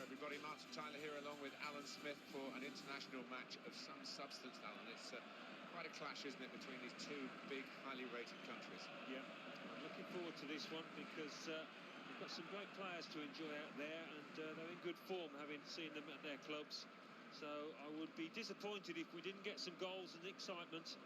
Everybody, Martin Tyler here along with Alan Smith for an international match of some substance, Alan. It's quite a clash, isn't it, between these two big, highly rated countries? Yeah, I'm looking forward to this one because we've got some great players to enjoy out there, and they're in good form, having seen them at their clubs. So I would be disappointed if we didn't get some goals and excitement.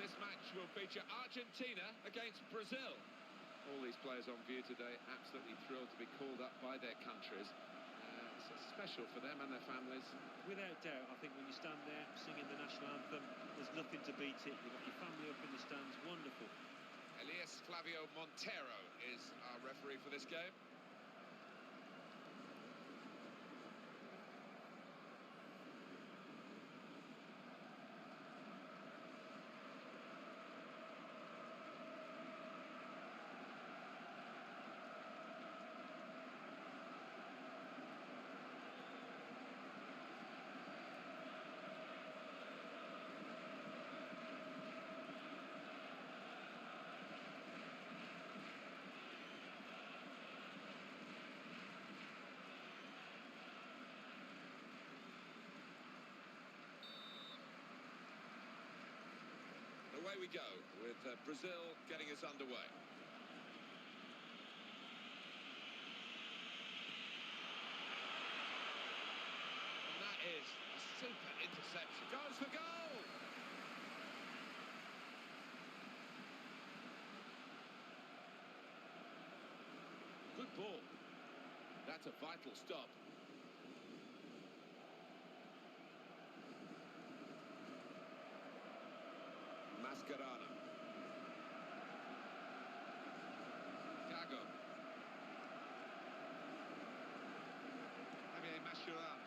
This match will feature Argentina against Brazil. All these players on view today absolutely thrilled to be called up by their countries. It's special for them and their families. Without doubt, I think when you stand there singing the national anthem, there's nothing to beat it. You've got your family up in the stands, wonderful. Elias Flavio Montero is our referee for this game. Away we go, with Brazil getting us underway. And that is a super interception. Goes for goal! Good ball. That's a vital stop. Mascherano. Gago. Javier Mascherano.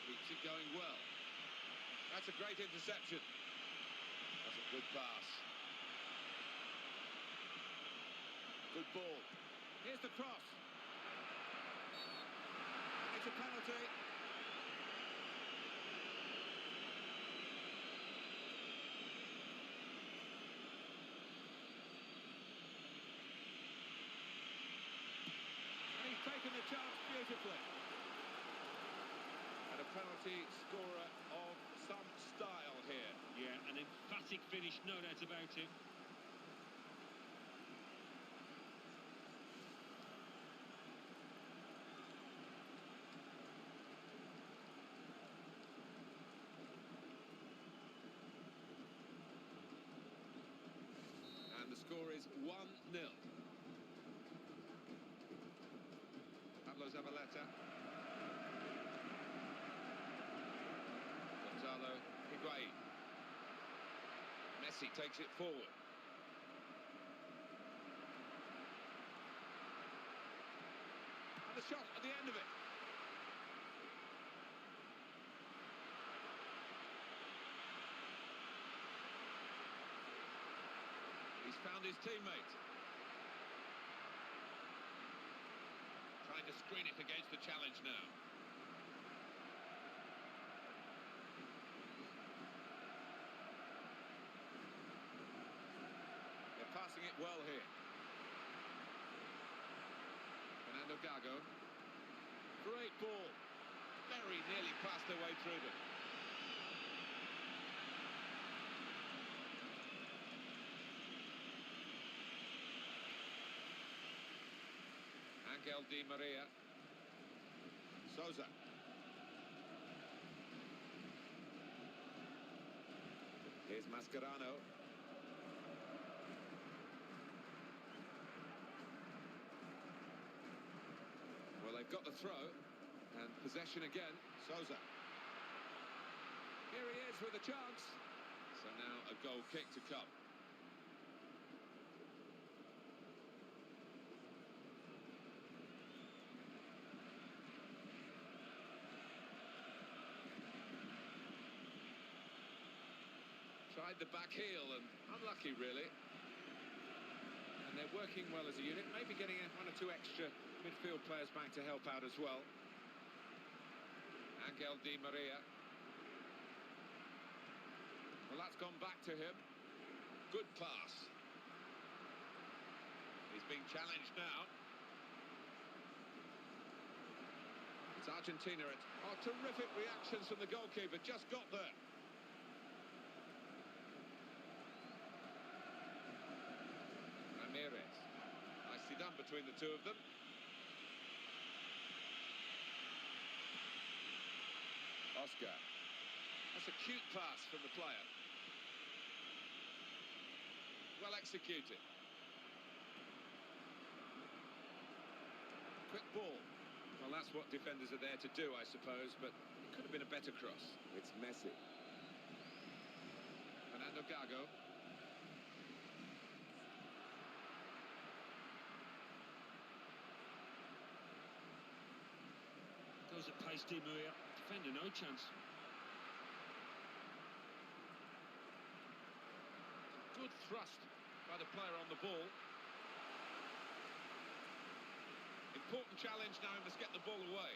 Keeps it going well. That's a great interception. That's a good pass. Good ball. Here's the cross. It's a penalty. And he's taken the chance beautifully. And a penalty scorer of some style here. Yeah, an emphatic finish, no doubt about it. The score is 1-0. Pablo Zabaleta. Gonzalo Higuain. Messi takes it forward. And the shot at the end of it. his teammate. Trying to screen it against the challenge now. They're passing it well here. Fernando Gago. Great ball. Very nearly passed their way through them. Angel Di Maria. Sousa. Here's Mascherano. Well, they've got the throw, and possession again. Sousa. Here he is with a chance. So now a goal kick to come. Tried the back heel and unlucky, really. And they're working well as a unit, maybe getting one or two extra midfield players back to help out as well. Angel Di Maria. Well, that's gone back to him. Good pass. He's being challenged now. It's Argentina. Oh, terrific reactions from the goalkeeper. Just got there. Ramirez. Nicely done between the two of them. Oscar. That's a cute pass from the player. Well executed. Quick ball. Well, that's what defenders are there to do, I suppose, but it could have been a better cross. It's Messi. Fernando Gago. Goes at pace, Di Maria. Defender, no chance. Good thrust by the player on the ball. Important challenge now, he must get the ball away.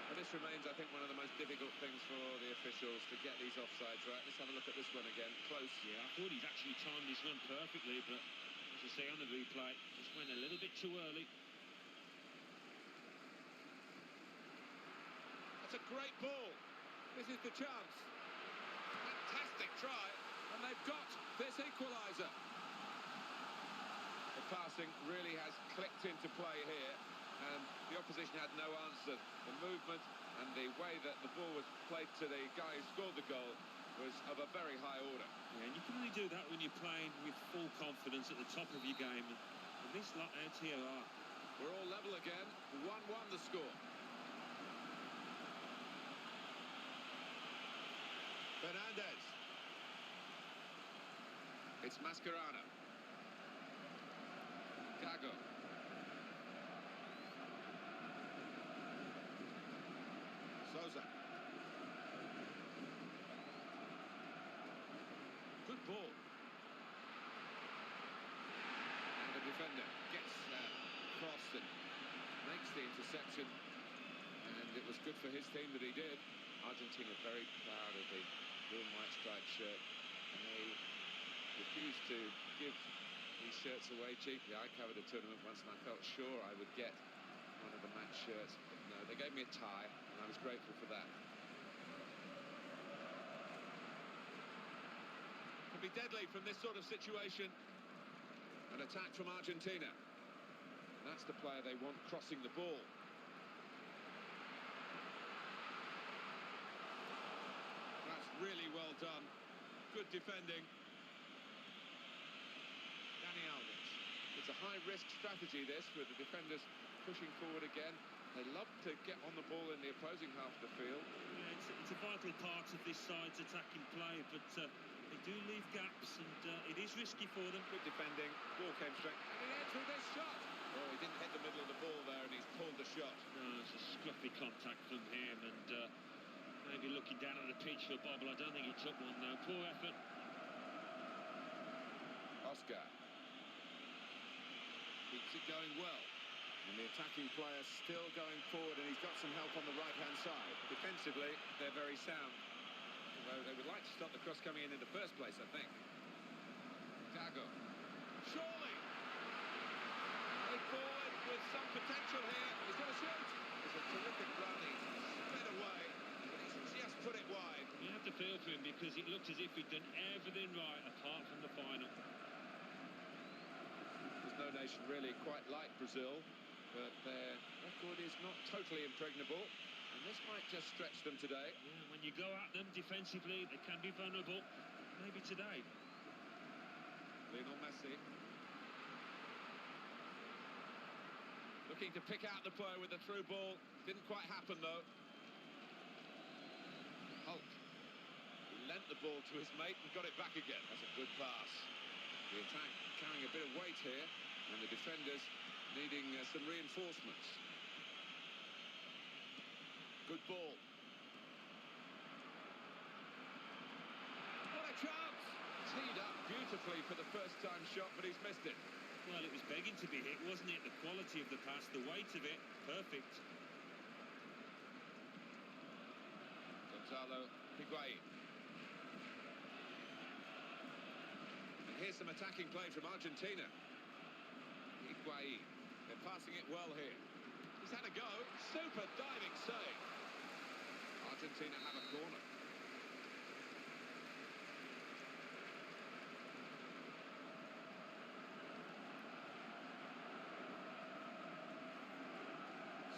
But this remains, I think, one of the most difficult things for the officials to get these offsides right. Let's have a look at this one again. Close. Yeah, I thought he's actually timed his run perfectly, but as I say on the replay, just went a little bit too early. That's a great ball. This is the chance. Fantastic try, and they've got this equaliser. The passing really has clicked into play here, and the opposition had no answer. The movement and the way that the ball was played to the guy who scored the goal was of a very high order. Yeah, and you can only do that when you're playing with full confidence at the top of your game, and this lot out here are. We're all level again. 1-1 the score. Fernandez. It's Mascherano. Gago. Sousa. Good ball. And the defender gets crossed and makes the interception. And it was good for his team that he did. Argentina very proud of the blue and white striped shirt. And they refused to give these shirts away cheaply. I covered a tournament once and I felt sure I would get one of the match shirts, but no, they gave me a tie and I was grateful for that. Could be deadly from this sort of situation. An attack from Argentina. And that's the player they want crossing the ball. That's really well done. Good defending. Dani Alves. It's a high-risk strategy, this, with the defenders pushing forward again. They love to get on the ball in the opposing half of the field. Yeah, it's a vital part of this side's attacking play, but they do leave gaps, and it is risky for them. Good defending. Ball came straight. And he ends with this shot. Oh, he didn't hit the middle of the ball there, and he's pulled the shot. No, it's a scruffy contact from him, and Maybe looking down at the pitch for Bobble. I don't think he took one, though. Poor effort. Oscar. Keeps it going well. And the attacking player still going forward, and he's got some help on the right-hand side. Defensively, they're very sound. Although they would like to stop the cross coming in the first place, I think. Gago. Surely! Way forward with some potential here. He's got a shoot. It's a terrific run. He's sped away, but he's just put it wide. You have to feel for him because it looked as if he'd done everything right apart from the final. There's no nation really quite like Brazil, but their record is not totally impregnable, and this might just stretch them today. Yeah, when you go at them defensively, they can be vulnerable. Maybe today. Lionel Messi. Looking to pick out the player with the through ball. Didn't quite happen, though. Hulk. He lent the ball to his mate and got it back again. That's a good pass. The attack carrying a bit of weight here, and the defenders needing some reinforcements. Good ball. What a chance! Teed up beautifully for the first-time shot, but he's missed it. Well, it was begging to be hit, wasn't it? The quality of the pass, the weight of it, perfect. Gonzalo Higuain. And here's some attacking play from Argentina. Higuain. They're passing it well here. He's had a go. Super diving save. Argentina have a corner.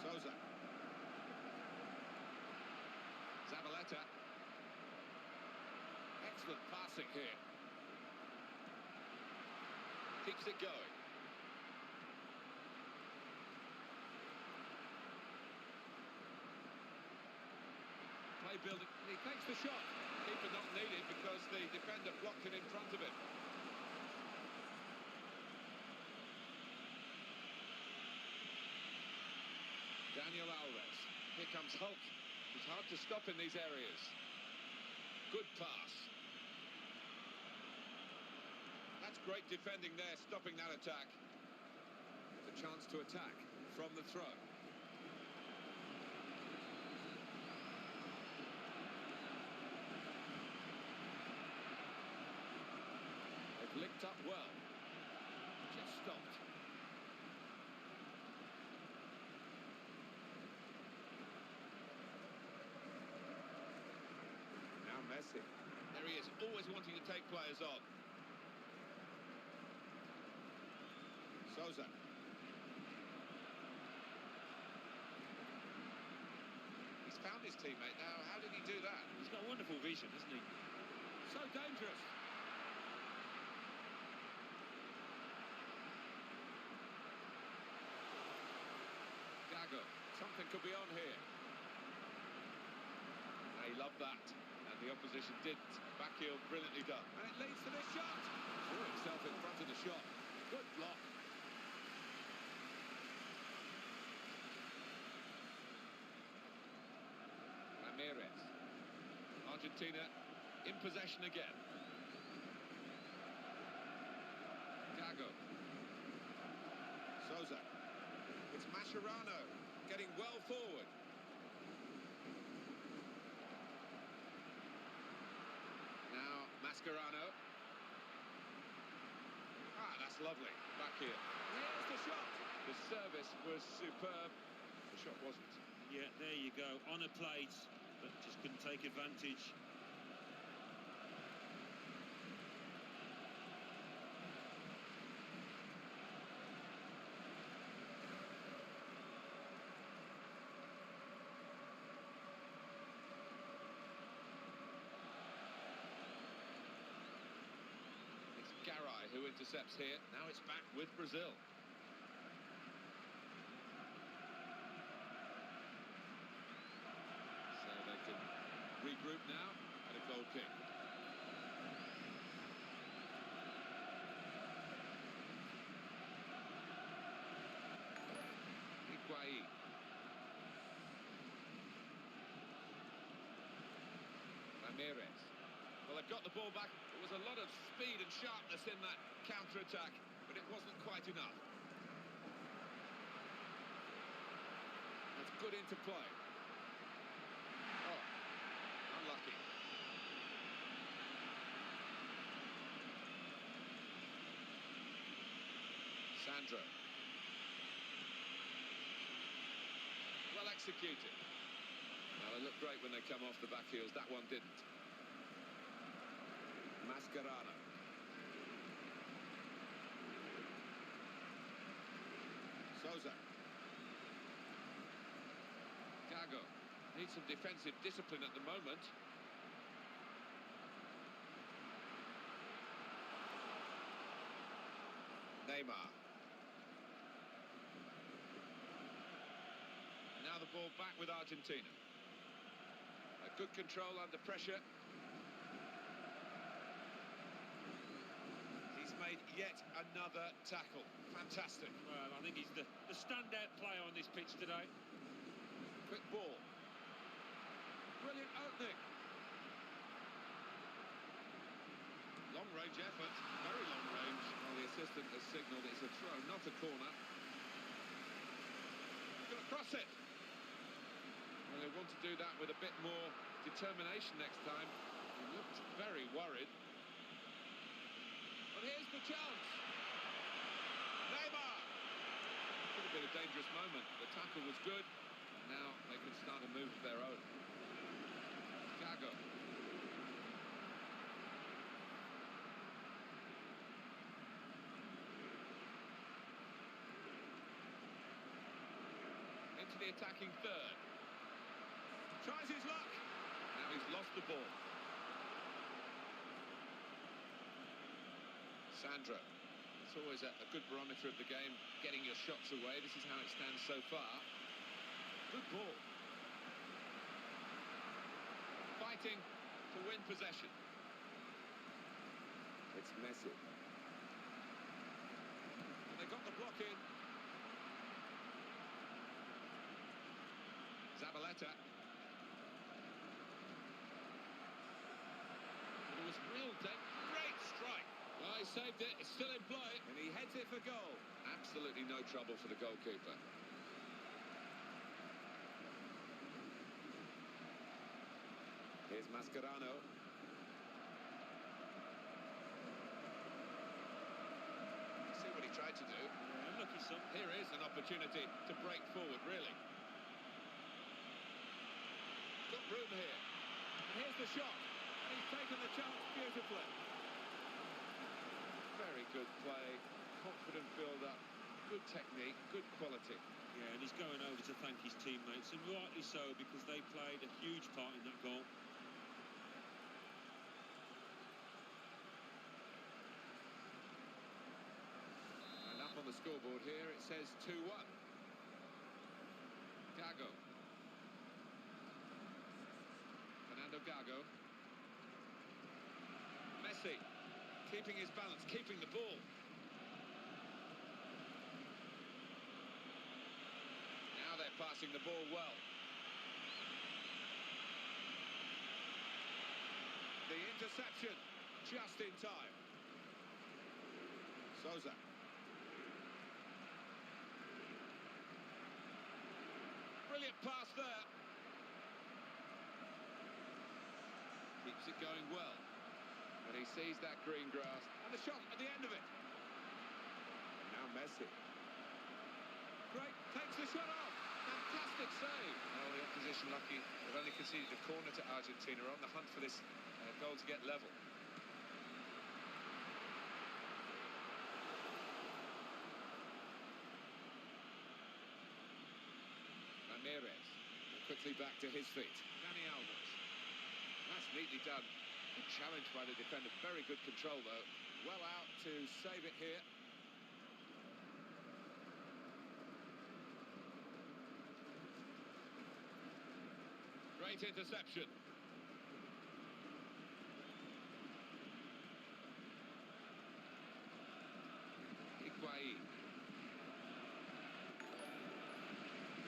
Souza. Zabaleta. Excellent passing here. Keeps it going. Play building. He takes the shot. Keeper not needed because the defender blocked it in front of him. Daniel Alves. Here comes Hulk. It's hard to stop in these areas. Good pass. That's great defending there, stopping that attack. The chance to attack from the throw. They've linked up well. Just stopped. Messi. There he is, always wanting to take players on. Souza. He's found his teammate now. How did he do that? He's got wonderful vision, hasn't he? So dangerous. Gago. Something could be on here. They love that. The opposition did backheel, brilliantly done. And it leads to this shot. Threw himself in front of the shot. Good block. Ramirez. Argentina in possession again. Gago. Souza. It's Mascherano getting well forward. Mascherano. Ah, that's lovely. Back here. Here's the shot. The service was superb. The shot wasn't. Yeah, there you go. On a plate, but just couldn't take advantage. Garay who intercepts here. Now it's back with Brazil. So they can regroup now at a goal kick. Higuain. Ramirez. Well, they've got the ball back. There was a lot of speed and sharpness in that counter-attack, but it wasn't quite enough. That's good interplay. Oh, unlucky. Sandro. Well executed. Well, they look great when they come off the back heels. That one didn't. Mascherano. Souza. Gago. Needs some defensive discipline at the moment. Neymar. Now the ball back with Argentina. A good control under pressure. He's made yet another tackle. Fantastic. Well, I think he's the standout player on this pitch today. Quick ball. Brilliant opening. Long range effort. Very long range. Well, the assistant has signalled it's a throw, not a corner. Going to cross it. Well, they want to do that with a bit more determination next time. He looked very worried. But here's the chance. Neymar! Could have been a dangerous moment. The tackle was good. Now they can start a move of their own. Gago. Into the attacking third. Tries his luck. Now he's lost the ball. Sandro. It's always a good barometer of the game, getting your shots away. This is how it stands so far. Good ball. Fighting to win possession. It's Messi. And they got the block in. Zabaleta. There was real depth. Great strike. Well, he saved it. It's still in play. And he heads it for goal. Absolutely no trouble for the goalkeeper. Here's Mascherano. See what he tried to do. Yeah, lucky son. Here is an opportunity to break forward, really. Got room here. And here's the shot. And he's taken the chance beautifully. Very good play. Confident build-up. Good technique. Good quality. Yeah, and he's going over to thank his teammates, and rightly so, because they played a huge part in that goal. And up on the scoreboard here, it says 2-1. Gago. Fernando Gago. Messi. Keeping his balance, keeping the ball. Now they're passing the ball well. The interception, just in time. Souza. Brilliant pass there. Keeps it going well. And he sees that green grass. And the shot at the end of it. Now Messi. Great, takes the shot off. Fantastic save. Oh, the opposition lucky. They've only conceded a corner to Argentina. On the hunt for this goal to get level. Ramirez. Quickly back to his feet. Dani Alves. That's neatly done. Good challenge by the defender. Very good control, though. Well out to save it here. Great interception. Higuain.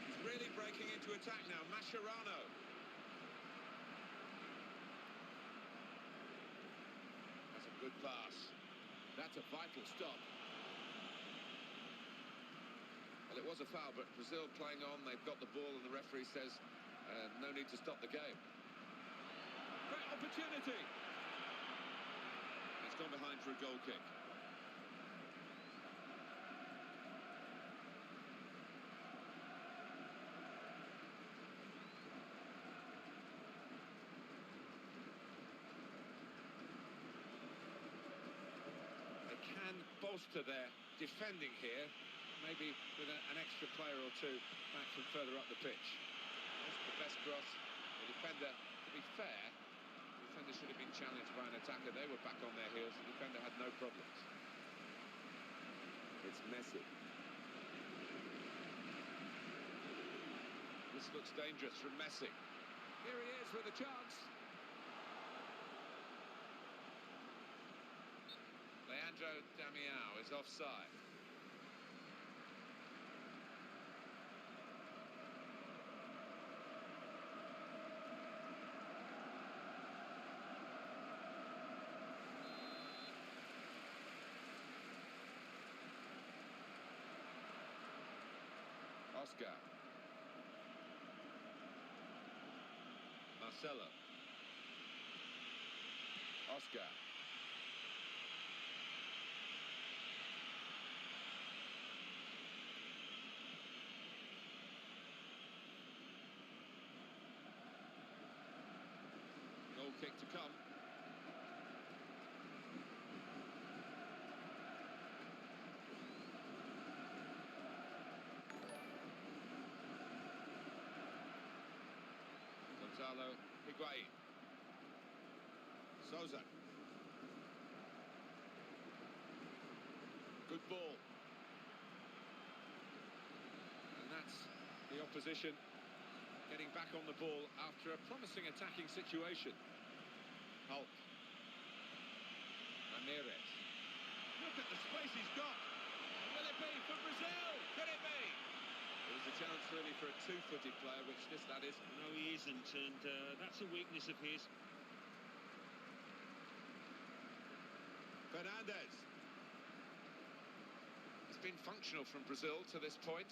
He's really breaking into attack now. Mascherano. pass. That's a vital stop. Well, it was a foul, but Brazil playing on. They've got the ball, and the referee says no need to stop the game. Great opportunity. It's gone behind for a goal kick. They can bolster their defending here, maybe with an extra player or two back from further up the pitch. That's the best cross. The defender, to be fair, the defender should have been challenged by an attacker. They were back on their heels. The defender had no problems. It's Messi. This looks dangerous from Messi. Here he is with a chance. Leandro Damião is offside. Oscar. Marcelo. Oscar. Goal kick to come. Gonzalo Higuain. Souza. Good ball. And that's the opposition getting back on the ball after a promising attacking situation. Hulk. Ramirez. Look at the space he's got. Will it be for Brazil? Could it be? It was a chance really for a two-footed player, which this lad is. No, he isn't, and that's a weakness of his. Fernandez. It's been functional from Brazil to this point.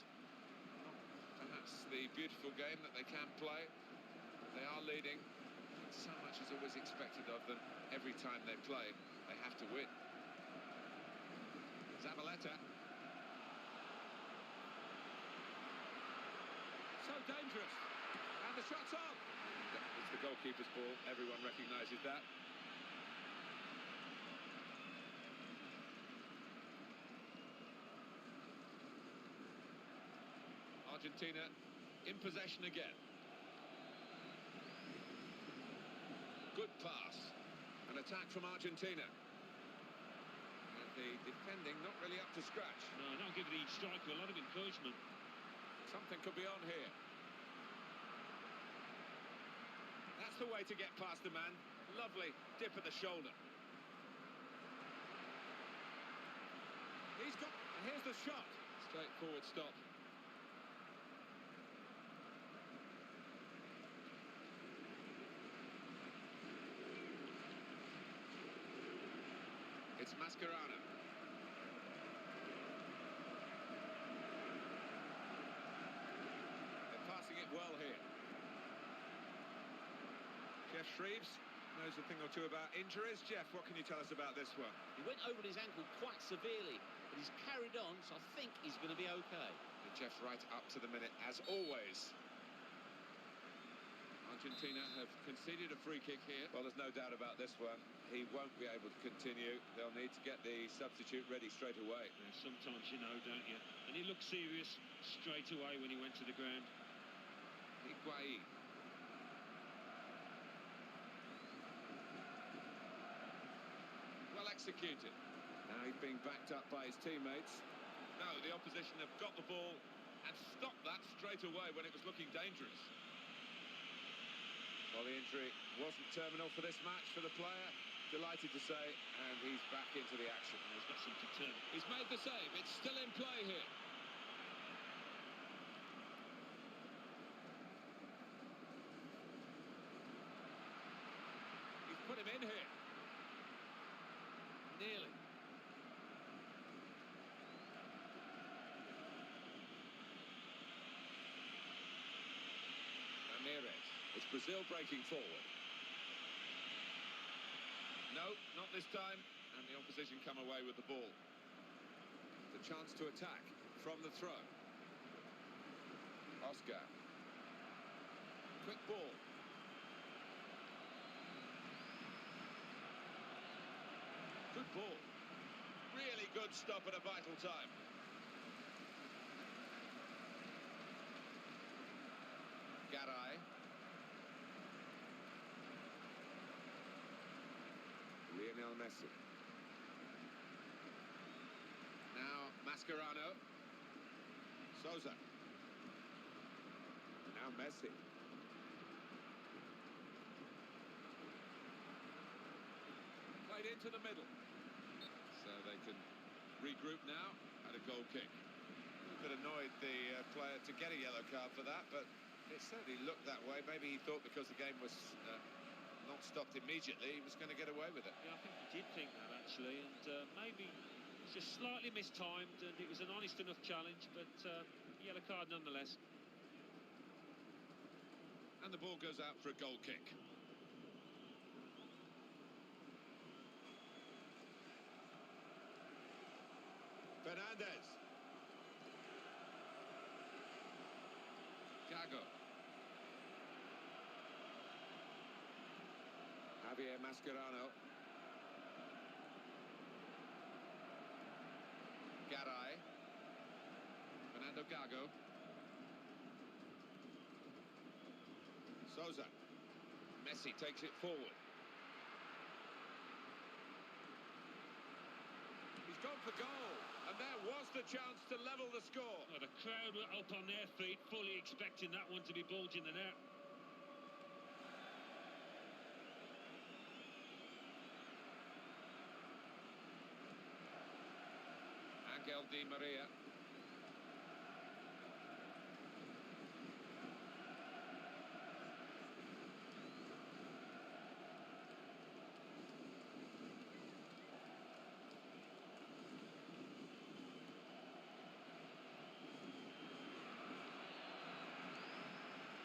Perhaps the beautiful game that they can play. They are leading. So much is always expected of them. Every time they play, they have to win. Zabaleta. So dangerous. And the shot's on. It's the goalkeeper's ball. Everyone recognises that. Argentina in possession again. Good pass. An attack from Argentina. And the defending not really up to scratch. No, not giving each striker a lot of encouragement. Something could be on here. That's the way to get past the man. Lovely dip at the shoulder. He's got... And here's the shot. Straightforward stop. It's Mascherano. They're passing it well here. Jeff Shreves knows a thing or two about injuries. Jeff, what can you tell us about this one? He went over his ankle quite severely, but he's carried on, so I think he's going to be okay. And Jeff right up to the minute, as always. Argentina have conceded a free kick here. Well, there's no doubt about this one. He won't be able to continue. They'll need to get the substitute ready straight away. Yeah, sometimes you know, don't you? And he looked serious straight away when he went to the ground. Higuain. Well executed. Now he's being backed up by his teammates. No, the opposition have got the ball and stopped that straight away when it was looking dangerous. Well, the injury wasn't terminal for this match for the player. Delighted to say, and he's back into the action. He's got some determination. He's made the save. It's still in play here. He's put him in here. It's Brazil breaking forward. No, not this time. And the opposition come away with the ball. The chance to attack from the throw. Oscar. Quick ball. Good ball. Really good stop at a vital time. Garay. Lionel Messi. Now Mascherano. Souza. Now Messi. Played into the middle. So they can regroup now at a goal kick. A bit annoyed the player to get a yellow card for that, but it certainly looked that way. Maybe he thought because the game was not stopped immediately, he was going to get away with it. Yeah, I think he did think that, actually, and maybe it's just slightly mistimed, and it was an honest enough challenge, but yellow card nonetheless. And the ball goes out for a goal kick. Fernandez. Gago. Javier Mascherano. Garay. Fernando Gago. Souza. Messi takes it forward. He's gone for goal, and there was the chance to level the score. Well, the crowd were up on their feet, fully expecting that one to be bulging the net. Angel Di Maria.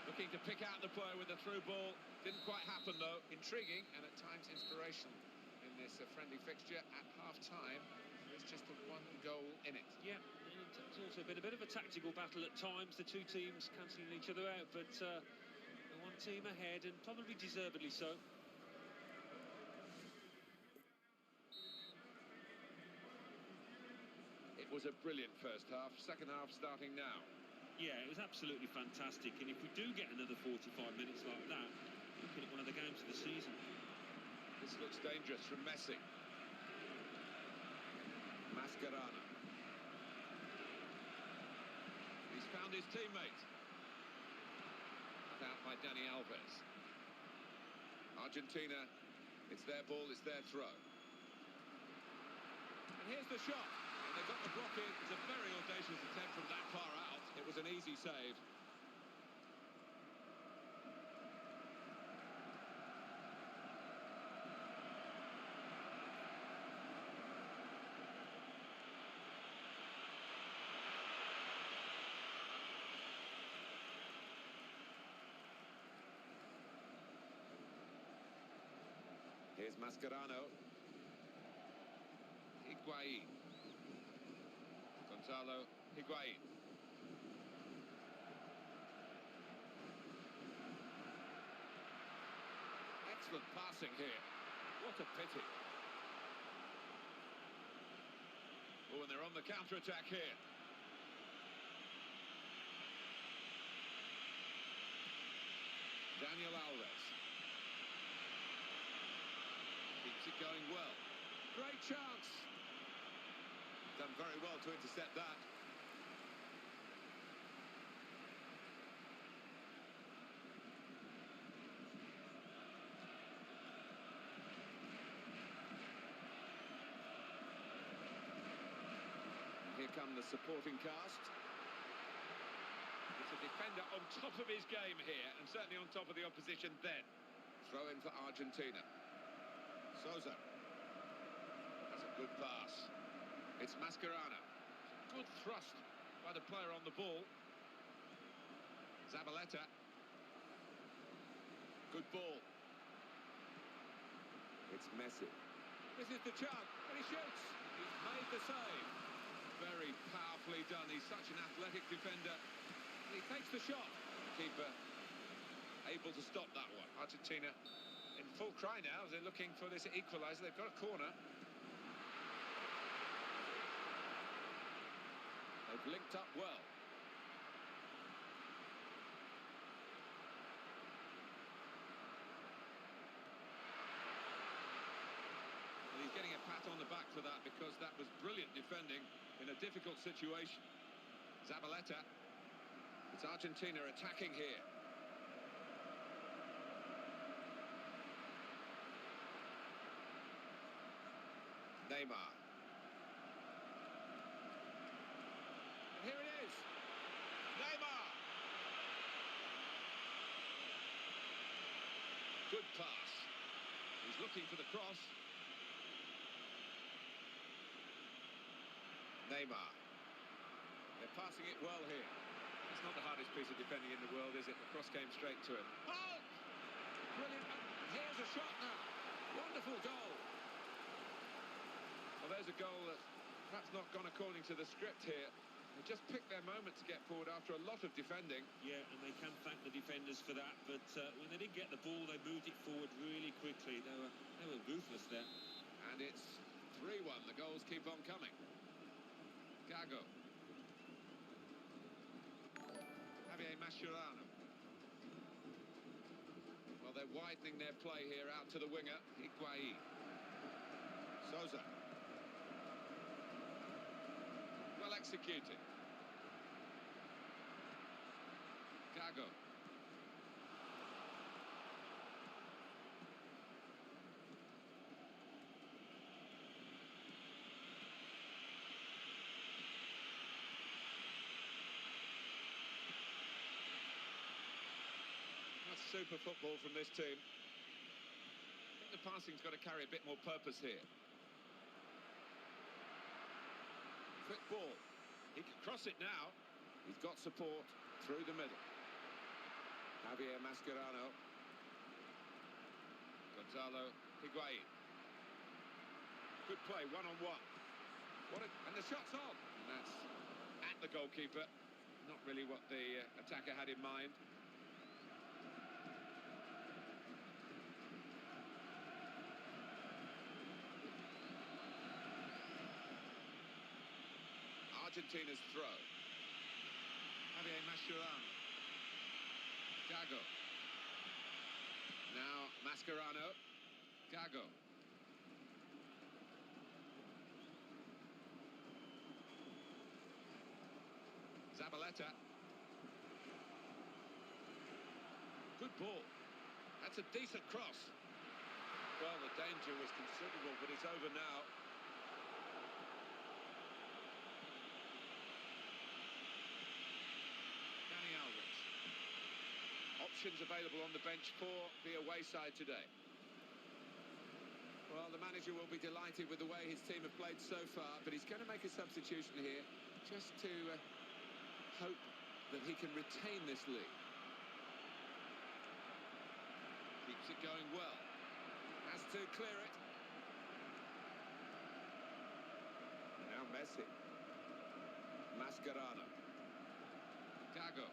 Looking to pick out the player with the through ball. Didn't quite happen, though. Intriguing and at times inspirational in this friendly fixture at half-time. There's just the one goal in it. Yeah, and it's also been a bit of a tactical battle at times, the two teams cancelling each other out, but the one team ahead, and probably deservedly so. It was a brilliant first half. Second half starting now. Yeah, it was absolutely fantastic, and if we do get another 45 minutes like that, looking at one of the games of the season. This looks dangerous from Messi. Mascherano. He's found his teammate. Cut out by Dani Alves. Argentina, it's their ball, it's their throw. And here's the shot. And they got the block in. It's a very audacious attempt from that far out. It was an easy save. Here's Mascherano. Higuain. Gonzalo Higuain. Excellent passing here. What a pity. Oh, and they're on the counter-attack here. Daniel Alves. Keeps it going well. Great chance. Done very well to intercept that. Here come the supporting cast. It's a defender on top of his game here, and certainly on top of the opposition then. Throw in for Argentina. Souza. That's a good pass. It's Mascherano. Good thrust by the player on the ball. Zabaleta. Good ball. It's Messi. This is the chance, and he shoots. He's made the save. Very powerfully done. He's such an athletic defender. He takes the shot. The keeper able to stop that one. Argentina in full cry now as they're looking for this equaliser. They've got a corner. They've linked up well. And he's getting a pat on the back for that because that was brilliant defending in a difficult situation. Zabaleta. It's Argentina attacking here. Neymar. And here it is. Neymar. Good pass. He's looking for the cross. Neymar. They're passing it well here. It's not the hardest piece of defending in the world, is it? The cross came straight to him. Oh! Brilliant. And here's a shot now. Wonderful goal. Well, there's a goal that's perhaps not gone according to the script here. They just picked their moment to get forward after a lot of defending. Yeah, and they can thank the defenders for that, but when they didn't get the ball, they moved it forward really quickly. They were ruthless there. And it's 3-1. The goals keep on coming. Gago. Javier Mascherano. Well, they're widening their play here out to the winger, Higuain. Sousa. Well executed. Gago. That's super football from this team. I think the passing's got to carry a bit more purpose here. Quick ball. He can cross it now. He's got support through the middle. Javier Mascherano. Gonzalo Higuain. Good play, one-on-one. And the shot's on. And that's at the goalkeeper. Not really what the attacker had in mind. Argentina's throw. Javier Mascherano. Gago. Now Mascherano. Gago. Zabaleta. Good ball. That's a decent cross. Well, the danger was considerable, but it's over now. Options available on the bench for the away side today. Well, the manager will be delighted with the way his team have played so far, but he's going to make a substitution here just to hope that he can retain this lead. Keeps it going well. Has to clear it. Now Messi. Mascherano. Gago.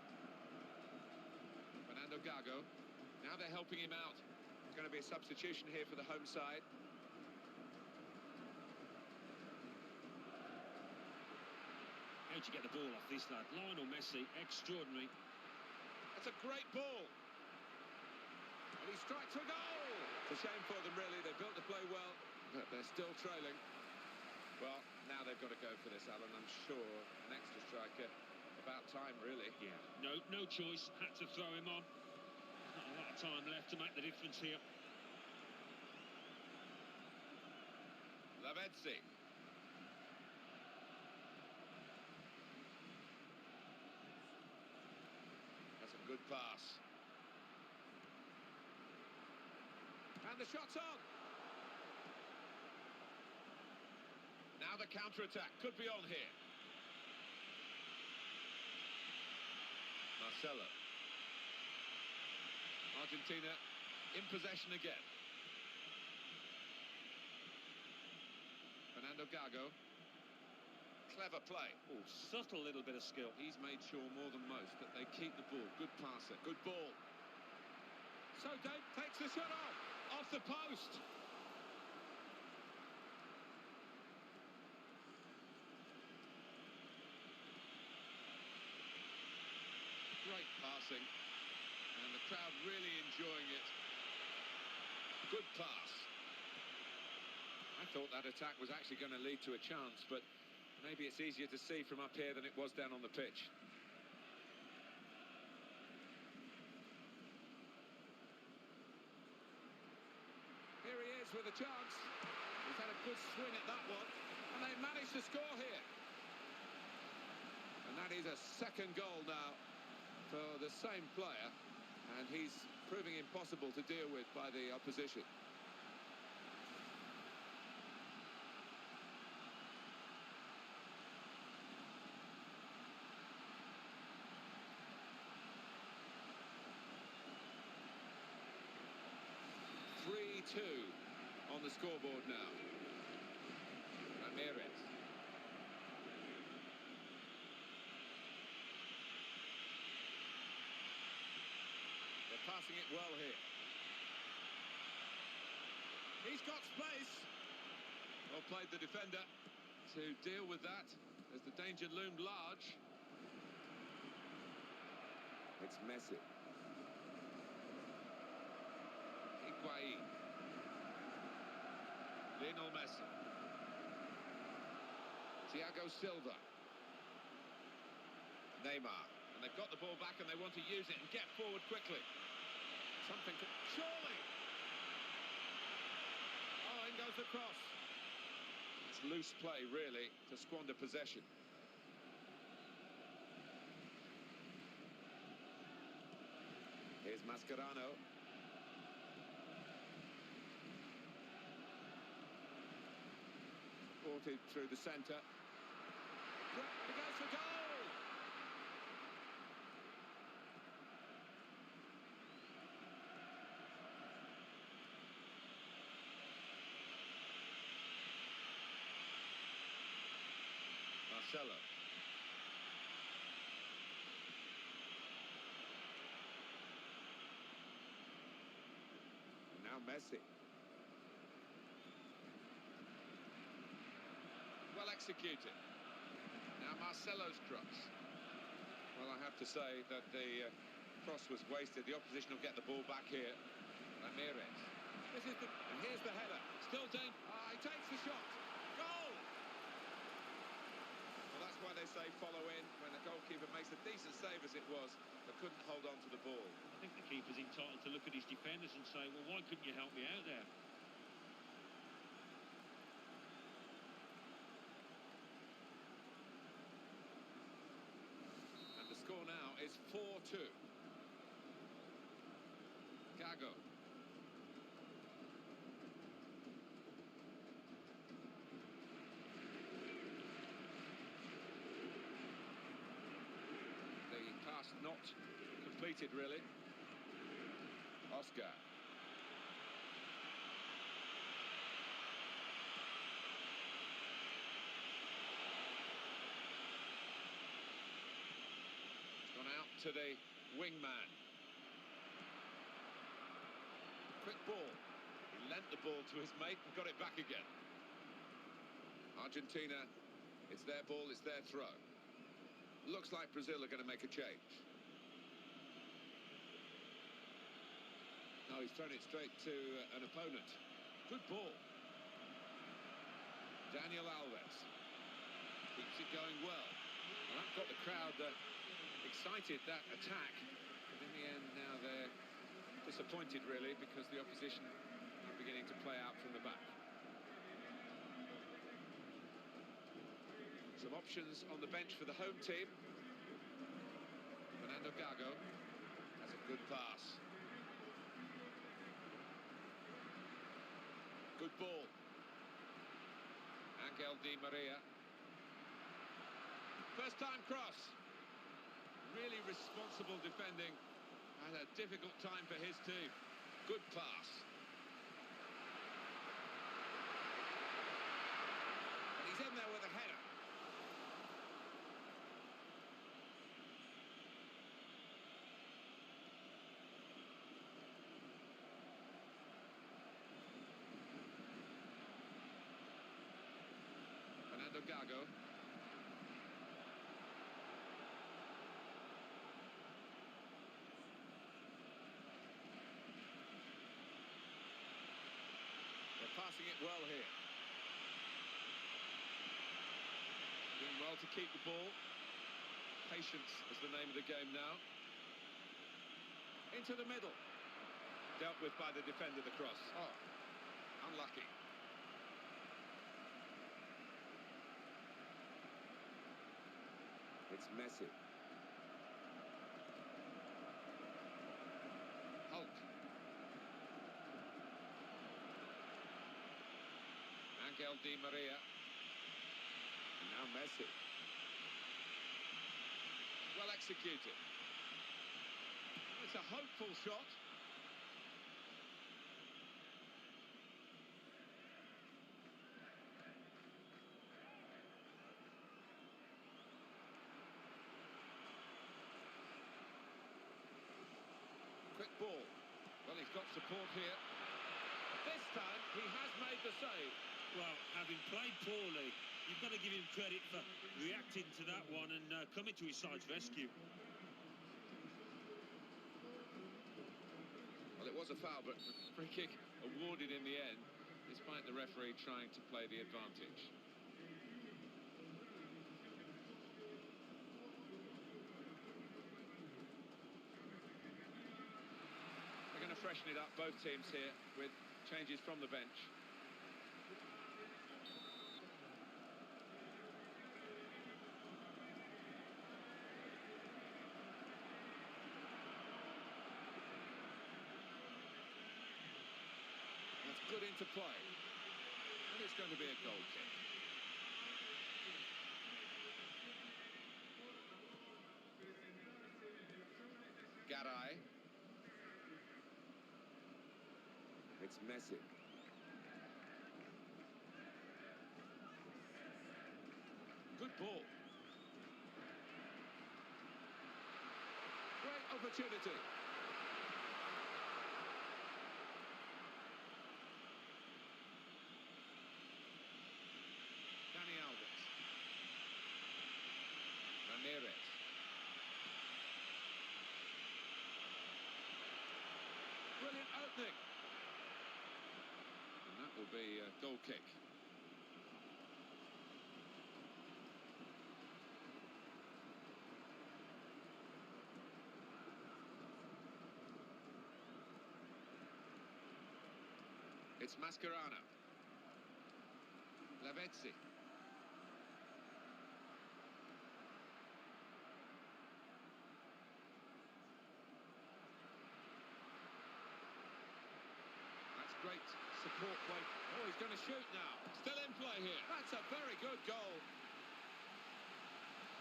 Gago. Now they're helping him out. It's going to be a substitution here for the home side. How'd you get the ball off this lad? Lionel Messi, extraordinary. That's a great ball. And he strikes a goal. It's a shame for them, really. They built the play well, but they're still trailing. Well, now they've got to go for this, Alan. I'm sure an extra striker. About time, really. Yeah, no choice. Had to throw him on. Not a lot of time left to make the difference here. Lavezzi. That's a good pass. And the shot's on. Now the counter-attack could be on here. Marcelo. Argentina in possession again. Fernando Gago. Clever play. Oh, subtle little bit of skill. He's made sure more than most that they keep the ball. Good passer, good ball. So Dave takes the shot off the post. Great passing, and the crowd really enjoying it. Good pass. I thought that attack was actually going to lead to a chance, but maybe it's easier to see from up here than it was down on the pitch. Here he is with a chance. He's had a good swing at that one, and they managed to score here. And that is a second goal now for the same player, and he's proving impossible to deal with by the opposition. On the scoreboard now. Ramirez. They're passing it well here. He's got space. Well played the defender to deal with that as the danger loomed large. It's Messi. Higuain. Lionel Messi. Thiago Silva. Neymar. And they've got the ball back and they want to use it and get forward quickly. Something to... Surely! Oh, in goes the cross. It's loose play, really, to squander possession. Here's Mascherano. Supported through the centre. He goes for goal! Marcelo. And now Messi. Well executed. Now Marcelo's cross. Well, I have to say that the cross was wasted. The opposition will get the ball back here. Ramirez. And here's the header. Still dangerous. He takes the shot. Goal! Well, that's why they say follow in when the goalkeeper makes a decent save as it was, but couldn't hold on to the ball. I think the keeper's entitled to look at his defenders and say, well, why couldn't you help me out there? Score now is 4-2. Gago. The pass not completed, really. Oscar. Out to the wingman. Quick ball. He lent the ball to his mate and got it back again. Argentina, it's their ball, it's their throw. Looks like Brazil are going to make a change. No, he's thrown it straight to an opponent. Good ball. Daniel Alves. Keeps it going well. Well, that got the crowd excited, that attack, but in the end now they're disappointed really because the opposition are beginning to play out from the back. Some options on the bench for the home team. Fernando Gago has a good pass. Good ball. Angel Di Maria. First time cross. Really responsible defending at a difficult time for his team. Good pass. And he's in there with a header. Fernando Gago. Passing it well here. Doing well to keep the ball. Patience is the name of the game now. Into the middle. Dealt with by the defender, the cross. Oh, unlucky. It's Messi. Hulk. Angel Di Maria. And now Messi. Well executed. It's a hopeful shot. Quick ball. Well, he's got support here. This time, he has made the save. Well, having played poorly, you've got to give him credit for reacting to that one and coming to his side's rescue. Well, it was a foul, but the free kick awarded in the end, despite the referee trying to play the advantage. They're going to freshen it up, both teams here, with changes from the bench. That's good into play. And it's going to be a goal kick. Garay. It's Messi. Good ball. Great opportunity. Dani Alves. Ramirez. Brilliant opening. And that will be a goal kick. It's Mascherano. Lavezzi. That's great support play. Oh, he's going to shoot now. Still in play here. That's a very good goal.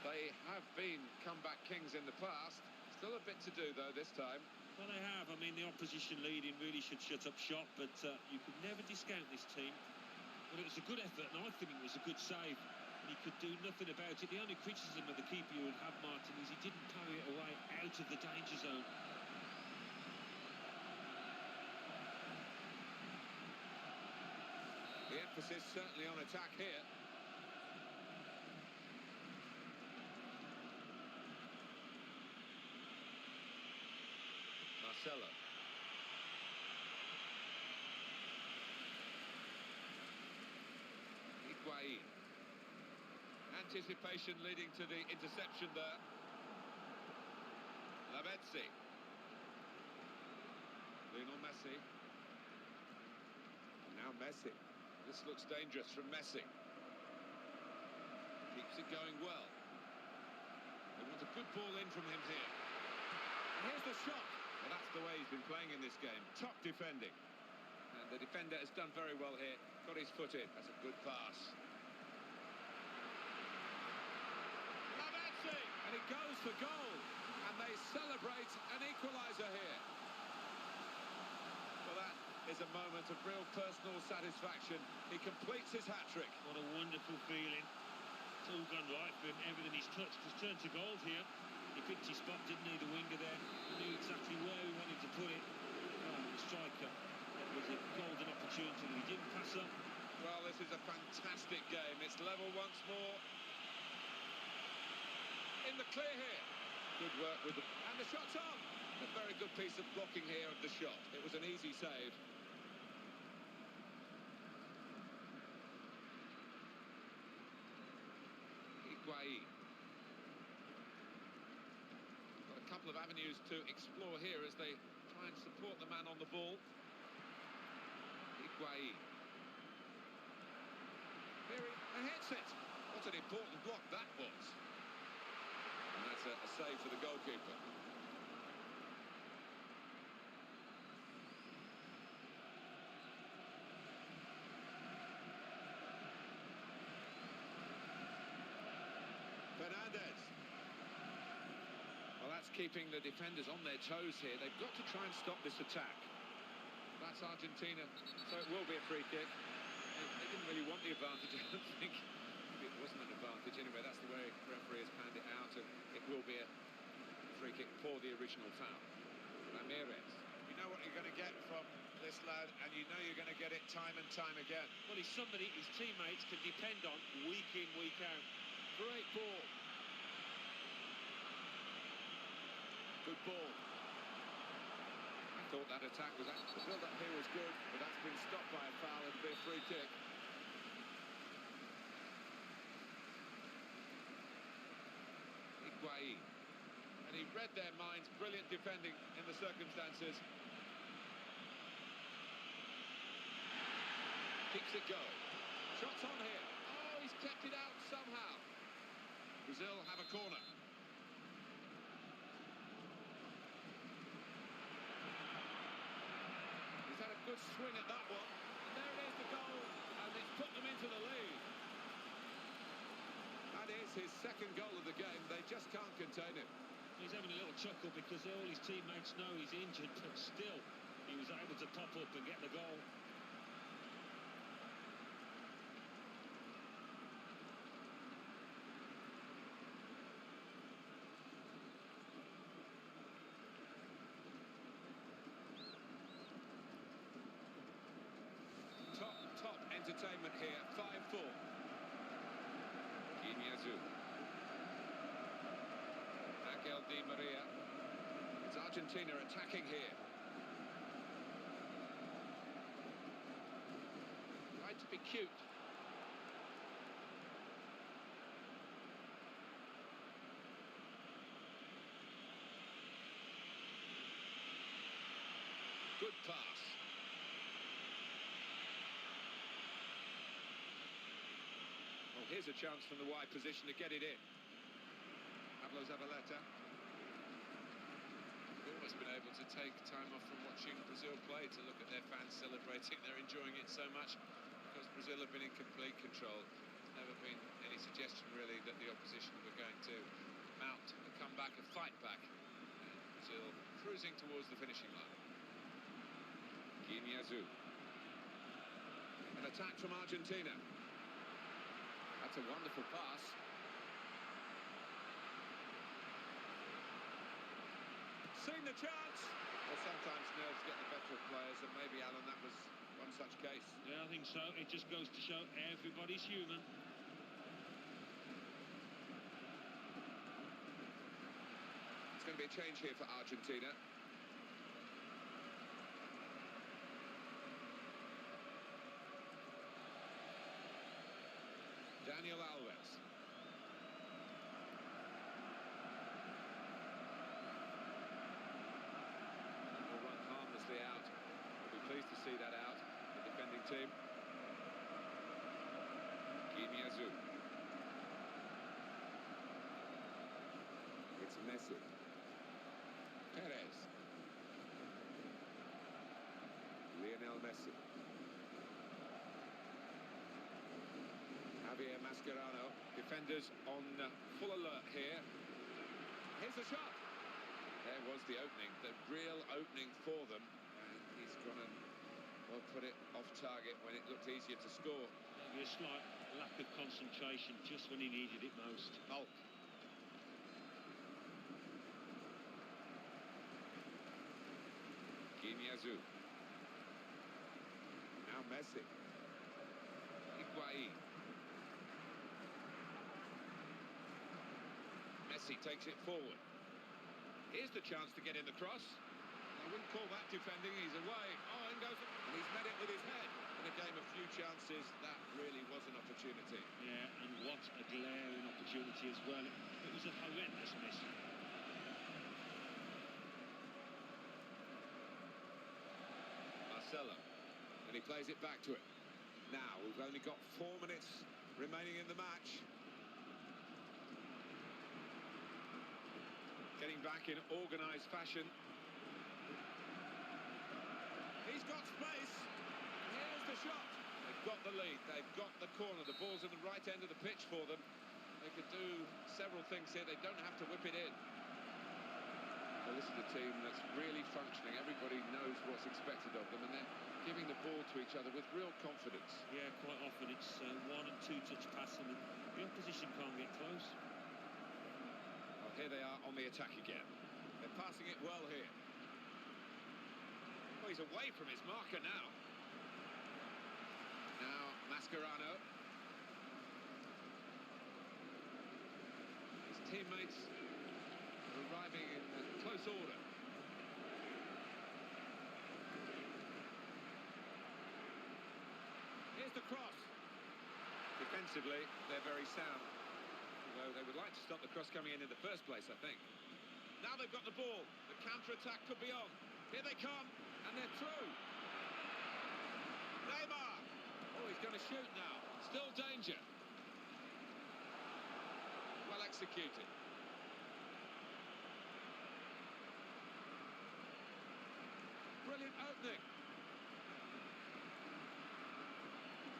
They have been comeback kings in the past. Still a bit to do, though, this time. Well, they have. I mean, the opposition leading really should shut up shop, but you could never discount this team. Well, it was a good effort, and I think it was a good save. And he could do nothing about it. The only criticism of the keeper you would have, Martin, is he didn't carry it away out of the danger zone. The emphasis certainly on attack here. Marcelo. Higuain. Anticipation leading to the interception there. Lavezzi. Lionel Messi. Now Messi. This looks dangerous from Messi. Keeps it going well. They want a good ball in from him here. And here's the shot. Well, that's the way he's been playing in this game. Top defending. And the defender has done very well here. Got his foot in. That's a good pass. Lavezzi! And it goes for goal. And they celebrate an equaliser here. is a moment of real personal satisfaction. He completes his hat-trick. What a wonderful feeling. It's all gone right for him. Everything he's touched has turned to gold here. He picked his spot, didn't he, the winger there? He knew exactly where he wanted to put it. Oh, the striker. It was a golden opportunity that he didn't pass up. Well, this is a fantastic game. It's level once more. In the clear here. Good work with the... And the shot's on! A very good piece of blocking here of the shot. It was an easy save. Higuain. Got a couple of avenues to explore here as they try and support the man on the ball. Higuain. Here he hits it. What an important block that was. And that's a save for the goalkeeper. Fernandez. Well, that's keeping the defenders on their toes here. They've got to try and stop this attack. That's Argentina, so it will be a free kick. They didn't really want the advantage, I don't think. It wasn't an advantage anyway. That's the way the referee has panned it out, and it will be a free kick for the original foul. Ramirez. You know what you're going to get from this lad, and you know you're going to get it time and time again. Well, he's somebody his teammates can depend on week in, week out. Great ball. Good ball. I thought that attack was... The build-up here was good, but that's been stopped by a foul. It'll be a free kick. Higuain. And he read their minds. Brilliant defending in the circumstances. Keeps it going. Shots on here. Oh, he's kept it out somehow. Brazil have a corner. He's had a good swing at that one. And there it is, the goal. And it's put them into the lead. That is his second goal of the game. They just can't contain him. He's having a little chuckle because all his teammates know he's injured, but still, he was able to pop up and get the goal. Top entertainment here. 5-4. Guiñazú. Angel Di Maria. It's Argentina attacking here. Tried to be cute. Good pass. Well, here's a chance from the wide position to get it in. Pablo Zabaleta. They've always been able to take time off from watching Brazil play to look at their fans celebrating. They're enjoying it so much because Brazil have been in complete control. There's never been any suggestion really that the opposition were going to mount a comeback, a fight back. And Brazil cruising towards the finishing line. Guiñazú. An attack from Argentina. That's a wonderful pass. Seen the chance. Well, sometimes nerves get the better of players, and maybe, Alan, that was one such case. Yeah, I think so. It just goes to show everybody's human. It's going to be a change here for Argentina. Daniel Alves. Will run harmlessly out. We'll be pleased to see that out, the defending team. Guiñazú. It's Messi. Perez. Lionel Messi. Javier Mascherano. Defenders on full alert here. Here's the shot. There was the opening, the real opening for them. And he's gone and Well, put it off target when it looked easier to score. Maybe a slight lack of concentration just when he needed it most. Hulk. Guiñazú. Now Messi. Higuaín. Messi takes it forward. Here's the chance to get in the cross. I wouldn't call that defending. He's away. Oh, in goes. And he's met it with his head. In a game of few chances, that really was an opportunity. Yeah, and what a glaring opportunity as well. It was a horrendous miss. Marcelo. And he plays it back to him. Now, we've only got 4 minutes remaining in the match. Getting back in organised fashion. He's got space. Here's the shot. They've got the lead. They've got the corner. The ball's in the right end of the pitch for them. They could do several things here. They don't have to whip it in. Well, this is a team that's really functioning. Everybody knows what's expected of them, and they're giving the ball to each other with real confidence. Yeah, quite often it's 1 and 2 touch passing, and the opposition can't get close. Well, here they are on the attack again. They're passing it well here. Oh, he's away from his marker now. Now, Mascherano. His teammates are arriving in close order. Here's the cross. Defensively, they're very sound. Although they would like to stop the cross coming in the first place, I think. Now they've got the ball. The counter-attack could be on. Here they come, and they're through. Neymar. Oh, he's going to shoot now. Still danger. Well executed. Brilliant opening.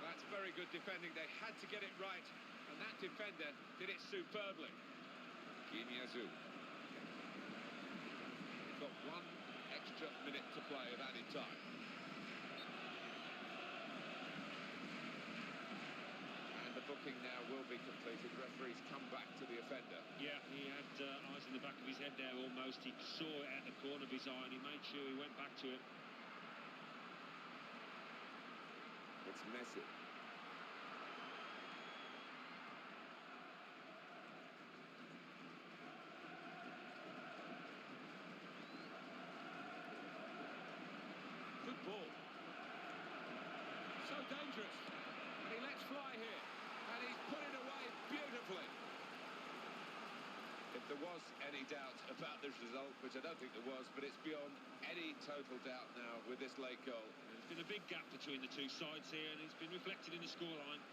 That's very good defending. They had to get it right, and that defender did it superbly. Guiñazú. They've got 1 extra minute to play of added time. And the booking now will be completed. Referee's come back to the offender. Yeah, he had eyes in the back of his head there almost. He saw it at the corner of his eye, and he made sure he went back to it. It's Messi. Good ball. So dangerous. And he lets fly here. And he's put it away beautifully. If there was any doubt about this result, which I don't think there was, but it's beyond any total doubt now with this late goal. There's been a big gap between the two sides here, and it's been reflected in the scoreline.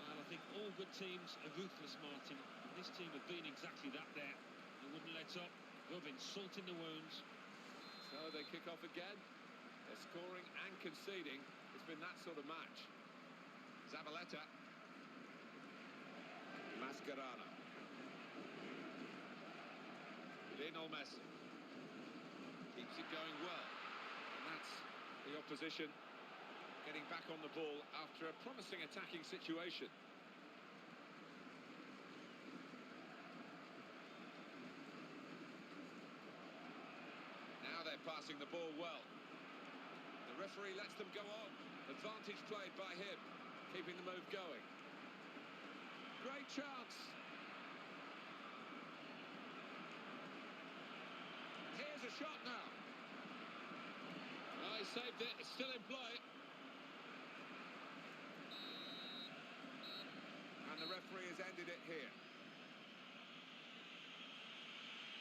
Well, I think all good teams are ruthless, Martin. And this team have been exactly that there. They wouldn't let up, rubbing salt in the wounds. So they kick off again. They're scoring and conceding. It's been that sort of match. Zabaleta. Mascherano. Lionel Messi. Keeps it going well. And that's the opposition getting back on the ball after a promising attacking situation. Now they're passing the ball well. The referee lets them go on. Advantage played by him, keeping the move going. Great chance. Here's a shot now. Oh, he saved it. It's still in play. And the referee has ended it here.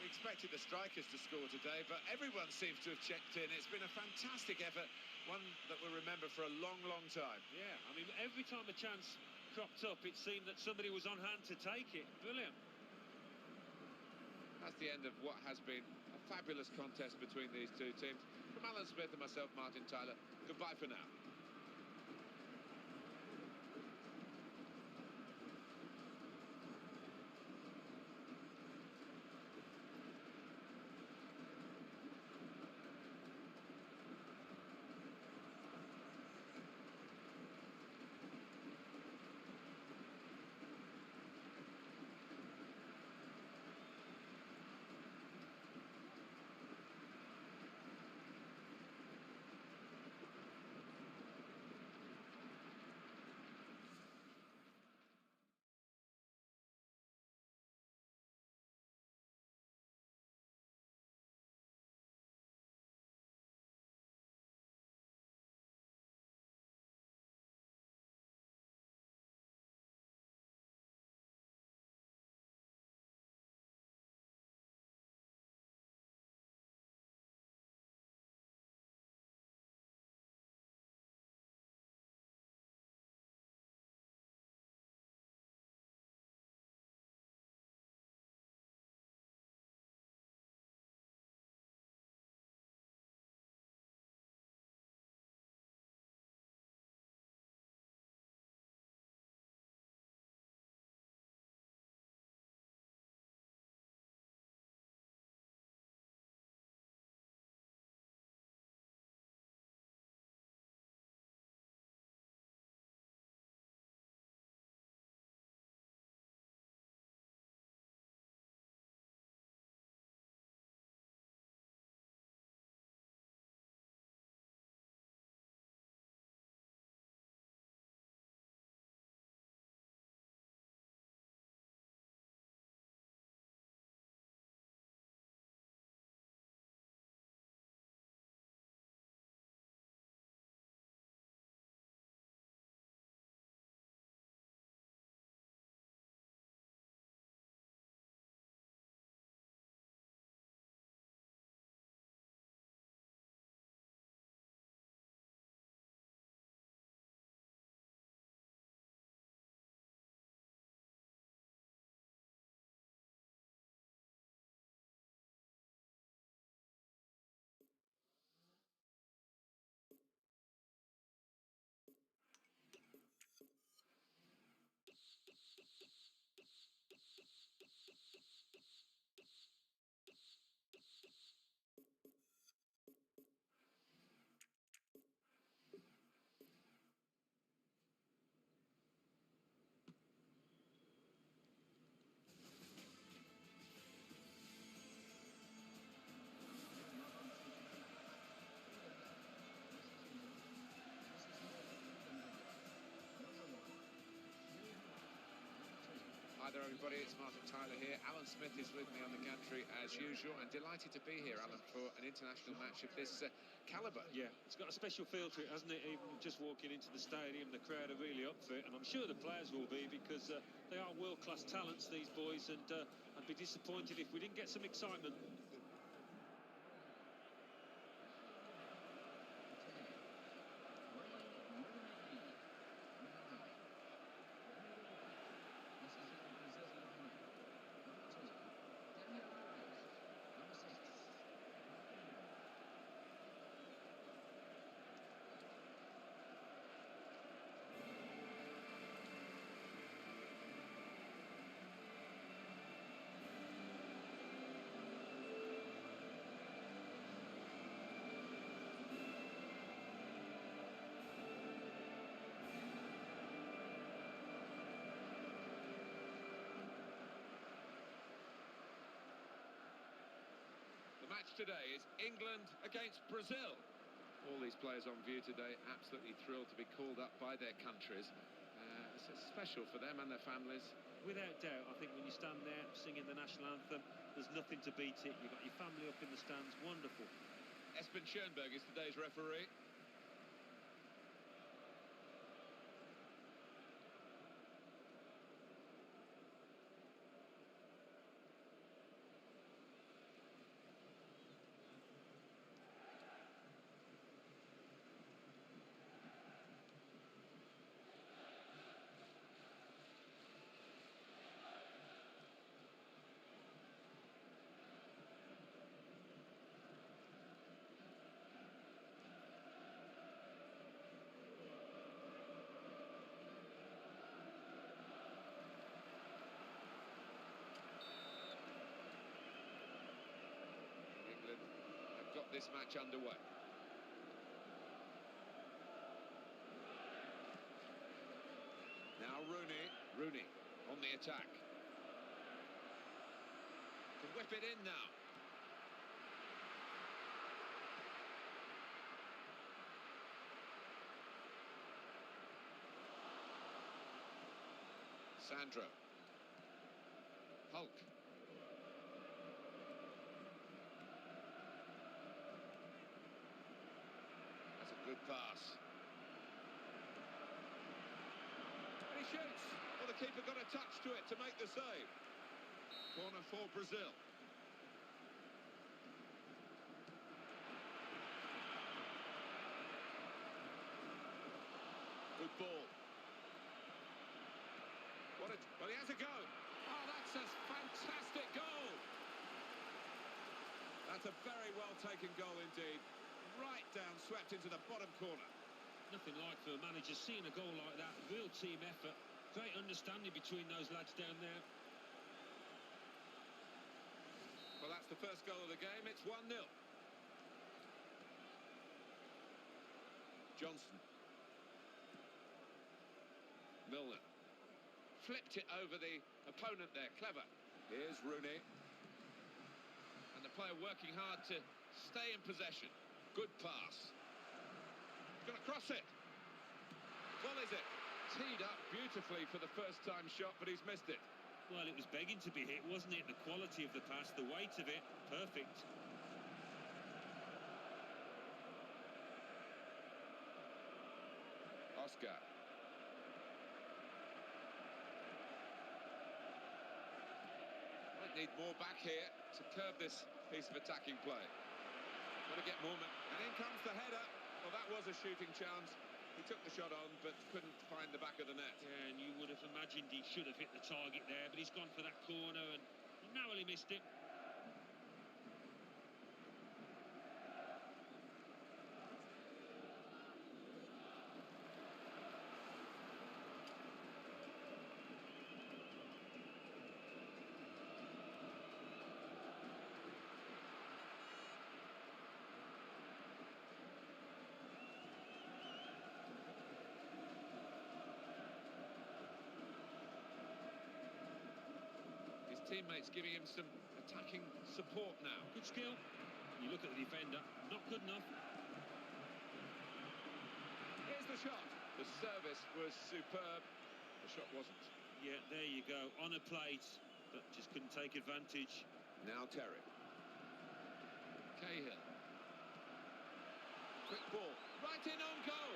We expected the strikers to score today, but everyone seems to have checked in. It's been a fantastic effort, one that we'll remember for a long, long time. Yeah, I mean, every time a chance cropped up, it seemed that somebody was on hand to take it. Brilliant. That's the end of what has been a fabulous contest between these two teams. From Alan Smith and myself, Martin Tyler, goodbye for now. Hi there, everybody. It's Martin Tyler here. Alan Smith is with me on the gantry as usual, and delighted to be here, Alan, for an international match of this calibre. Yeah, it's got a special feel to it, hasn't it? Even just walking into the stadium, the crowd are really up for it, and I'm sure the players will be, because they are world-class talents, these boys, and I'd be disappointed if we didn't get some excitement. The match today is England against Brazil. All these players on view today absolutely thrilled to be called up by their countries. It's special for them and their families. Without doubt, I think when you stand there singing the national anthem, there's nothing to beat it. You've got your family up in the stands, wonderful. Espen Schoenberg is today's referee. Have got this match underway. Now Rooney on the attack. Can whip it in now. Sandro. Hulk. That's a good pass. And he shoots. Well, the keeper got a touch to it to make the save. Corner for Brazil. Good ball. Well, he has a go. Oh, that's a fantastic goal. That's a very well taken goal indeed. Right down, swept into the bottom corner. Nothing like for a manager seeing a goal like that. Real team effort. Great understanding between those lads down there. Well, that's the first goal of the game. It's 1-0. Johnson. Milner. Flipped it over the opponent there. Clever. Here's Rooney. And the player working hard to stay in possession. Good pass. He's going to cross it. Well, is it? Teed up beautifully for the first-time shot, but he's missed it. Well, it was begging to be hit, wasn't it? The quality of the pass, the weight of it, perfect. Oscar. Might need more back here to curb this piece of attacking play. Got to get more, and in comes the header. Well, that was a shooting chance. He took the shot on, but couldn't find the back of the net. Yeah, and you would have imagined he should have hit the target there, but he's gone for that corner and narrowly missed it. Teammates giving him some attacking support now. Good skill. You look at the defender, not good enough. Here's the shot. The service was superb. The shot wasn't. Yeah, there you go, on a plate, but just couldn't take advantage. Now Terry. Cahill. Quick ball. Right in on goal.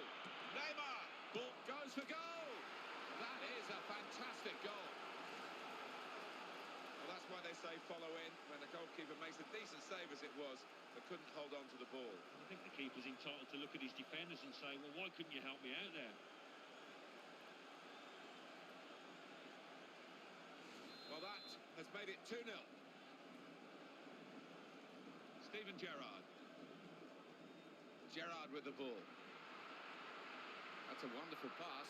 Neymar. Ball goes for goal. That is a fantastic goal. Well, that's why they say follow in, when the goalkeeper makes a decent save as it was, but couldn't hold on to the ball. I think the keeper's entitled to look at his defenders and say, well, why couldn't you help me out there? Well, that has made it 2-0. Steven Gerrard. Gerrard with the ball. That's a wonderful pass.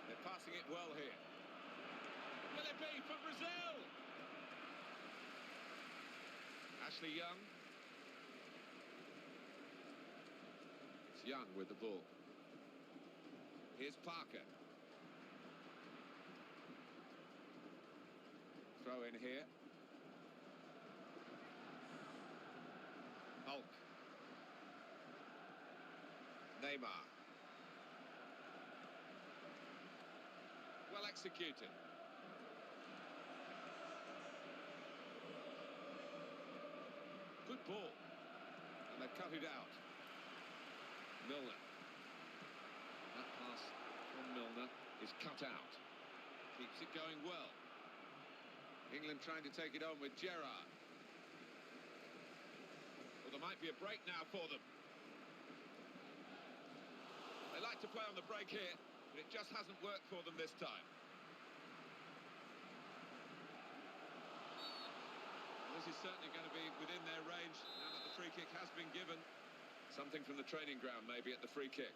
They're passing it well here. Will it be for Brazil? Ashley Young. It's Young with the ball. Here's Parker. Throw in here. Hulk. Neymar. Well executed. Good ball. And they've cut it out. Milner. That pass from Milner is cut out. Keeps it going well. England trying to take it on with Gerrard. Well, there might be a break now for them. They like to play on the break here, but it just hasn't worked for them this time. This is certainly going to be within their range now that the free kick has been given. Something from the training ground, maybe, at the free kick.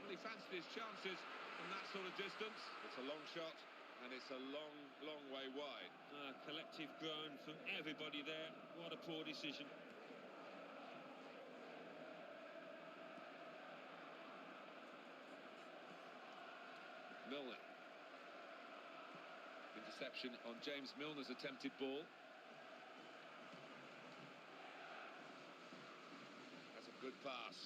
Well, he fancied his chances from that sort of distance. It's a long shot, and it's a long, long way wide. Collective groan from everybody there. What a poor decision. Milner. Interception on James Milner's attempted ball. That's a good pass.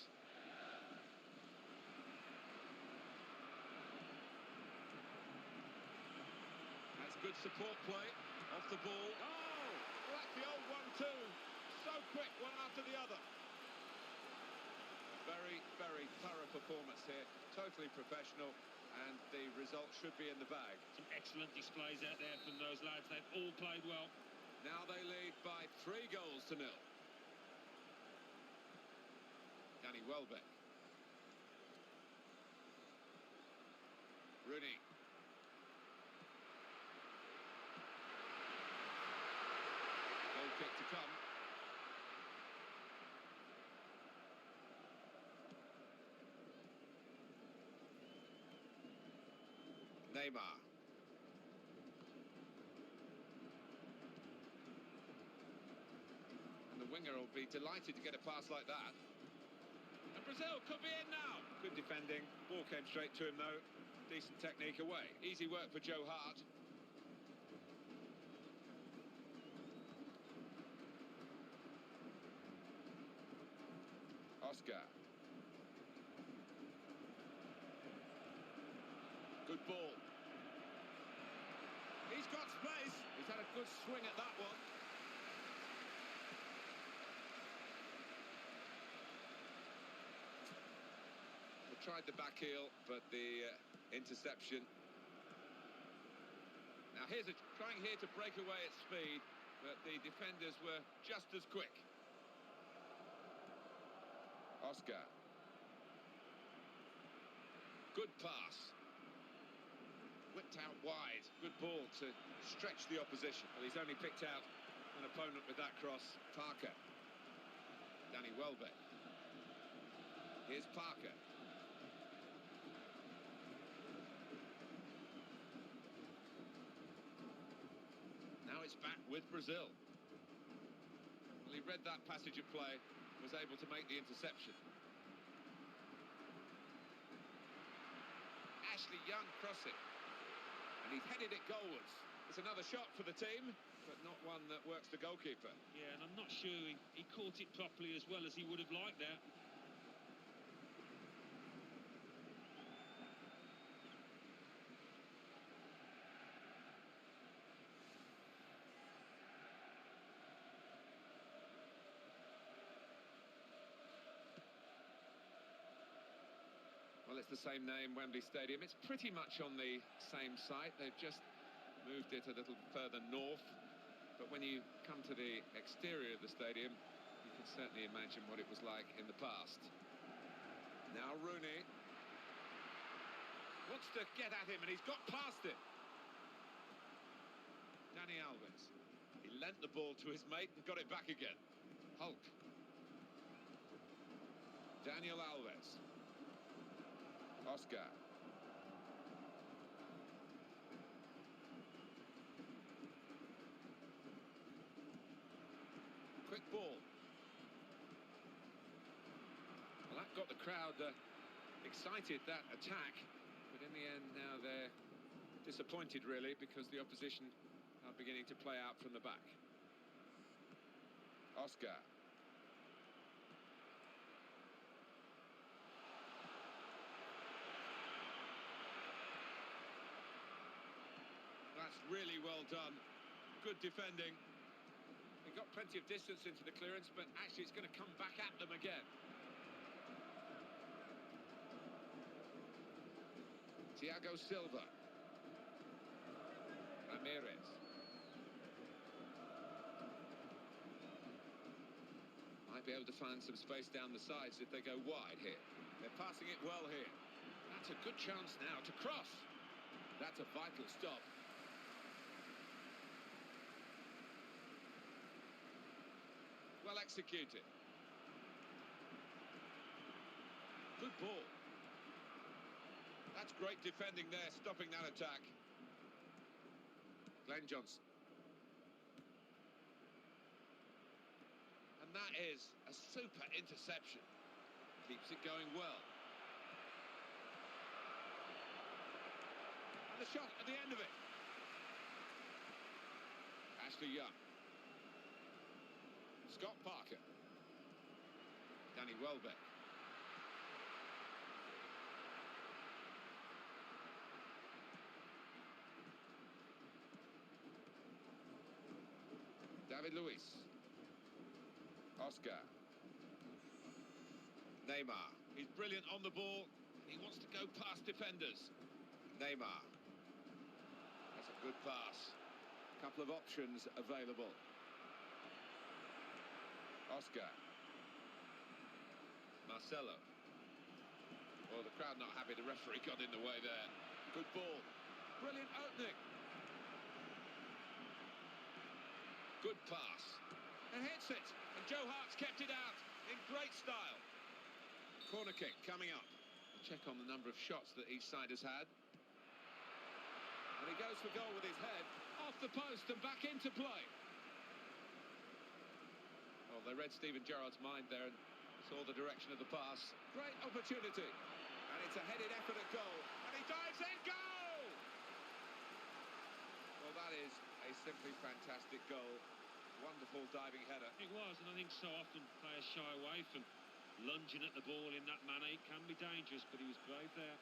That's good support play. Off the ball. Oh! Well, that's the old 1-2. So quick, one after the other. Very, very thorough performance here. Totally professional. And the result should be in the bag. Some excellent displays out there from those lads. They've all played well. Now they lead by 3 goals to 0. Danny Welbeck. Rooney. Goal kick to come. Neymar. And the winger will be delighted to get a pass like that. And Brazil could be in now. Good defending. Ball came straight to him, though. Decent technique away. Easy work for Joe Hart. Oscar. Good ball. He's got space. He's had a good swing at that one. They tried the back heel, but the interception. Now here's trying here to break away at speed, but the defenders were just as quick. Oscar. Good pass. Whipped out wide. Good ball to stretch the opposition. Well, he's only picked out an opponent with that cross. Parker. Danny Welbeck. Here's Parker. Now it's back with Brazil. Well, he read that passage of play, was able to make the interception. Ashley Young crossing. And he's headed it goalwards. It's another shot for the team, but not one that works the goalkeeper. Yeah, and I'm not sure he caught it properly as well as he would have liked there. Well, it's the same name, Wembley Stadium. It's pretty much on the same site. They've just moved it a little further north. But when you come to the exterior of the stadium, you can certainly imagine what it was like in the past. Now Rooney wants to get at him, and he's got past it. Dani Alves. He lent the ball to his mate and got it back again. Hulk. Daniel Alves. Oscar. Quick ball. Well, that got the crowd excited, that attack. But in the end, now they're disappointed, really, because the opposition are beginning to play out from the back. Oscar. That's really well done. Good defending. They got plenty of distance into the clearance, but actually it's going to come back at them again. Thiago Silva. Ramirez. Might be able to find some space down the sides if they go wide here. They're passing it well here. That's a good chance now to cross. That's a vital stop. Well executed. Good ball. That's great defending there, stopping that attack. Glenn Johnson. And that is a super interception. Keeps it going well. And the shot at the end of it. Ashley Young. Scott Parker. Danny Welbeck. David Luiz. Oscar. Neymar. He's brilliant on the ball. He wants to go past defenders. Neymar. That's a good pass. A couple of options available. Oscar. Marcelo. Oh, the crowd not happy. The referee got in the way there. Good ball. Brilliant opening. Good pass. And hits it. And Joe Hart's kept it out in great style. Corner kick coming up. We'll check on the number of shots that each side has had. And he goes for goal with his head. Off the post and back into play. Well, they read Steven Gerrard's mind there and saw the direction of the pass. Great opportunity. And it's a headed effort at goal. And he dives in, goal! Well, that is a simply fantastic goal. Wonderful diving header. It was, and I think so often players shy away from lunging at the ball in that manner. It can be dangerous, but he was brave there.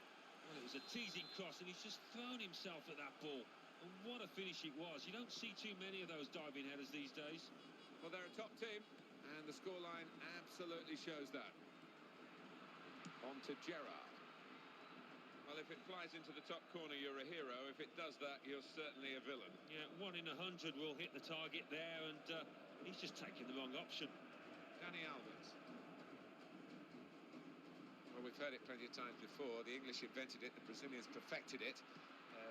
Well, it was a teasing cross, and he's just thrown himself at that ball. And what a finish it was. You don't see too many of those diving headers these days. Well, they're a top team, and the scoreline absolutely shows that. On to Gerrard. Well, if it flies into the top corner, you're a hero. If it does that, you're certainly a villain. Yeah, 1 in 100 will hit the target there, and he's just taking the wrong option. Dani Alves. Well, we've heard it plenty of times before. The English invented it, the Brazilians perfected it.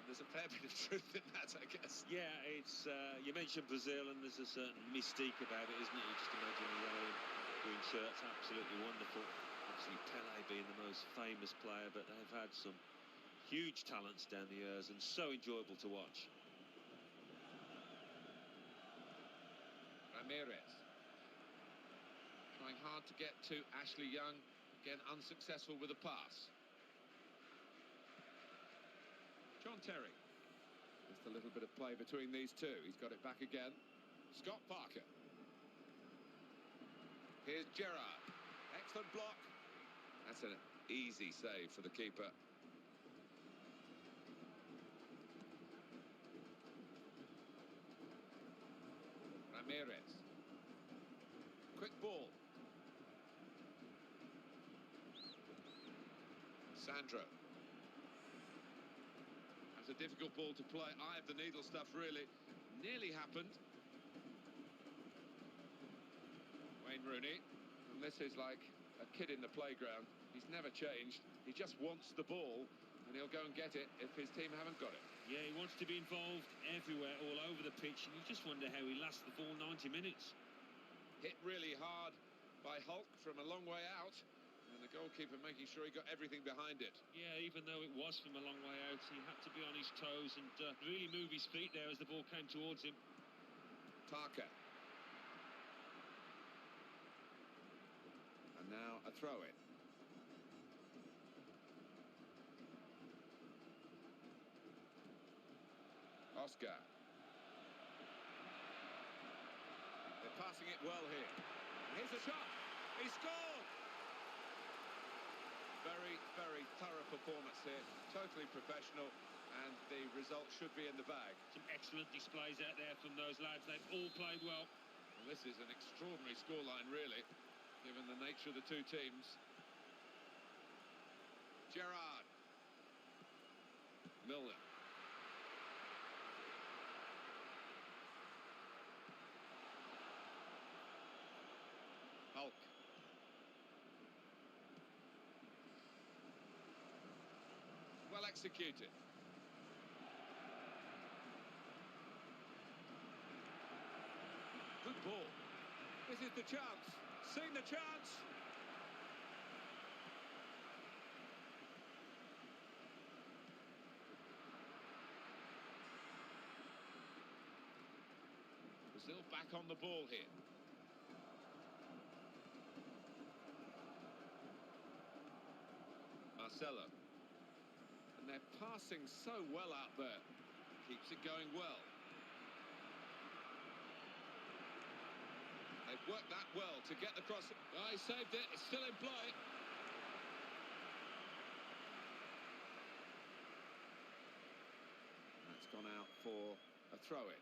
There's a fair bit of truth in that, I guess. Yeah, it's you mentioned Brazil, and there's a certain mystique about it, isn't it? You just imagine the yellow and green shirts, absolutely wonderful. Obviously, Pelé being the most famous player, but they've had some huge talents down the years, and so enjoyable to watch. Ramirez. Trying hard to get to Ashley Young, again unsuccessful with a pass. John Terry. Just a little bit of play between these two. He's got it back again. Scott Parker. Here's Gerrard. Excellent block. That's an easy save for the keeper. Ramirez. Quick ball. Sandro. That's a difficult ball to play. Eye of the needle stuff, really. Nearly happened. Wayne Rooney. And this is like a kid in the playground. He's never changed. He just wants the ball, and he'll go and get it if his team haven't got it. Yeah, he wants to be involved everywhere, all over the pitch, and you just wonder how he lasts the full 90 minutes. Hit really hard by Hulk from a long way out, and the goalkeeper making sure he got everything behind it. Yeah, even though it was from a long way out, he had to be on his toes and really move his feet there as the ball came towards him. Parker. And now a throw-in. Oscar. They're passing it well here. Here's a shot. He scored! Very, very thorough performance here. Totally professional, and the result should be in the bag. Some excellent displays out there from those lads. They've all played well. Well, this is an extraordinary scoreline, really, given the nature of the two teams. Gerrard. Milner. Hulk. Well executed. Good ball. This is the chance. Seen the chance. Brazil back on the ball here. Marcelo. And they're passing so well out there. Keeps it going well. They've worked that well to get the cross. Oh, he saved it. It's still in play. That's gone out for a throw-in.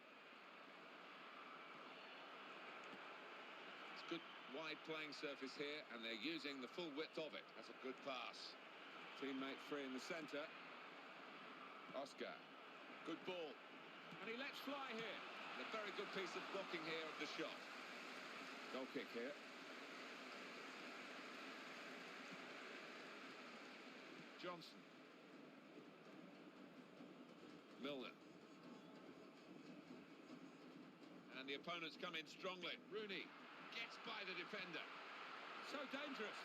It's good wide playing surface here, and they're using the full width of it. That's a good pass. Teammate free in the centre. Oscar. Good ball. And he lets fly here. And a very good piece of blocking here of the shot. Goal kick here. Johnson. Milner. And the opponents come in strongly. Rooney gets by the defender. So dangerous.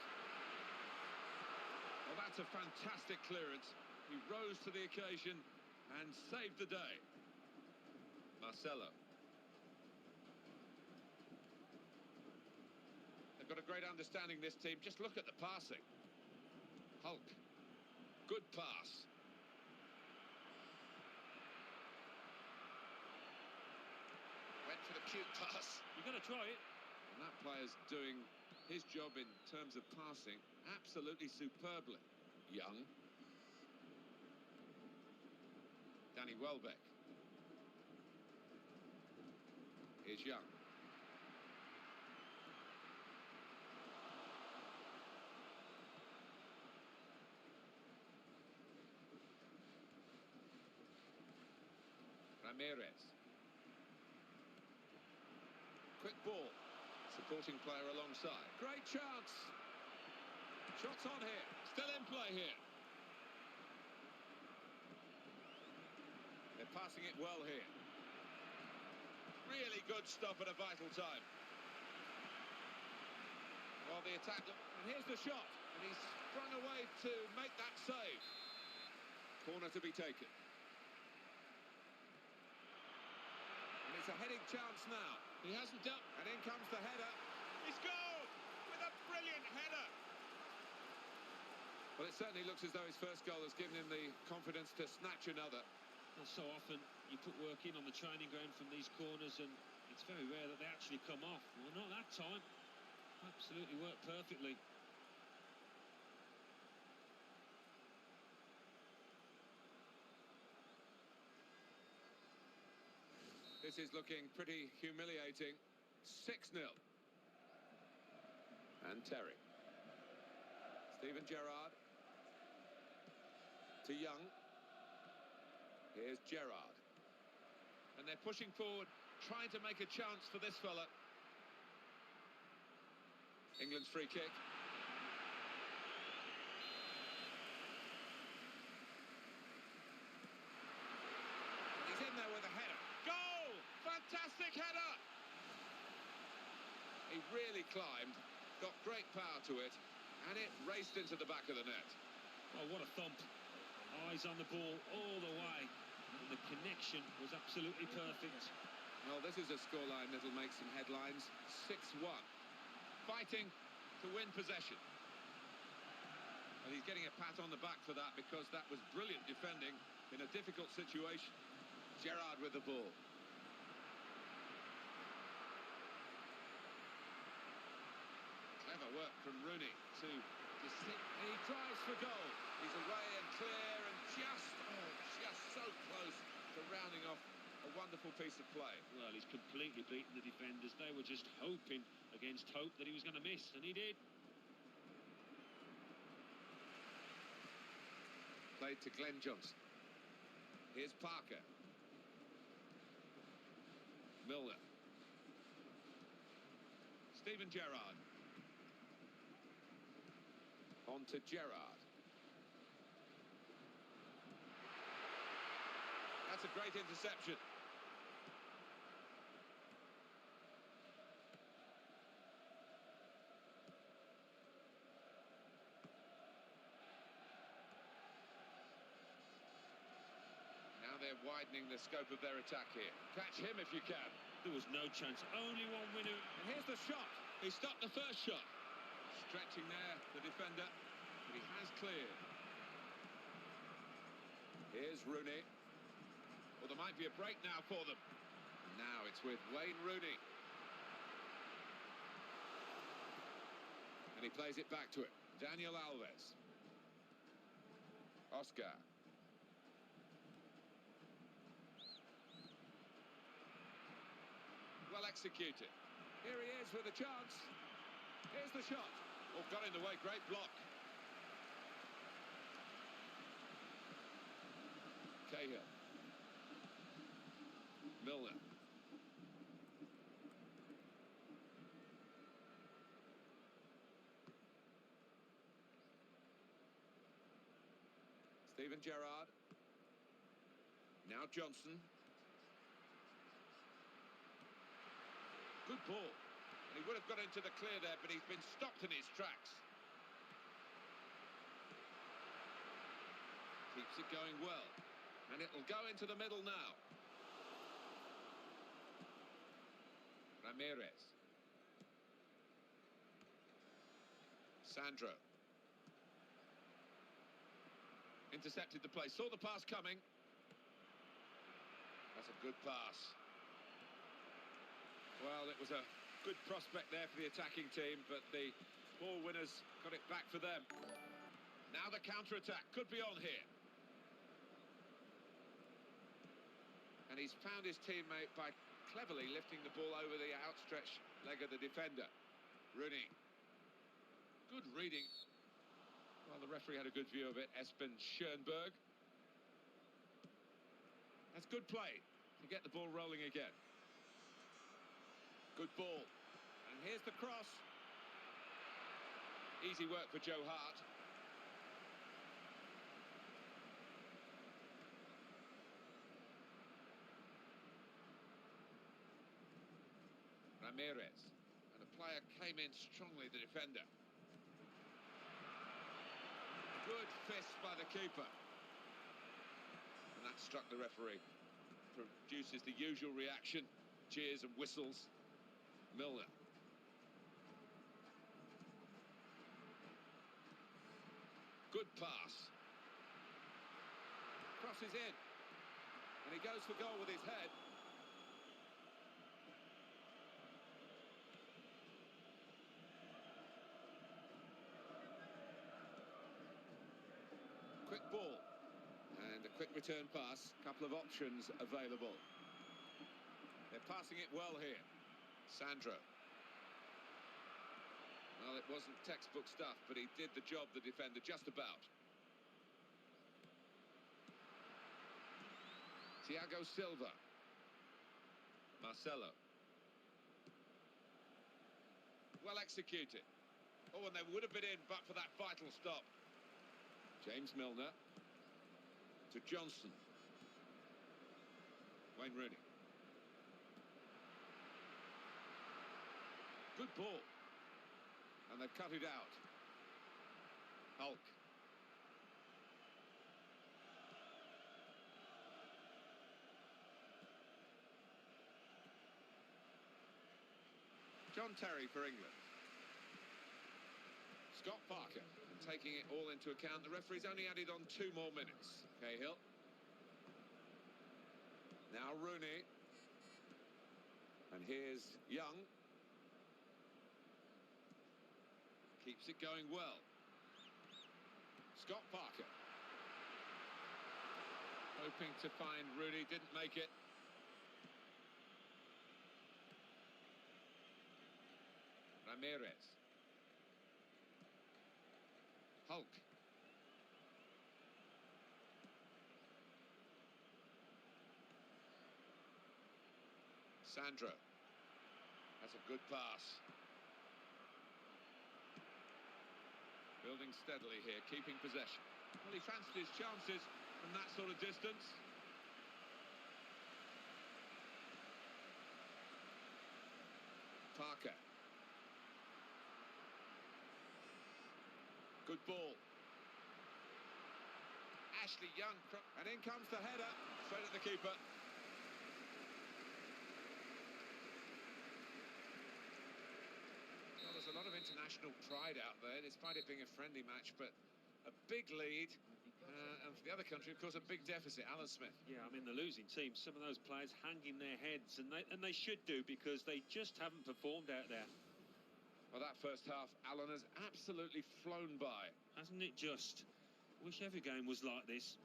Well, that's a fantastic clearance. He rose to the occasion and saved the day. Marcelo. They've got a great understanding, this team. Just look at the passing. Hulk. Good pass. Went for the cute pass. You've got to try it. And that player's doing his job in terms of passing absolutely superbly. Young. Danny Welbeck. Here's Young. Ramirez. Quick ball. Supporting player alongside. Great chance. Shots on here. Still in play here. They're passing it well here. Really good stop at a vital time. Well, the attack... And here's the shot. And he's sprung away to make that save. Corner to be taken. And it's a heading chance now. He hasn't done... And in comes the header. He's scored with a brilliant header. Well, it certainly looks as though his first goal has given him the confidence to snatch another. Well, so often you put work in on the training ground from these corners and it's very rare that they actually come off. Well, not that time. Absolutely worked perfectly. This is looking pretty humiliating. 6-0. And Terry. Steven Gerrard. To Young. Here's Gerrard. And they're pushing forward, trying to make a chance for this fella. England's free kick. He's in there with a header. Goal! Fantastic header! He really climbed, got great power to it, and it raced into the back of the net. Oh, what a thump. Eyes on the ball all the way. And the connection was absolutely perfect. Well, this is a scoreline that'll make some headlines. 6-1. Fighting to win possession. And he's getting a pat on the back for that because that was brilliant defending in a difficult situation. Gerrard with the ball. Clever work from Rooney to sit. And he tries for goal. He's away and clear and just so close to rounding off a wonderful piece of play. Well, he's completely beaten the defenders. They were just hoping against hope that he was going to miss, and he did. Played to Glenn Johnson. Here's Parker. Milner. Steven Gerrard. On to Gerrard. That's a great interception. Now they're widening the scope of their attack here. Catch him if you can. There was no chance. Only one winner. And here's the shot. He stopped the first shot. Stretching there, the defender, but he has cleared. Here's Rooney. Well, there might be a break now for them. Now it's with Wayne Rooney. And he plays it back to it. Daniel Alves. Oscar. Well executed. Here he is with a chance. Here's the shot. Oh, got in the way. Great block. Cahill. Milner. Steven Gerrard. Now Johnson. Good ball. And he would have got into the clear there, but he's been stopped in his tracks. Keeps it going well. And it'll go into the middle now. Ramirez. Sandro. Intercepted the play. Saw the pass coming. That's a good pass. Well, it was a good prospect there for the attacking team, but the ball winners got it back for them. Now the counter-attack could be on here. And he's found his teammate by cleverly lifting the ball over the outstretched leg of the defender. Rooney. Good reading. Well, the referee had a good view of it. Espen Schoenberg. That's good play to get the ball rolling again. Good ball. And here's the cross. Easy work for Joe Hart. Ramirez. And a player came in strongly, the defender. Good fist by the keeper. And that struck the referee. Produces the usual reaction. Cheers and whistles. Milner. Good pass. Crosses in. And he goes for goal with his head. Quick ball. And a quick return pass. Couple of options available. They're passing it well here. Sandro. Well, it wasn't textbook stuff, but he did the job, the defender, just about. Thiago Silva. Marcelo. Well executed. Oh, and they would have been in, but for that vital stop. James Milner. To Johnson. Wayne Rooney. Good ball. And they've cut it out. Hulk. John Terry for England. Scott Parker. And taking it all into account, the referee's only added on 2 more minutes. Cahill. Now Rooney. And here's Young. Keeps it going well. Scott Parker. Hoping to find Rooney, didn't make it. Ramirez. Hulk. Sandro. That's a good pass. Building steadily here, keeping possession. Well, he fancied his chances from that sort of distance. Parker. Good ball. Ashley Young, and in comes the header, straight at the keeper. Well, there's a lot of international pride out there, despite it being a friendly match, but a big lead, and for the other country, of course, a big deficit. Alan Smith. Yeah, I mean, the losing team, some of those players hanging their heads, and they should do, because they just haven't performed out there. Well, that first half, Alan, has absolutely flown by. Hasn't it just? Wish every game was like this.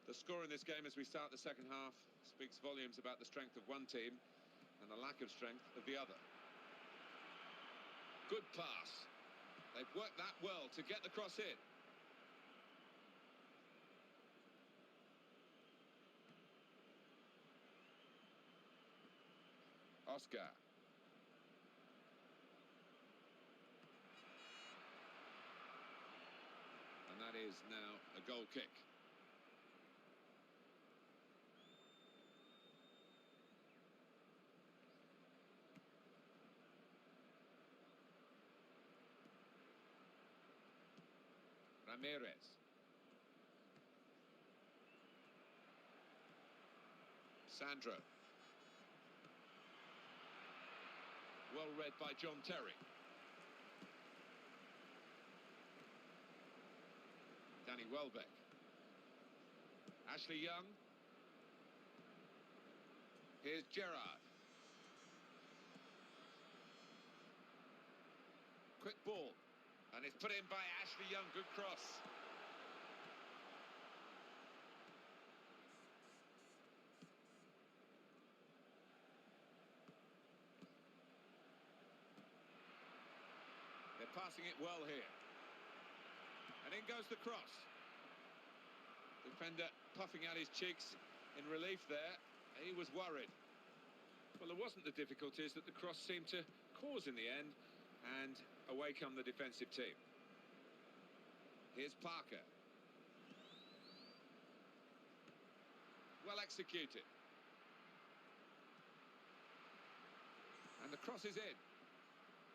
The score in this game as we start the second half speaks volumes about the strength of one team and the lack of strength of the other. Good pass. They've worked that well to get the cross in. Oscar. And that is now a goal kick. Ramirez. Sandro. Well read by John Terry. Danny Welbeck. Ashley Young. Here's Gerrard. Quick ball. And it's put in by Ashley Young. Good cross. They're passing it well here. And in goes the cross. Defender puffing out his cheeks in relief there. He was worried. Well, there wasn't the difficulties that the cross seemed to cause in the end. And away come the defensive team. Here's Parker. Well executed. And the cross is in.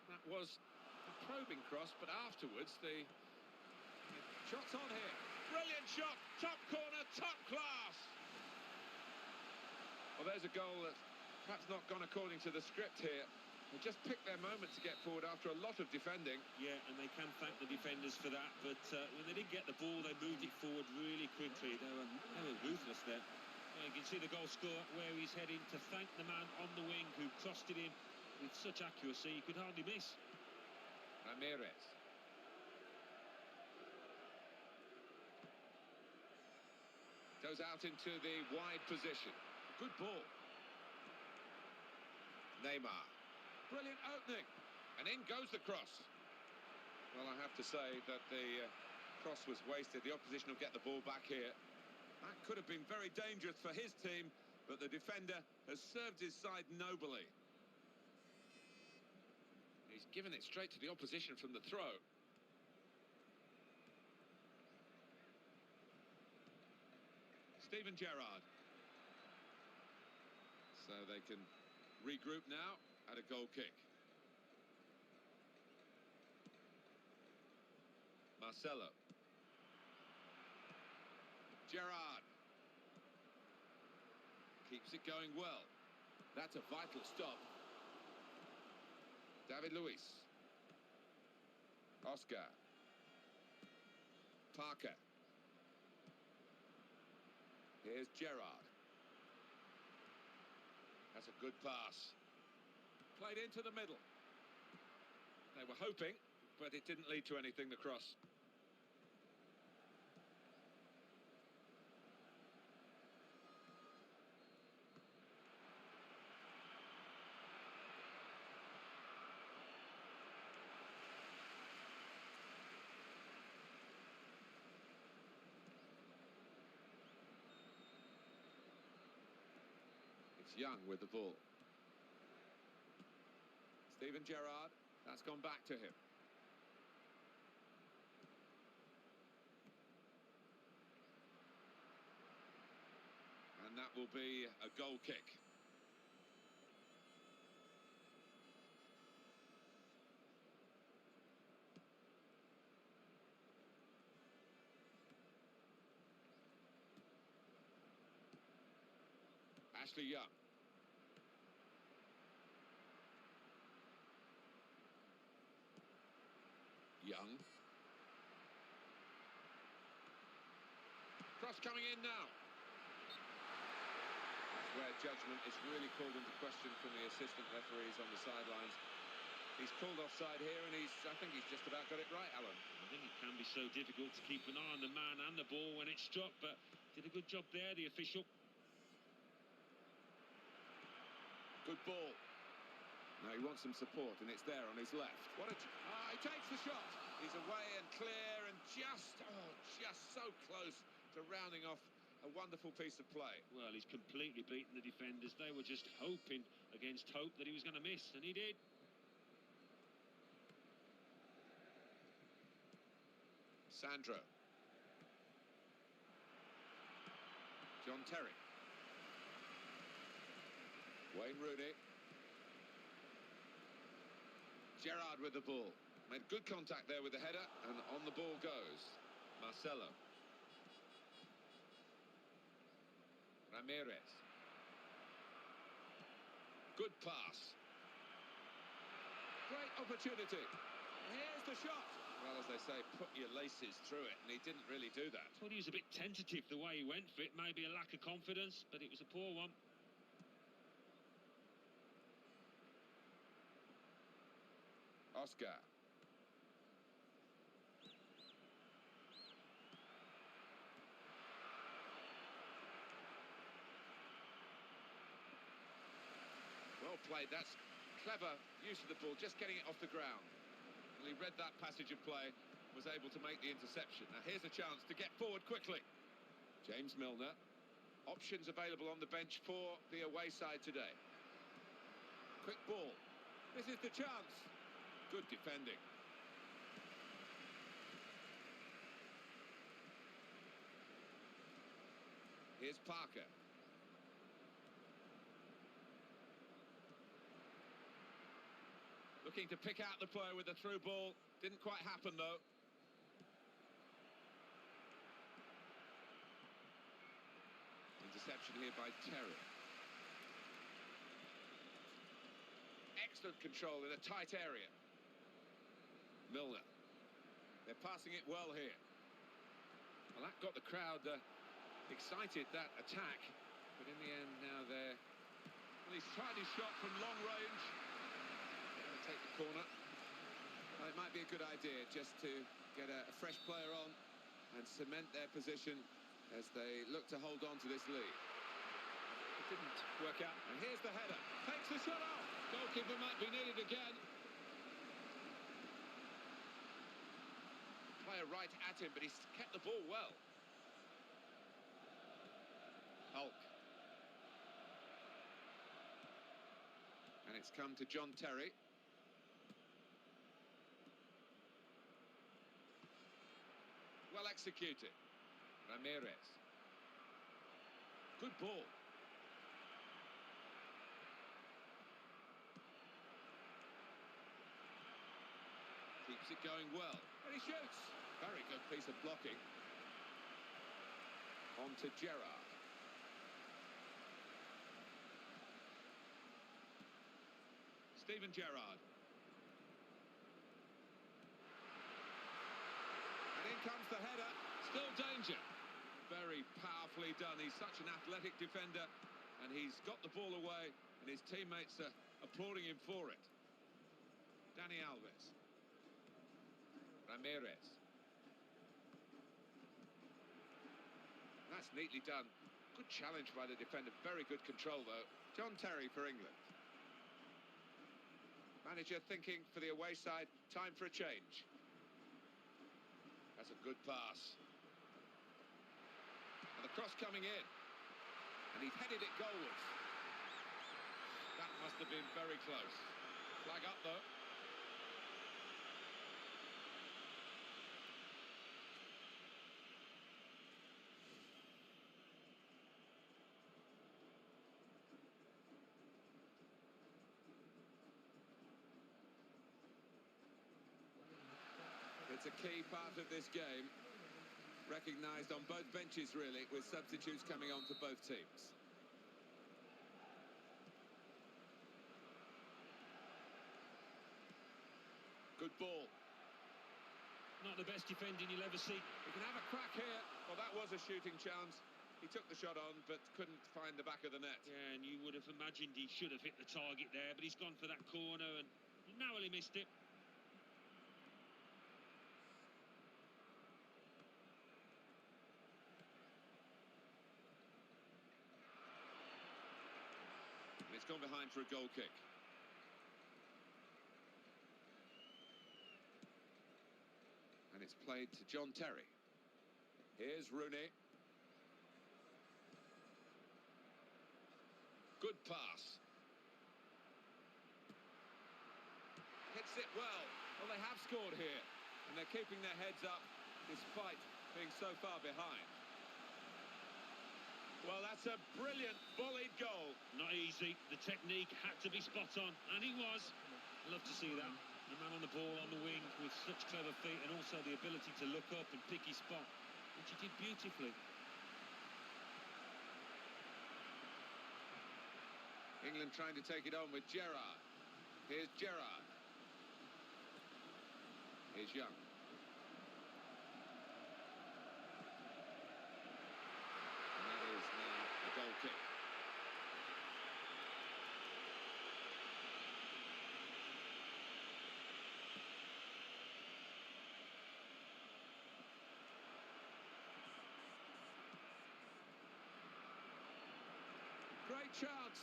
That was a probing cross, but afterwards the shot's on here. Brilliant shot, top corner, top class. Well, there's a goal that's perhaps not gone according to the script here. They just picked their moment to get forward after a lot of defending. Yeah, and they can thank the defenders for that, but when they did get the ball, they moved it forward really quickly. They were ruthless there. You can see the goal scorer where he's heading to thank the man on the wing who crossed it in with such accuracy, he could hardly miss. Ramirez. Goes out into the wide position. Good ball. Neymar. Brilliant opening. And in goes the cross. Well, I have to say that the cross was wasted. The opposition will get the ball back here. That could have been very dangerous for his team, but the defender has served his side nobly. He's given it straight to the opposition from the throw. Steven Gerrard. So they can regroup now at a goal kick. Marcelo. Gerrard. Keeps it going well. That's a vital stop. David Luiz. Oscar. Parker. Here's Gerrard. That's a good pass. Played into the middle. They were hoping, but it didn't lead to anything, the cross. It's Young with the ball. Steven Gerrard, that's gone back to him. And that will be a goal kick. Ashley Young. Young. Cross coming in now. That's where judgment is really called into question from the assistant referees on the sidelines. He's called offside here, and I think he's just about got it right, Alan. I think it can be so difficult to keep an eye on the man and the ball when it's struck, but Did a good job there, the official. Good ball. Now he wants some support, and it's there on his left. He takes the shot. He's away and clear, and just so close to rounding off a wonderful piece of play. Well, he's completely beaten the defenders. They were just hoping against hope that he was going to miss, and he did. Sandro. John Terry. Wayne Rooney. Gerrard with the ball. Made good contact there with the header, and on the ball goes. Marcelo. Ramirez. Good pass. Great opportunity. Here's the shot. Well, as they say, put your laces through it, and he didn't really do that. I thought he was a bit tentative the way he went for it. Maybe a lack of confidence, but it was a poor one. Oscar. Well played. That's clever use of the ball, just getting it off the ground. Well, he read that passage of play, was able to make the interception. Now here's a chance to get forward quickly. James Milner. Options available on the bench for the away side today. Quick ball. This is the chance. Good defending. Here's Parker. Looking to pick out the player with the through ball. Didn't quite happen, though. Interception here by Terry. Excellent control in a tight area. Milner. They're passing it well here. Well, that got the crowd excited, that attack. But in the end, now they're... Well, he's tried his shot from long range. Going to take the corner. Well, it might be a good idea just to get a fresh player on and cement their position as they look to hold on to this lead. It didn't work out. And here's the header. Takes the shot off. Goalkeeper might be needed again. Player right at him, but he's kept the ball well. Hulk. And it's come to John Terry. Well executed. Ramirez. Good ball. Keeps it going well. And he shoots. Very good piece of blocking. On to Gerrard. Steven Gerrard. And in comes the header. Still danger. Very powerfully done. He's such an athletic defender, and he's got the ball away, and his teammates are applauding him for it. Dani Alves. Ramirez. That's neatly done. Good challenge by the defender. Very good control, though. John Terry for England. Manager thinking for the away side, time for a change. That's a good pass. And the cross coming in. And he's headed it goalwards. That must have been very close. Flag up, though. It's a key part of this game, recognised on both benches really, with substitutes coming on for both teams. Good ball. Not the best defending you'll ever see. He can have a crack here. Well, that was a shooting chance. He took the shot on, but couldn't find the back of the net. Yeah, and you would have imagined he should have hit the target there, but he's gone for that corner and narrowly missed it. gone behind for a goal kick. And it's played to John Terry. Here's Rooney. Good pass. Hits it well. Well, they have scored here, and they're keeping their heads up despite being so far behind. Well, that's a brilliant volleyed goal. Not easy. The technique had to be spot on, and it was. Love to see that. The man on the ball on the wing with such clever feet, and also the ability to look up and pick his spot, which he did beautifully. England trying to take it on with Gerrard. Here's Gerrard. Here's Young. And that is now a goal kick. Great chance.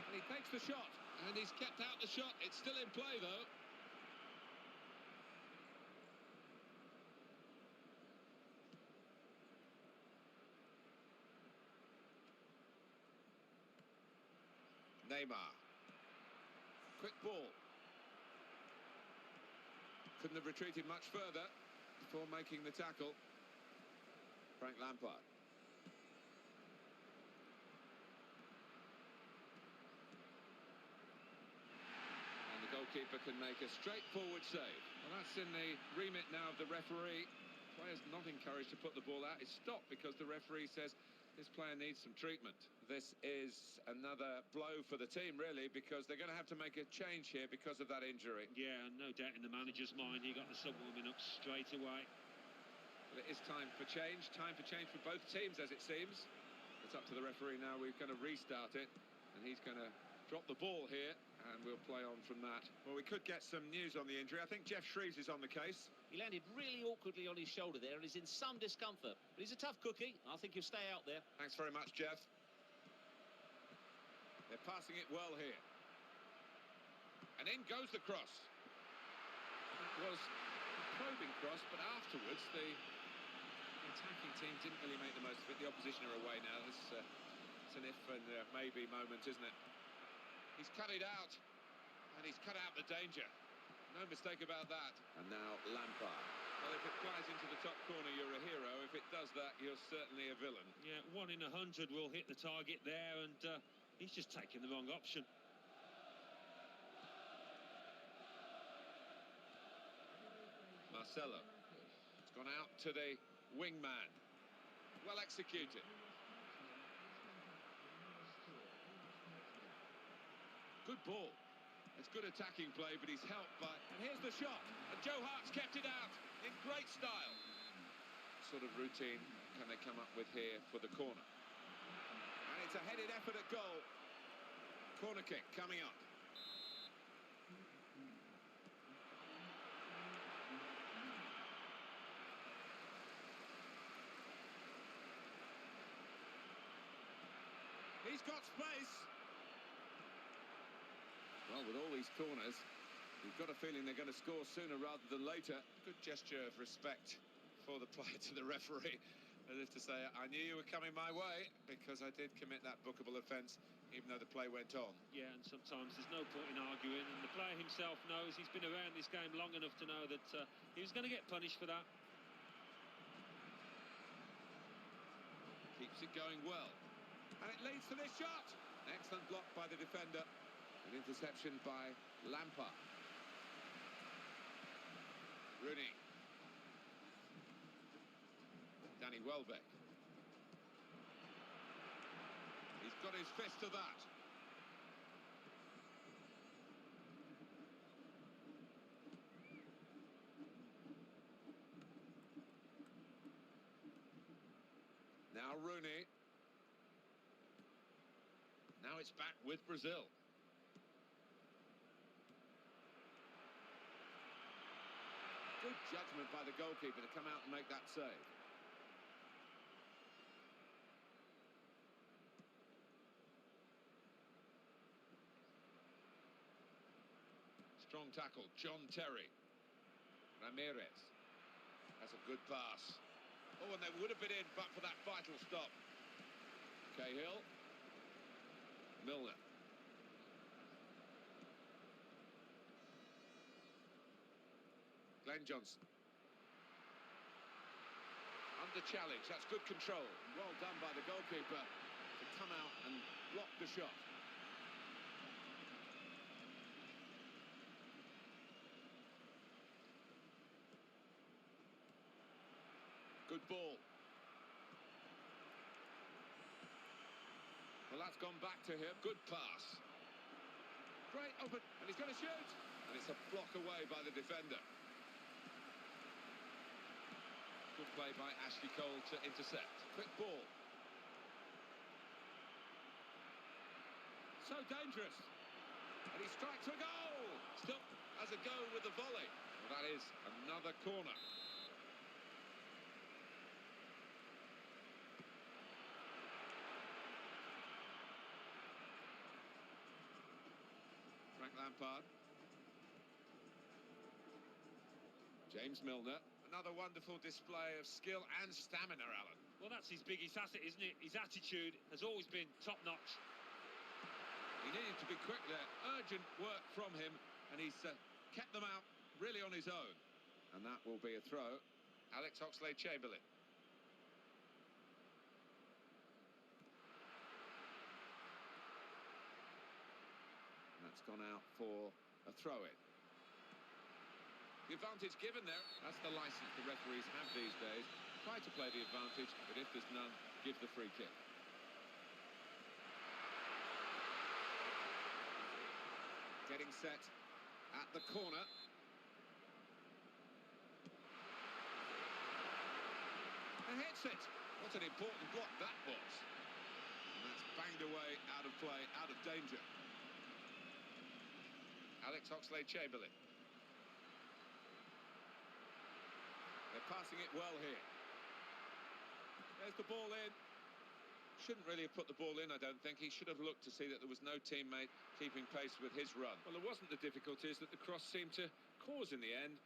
And he takes the shot. And he's kept out the shot. It's still in play, though. Neymar. Quick ball. Couldn't have retreated much further before making the tackle. Frank Lampard. And the goalkeeper can make a straightforward save. Well, that's in the remit now of the referee. Players not encouraged to put the ball out. It's stopped because the referee says this player needs some treatment. This is another blow for the team, really, because they're going to have to make a change here because of that injury. Yeah, no doubt in the manager's mind, he got the sub warming up straight away. But it is time for change for both teams, as it seems. It's up to the referee now. We're going to restart it, and he's going to drop the ball here, and we'll play on from that. Well, we could get some news on the injury. I think Jeff Shreves is on the case. He landed really awkwardly on his shoulder there and is in some discomfort. But he's a tough cookie. I think he'll stay out there. Thanks very much, Jeff. They're passing it well here. And in goes the cross. That was a probing cross, but afterwards the attacking team didn't really make the most of it. The opposition are away now. It's an if and maybe moment, isn't it? He's cut it out, and he's cut out the danger. No mistake about that. And now Lampard. Well, if it flies into the top corner, you're a hero. If it does that, you're certainly a villain. Yeah, 1 in 100 will hit the target there, and he's just taken the wrong option. Marcelo. It's gone out to the wingman. Well executed. Good ball. It's good attacking play, but he's helped by... And here's the shot. And Joe Hart's kept it out in great style. What sort of routine can they come up with here for the corner? And it's a headed effort at goal. Corner kick coming up. He's got space. Well, with all these corners, you've got a feeling they're going to score sooner rather than later. Good gesture of respect for the player to the referee, as if to say, I knew you were coming my way because I did commit that bookable offence, even though the play went on. Yeah, and sometimes there's no point in arguing, and the player himself knows he's been around this game long enough to know that he was going to get punished for that. Keeps it going well. And it leads to this shot. Excellent block by the defender. An interception by Lampard. Rooney. Danny Welbeck. He's got his fist to that. Now Rooney. Now it's back with Brazil. Good judgment by the goalkeeper to come out and make that save. Strong tackle, John Terry. Ramirez. That's a good pass. Oh, and they would have been in, but for that vital stop. Cahill. Milner. Glenn Johnson. Under challenge, that's good control. Well done by the goalkeeper to come out and block the shot. Good ball. Well, that's gone back to him. Good pass. Great open, and he's going to shoot. And it's a block away by the defender. Good play by Ashley Cole to intercept. Quick ball. So dangerous. And he strikes a goal. Still has a go with the volley. Well, that is another corner. Frank Lampard. James Milner. Another wonderful display of skill and stamina, Alan. Well, that's his biggest asset, isn't it? His attitude has always been top-notch. He needed to be quick there. Urgent work from him, and he's kept them out really on his own. And that will be a throw. Alex Oxlade-Chamberlain. That's gone out for a throw-in. The advantage given there, that's the licence the referees have these days. Try to play the advantage, but if there's none, give the free kick. Getting set at the corner. And hits it. What an important block that was. And that's banged away out of play, out of danger. Alex Oxlade-Chamberlain. They're passing it well here. There's the ball in. Shouldn't really have put the ball in, I don't think. He should have looked to see that there was no teammate keeping pace with his run. Well, there wasn't the difficulties that the cross seemed to cause in the end,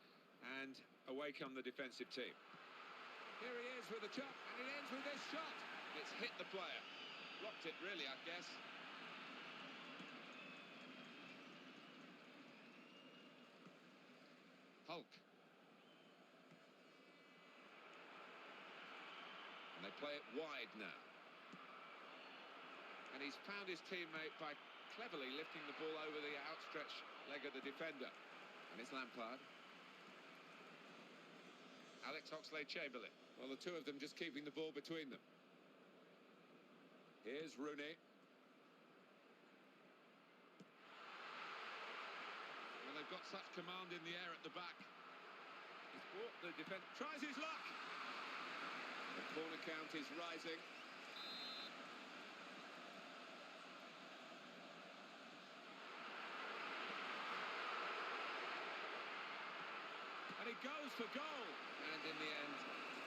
and away come the defensive team. Here he is with a chop, and it ends with this shot. It's hit the player. Blocked it, really, I guess. Hulk. And they play it wide now. And he's found his teammate by cleverly lifting the ball over the outstretched leg of the defender. And it's Lampard. Alex Oxlade-Chamberlain. Well, the two of them just keeping the ball between them. Here's Rooney. Well, they've got such command in the air at the back. He's brought the defender. Tries his luck. The corner count is rising. And he goes for goal. And in the end,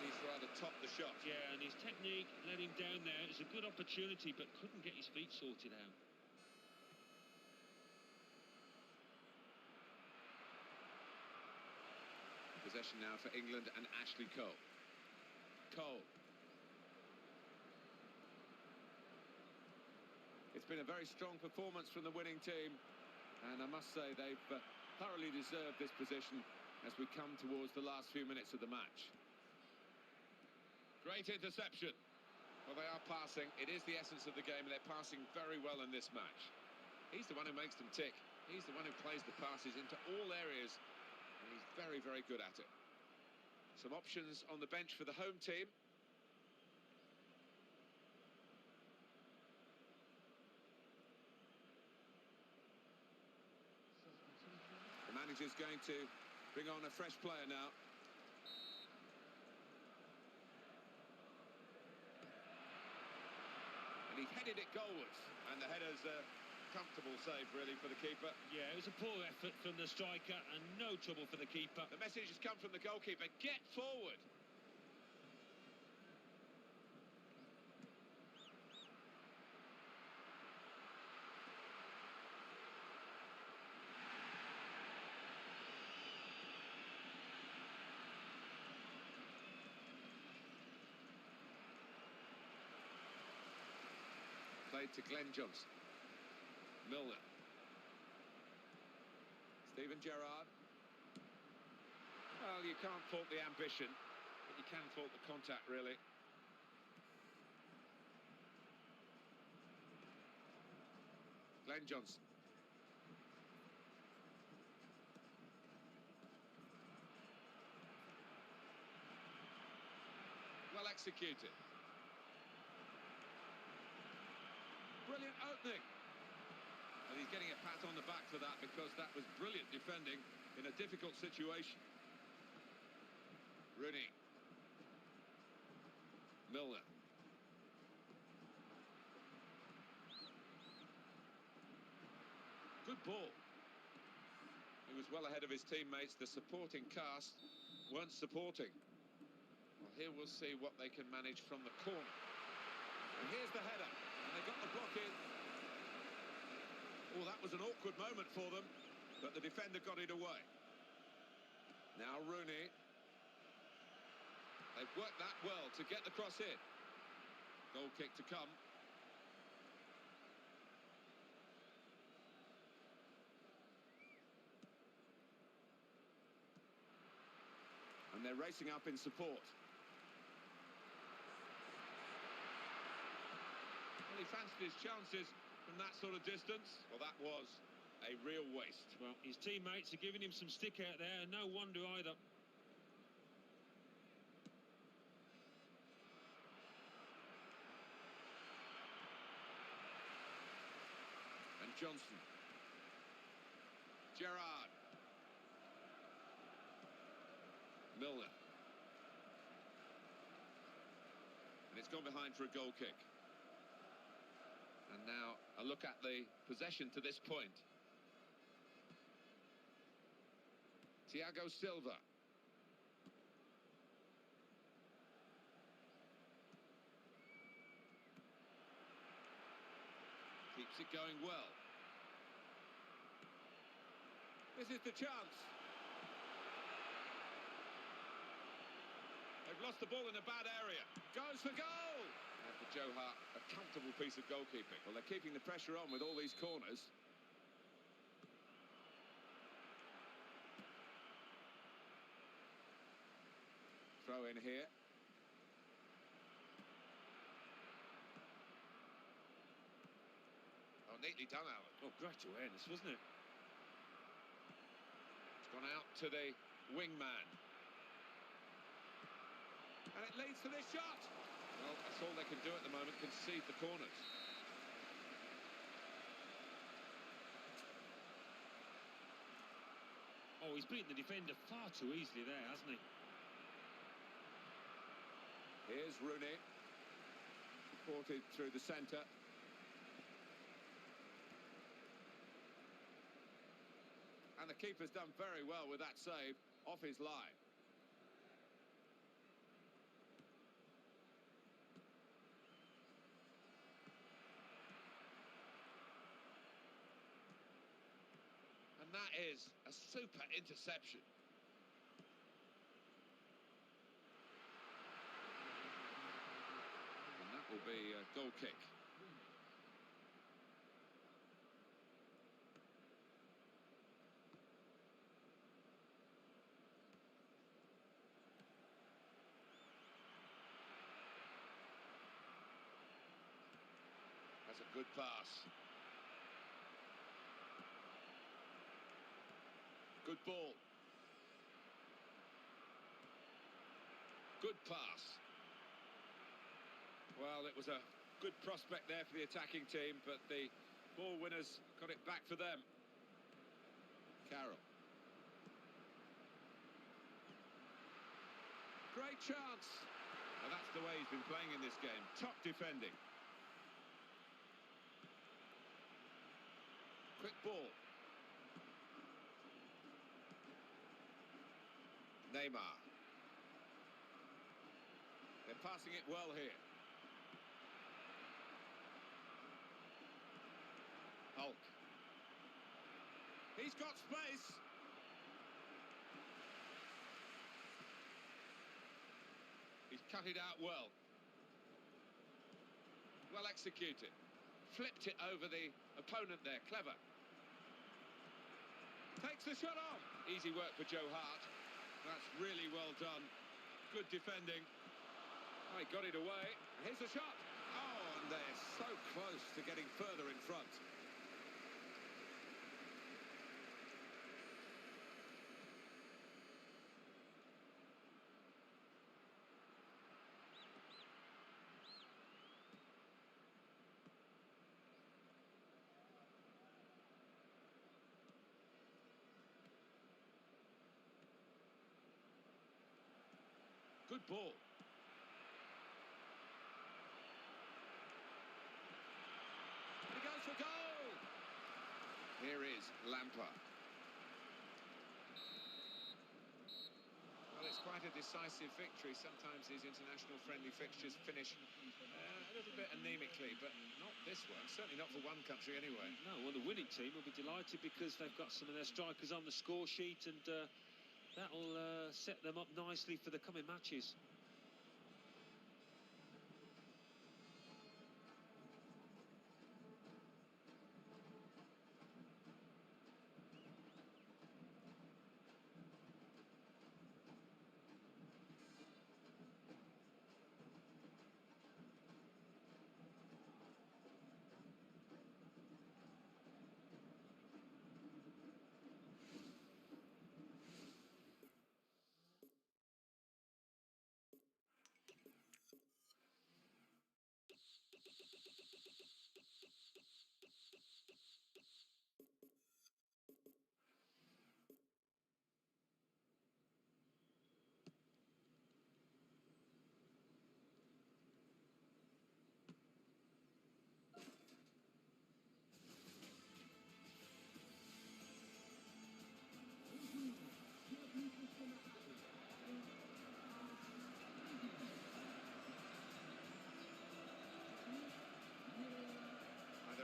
he's rather topped the shot. Yeah, and his technique let him down there. It was a good opportunity, but couldn't get his feet sorted out. Possession now for England and Ashley Cole. Cole. It's been a very strong performance from the winning team, and I must say they've thoroughly deserved this position as we come towards the last few minutes of the match. Great interception. Well, they are passing. It is the essence of the game, and they're passing very well in this match. He's the one who makes them tick. He's the one who plays the passes into all areas, and he's very, very good at it. Some options on the bench for the home team. The manager's going to bring on a fresh player now. And he's headed it goalwards. And the header's a comfortable save, really, for the keeper. Yeah, it was a poor effort from the striker and no trouble for the keeper. The message has come from the goalkeeper. Get forward. played to Glenn Johnson. Milner. Steven Gerrard. Well, you can't fault the ambition, but you can fault the contact, really. Glenn Johnson. Well executed. Brilliant opening. And he's getting a pat on the back for that, because that was brilliant defending in a difficult situation. Rooney. Milner. Good ball. He was well ahead of his teammates. The supporting cast weren't supporting. Well, here we'll see what they can manage from the corner. And here's the header. And they got the block in. Oh, that was an awkward moment for them, but the defender got it away. Now Rooney. They've worked that well to get the cross in. Goal kick to come. And they're racing up in support. Well, he fancied his chances from that sort of distance. Well, that was a real waste. Well, his teammates are giving him some stick out there, and no wonder either. And Johnson. Gerrard. Milner. And it's gone behind for a goal kick. And now a look at the possession to this point. Thiago Silva. Keeps it going well. This is the chance. They've lost the ball in a bad area. Goes for goal! And for Joe Hart, a comfortable piece of goalkeeping. Well, they're keeping the pressure on with all these corners. Throw in here. Oh, neatly done, Alan. Oh, great awareness, wasn't it? It's gone out to the wingman. And it leads to this shot. Well, that's all they can do at the moment, concede the corners. Oh, he's beaten the defender far too easily there, hasn't he? Here's Rooney. Supported through the centre. And the keeper's done very well with that save off his line. And that is a super interception. And that will be a goal kick. That's a good pass. Good ball. Good pass. Well, it was a good prospect there for the attacking team, but the ball winners got it back for them. Carroll. Great chance. Well, that's the way he's been playing in this game. Top defending. Quick ball. Neymar. They're passing it well here. Hulk. He's got space. He's cut it out well. Well executed. flipped it over the opponent there. Clever. Takes the shot off. Easy work for Joe Hart. That's really well done. Good defending. Oh, he got it away. Here's the shot. Oh, and they're so close to getting further in front. Good ball. He goes for goal. Here is Lampard. Well, it's quite a decisive victory. Sometimes these international friendly fixtures finish a little bit anemically, but not this one. Certainly not for one country anyway. No, well, the winning team will be delighted because they've got some of their strikers on the score sheet, and that'll set them up nicely for the coming matches.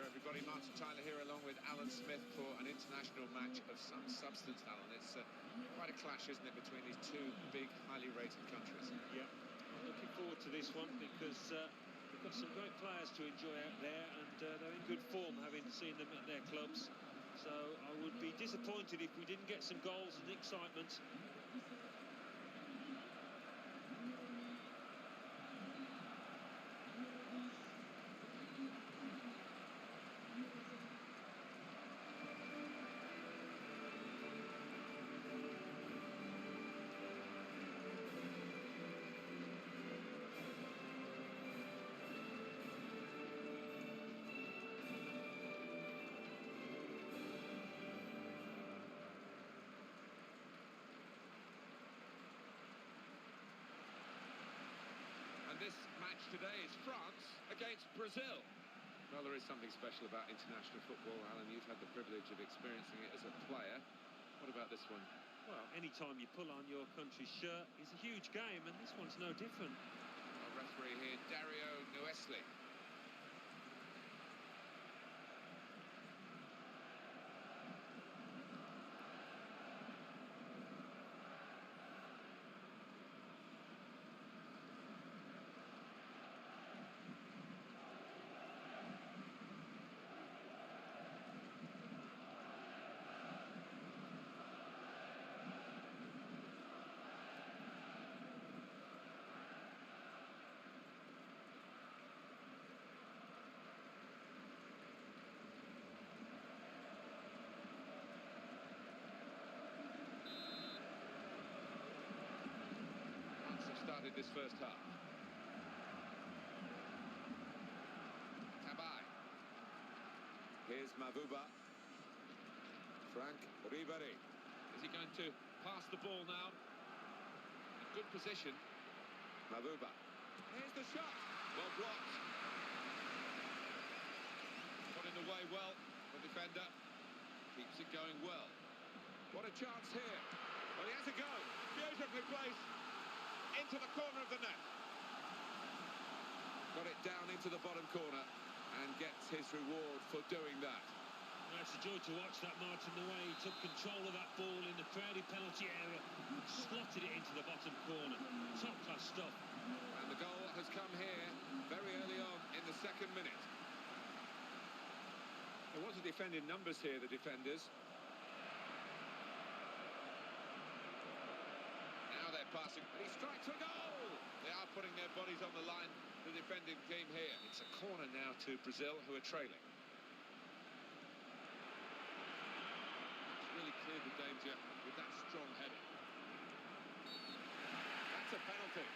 Everybody, Martin Tyler here along with Alan Smith for an international match of some substance, Alan. It's quite a clash, isn't it, between these two big, highly rated countries? Yeah, I'm looking forward to this one because we've got some great players to enjoy out there, and they're in good form, having seen them at their clubs. So I would be disappointed if we didn't get some goals and excitement. This match today is France against Brazil. Well, there is something special about international football, Alan. You've had the privilege of experiencing it as a player. What about this one? Well, any time you pull on your country's shirt is a huge game, and this one's no different. Our referee here, Dario Nuesli. Started this first half. Tabai. Here's Mavuba. Frank Ribéry. Is he going to pass the ball now? In good position. Mavuba. Here's the shot. Well blocked. Got in the way well. The defender keeps it going well. What a chance here. Well, he has a go. Beautifully placed. Into the corner of the net. Got it down into the bottom corner and gets his reward for doing that. Well, it's a joy to watch that, Martin, the way he took control of that ball in the crowded penalty area, slotted it into the bottom corner. Top-class stuff. And the goal has come here very early on in the second minute. to defend in numbers here, the defenders. Now they're passing, and he strikes a goal! They are putting their bodies on the line, the defending team here. It's a corner now to Brazil, who are trailing. It's really cleared the danger with that strong header. That's a penalty.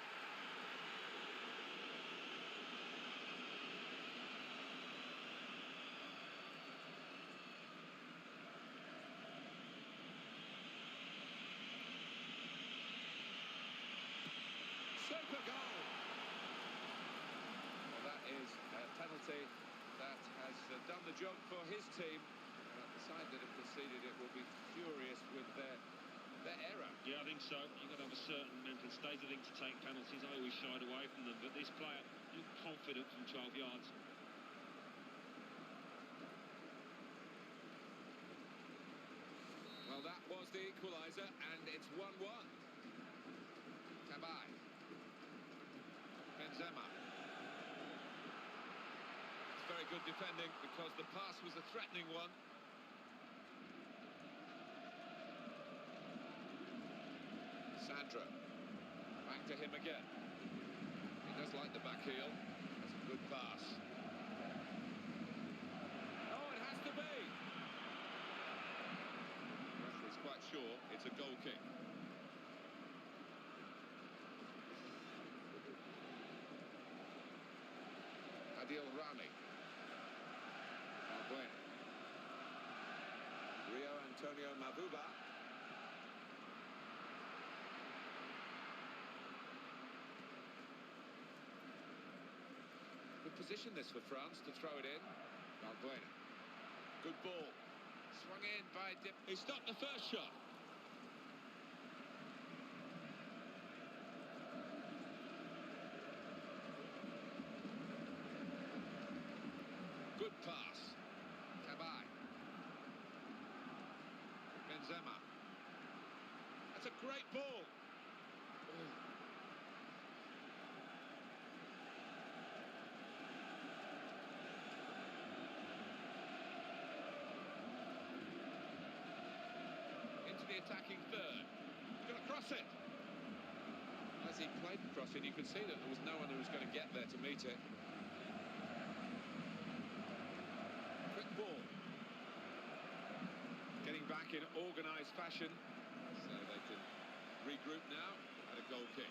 Super goal! Well, that is a penalty that has done the job for his team. And the side that have conceded it will be furious with their error. Yeah, I think so. You've got to have a certain mental state, I think, to take penalties. I always shied away from them, but this player looked confident from 12 yards. Well, that was the equaliser, and it's 1-1. Tabai. Benzema. It's very good defending because the pass was a threatening one. Sandro. Back to him again. He does like the back heel. That's a good pass. Oh, it has to be. The referee's quite sure it's a goal kick. Adil Rami. Valbuena. Rio Antonio Mavuba. Good position this for France to throw it in. Valbuena. Good ball. Swung in by Dip. He stopped the first shot. Good pass. Tabai. Benzema. That's a great ball. Into the attacking third. He's going to cross it. As he played the cross in, you could see that there was no one who was going to get there to meet it. Ball. Getting back in organised fashion, so they can regroup now at a goal kick.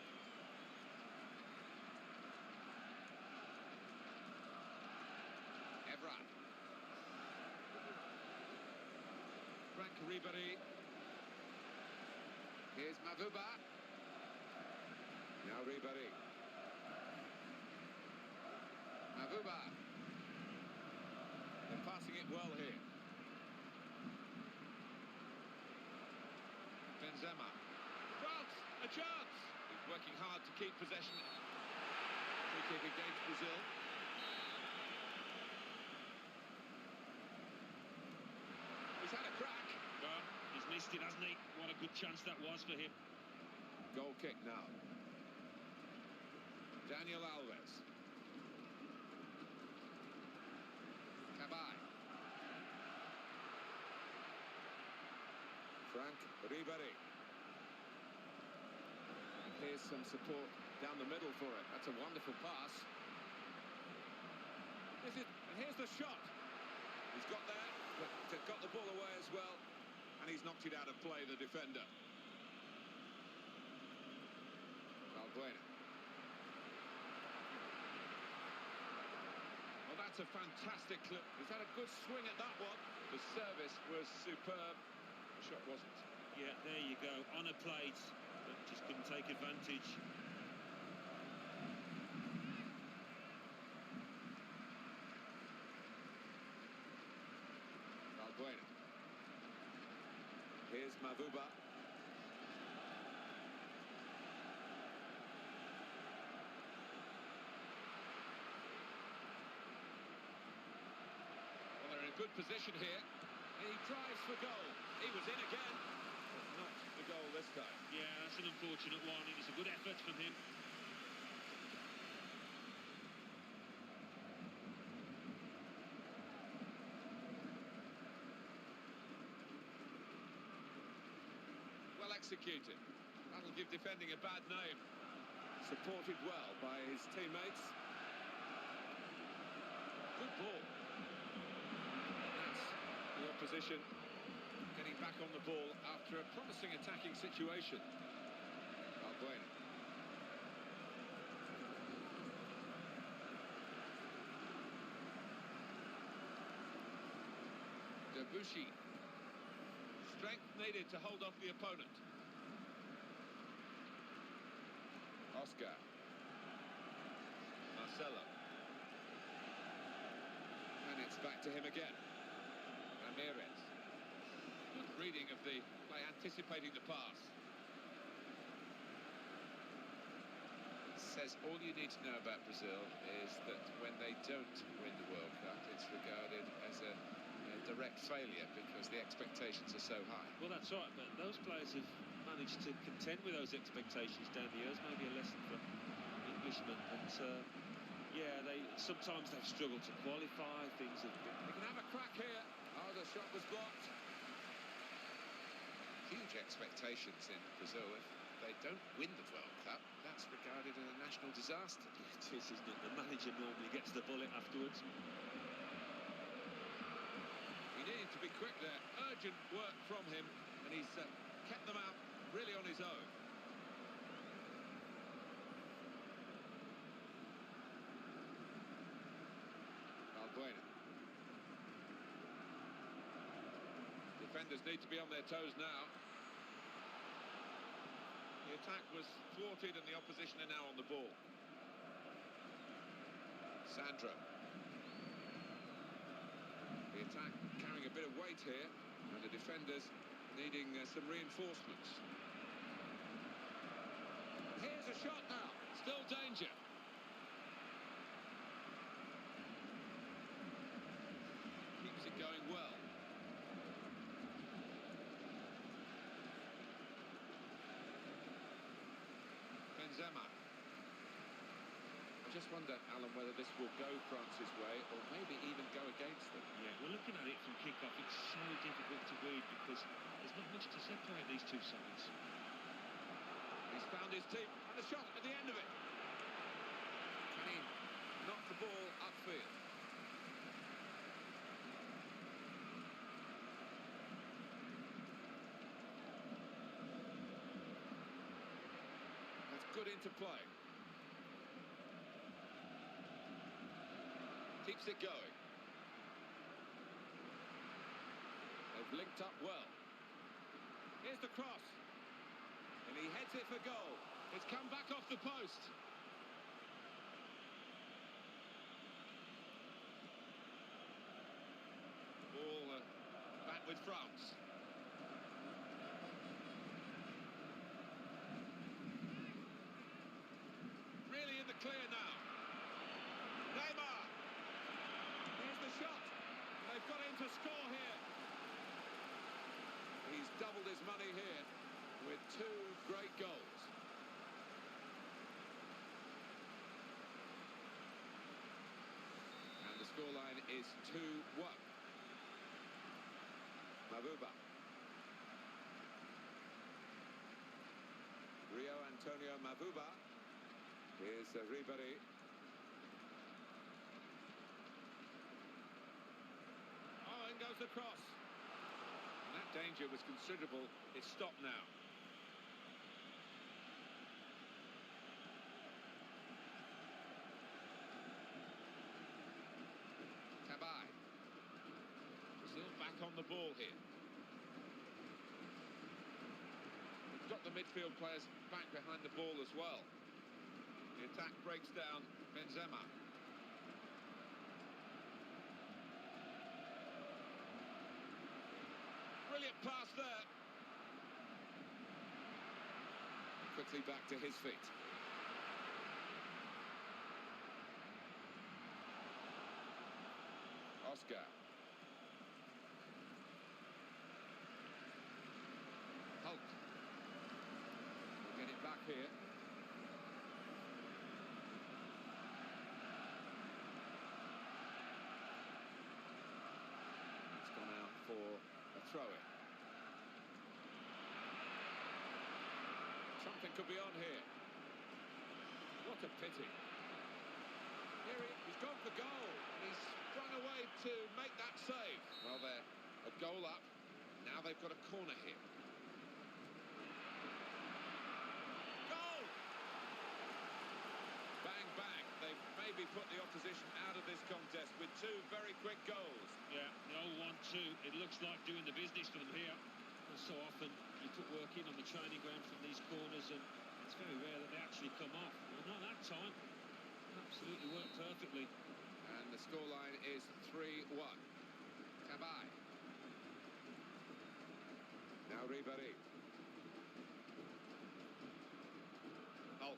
Evra. Frank Ribéry. Here's Mavuba. Now Ribéry. Mavuba. They're passing it well here. Benzema. France, a chance! He's working hard to keep possession. Free kick against Brazil. He's had a crack. Well, he's missed it, hasn't he? What a good chance that was for him. Goal kick now. Daniel Alves. Tabai. Frank Ribéry. Here's some support down the middle for it. That's a wonderful pass. And here's the shot. He's got there, but got the ball away as well, and he's knocked it out of play, the defender. Valbuena. Well, that's a fantastic clip. He's had a good swing at that one. The service was superb. The shot wasn't. Yeah, there you go. On a plate, but just couldn't take advantage. Valbuena. Here's Mavuba. Well, they're in a good position here. And he drives for goal. He was in again, but not the goal this time. Yeah, that's an unfortunate one. It was a good effort from him. executed. That'll give defending a bad name. Supported well by his teammates. Good ball. And that's the opposition getting back on the ball after a promising attacking situation. Valbuena. Debuchy. Strength needed to hold off the opponent. Oscar. Marcelo. And it's back to him again. Ramirez. Good reading of the play, anticipating the pass. Says all you need to know about Brazil is that when they don't win the World Cup, it's regarded as a direct failure because the expectations are so high. Well, that's right, but those players have managed to contend with those expectations down the years. Maybe a lesson for Englishmen, but yeah, sometimes they've struggled to qualify. Things have been... We can have a crack here. Oh, the shot was blocked. Huge expectations in Brazil. If they don't win the World Cup, that's regarded as a national disaster. It is, isn't it? The manager normally gets the bullet afterwards. He needed to be quick there. Urgent work from him, and he's kept them out really on his own. Valbuena. Defenders need to be on their toes now. The attack was thwarted and the opposition are now on the ball. Sandro. The attack carrying a bit of weight here, and the defenders needing some reinforcements. Here's a shot now. Still danger. Keeps it going well. Benzema. I just wonder, Alan, whether this will go France's way or maybe even go against them. Yeah, we're looking at it from kick-off. It's so difficult to read because there's not much to separate these two sides. He's found his team, and the shot at the end of it. Can he knock the ball upfield? That's good interplay. Keeps it going. They've linked up well. Here's the cross. And he heads it for goal. It's come back off the post. Ball back with France. Really in the clear now. Neymar. Here's the shot. They've got him to score here. He's doubled his money here with two great goals. And the scoreline is 2-1. Mavuba. Rio Antonio Mavuba. Here's Ribéry. Oh, in goes the cross. And that danger was considerable. It's stopped now. Cabai. Brazil back on the ball here. We've got the midfield players back behind the ball as well. The attack breaks down Benzema. Brilliant pass there. Quickly back to his feet. Oscar. Hulk. We'll get it back here. It's gone out for a throw-in. Something could be on here. What a pity. He's gone for goal, and he's sprung away to make that save. Well, they're a goal up. Now they've got a corner here. Goal! Bang, bang. They've maybe put the opposition out of this contest with two very quick goals. Yeah, the old 1-2. It looks like doing the business for them here. And so often you put work in on the training ground from these corners, and it's very rare that they actually come off. Well, not that time. Absolutely worked perfectly. And the scoreline is 3-1. Kabay. Now Ribéry. Hulk.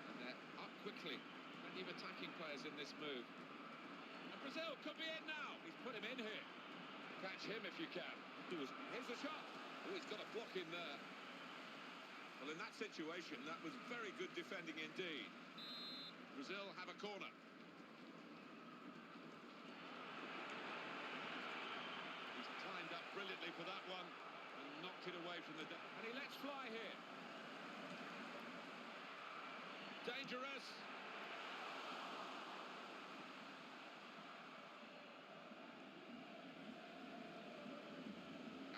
And they're up quickly. Plenty of attacking players in this move. And Brazil could be in now. He's put him in here. Catch him if you can. Here's the shot. Oh, he's got a block in there. Well, in that situation, that was very good defending indeed. Brazil have a corner. He's climbed up brilliantly for that one and knocked it away from the... And he lets fly here. Dangerous.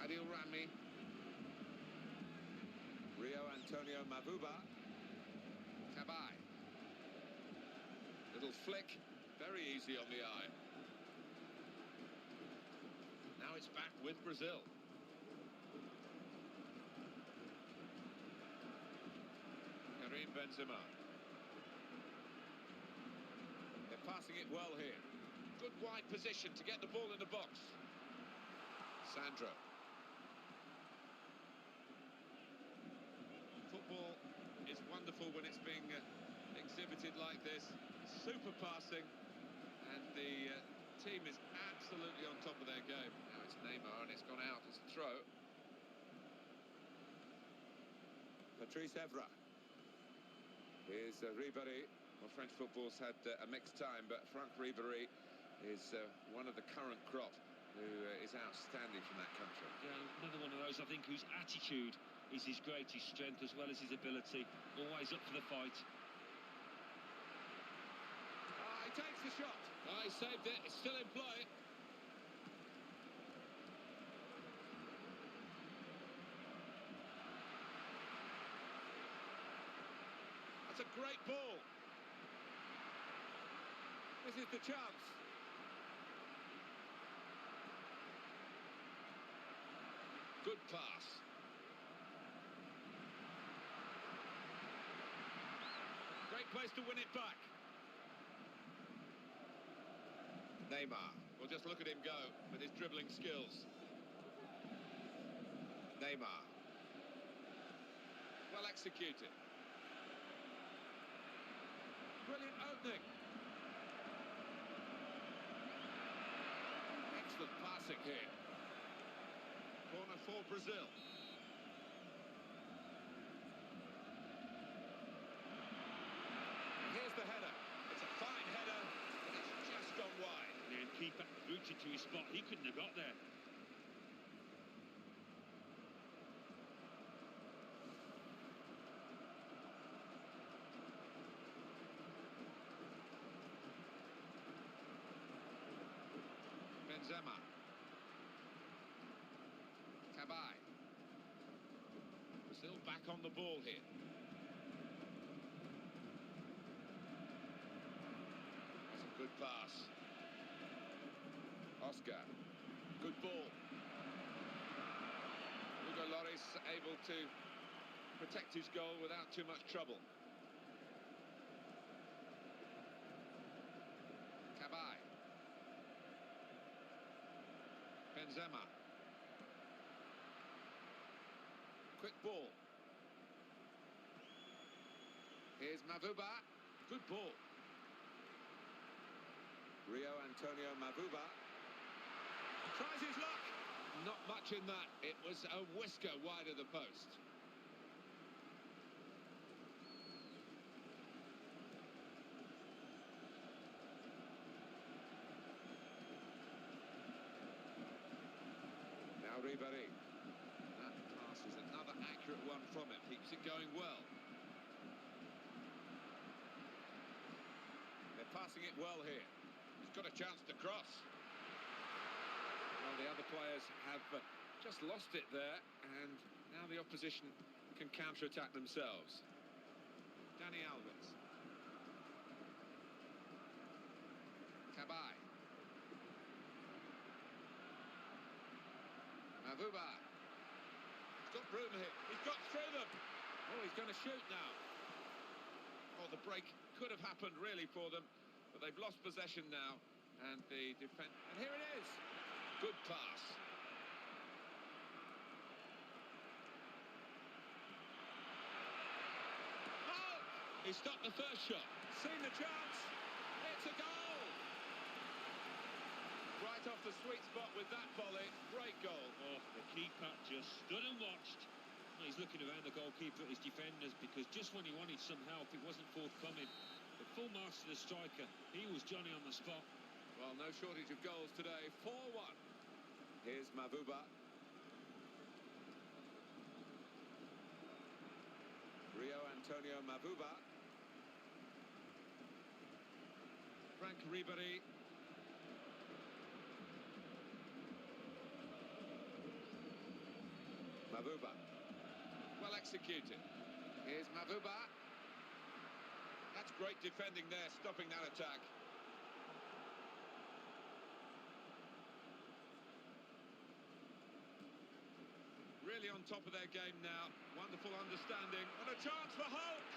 Adil Rami. Rio Antonio Mavuba. Kabay. Little flick, very easy on the eye. Now it's back with Brazil. Karim Benzema. They're passing it well here. Good wide position to get the ball in the box. Sandro. Football is wonderful when it's being exhibited like this. Super passing, and the team is absolutely on top of their game. Now it's Neymar, and it's gone out. It's a throw. Patrice Evra. Here's Ribéry. Well, French football's had a mixed time, but Franck Ribéry is one of the current crop who is outstanding from that country. Yeah, another one of those, I think, whose attitude is his greatest strength as well as his ability. Always up for the fight. He takes the shot. He saved it. It's still in play. That's a great ball. This is the chance. Good pass. Great place to win it back. Neymar. Well, just look at him go with his dribbling skills. Neymar. Well executed. Brilliant opening. Excellent passing here. Corner for Brazil. Here's the header. It's a fine header, but it's just gone wide. And keeper rooted to his spot. He couldn't have got there. Benzema. Kabay. Still back on the ball here. That's a good pass. Oscar. Good ball. Hugo Lloris able to protect his goal without too much trouble. Kabay. Benzema. Quick ball. Here's Mavuba. Good ball. Rio Antonio Mavuba. Tries his luck. Not much in that. It was a whisker wide of the post. going well. They're passing it well here. He's got a chance to cross. Well, the other players have just lost it there, and now the opposition can counter-attack themselves. Dani Alves. Cabai. Mavuba. He's got room here. He's got through them. Oh, he's going to shoot now. Oh, the break could have happened really for them, but they've lost possession now, and the defense. And here it is. Good pass. Oh! He stopped the first shot. Seen the chance. It's a goal. Right off the sweet spot with that volley. Great goal. Oh, the keeper just stood and watched. Well, he's looking around the goalkeeper at his defenders because just when he wanted some help, it wasn't forthcoming. But full marks to the striker. He was Johnny on the spot. Well, no shortage of goals today. 4-1. Here's Mavuba. Rio Antonio Mavuba. Frank Ribéry. Mavuba. Well executed. Here's Mavuba. That's great defending there, stopping that attack. Really on top of their game now. Wonderful understanding. And a chance for Hulk.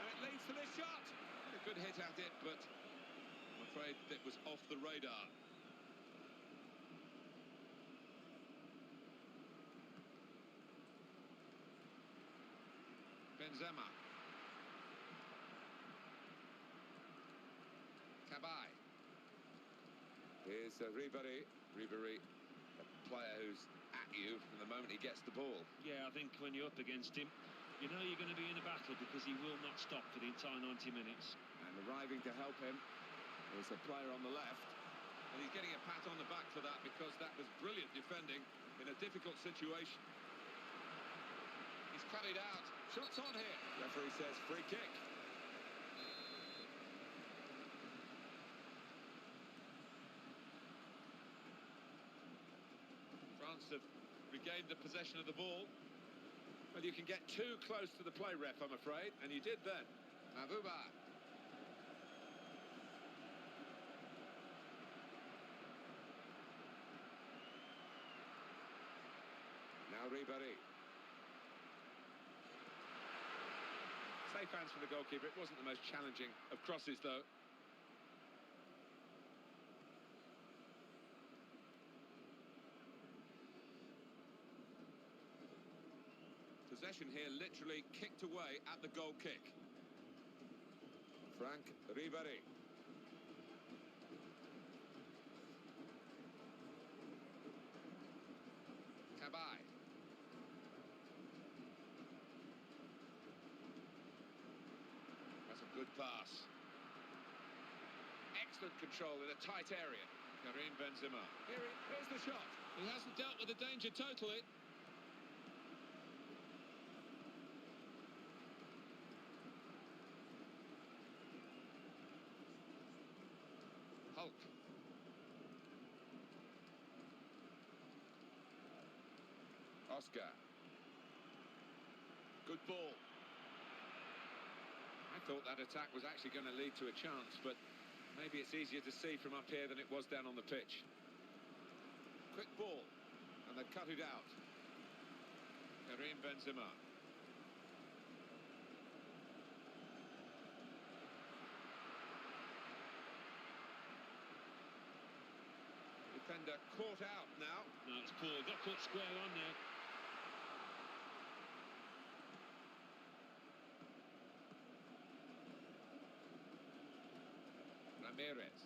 And it leads to this shot. A good hit at it, but I'm afraid it was off the radar. Benzema. Cabai. Here's Ribéry. Ribéry, a player who's at you from the moment he gets the ball. Yeah, I think when you're up against him, you know you're going to be in a battle because he will not stop for the entire 90 minutes. And arriving to help him is a player on the left. And he's getting a pat on the back for that because that was brilliant defending in a difficult situation. He's cut it out. Shots on here. Referee says free kick. France have regained the possession of the ball. Well, you can get too close to the play, ref, I'm afraid, and you did then. Mavuba. Now Ribéry. Safe hands from the goalkeeper. It wasn't the most challenging of crosses, though. Possession here literally kicked away at the goal kick. Frank Ribéry. Cabai. That's a good pass. Excellent control in a tight area. Karim Benzema. Here's the shot. He hasn't dealt with the danger totally. Hulk. Oscar. Good ball. I thought that attack was actually going to lead to a chance, but maybe it's easier to see from up here than it was down on the pitch. Quick ball, and they cut it out. Karim Benzema. Defender caught out now. No, it's poor. Got caught square on there. Ramirez.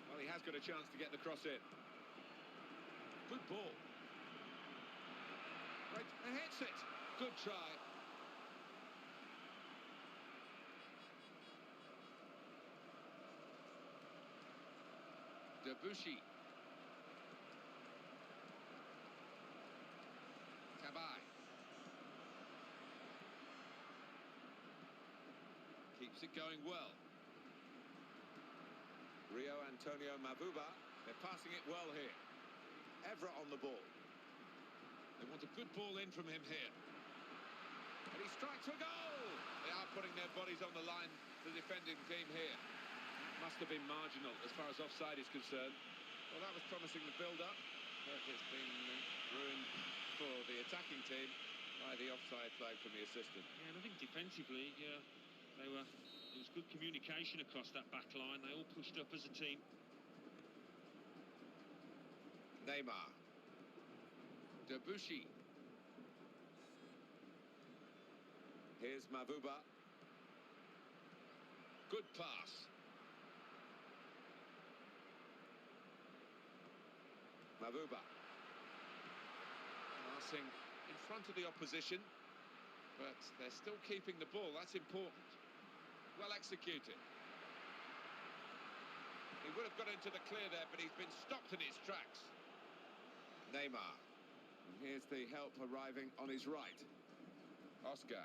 Well, he has got a chance to get the cross in. Good ball. Right, and hits it. Good try. Debuchy. Cabaye. Keeps it going well. Rio Antonio Mavuba. They're passing it well here. Evra on the ball. They want a good ball in from him here. And he strikes a goal! They are putting their bodies on the line, the defending team here. Must have been marginal as far as offside is concerned. Well, that was promising the build-up, but it's been ruined for the attacking team by the offside flag from the assistant. Yeah, and I think defensively, there was good communication across that back line. They all pushed up as a team. Neymar. Debuchy. Here's Mavuba. Good pass. Mavuba. Passing in front of the opposition, but they're still keeping the ball. That's important. Well executed. He would have got into the clear there, but he's been stopped in his tracks. Neymar. And here's the help arriving on his right. Oscar.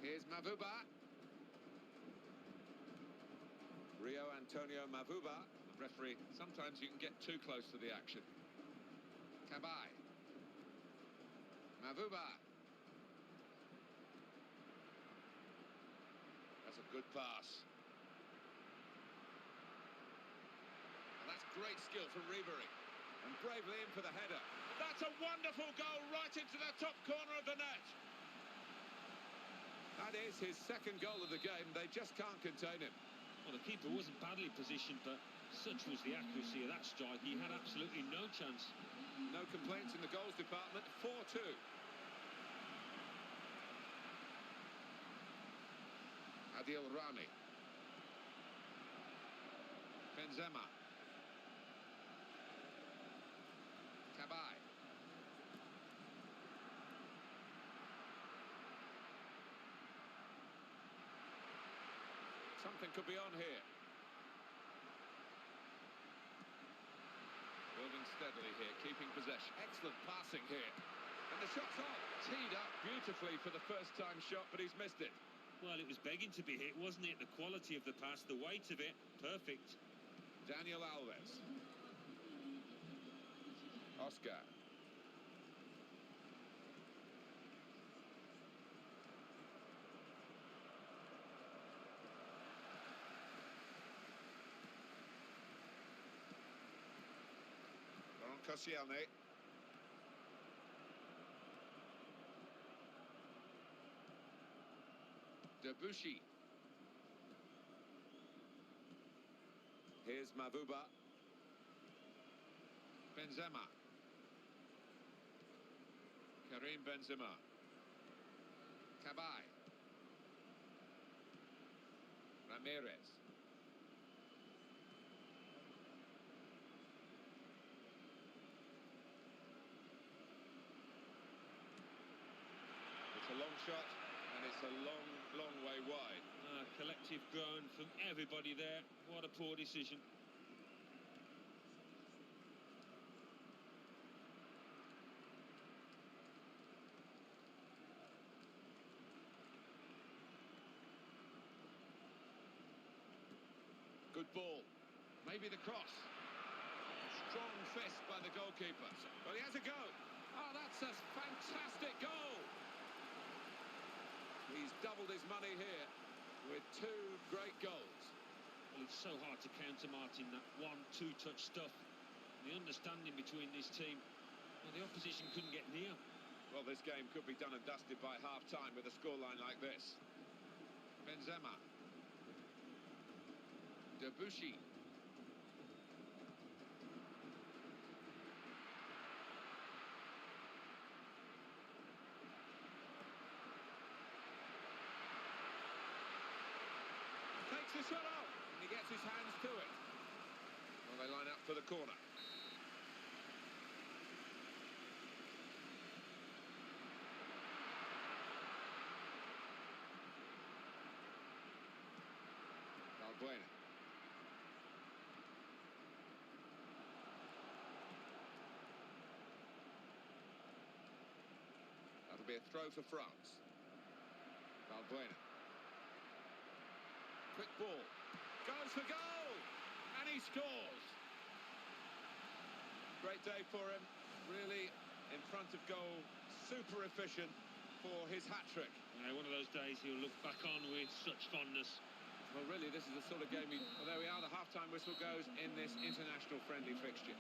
Here's Mavuba. Rio Antonio Mavuba. The referee, sometimes you can get too close to the action. Cabaye. Mavuba. That's a good pass. And that's great skill from Ribery. And bravely in for the header. That's a wonderful goal right into the top corner of the net. That is his second goal of the game. They just can't contain him. Well, the keeper wasn't badly positioned, but such was the accuracy of that strike. He had absolutely no chance. No complaints in the goals department. 4-2. Adil Rami. Benzema. Cabaye. Something could be on here. Building steadily here, keeping possession. Excellent passing here. And the shot's on. Teed up beautifully for the first-time shot, but he's missed it. Well, it was begging to be hit, wasn't it? The quality of the pass, the weight of it, perfect. Daniel Alves. Oscar. Koscielny. Debuchy. Here's Mavuba. Benzema. Karim Benzema. Cabaye. Ramirez. It's a long shot, and it's a long, long way wide. Collective groan from everybody there. What a poor decision. Good ball. Maybe the cross. Strong fist by the goalkeeper. Well, he has a go. Oh, that's a fantastic goal. He's doubled his money here with two great goals. Well, it's so hard to counter, Martin, that 1-2 touch stuff. The understanding between this team, well, the opposition couldn't get near. Well, this game could be done and dusted by half-time with a scoreline like this. Benzema. Debuchy. Takes the shot off, and he gets his hands to it. Well, they line up for the corner. Balbuena. That'll be a throw for France. Balbuena. Quick ball. Goes for goal! And he scores! Great day for him. Really in front of goal. Super efficient for his hat-trick. Yeah, one of those days he'll look back on with such fondness. Well, really, this is the sort of game well, there we are, the half-time whistle goes in this international friendly fixture.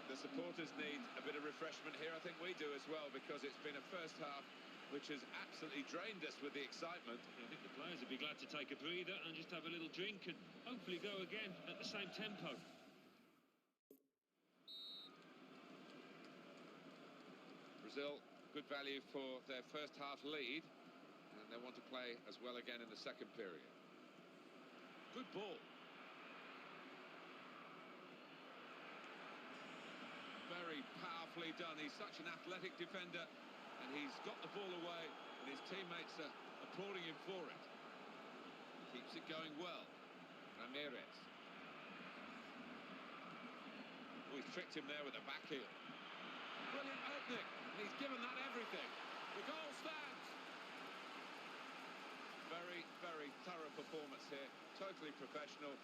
The supporters need a bit of refreshment here. I think we do as well, because it's been a first half which has absolutely drained us with the excitement. I think the players would be glad to take a breather and just have a little drink and hopefully go again at the same tempo. Brazil, good value for their first half lead, and they want to play as well again in the second period. Good ball. Very powerfully done. He's such an athletic defender, and he's got the ball away, and his teammates are applauding him for it. He keeps it going well. Ramirez. Oh, he's tricked him there with a back heel. Brilliant opening, and he's given that everything. The goal stands. Very, very thorough performance here. Totally professional,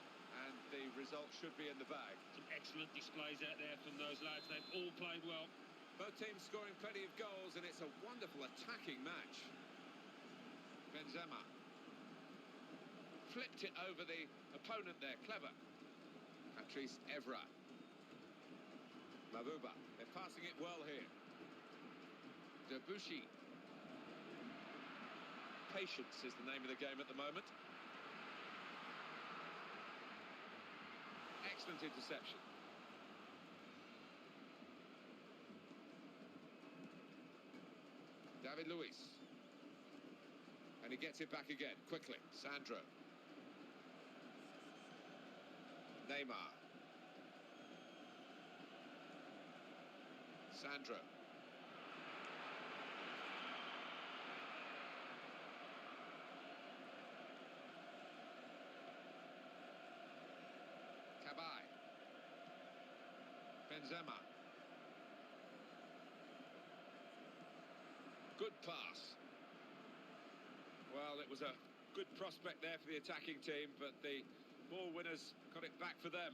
and the result should be in the bag. Some excellent displays out there from those lads. They've all played well. Both teams scoring plenty of goals, and it's a wonderful attacking match. Benzema flipped it over the opponent there. Clever. Patrice Evra. Mabuba. They're passing it well here. Debuchy. Patience is the name of the game at the moment. Excellent interception. David Luiz. And he gets it back again, quickly. Sandro. Neymar. Sandro. Cabai. Benzema. Good pass. Well, it was a good prospect there for the attacking team, but the ball winners got it back for them.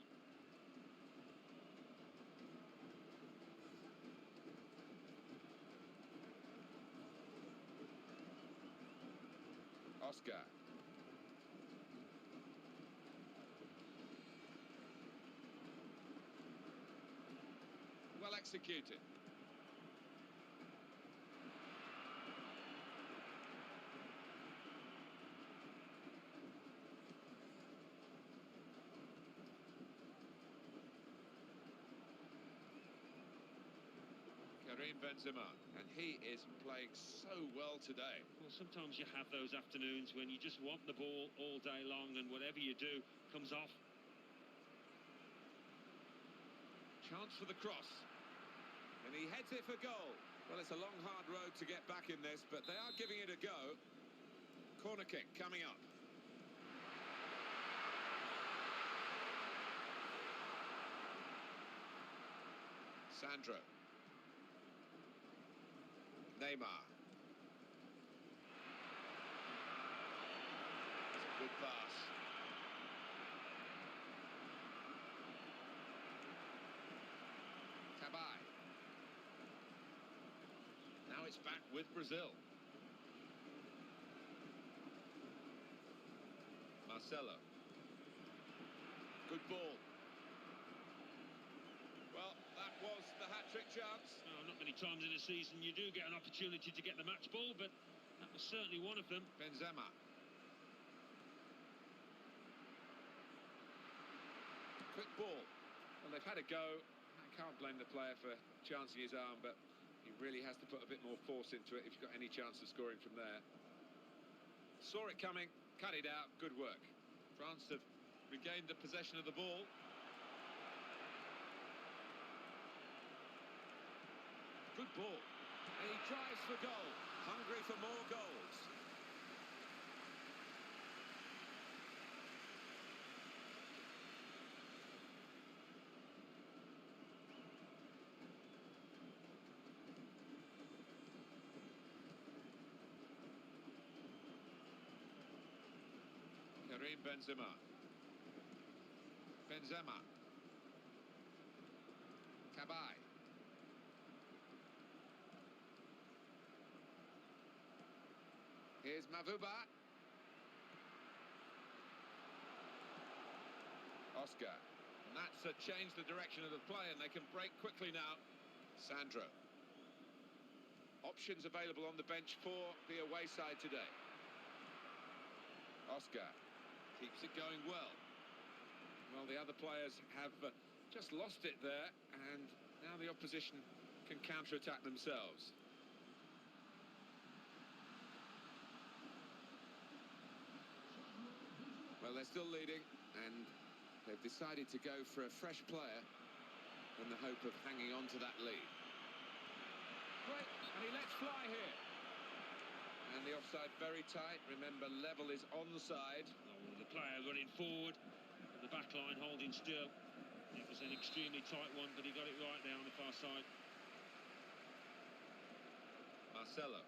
Oscar. Well executed. Karim Benzema, and he is playing so well today. Well, sometimes you have those afternoons when you just want the ball all day long, and whatever you do comes off. Chance for the cross. And he heads it for goal. Well, it's a long, hard road to get back in this, but they are giving it a go. Corner kick coming up. Sandro. Neymar. It's a good pass. Cabai. Now it's back with Brazil. Marcelo. Good ball. Well, that was the hat-trick chance. Oh, not many times in a season you do get an opportunity to get the match ball, but that was certainly one of them. Benzema. Quick ball. Well, they've had a go. I can't blame the player for chancing his arm, but he really has to put a bit more force into it if you've got any chance of scoring from there. Saw it coming, cut it out, good work. France have regained the possession of the ball. Good ball. And he drives for goal, hungry for more goals. Karim Benzema. Benzema. Kabay. Here's Mavuba. Oscar. And that's changed the direction of the play, and they can break quickly now. Sandro. Options available on the bench for the away side today. Oscar keeps it going well. Well, the other players have just lost it there, and now the opposition can counter-attack themselves. Well, they're still leading, and they've decided to go for a fresh player in the hope of hanging on to that lead. Great, and he lets fly here. And the offside very tight. Remember, level is onside. Oh, the player running forward, and the back line holding still. It was an extremely tight one, but he got it right there on the far side. Marcelo.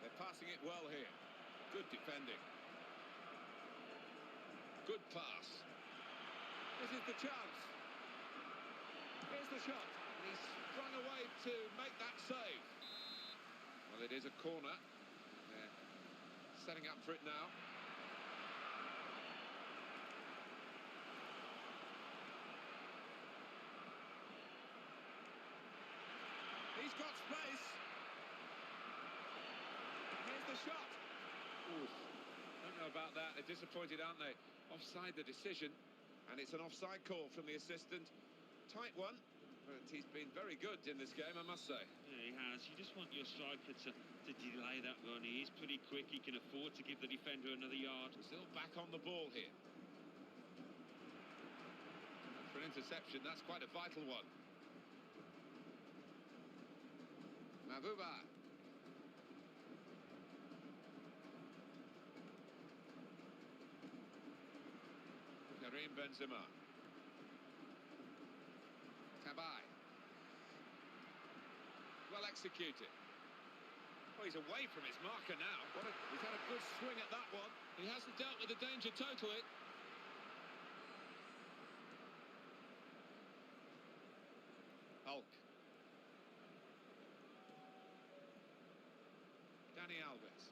They're passing it well here. Good defending. Good pass. This is the chance. Here's the shot. And he's sprung away to make that save. Well, it is a corner. They're setting up for it now. He's got space. Here's the shot. Ooh, don't know about that. They're disappointed, aren't they? Offside the decision, and it's an offside call from the assistant. Tight one, but he's been very good in this game, I must say. Yeah, he has. You just want your striker to delay that run. He is pretty quick. He can afford to give the defender another yard. Still back on the ball here. For an interception, that's quite a vital one. Mavuba. Karim Benzema. Kabay. Well executed. Well, he's away from his marker now. He's had a good swing at that one. He hasn't dealt with the danger totally. Hulk. Dani Alves.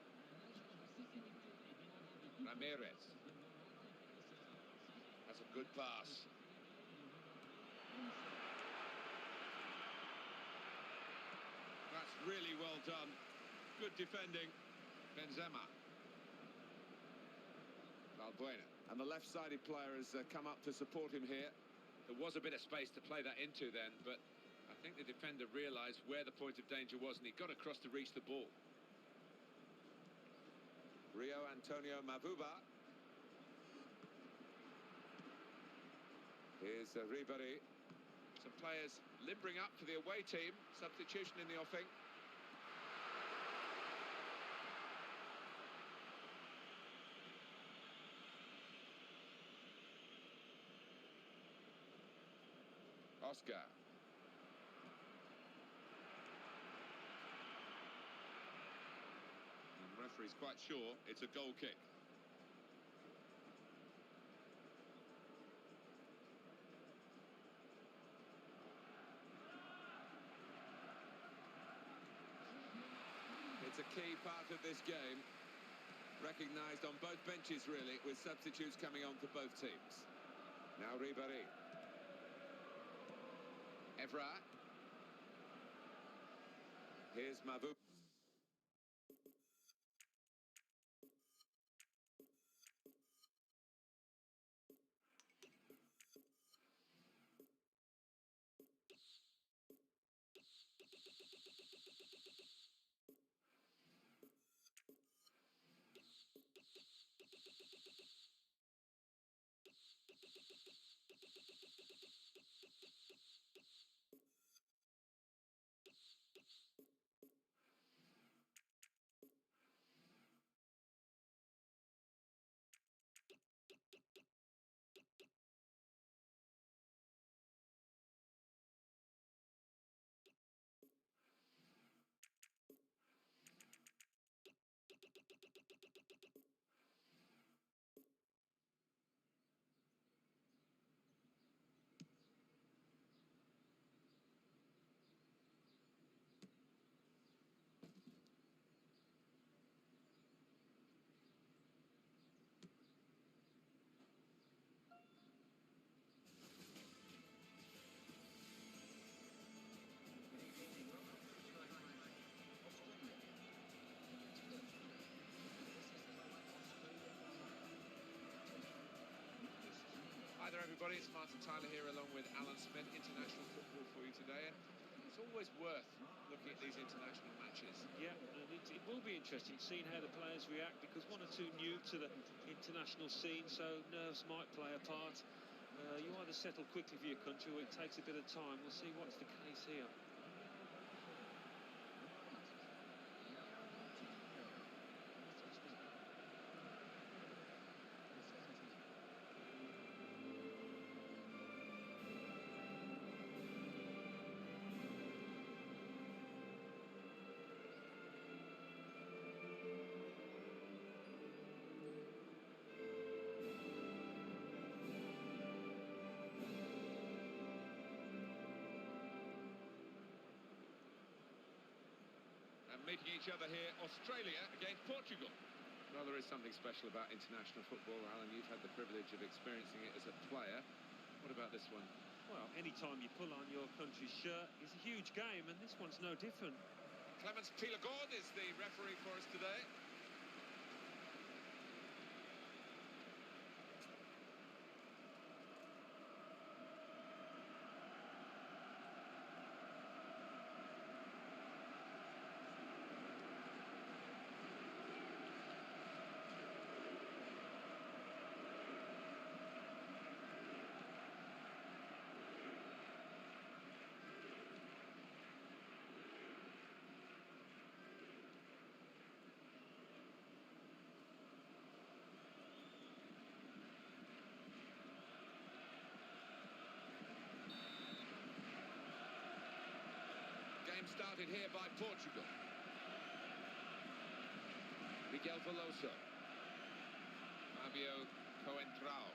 Ramirez. That's a good pass. That's really well done. Good defending. Benzema. Valbuena. And the left-sided player has come up to support him here. There was a bit of space to play that into then, but I think the defender realised where the point of danger was, and he got across to reach the ball. Rio Antonio Mavuba. Here's Ribéry. Some players limbering up for the away team. Substitution in the offing. Oscar. And the referee's quite sure it's a goal kick. It's a key part of this game, recognised on both benches really, with substitutes coming on for both teams. Now Ribéry. Evra. Here's Mavuba. everybody, it's Martin Tyler here along with Alan Smith. International football for you today, and it's always worth looking at these international matches. Yeah, and it will be interesting seeing how the players react, because one or two new to the international scene, so nerves might play a part. You either settle quickly for your country or it takes a bit of time. We'll see what's the case here. Meeting each other here, Australia against Portugal. Well, there is something special about international football, Alan. You've had the privilege of experiencing it as a player. What about this one? Well, any time you pull on your country's shirt is a huge game, and this one's no different. Clemens Pilagord is the referee for us today. Started here by Portugal. Miguel Veloso. Fabio Coentrao.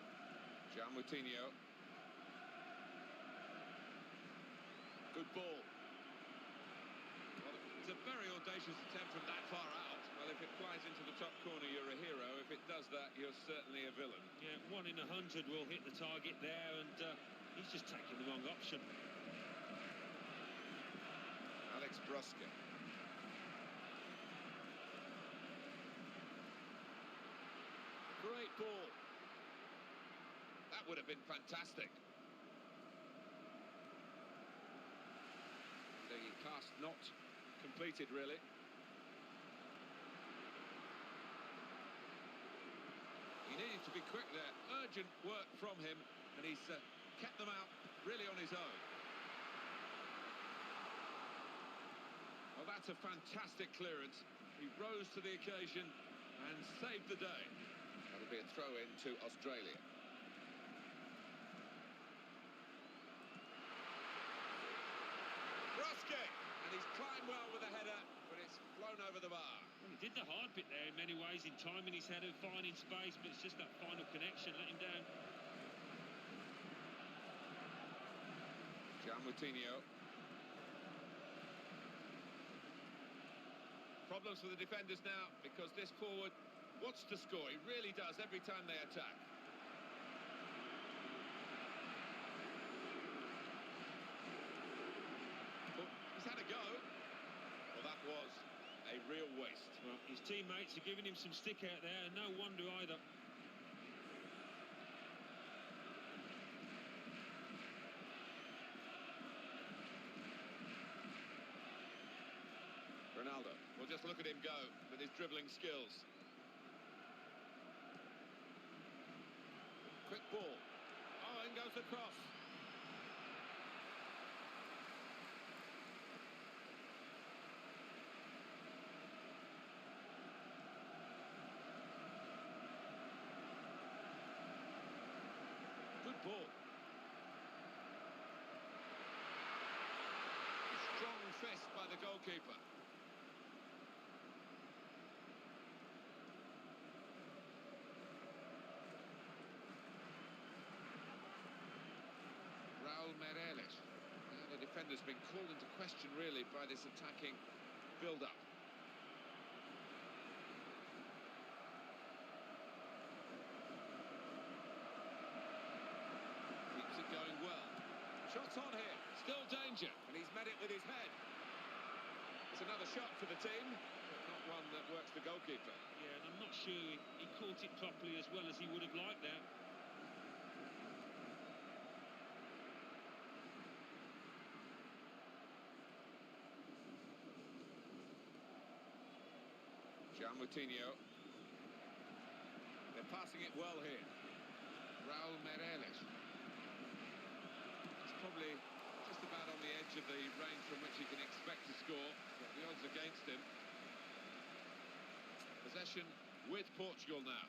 João Moutinho. Good ball. Well, it's a very audacious attempt from that far out. Well, if it flies into the top corner, you're a hero. If it does that, you're certainly a villain. Yeah, 1 in 100 will hit the target there, and he's just taking the wrong option. Alex Brusca. Great ball. That would have been fantastic. The pass not completed, really. He needed to be quick there. Urgent work from him, and he's kept them out really on his own. Well, that's a fantastic clearance. He rose to the occasion and saved the day. That'll be a throw-in to Australia. Brusca! And he's climbed well with the header, but it's flown over the bar. Well, he did the hard bit there in many ways, in timing his header, finding space, but it's just that final connection let him down. João Moutinho. Problems for the defenders now, because this forward wants to score. He really does every time they attack. Oh, he's had a go. Well, that was a real waste. Well, his teammates are giving him some stick out there, and no wonder either. Ronaldo. Well, just look at him go with his dribbling skills. Quick ball. Oh, in goes the cross. Good ball. Strong fist by the goalkeeper. Meireles. The defender's been called into question really by this attacking build-up. Keeps it going well. Shots on here, still danger, and he's met it with his head. It's another shot for the team, but not one that works the goalkeeper. Yeah, and I'm not sure he caught it properly as well as he would have liked there. Moutinho. They're passing it well here. Raul Meireles. It's probably just about on the edge of the range from which he can expect to score. But the odds against him. Possession with Portugal now.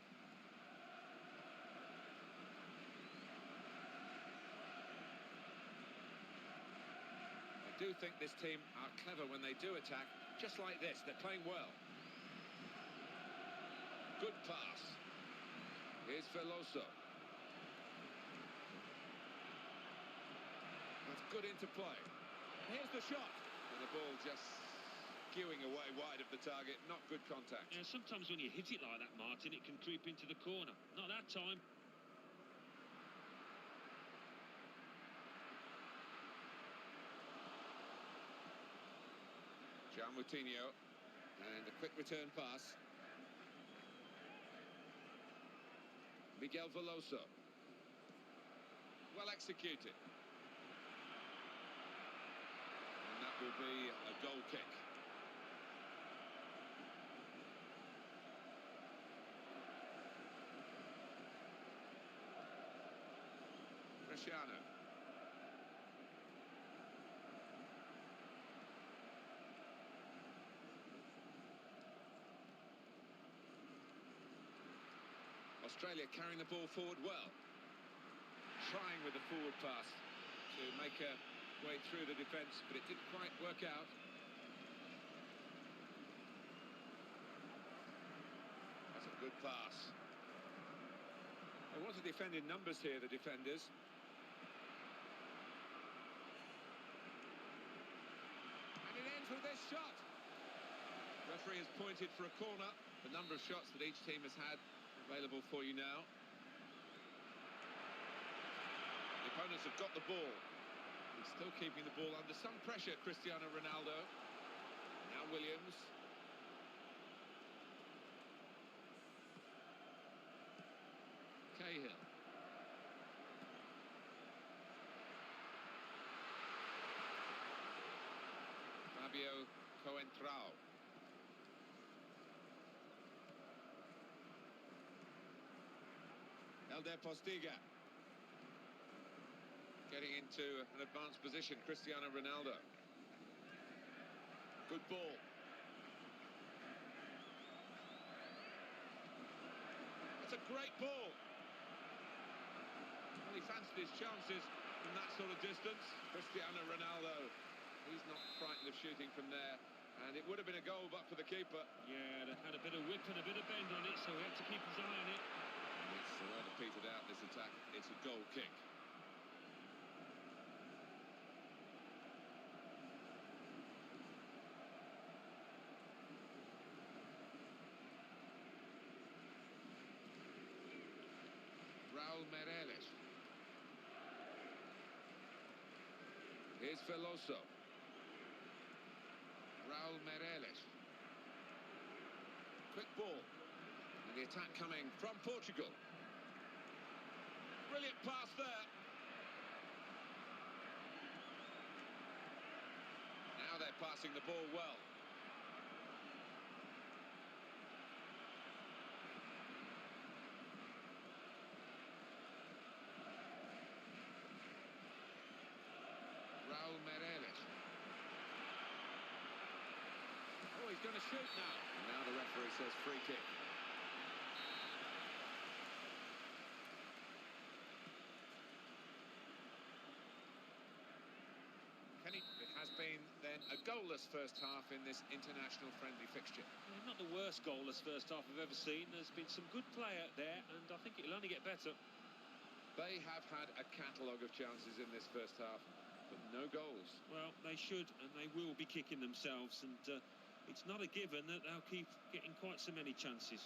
I do think this team are clever when they do attack, just like this. They're playing well. Good pass. Here's Veloso. That's good interplay. Here's the shot. And the ball just skewing away wide of the target. Not good contact. Yeah, sometimes when you hit it like that, Martin, it can creep into the corner. Not that time. Moutinho, and a quick return pass. Miguel Veloso. Well executed. And that will be a goal kick. Cristiano. Australia carrying the ball forward well. Trying with the forward pass to make a way through the defence, but it didn't quite work out. That's a good pass. They want to defend in numbers here, the defenders. And it ends with this shot. Referee has pointed for a corner. The number of shots that each team has had available for you now. The opponents have got the ball. He's still keeping the ball under some pressure, Cristiano Ronaldo. Now Williams. Cahill. Fabio Coentrao. Elder Postiga. Getting into an advanced position, Cristiano Ronaldo. Good ball. It's a great ball. Well, he fancied his chances from that sort of distance. Cristiano Ronaldo, he's not frightened of shooting from there. And it would have been a goal, but for the keeper. Yeah, they had a bit of whip and a bit of bend on it, so he had to keep his eye on it. It's rather petered out, this attack. It's a goal kick. Raul Meireles. Here's Veloso. Raul Meireles. Quick ball. And the attack coming from Portugal. Brilliant pass there. Now they're passing the ball well. Raul Meireles. Oh, he's going to shoot now. And now the referee says free kick. It has been then a goalless first half in this international friendly fixture. Yeah, not the worst goalless first half I've ever seen. There's been some good play out there, and I think it'll only get better. They have had a catalogue of chances in this first half, but no goals. Well, they should, and they will be kicking themselves, and it's not a given that they'll keep getting quite so many chances.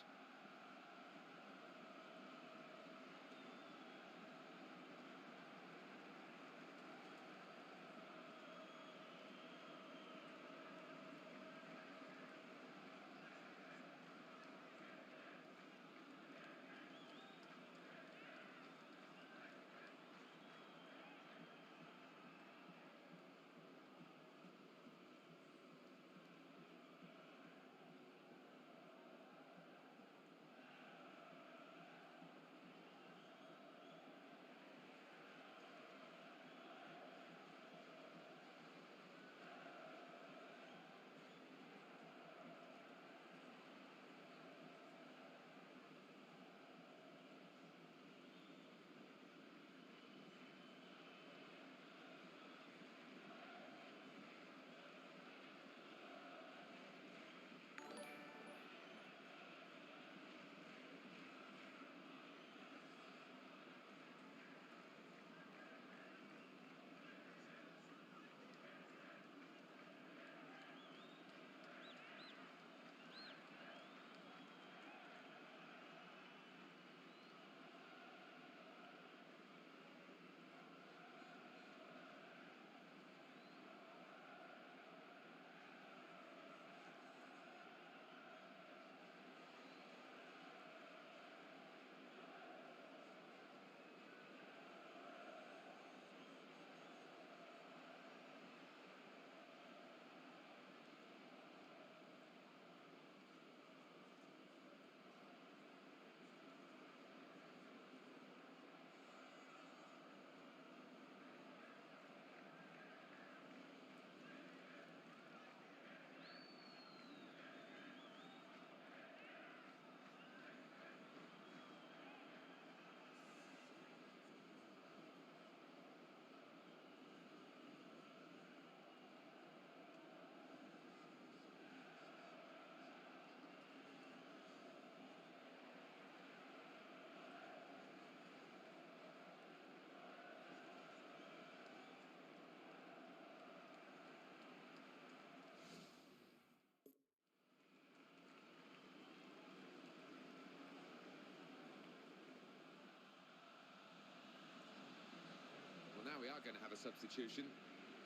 going to have a substitution,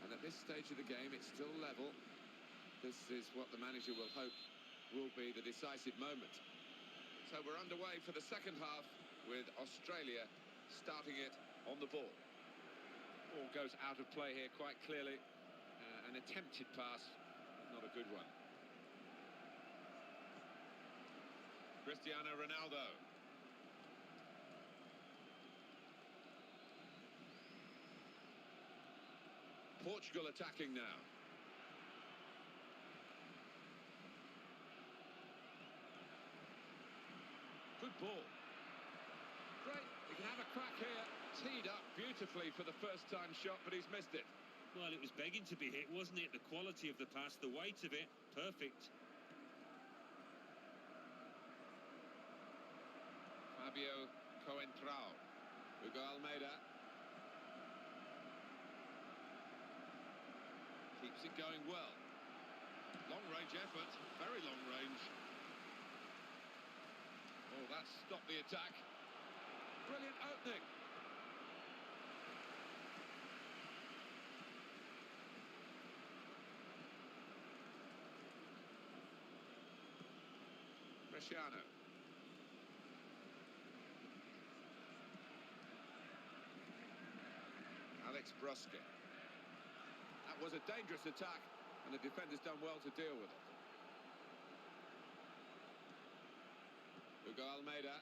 and at this stage of the game it's still level. This is what the manager will hope will be the decisive moment. So we're underway for the second half with Australia starting it on the ball. Ball goes out of play here quite clearly. An attempted pass, not a good one. Cristiano Ronaldo. Portugal attacking now. Good ball. Great, he can have a crack here. Teed up beautifully for the first-time shot, but he's missed it. Well, it was begging to be hit, wasn't it? The quality of the pass, the weight of it, perfect. Fabio Coentrao. Hugo Almeida. Keeps it going well. Long-range effort, very long range. Oh, that's stopped the attack. Brilliant opening. Cristiano. Alex Brusque. That was a dangerous attack, and the defender's done well to deal with it. Hugo Almeida.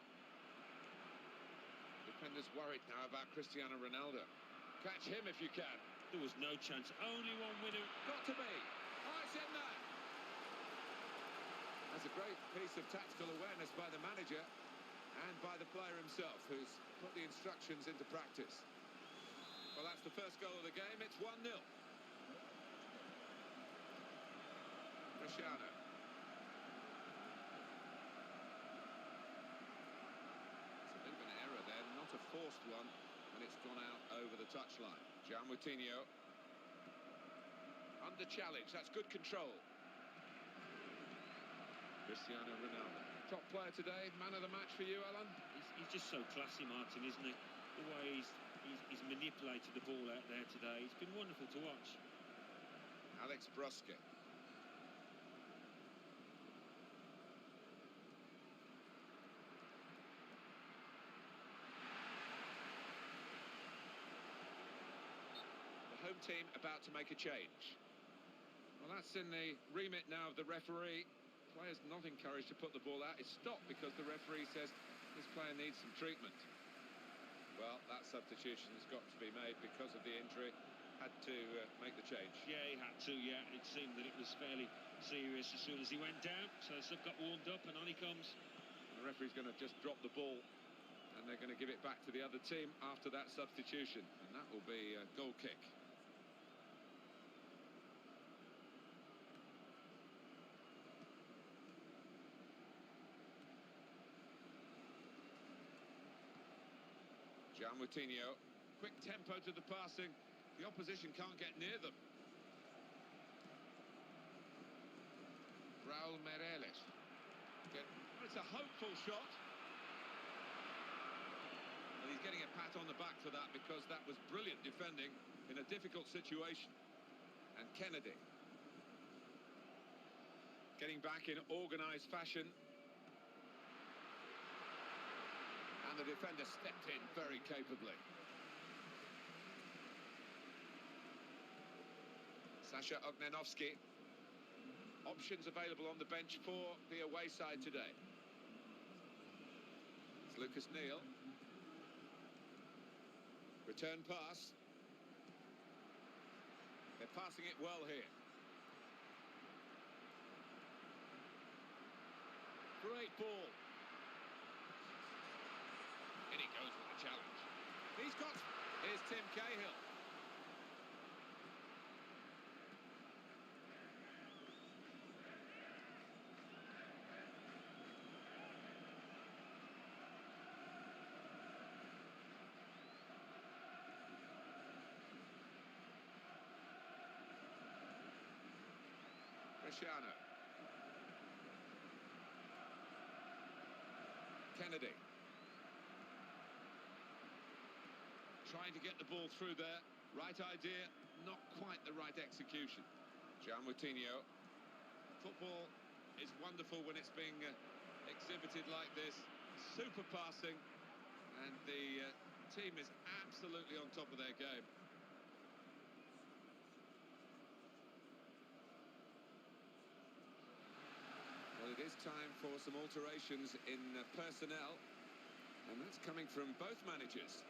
Defenders worried now about Cristiano Ronaldo. Catch him if you can. There was no chance, only one winner. Got to be. Oh, it's in there. That's a great piece of tactical awareness by the manager and by the player himself, who's put the instructions into practice. Well, that's the first goal of the game. It's 1-0. Cristiano. It's a bit of an error there, not a forced one, and it's gone out over the touchline. Gian Moutinho. Under challenge, that's good control. Cristiano Ronaldo. Top player today, man of the match for you, Alan? He's just so classy, Martin, isn't he? The way he's manipulated the ball out there today. It's been wonderful to watch. Alex Brusque. The home team about to make a change. Well, that's in the remit now of the referee. Players not encouraged to put the ball out. It's stopped because the referee says this player needs some treatment. Well, that substitution's got to be made because of the injury. Had to make the change. Yeah, he had to, yeah. It seemed that it was fairly serious as soon as he went down. So sub got warmed up and on he comes. And the referee's going to just drop the ball, and they're going to give it back to the other team after that substitution. And that will be a goal kick. Gian Moutinho. Quick tempo to the passing. The opposition can't get near them. Raul Meireles. It's a hopeful shot. And he's getting a pat on the back for that because that was brilliant defending in a difficult situation. And Kennedy. Getting back in organised fashion. And the defender stepped in very capably. Sasha Ognenovski. Options available on the bench for the away side today. It's Lucas Neal. Return pass. They're passing it well here. Great ball. In he goes with the challenge. He's got... Here's Tim Cahill. Cristiano. Kennedy. Trying to get the ball through there. Right idea, not quite the right execution. Moutinho. Football is wonderful when it's being exhibited like this. Super passing, and the team is absolutely on top of their game. Well, it is time for some alterations in personnel, and that's coming from both managers.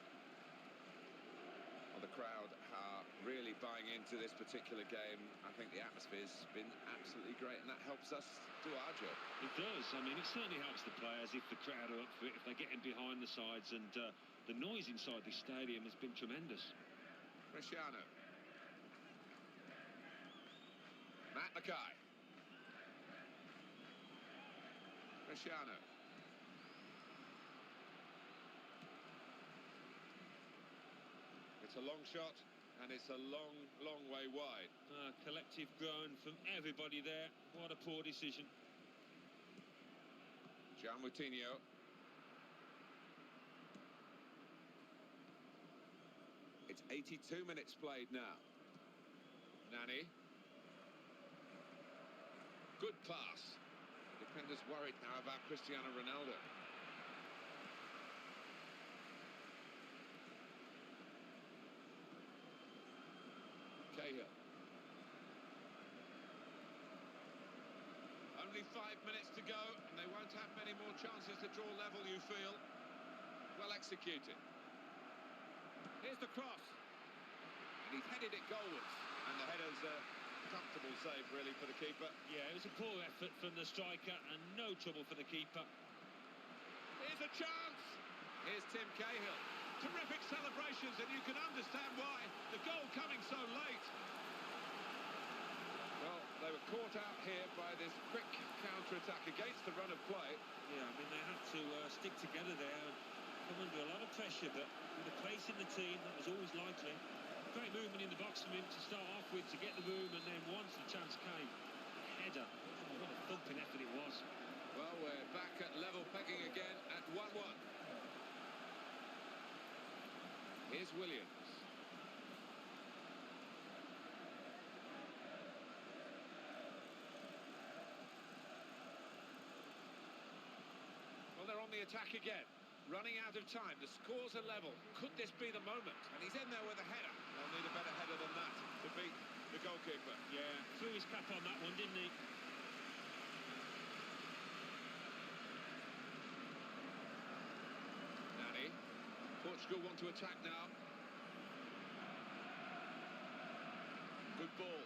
Well, the crowd are really buying into this particular game. I think the atmosphere's been absolutely great, and that helps us do our job. It does. I mean, it certainly helps the players if the crowd are up for it, if they're getting behind the sides, and the noise inside the stadium has been tremendous. Cristiano. Matt Mackay. Cristiano. It's a long shot, and it's a long, long way wide. Collective groan from everybody there. What a poor decision. Moutinho. It's 82 minutes played now. Nani. Good pass. Defenders worried now about Cristiano Ronaldo. Cahill. Only 5 minutes to go, and they won't have many more chances to draw level, you feel. Well executed. Here's the cross. And he's headed it goalwards. And the header's a comfortable save, really, for the keeper. Yeah, it was a poor effort from the striker, and no trouble for the keeper. Here's a chance. Here's Tim Cahill. Terrific celebrations, and you can understand why. The goal coming so late. Well, they were caught out here by this quick counter-attack against the run of play. Yeah, I mean, they had to stick together there and come under a lot of pressure, but with the pace in the team, that was always likely. Great movement in the box from him to start off with, to get the room, and then once the chance came, header. Oh, what a thumping effort it was. Well, we're back at level pegging again at 1-1. Here's Williams. Well, they're on the attack again. Running out of time. The scores are level. Could this be the moment? And he's in there with a header. They'll need a better header than that to beat the goalkeeper. Yeah, threw his cap on that one, didn't he? Nani. Portugal want to attack now. Good ball.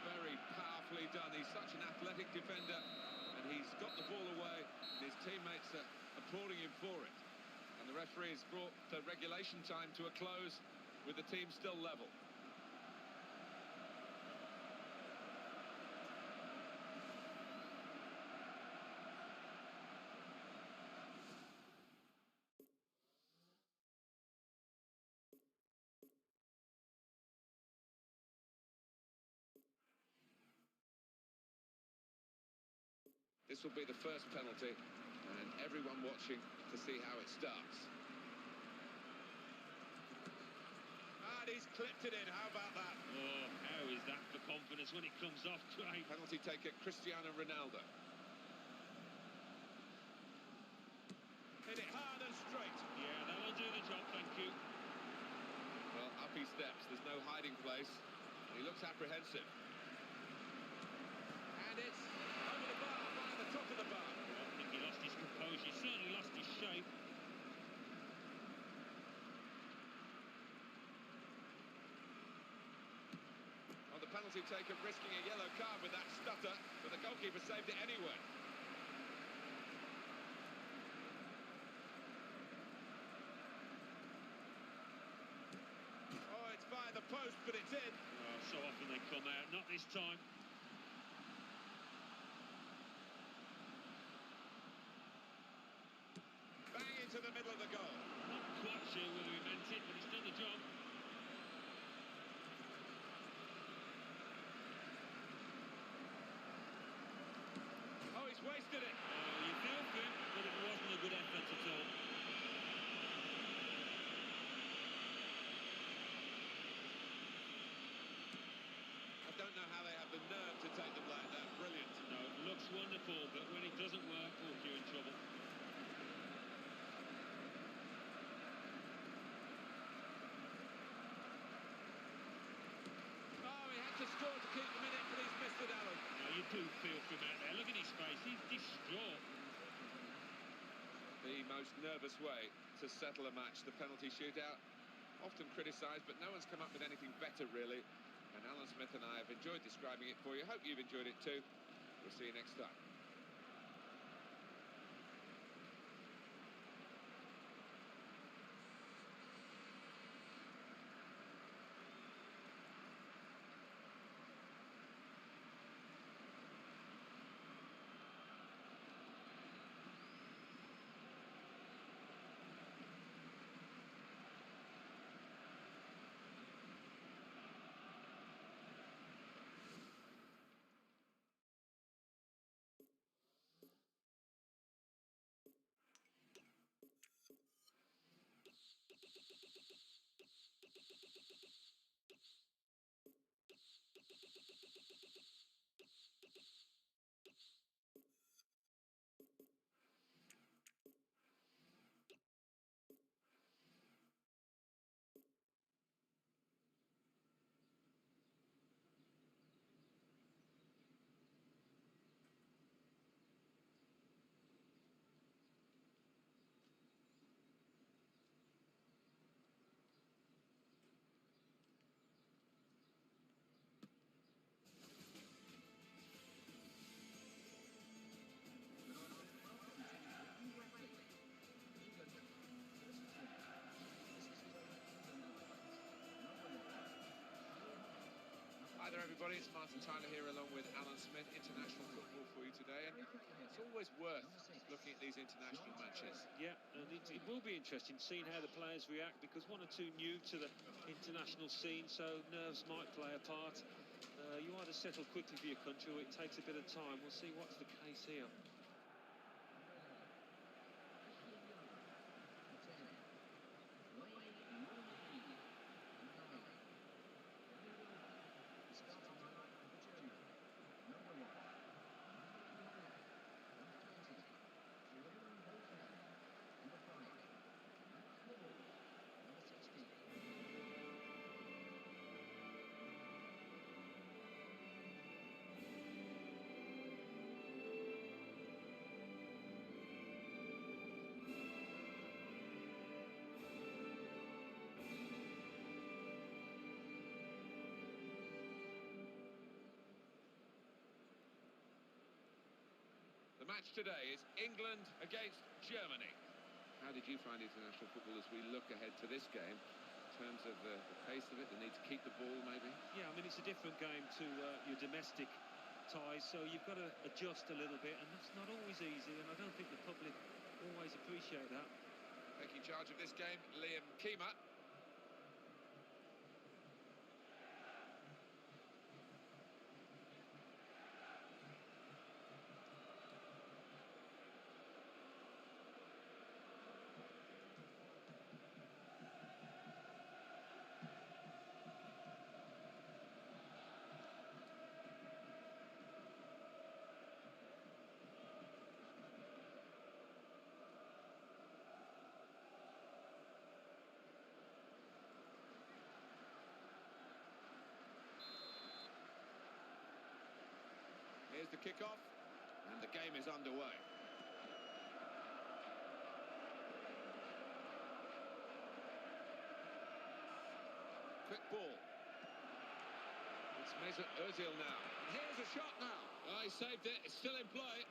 Very powerfully done. He's such an athletic defender, and he's got the ball away, and his teammates are applauding him for it. And the referee has brought the regulation time to a close with the team still level. This will be the first penalty, and everyone watching to see how it starts. And he's clipped it in, how about that? Oh, how is that for confidence when it comes off? Great. Penalty taker, Cristiano Ronaldo. Hit it hard and straight. Yeah, that'll do the job, thank you. Well, up he steps, there's no hiding place. He looks apprehensive. And it's over the bar, by the top of the bar. I don't think he lost his composure, he certainly lost his shape. Well, the penalty taker risking a yellow card with that stutter, but the goalkeeper saved it anyway. Oh, it's by the post, but it's in. Oh, so often they come out, not this time. Bang into the middle of the goal. Not quite sure whether he meant it, but he's done the job. Oh, he's wasted it. Oh, you feel for him, but it wasn't a good wonderful, but when it doesn't work, oh, you're in trouble. Oh, he had to score to keep them in it, but he's missed it, Alan. Now, you do feel for him out there. Look at his face. He's distraught. The most nervous way to settle a match, the penalty shootout. Often criticised, but no one's come up with anything better, really. And Alan Smith and I have enjoyed describing it for you. Hope you've enjoyed it too. We'll see you next time. Hi there, everybody. It's Martin Tyler here along with Alan Smith. International football for you today. And it's always worth looking at these international matches. Yeah, and it will be interesting seeing how the players react, because one or two new to the international scene, so nerves might play a part. You either settle quickly for your country or it takes a bit of time. We'll see what's the case here. The match today is England against Germany. How did you find international football as we look ahead to this game? In terms of the pace of it, the need to keep the ball, maybe? Yeah, I mean, it's a different game to your domestic ties, so you've got to adjust a little bit, and that's not always easy, and I don't think the public always appreciate that. Taking charge of this game, Liam Keema. Here's the kickoff, and the game is underway. Quick ball. It's Mesut Ozil now. And here's a shot now. Oh, he saved it. It's still in play.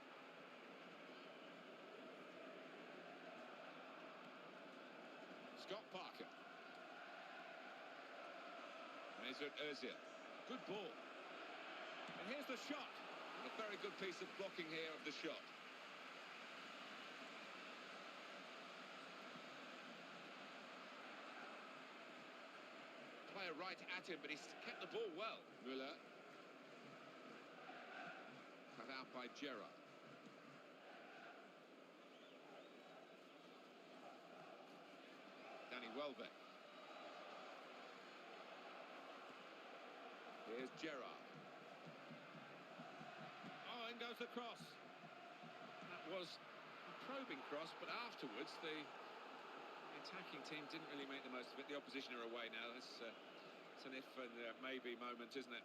Scott Parker. Mesut Ozil. Good ball. And here's the shot. And a very good piece of blocking here of the shot. Player right at him, but he's kept the ball well. Müller. Cut out by Gerrard. Danny Welbeck. Here's Gerrard. goes the cross. That was a probing cross, but afterwards the attacking team didn't really make the most of it. The opposition are away now. It's an if and maybe moment, isn't it?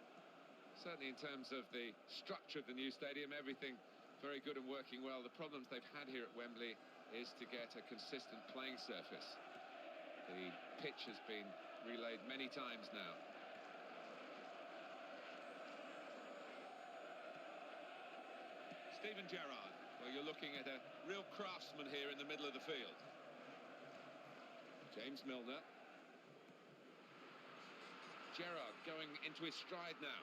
Certainly in terms of the structure of the new stadium, everything very good and working well. The problems they've had here at Wembley is to get a consistent playing surface. The pitch has been relayed many times now. Steven Gerrard. Well, you're looking at a real craftsman here in the middle of the field. James Milner. Gerrard going into his stride now.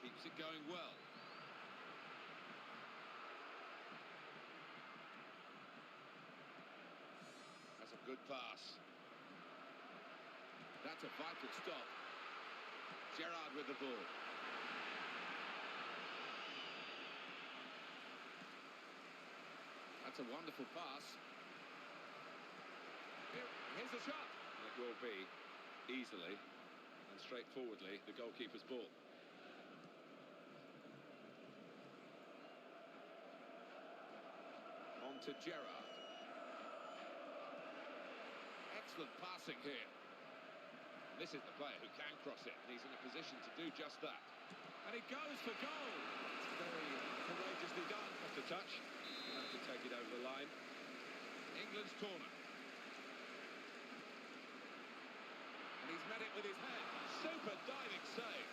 Keeps it going well. That's a good pass. That's a vital stop. Gerrard with the ball. That's a wonderful pass. Here's a shot. It will be easily and straightforwardly the goalkeeper's ball. On to Gerrard. Excellent passing here. And this is the player who can cross it, and he's in a position to do just that. And it goes for goal. It's very courageously done. Off the touch. Have to take it over the line. England's corner. And he's met it with his head. Super diving save.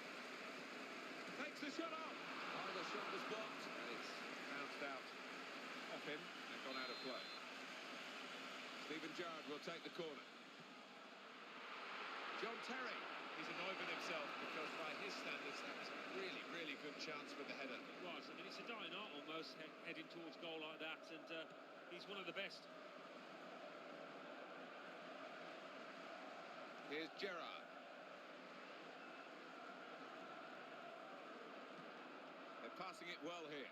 Takes the shot off. Oh, the shot was blocked. And it's bounced out off him and gone out of play. Steven Gerrard will take the corner. John Terry. He's annoyed with himself because by his standards that was a really, really good chance with the header. It was. I mean, it's a dying art almost, heading towards goal like that, and he's one of the best. Here's Gerrard. They're passing it well here.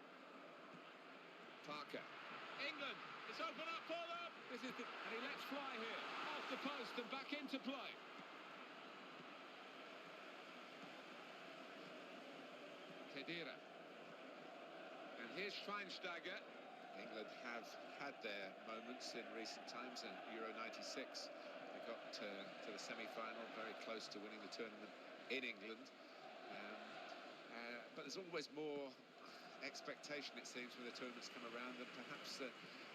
Parker. England, it's open up for them. And he lets fly here. Off the post and back into play. Kedira. And here's Schweinsteiger. England have had their moments in recent times. In Euro 96, they got to the semi-final, very close to winning the tournament in England. But there's always more expectation, it seems, when the tournaments come around, that perhaps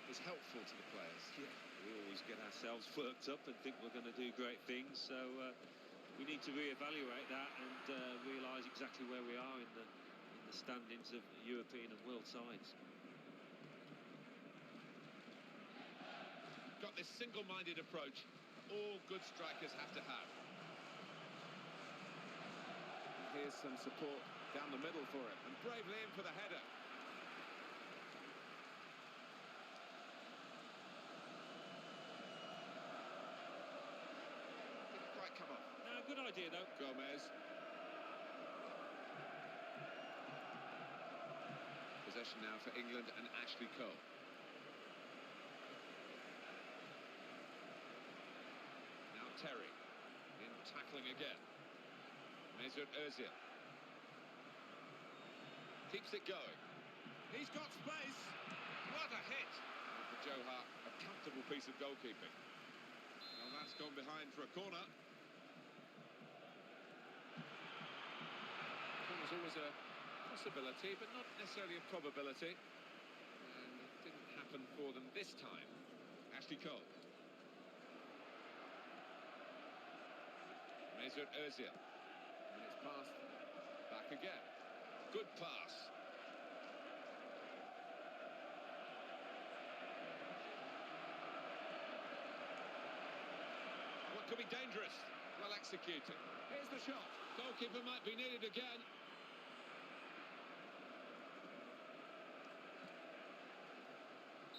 is helpful to the players. Yeah, we always get ourselves worked up and think we're going to do great things, so we need to re-evaluate that and realise exactly where we are in the standings of European and world sides. Got this single-minded approach all good strikers have to have. Here's some support down the middle for it, and bravely in for the header. Didn't quite come off. No, good idea though. Gomez. Possession now for England and Ashley Cole. Now Terry in tackling again. Mesut Ozil keeps it going. He's got space. What a hit! And for Joe Hart, a comfortable piece of goalkeeping. Well, that's gone behind for a corner. Corner's always a possibility, but not necessarily a probability. And it didn't happen for them this time. Ashley Cole. Mesut Ozil. And it's passed back again. Good pass. What could be dangerous? Well executed. Here's the shot. Goalkeeper might be needed again.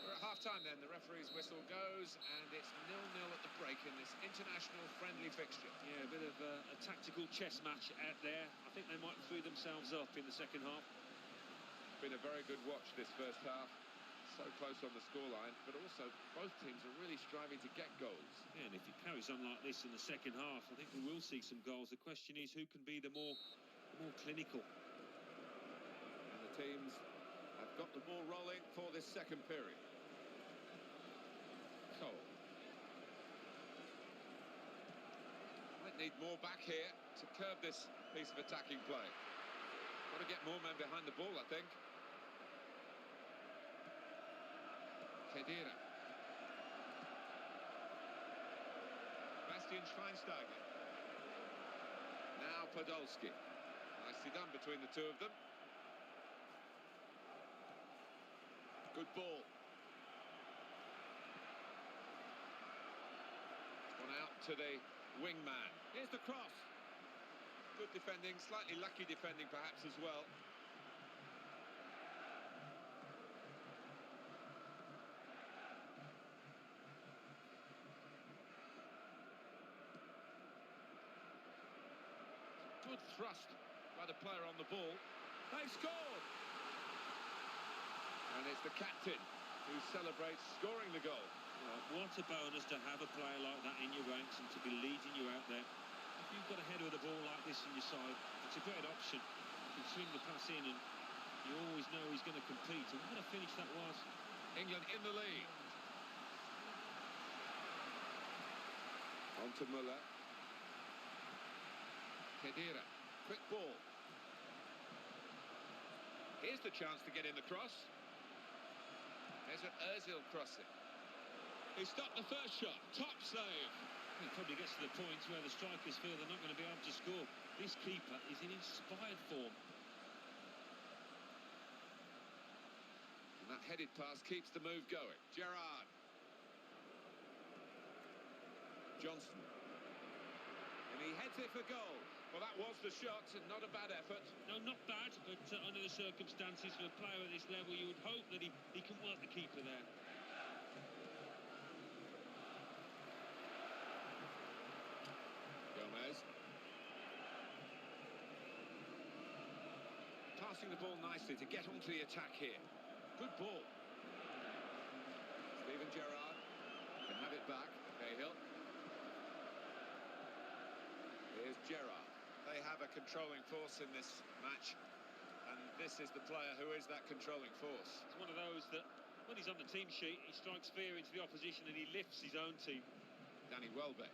We're at half-time then. The referee's whistle goes, and it's 0-0 at the break in this international friendly fixture. Yeah, a bit of a tactical chess match out there. I think they might free themselves up in the second half. Been a very good watch this first half. So close on the scoreline, but also both teams are really striving to get goals. Yeah, and if it carries on like this in the second half, I think we will see some goals. The question is who can be the more clinical. teams have got the ball rolling for this second period. Cole. Might need more back here to curb this piece of attacking play. Got to get more men behind the ball, I think. Kedira. Schweinsteiger. Now Podolski. Nicely done between the two of them. Good ball. One out to the wingman. Here's the cross. Good defending, slightly lucky defending perhaps as well. Good thrust by the player on the ball. They've scored! And it's the captain who celebrates scoring the goal. Well, what a bonus to have a player like that in your ranks and to be leading you out there. If you've got a header with the ball like this in your side, it's a great option. You can swing the pass in and you always know he's going to compete. And what a finish that was. England in the lead. On to Muller. Kedira, quick ball. Here's the chance to get in the cross. There's an Ozil crossing. He stopped the first shot. Top save. He probably gets to the point where the strikers feel they're not going to be able to score. This keeper is in inspired form. And that headed pass keeps the move going. Gerrard. Johnson. And he heads it for goal. Well, that was the shot, and not a bad effort. No, not bad, but under the circumstances for a player at this level, you would hope that he can work the keeper there. Gomez. Passing the ball nicely to get onto the attack here. Good ball. Steven Gerrard can have it back. Cahill. Here's Gerrard. They have a controlling force in this match, and this is the player who is that controlling force. It's one of those that, when he's on the team sheet, he strikes fear into the opposition and he lifts his own team. Danny Welbeck.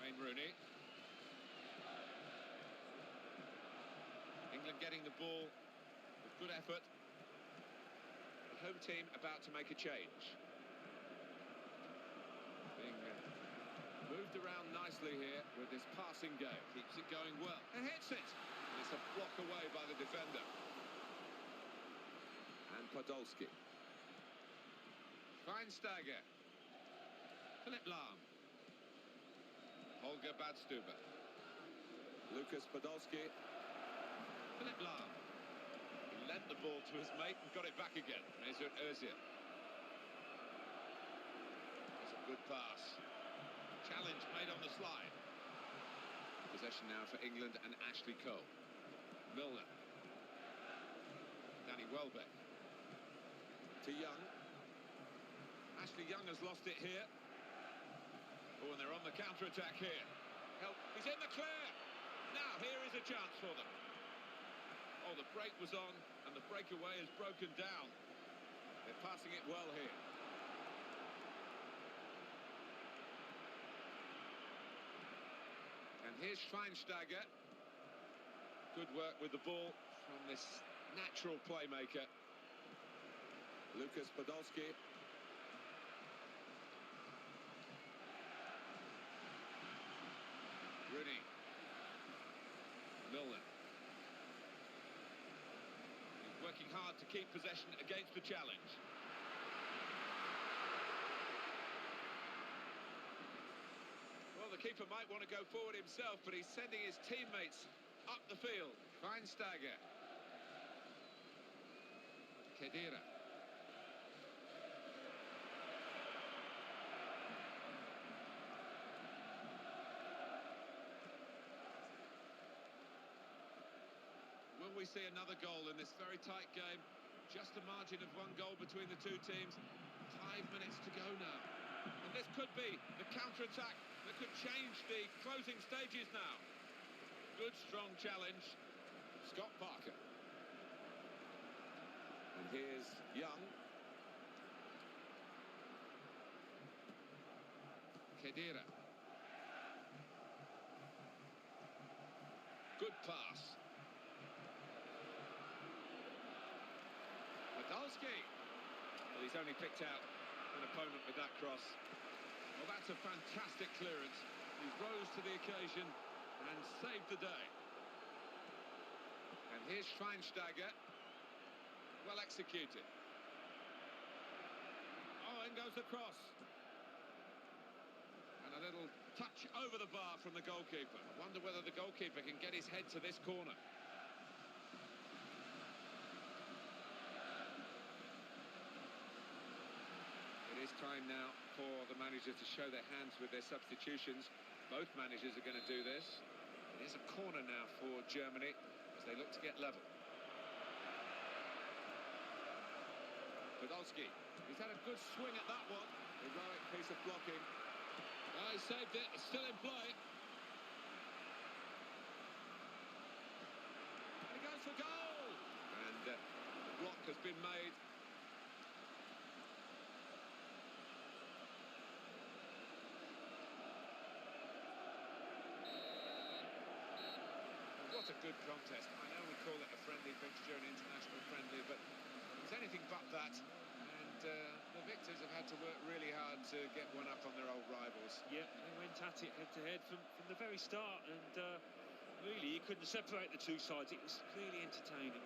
Wayne Rooney. England getting the ball with good effort. The home team about to make a change. Being moved around nicely here with this passing game. Keeps it going well. And hits it! And it's a block away by the defender. And Podolski. Schweinsteiger. Philipp Lahm. Holger Badstuber. Lucas Podolski. Philipp Lahm. He lent the ball to his mate and got it back again. Mesut Ozil. It's a good pass. Challenge made on the slide. Possession now for England and Ashley Cole. Milner. Danny Welbeck. To Young. Ashley Young has lost it here. Oh, and they're on the counter-attack here. Help. He's in the clear. Now, here is a chance for them. Oh, the break was on, and the breakaway is broken down. They're passing it well here. And here's Schweinsteiger. Good work with the ball from this natural playmaker. Lucas Podolski. Rooney. Milner. He's working hard to keep possession against the challenge. Well, the keeper might want to go forward himself, but he's sending his teammates up the field. Schweinsteiger. Kedira. Will we see another goal in this very tight game? Just a margin of one goal between the two teams. 5 minutes to go now. And this could be the counter-attack that could change the closing stages now. Good, strong challenge. Scott Parker. Here's Young. Khedira. Good pass. Podolski. Well, he's only picked out an opponent with that cross. Well, that's a fantastic clearance. He rose to the occasion and saved the day. And here's Schweinsteiger. Well executed. Oh, in goes the cross. And a little touch over the bar from the goalkeeper. I wonder whether the goalkeeper can get his head to this corner. It is time now for the managers to show their hands with their substitutions. Both managers are going to do this. It is a corner now for Germany as they look to get level. Podolski, he's had a good swing at that one. Heroic piece of blocking. Oh, he saved it, it's still in play. And he goes for goal! And the block has been made. What a good contest. I know we call it a friendly fixture, an international friendly, but it's anything but that. And the victors have had to work really hard to get one up on their old rivals. Yeah, they went at it head-to-head from the very start, and really you couldn't separate the two sides. It was really entertaining.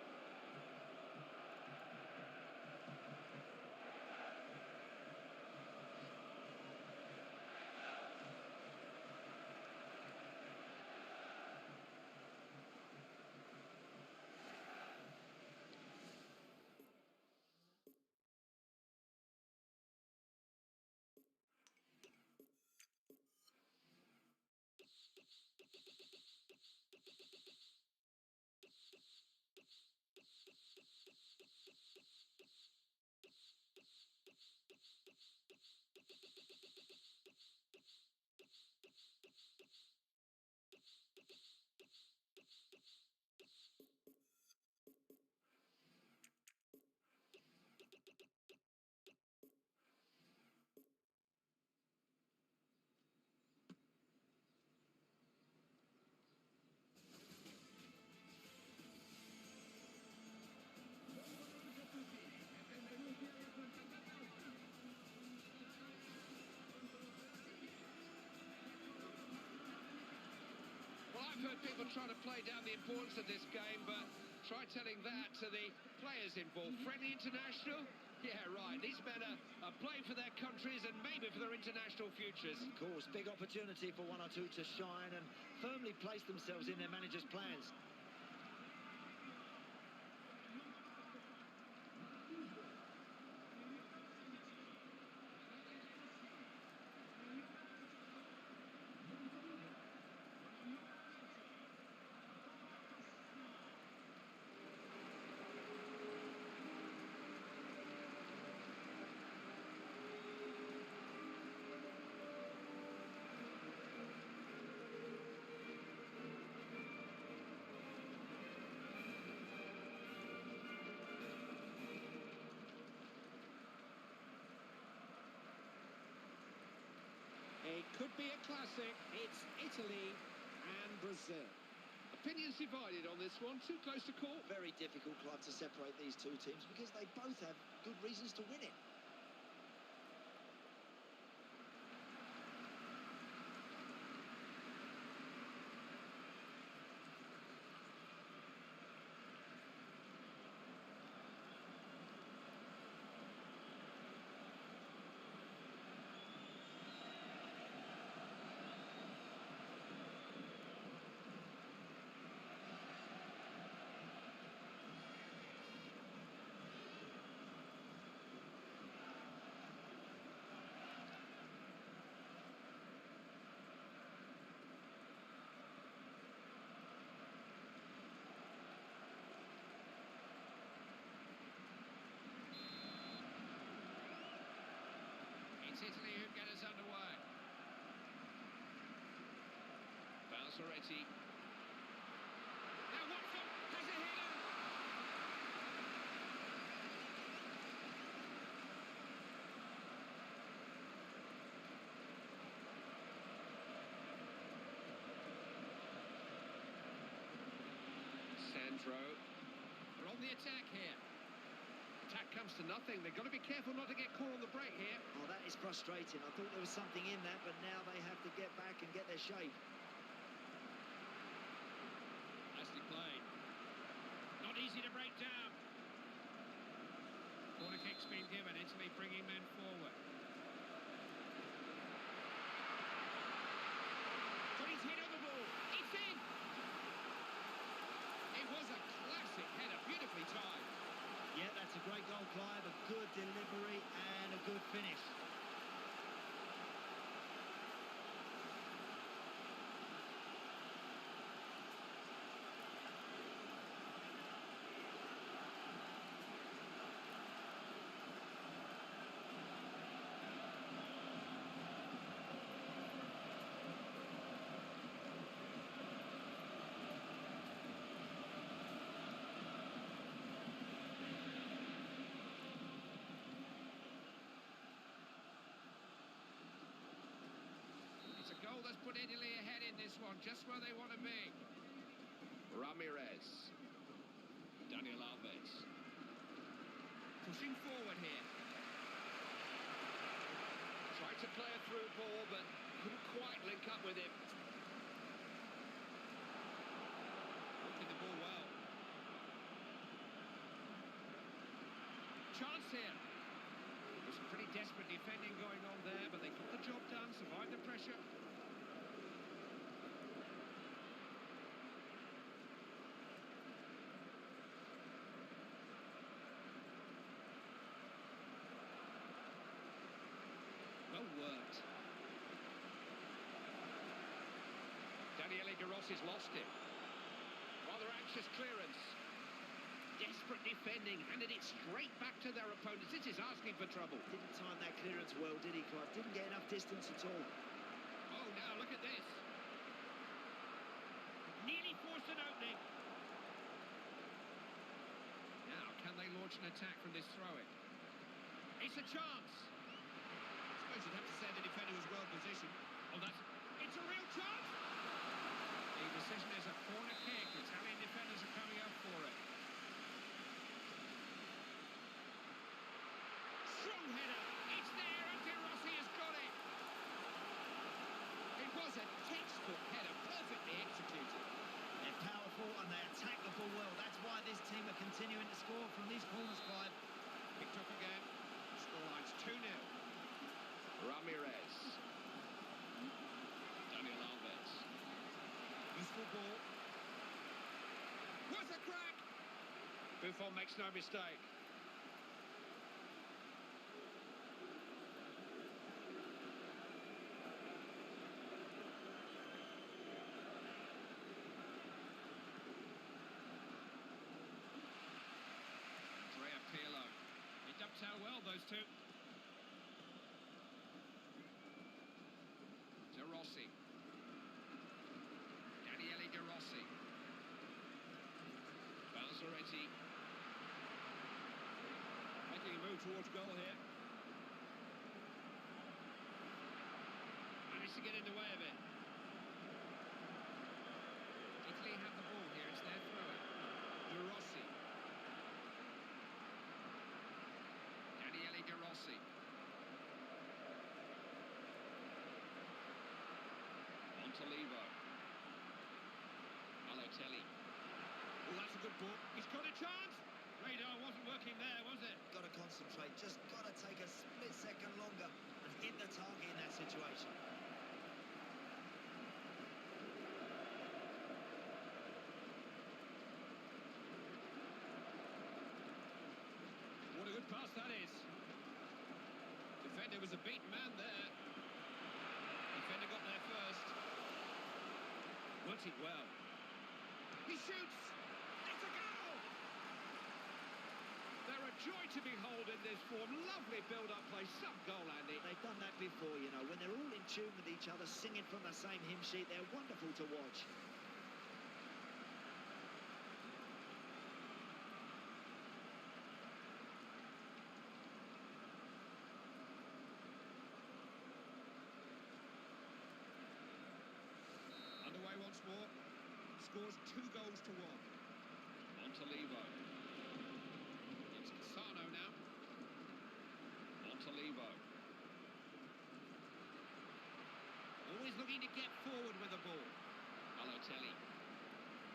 I've heard people trying to play down the importance of this game, but try telling that to the players involved. Friendly international? Yeah, right. These men are playing for their countries and maybe for their international futures. Of course, big opportunity for one or two to shine and firmly place themselves in their manager's plans. It could be a classic. It's Italy and Brazil. Opinions divided on this one. Too close to call. Very difficult club to separate these two teams because they both have good reasons to win it. Italy who get us underway. Balzaretti. Now Watford has a header. throw. They're on the attack here. Attack comes to nothing. They've got to be careful not to get caught on the break here. Oh, that is frustrating. I thought there was something in that, but now they have to get back and get their shape. Nicely played. Not easy to break down. Corner kick's been given. Italy bringing men forward. Got his head on the ball. It's in. It was a classic header, beautifully timed. Yeah, that's a great goal, Clive. A good delivery and a good finish. It's a goal that's put Italy ahead in this one, just where they want to be. Ramirez. Daniel Alves. Pushing forward here. Tried to play a through ball, but couldn't quite link up with him. Working the ball well. Chance here. There's some pretty desperate defending going on there, but they got the job done, survived the pressure. Well worked. Daniele Garossi's lost it. Rather anxious clearance. Desperate defending, handed it straight back to their opponents. This is asking for trouble. Didn't time that clearance well, did he, Clive? Didn't get enough distance at all. Oh, now look at this. Nearly forced an opening. Now, can they launch an attack from this throw-in? It's a chance. I suppose you'd have to say the defender was well positioned. Oh, it's a real chance. The decision is a corner kick. Italian defenders are coming up for it. Strong header. It's there, and De Rossi has got it. It was a textbook header, perfectly executed. They're powerful and they attack the ball well. That's why this team are continuing to score from these corners, Clive. Picked up again. Scoreline's 2-0. Ramirez. Daniel Alves. Useful ball. What a crack! Buffon makes no mistake. Pirlo. They dovetail well, those two. De Rossi. Daniele De Rossi. Balzaretti. Making a move towards goal here. Managed to get in the way of it. Italy have the ball here, it's their throw-in. De Rossi. De Rossi. Montolivo. Balotelli. Oh, that's a good ball. He's got a chance. Radar wasn't working there, was it? Got to concentrate. Just got to take a split second longer and hit the target in that situation. What a good pass that is. Defender was a beaten man there. Defender got there first. Worked it well. He shoots. It's a goal. They're a joy to behold in this form. Lovely build-up play. Some goal, Andy. They've done that before, you know. When they're all in tune with each other, singing from the same hymn sheet, they're wonderful to watch. Underway once more. Scores 2 goals to 1. Montalivo. It's Cassano now. Montalivo. Always looking to get forward with the ball. Balotelli.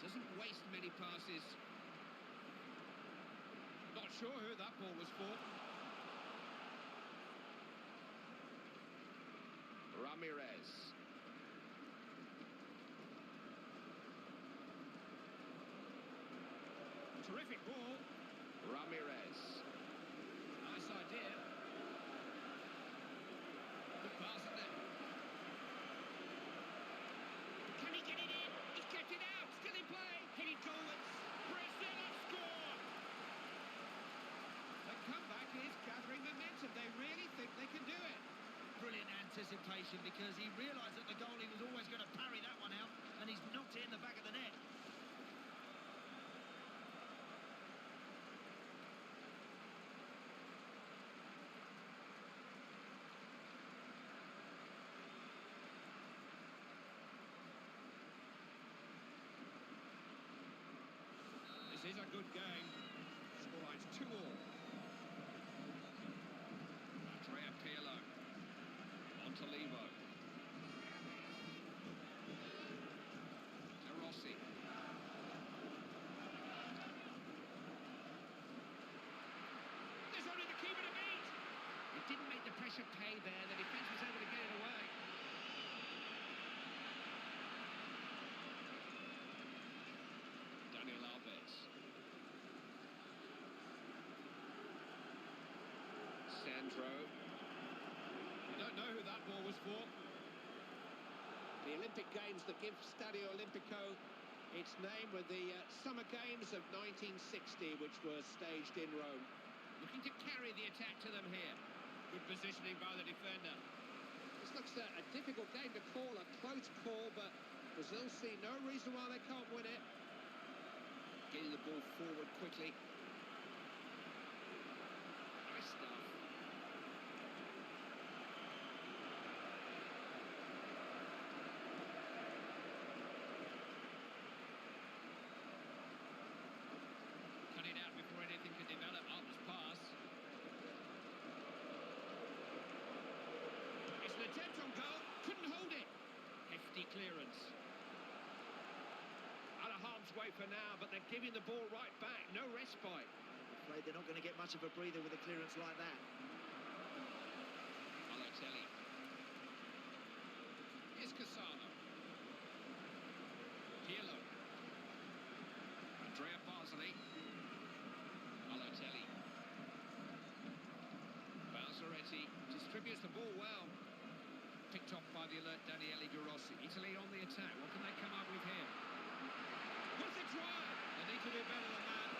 Doesn't waste many passes. Not sure who that ball was for. Ramirez. Terrific ball. Ramirez. Nice idea. Good pass in there. Can he get it in? He's kept it out. Still in play. Headed goalwards. Brazil have scored. The comeback is gathering momentum. They really think they can do it. Brilliant anticipation, because he realised that the goalie was always going to parry that one out, and he's knocked it in the back of the net. This is a good game. Scoreline's 2-2. Andrea Pirlo. Montalivo. De Rossi. There's only the keeper to beat. It didn't make the pressure pay there. The defence was able to get it away. Daniel Alves. Sandro. You don't know who that ball was for. The Olympic Games that give Stadio Olimpico its name were the Summer Games of 1960, which were staged in Rome. Looking to carry the attack to them here. Good positioning by the defender. This looks a difficult game to call, a close call, but Brazil see no reason why they can't win it. Getting the ball forward quickly. Nice stuff. Cut it out before anything could develop. Up's pass. It's an attempt on goal. Couldn't hold it. Hefty clearance. Out of harm's way for now, but they're giving the ball right back. No respite. I'm afraid they're not going to get much of a breather with a clearance like that. Balotelli. Here's Cassano. Pirlo. Andrea Barsley. Balotelli. Balzaretti distributes the ball well. Picked off by the alert Daniele De Rossi. Italy on the attack. What can they come up with here? What's the drive? They need to do better than that.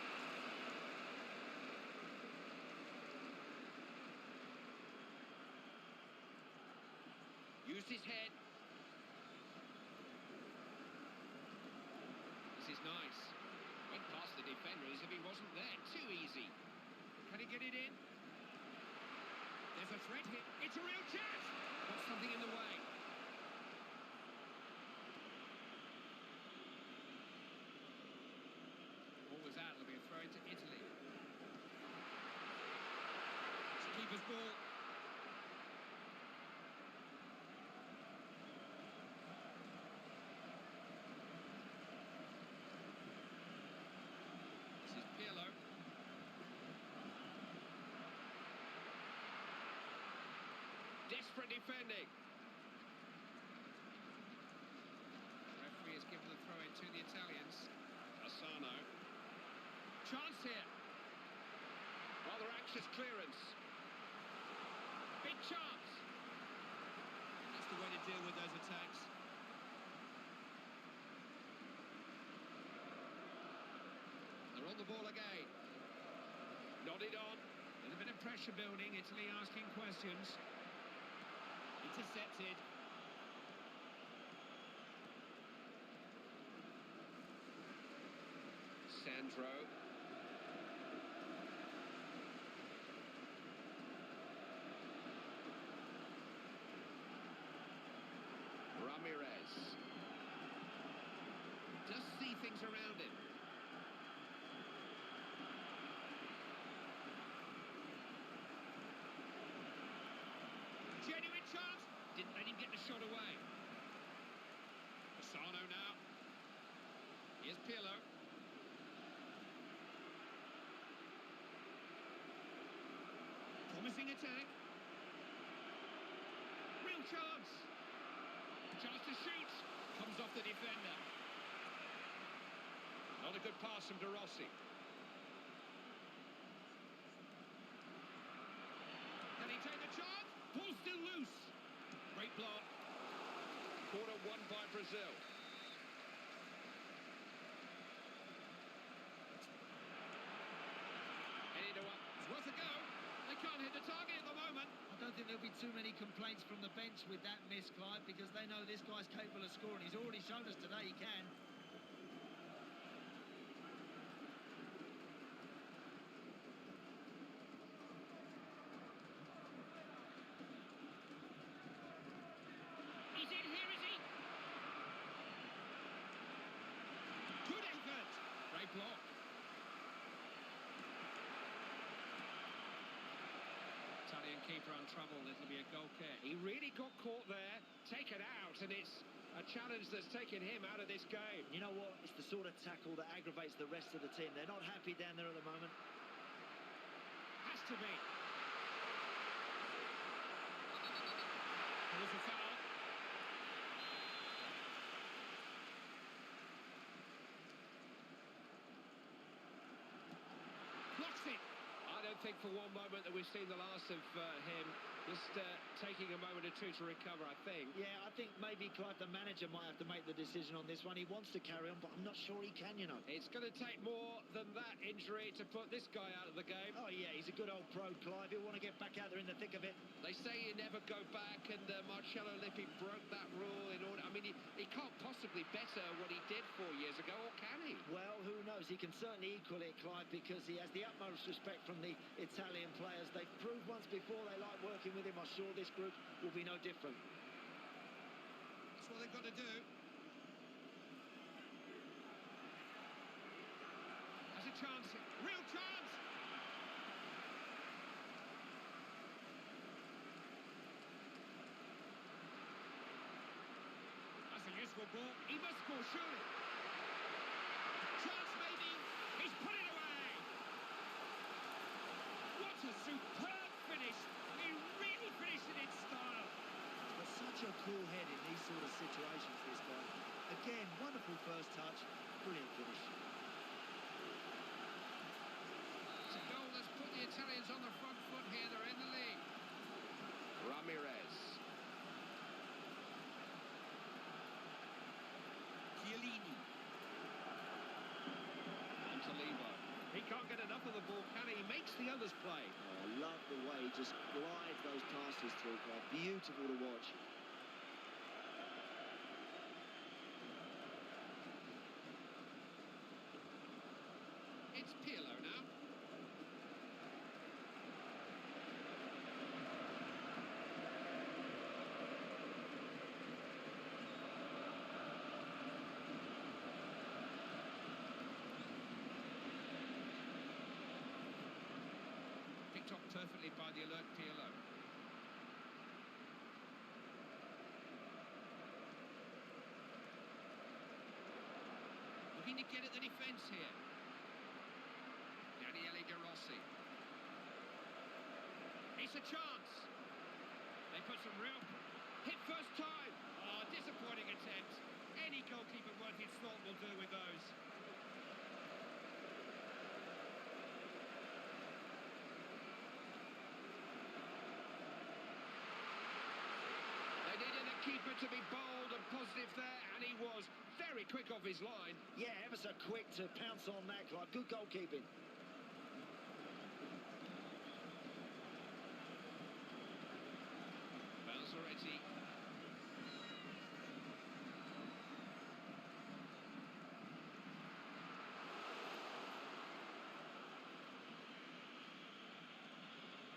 Used his head. This is nice. Went past the defender as if he wasn't there. Too easy. Can he get it in? There's a threat here. It's a real chance. Got something in the way. Ball was out. It'll be a throw into Italy. It's a keeper's ball. This is Pirlo. Desperate defending. Referee has given the throw in to the Italians. Asano. Chance here. Rather anxious clearance. Big chance. That's the way to deal with those attacks. They're on the ball again. Nodded on. There's a bit of pressure building. Italy asking questions. Intercepted. Sandro. Ramirez. Just see things around him. shot away. Asano now. Here's Pirlo. Promising attack. Real chance. Chance to shoot. Comes off the defender. Not a good pass from De Rossi. Can he take the chance? Ball's still loose. Great block. Corner won by Brazil. Headed up. It's worth a go. They can't hit the target at the moment. I don't think there'll be too many complaints from the bench with that miss, Clive, because they know this guy's capable of scoring. He's already shown us today he can. He's in here, is he? Good effort. Great block. Italian keeper on trouble. It'll be a goal kick. He really got caught there, taken out, and it's a challenge that's taken him out of this game. You know what? It's the sort of tackle that aggravates the rest of the team. They're not happy down there at the moment. Has to be. There's a foul. Blocks it. I don't think for one moment that we've seen the last of him. Just taking a moment or two to recover, I think. Yeah, I think maybe Clive, the manager, might have to make the decision on this one. He wants to carry on, but I'm not sure he can, you know. It's going to take more than that injury to put this guy out of the game. Oh, yeah, he's a good old pro, Clive. He'll want to get back out there in the thick of it. They say you never go back, and Marcello Lippi broke that rule in order. I mean, he can't possibly better what he did 4 years ago, or can he? Well, who knows? He can certainly equal it, Clive, because he has the utmost respect from the Italian players. They've proved once before they like working with him. I'm sure this group will be no different. That's what they've got to do. Has a chance. Real chance. That's a useful ball. He must score, surely. Chance maybe. He's put it away. What a superb finish. He really finished it in style. But such a cool head in these sort of situations, this guy. Again, wonderful first touch, brilliant finish. It's a goal that's put the Italians on the front foot here. They're in the league. Ramirez. Chiellini. Montalivo. He can't get enough of the ball, can he? He makes the others play. Oh, I love the way he just glides those passes through, Clive. Beautiful to watch. It's Pirlo now. Picked up perfectly by the alert Pirlo. Looking to get at the defence here. De Rossi. It's a chance. They put some real... Hit first time. Oh, disappointing attempt. Any goalkeeper worth his salt will do with those. They needed the keeper to be bold and positive there, and he was very quick off his line. Yeah, ever so quick to pounce on that, Clive. Good goalkeeping. Balzaretti.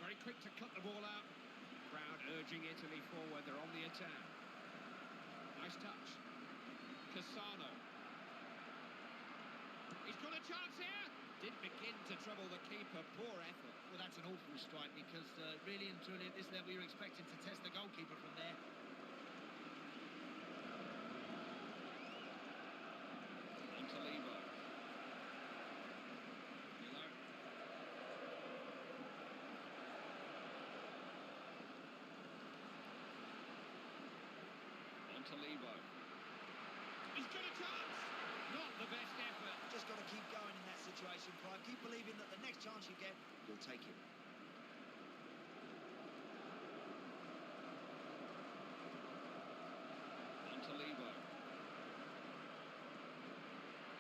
Very quick to cut the ball out. Crowd urging Italy forward. They're on the attack. Nice touch. Cassano. He's got a chance here. Didn't begin to trouble the keeper. Poor effort. Well, that's an awful strike because really and truly at this level you're expecting to test the goalkeeper from there. Montalivo. He's got a chance. Not the best effort. Just got to keep going in that situation, Clive. Keep believing that the next chance you get, you'll take it. Montalivo.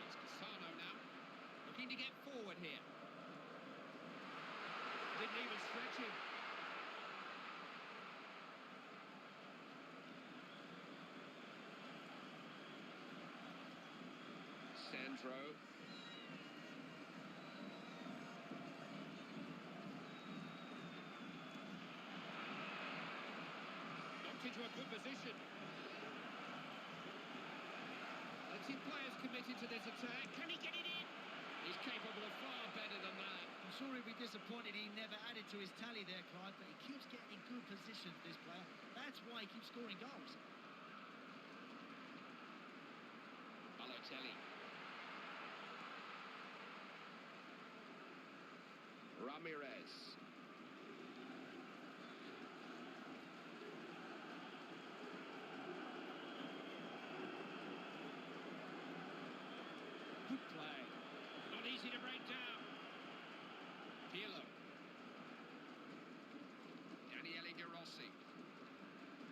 It's Cassano now. Looking to get forward here. Didn't even stretch him. Sandro. Knocked into a good position. Plenty of players committed to this attack. Can he get it in? He's capable of far better than that. I'm sure he'll be disappointed he never added to his tally there, Clive, but he keeps getting in good positions, this player. That's why he keeps scoring goals. Balotelli. Ramirez. Good play. Not easy to break down. Pirlo. Daniele De Rossi.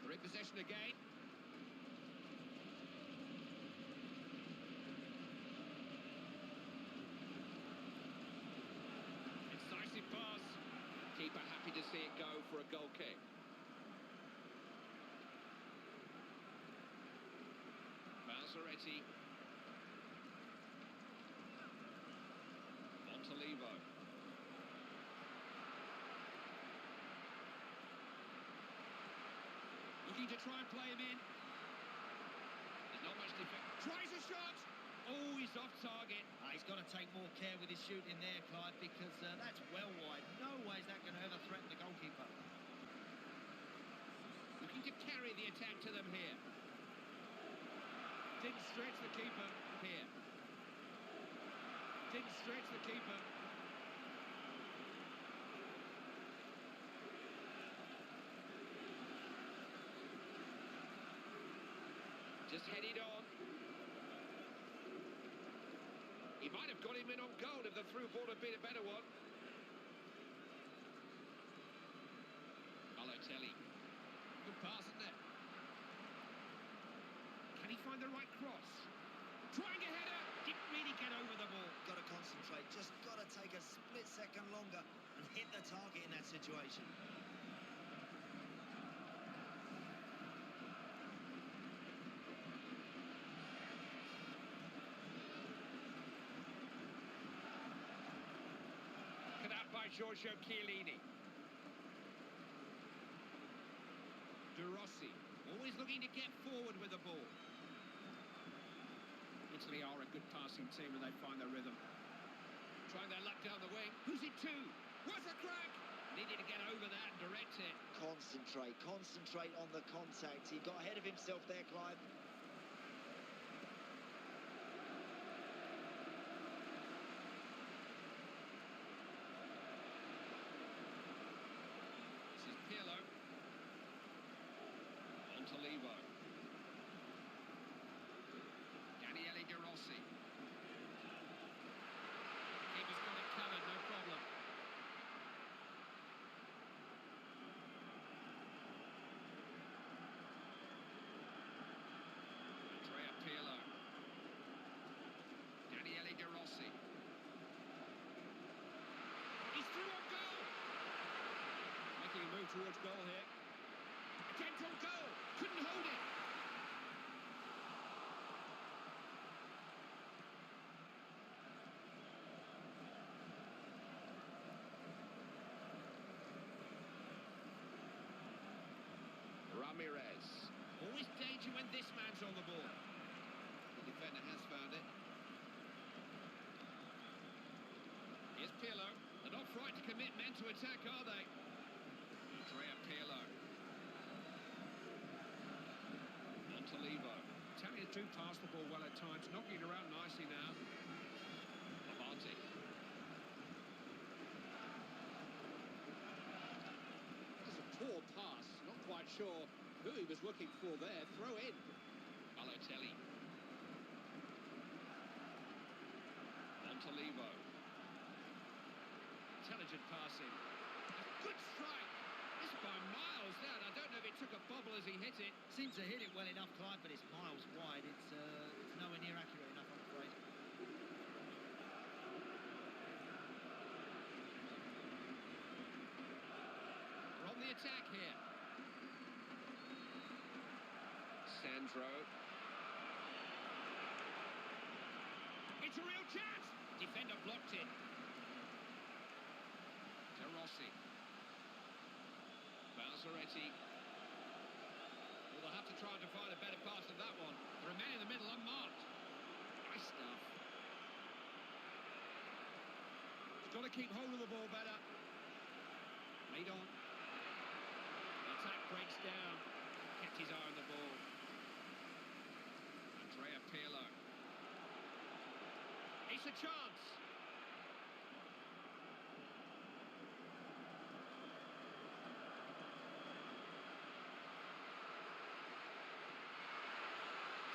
They're in possession again. Incisive pass. Keeper happy to see it go for a goal kick. Balzaretti. Montalivo. Looking to try and play him in. There's not much defense. Tries a shot. Oh, he's off target. He's got to take more care with his shooting there, Clive, because that's well wide. No way is that going to ever threaten the goalkeeper. Looking to carry the attack to them here. Didn't stretch the keeper here. Didn't stretch the keeper. Just headed on. He might have got him in on goal if the through ball had been a better one. Balotelli. Good pass, isn't it? Can he find the right cross? Trying a header. Didn't really get over the ball. Got to concentrate. Just got to take a split second longer and hit the target in that situation. Giorgio Chiellini. De Rossi, always looking to get forward with the ball. Italy are a good passing team when they find their rhythm. Trying their luck down the wing. Who's it to? What's a crack? Needed to get over that and direct it. Concentrate on the contact. He got ahead of himself there, Clive. Pirlo. Montalivo. Daniele De Rossi. Keeper's got it covered, no problem. Andrea Pirlo. Daniele De Rossi. He's through on goal. Making a move towards goal here. Attempt on goal. Couldn't hold it. Ramirez. Always danger when this man's on the ball. The defender has found it. Here's Pirlo. They're not right to commit men to attack, are they? Andrea Pirlo. Montalivo. Italians do pass the ball well at times, knocking it around nicely now. Amarty. It's a poor pass. Not quite sure who he was looking for there. Throw in. Balotelli. Montolivo. Intelligent passing. A good strike. It's by miles that. I don't know if it took a bobble as he hit it. Seems to hit it well enough, Clive, but it's miles wide. It's nowhere near accurate enough, I'm afraid. We're on the attack here. Sandro. It's a real chance. Defender blocked it. De Rossi. Balzaretti. Well, they'll have to try to find a better pass than that one. The men in the middle unmarked. Nice stuff. He's got to keep hold of the ball better. Made on. The attack breaks down. Kept his eye on the ball. Andrea Pirlo. It's a chance.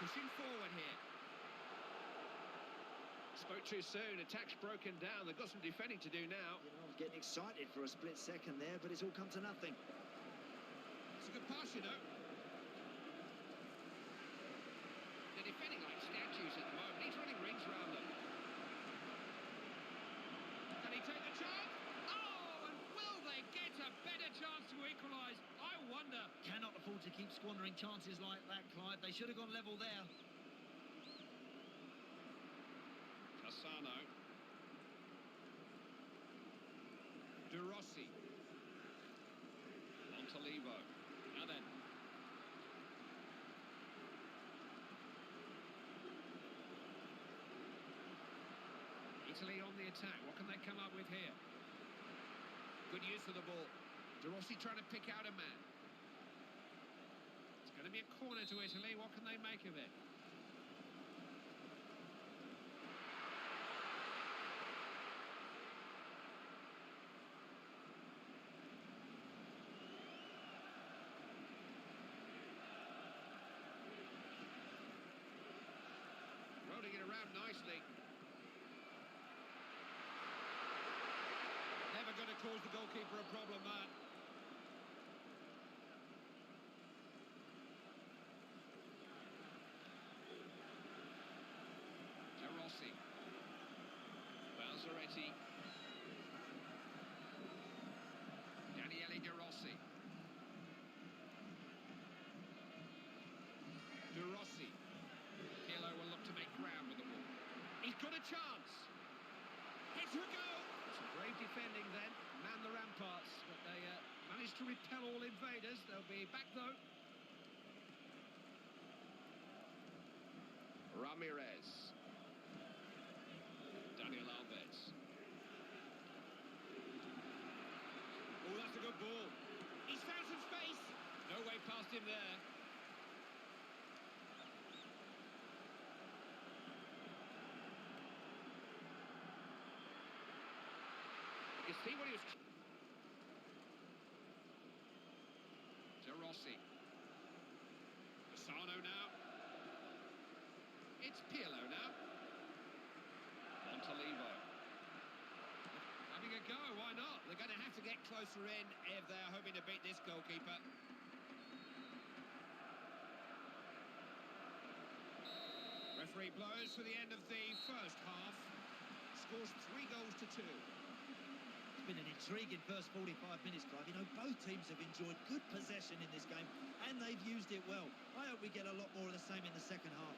Pushing forward here. Spoke too soon. Attack's broken down. They've got some defending to do now. You know, I was getting excited for a split second there, but it's all come to nothing. It's a good pass, you know. They're defending like statues at the moment. He's running rings around them. Can he take the chance? Oh, and will they get a better chance to equalise? I wonder. Cannot afford to keep squandering chances like that, Clive. They should have gone level there. Cassano. De Rossi. Montolivo. Now then. Italy on the attack. What can they come up with here? Good use of the ball. De Rossi trying to pick out a man. It's going to be a corner to Italy. What can they make of it? Rolling it around nicely. Never going to cause the goalkeeper a problem, man. De Rossi. Balzaretti. Daniele De Rossi. De Rossi. Pirlo will look to make ground with the ball. He's got a chance. It's a goal. Some brave defending then. Man the ramparts, but they managed to repel all invaders. They'll be back though. Ramirez. Daniel Alves. Oh, that's a good ball. He's found some space. No way past him there. You see what he was... De Rossi. Cassano now. It's Pirlo now. Montolivo. Having a go, why not? They're going to have to get closer in if they're hoping to beat this goalkeeper. Referee blows for the end of the first half. Scores 3 goals to 2. It's been an intriguing first 45 minutes, Clive. You know, both teams have enjoyed good possession in this game, and they've used it well. I hope we get a lot more of the same in the second half.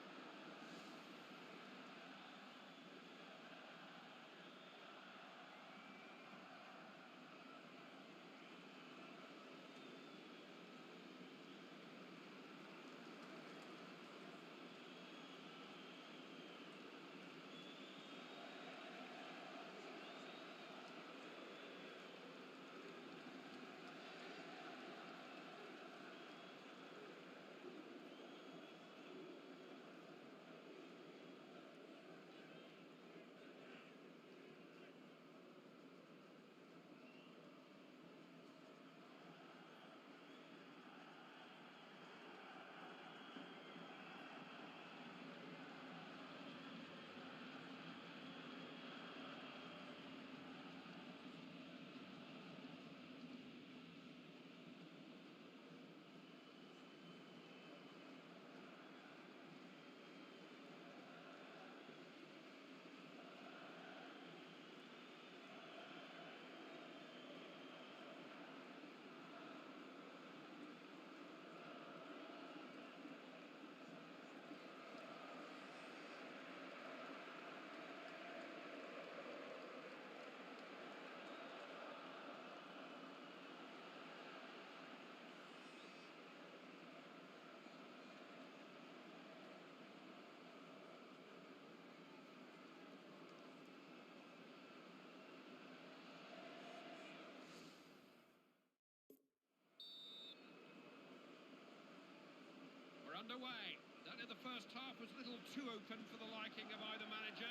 underway. Don't know, the first half was a little too open for the liking of either manager.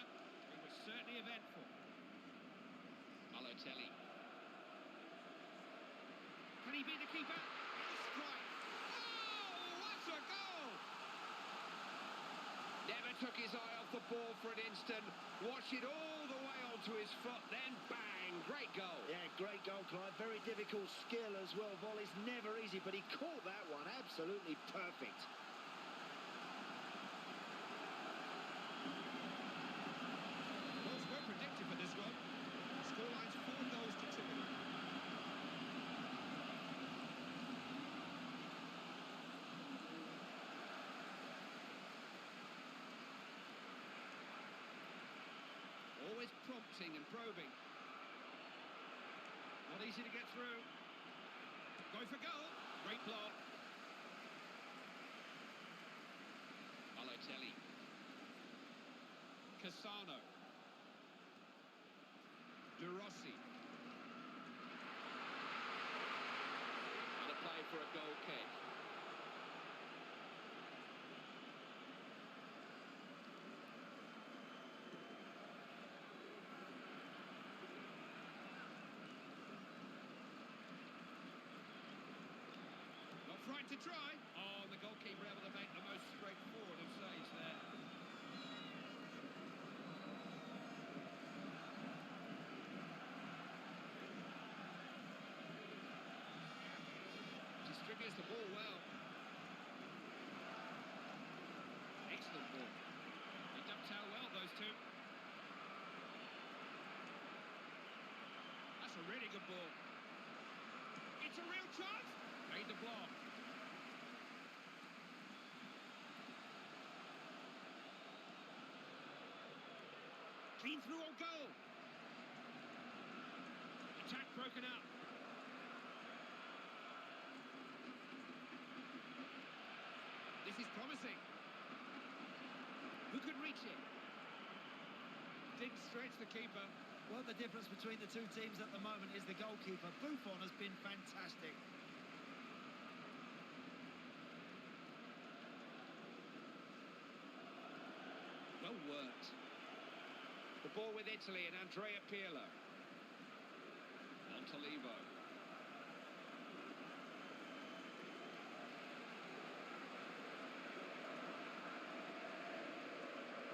It was certainly eventful. Balotelli. Can he beat the keeper? A strike. Oh, what a goal! Never took his eye off the ball for an instant. Watched it all the way onto his foot, then bang! Great goal. Yeah, great goal, Clive. Very difficult skill as well. Volley's never easy, but he caught that one absolutely perfect. Goals were predicted for this one. The scoreline's 4-2. Always prompting and probing. Not easy to get through. Going for goal. Great block. Balotelli. Cassano. De Rossi. And a play for a goal kick. Right to try. Oh, the goalkeeper able to make the most straightforward of saves there. Distributes the ball well. Excellent ball. They dovetail well, those two. That's a really good ball. It's a real chance. Made the block. Clean through on goal. Attack broken up. This is promising. Who could reach it? Didn't stretch the keeper. Well, the difference between the two teams at the moment is the goalkeeper. Buffon has been fantastic. Well worked. The ball with Italy and Andrea Pirlo. Montolivo.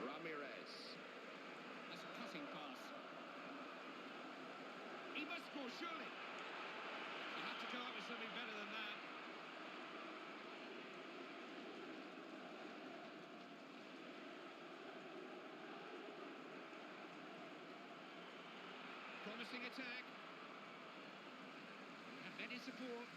Ramirez. That's a cutting pass. He must score, surely. You have to come up with something better than that. Promising attack. We have many support.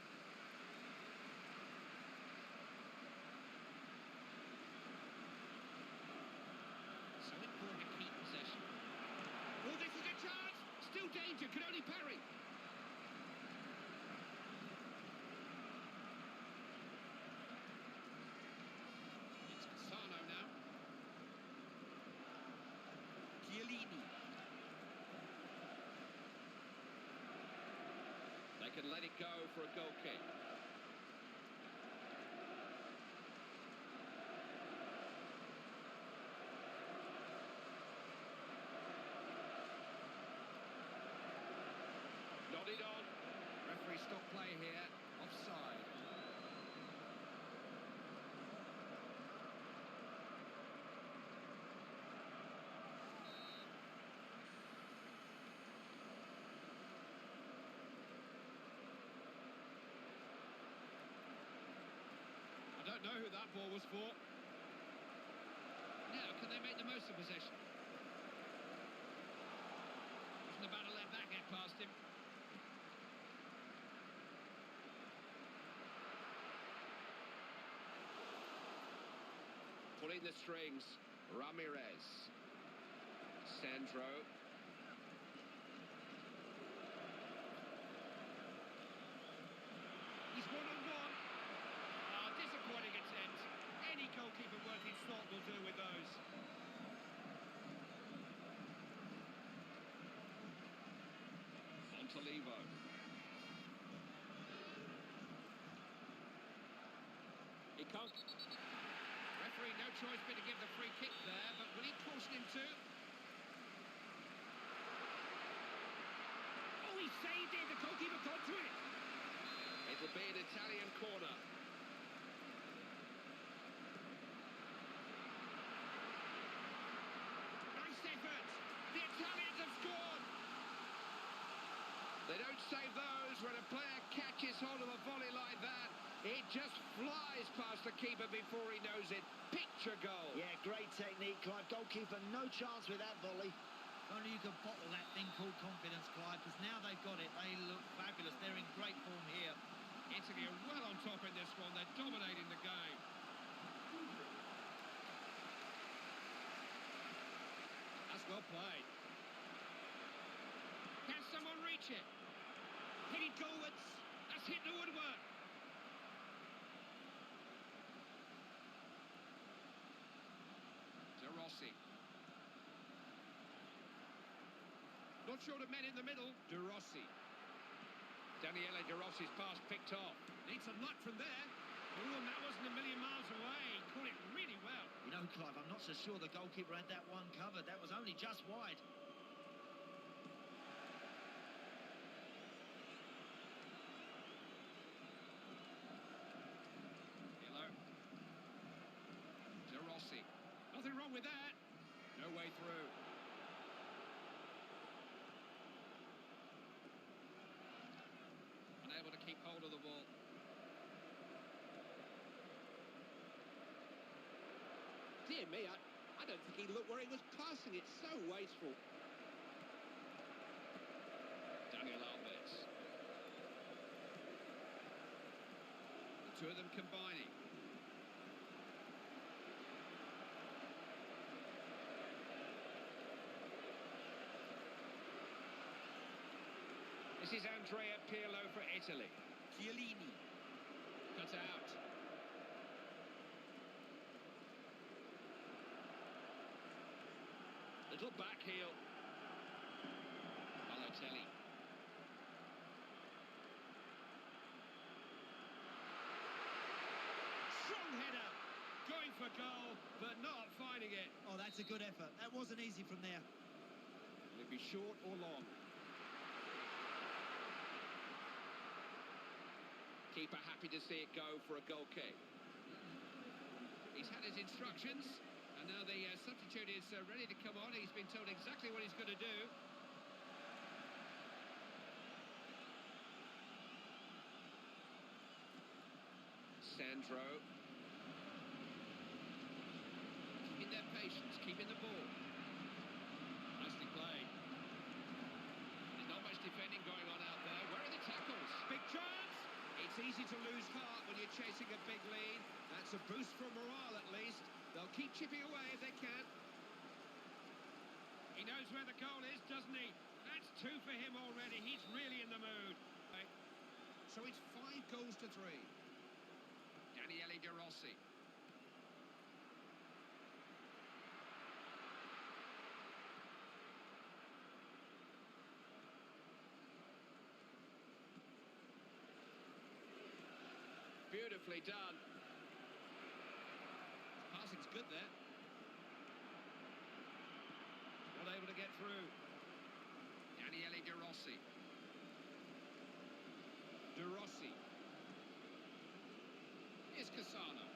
So important to keep possession. Oh, this is a chance. Still danger. Can only parry. It's Cassano now. Chiellini. They can let it go for a goal kick. Nodded on. Referee stop play here. Offside. I don't know who that ball was for. Now, can they make the most of possession? Wasn't about to let that get past him. Pulling the strings, Ramirez. Sandro. He's one-on-one. Disappointing attempt. Any goalkeeper worth his salt will do with those. Montolivo. He can't. referee no choice but to give the free kick there, but will he caution him to? Oh, he saved it. The goalkeeper got to it. It'll be an Italian corner. Nice effort. The Italians have scored. They don't save those when a player catches hold of a volley like that. It just flies past the keeper before he knows it. Picture goal. Yeah, great technique, Clive. Goalkeeper, no chance with that volley. Only you can bottle that thing called confidence, Clive, because now they've got it. They look fabulous. They're in great form here. Italy are well on top in this one. They're dominating the game. That's well played. Can someone reach it? Hit it goalwards. That's hit the woodwork. De Rossi. Not short of men in the middle. De Rossi. Daniele De Rossi's pass picked off. Needs some luck from there. Oh, and that wasn't a million miles away. He caught it really well. You know, Clive, I'm not so sure the goalkeeper had that one covered. That was only just wide. Hello. De Rossi. Nothing wrong with that. No way through. Unable to keep hold of the ball. Dear me, I don't think he looked where he was passing it. So wasteful. Daniel Alves. The two of them combining. This is Andrea Pirlo for Italy. Chiellini. Cut out. Little back heel. Balotelli. Strong header. Going for goal, but not finding it. Oh, that's a good effort. That wasn't easy from there. Will it be short or long? Keeper happy to see it go for a goal kick. He's had his instructions, and now the substitute is ready to come on. He's been told exactly what he's going to do. Sandro. Keeping their patience, keeping the ball. Nicely played. There's not much defending going on out there. Where are the tackles? Big chance! It's easy to lose heart when you're chasing a big lead. That's a boost for morale at least. They'll keep chipping away if they can. He knows where the goal is, doesn't he? That's two for him already. He's really in the mood. So it's 5 goals to 3. Daniele De Rossi. Beautifully done. Passing's good there. Not able to get through. Daniele De Rossi. De Rossi. Here's Cassano.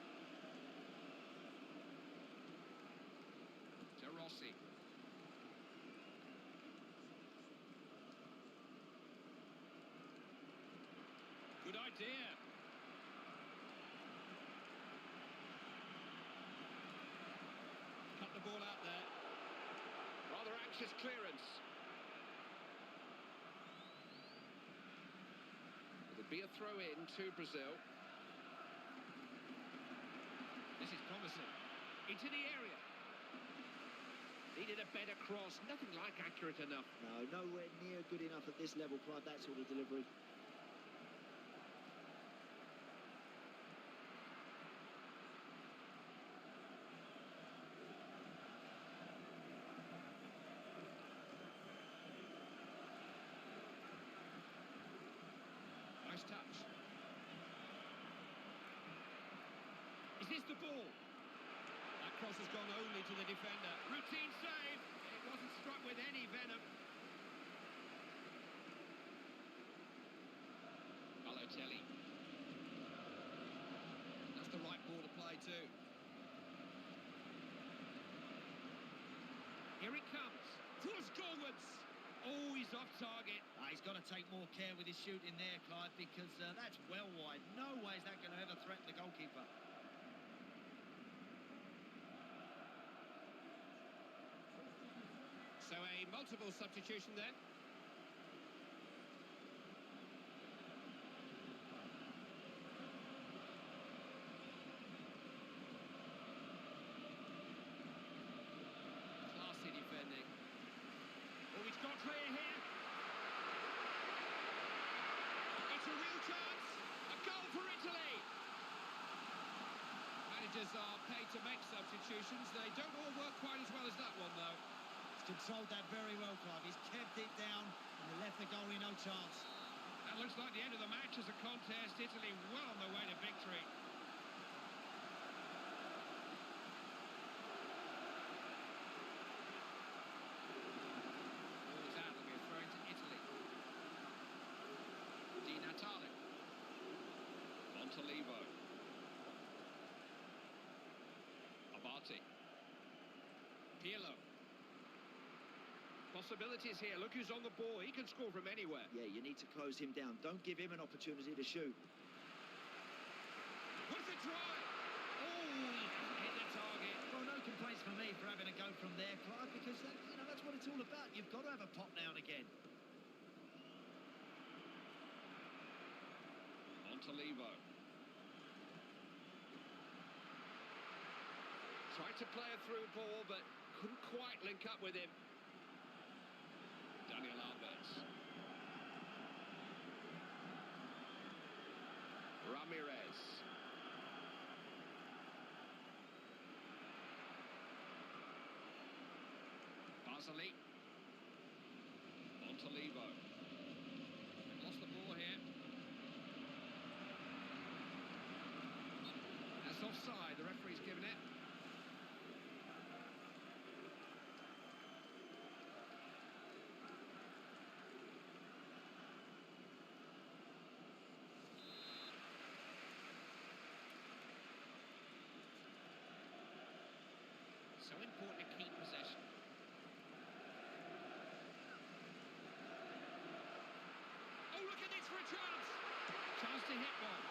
De Rossi. Good idea. Cut the ball out there. Rather anxious clearance. It'll be a throw-in to Brazil. This is promising. Into the area. Needed a better cross. Nothing like accurate enough. No, nowhere near good enough at this level, Clive, that sort of delivery. Nice touch. Is this the ball? cross has gone only to the defender. Routine save. It wasn't struck with any venom. Balotelli. That's the right ball to play too. Here it comes. Towards goalwards. Oh, he's off target. He's got to take more care with his shooting there, Clive, because that's well wide. No way is that going to ever threaten the goalkeeper. So a multiple substitution then. Classy defending. Oh, he's got clear here. It's a real chance. A goal for Italy. Managers are paid to make substitutions. They don't all work quite as well as that one, though. He's controlled that very well, Clive. He's kept it down and left the goalie no chance. That looks like the end of the match as a contest. Italy well on their way to victory. Ball's out, will be a throw into Italy. Di Natale. Montolivo. Abate. Pirlo. Possibilities here. Look who's on the ball. He can score from anywhere. Yeah, you need to close him down. Don't give him an opportunity to shoot. What's the try? Oh, hit the target. Well, no complaints for me for having a go from there, Clive, because that's what it's all about. You've got to have a pop now and again. Montolivo. Tried to play a through ball, but couldn't quite link up with him. Daniel Alves. Ramirez. Basili. Montolivo. They've lost the ball here. That's offside. The referee's given it. So important to keep possession. Oh, look at this for a chance! Chance to hit one.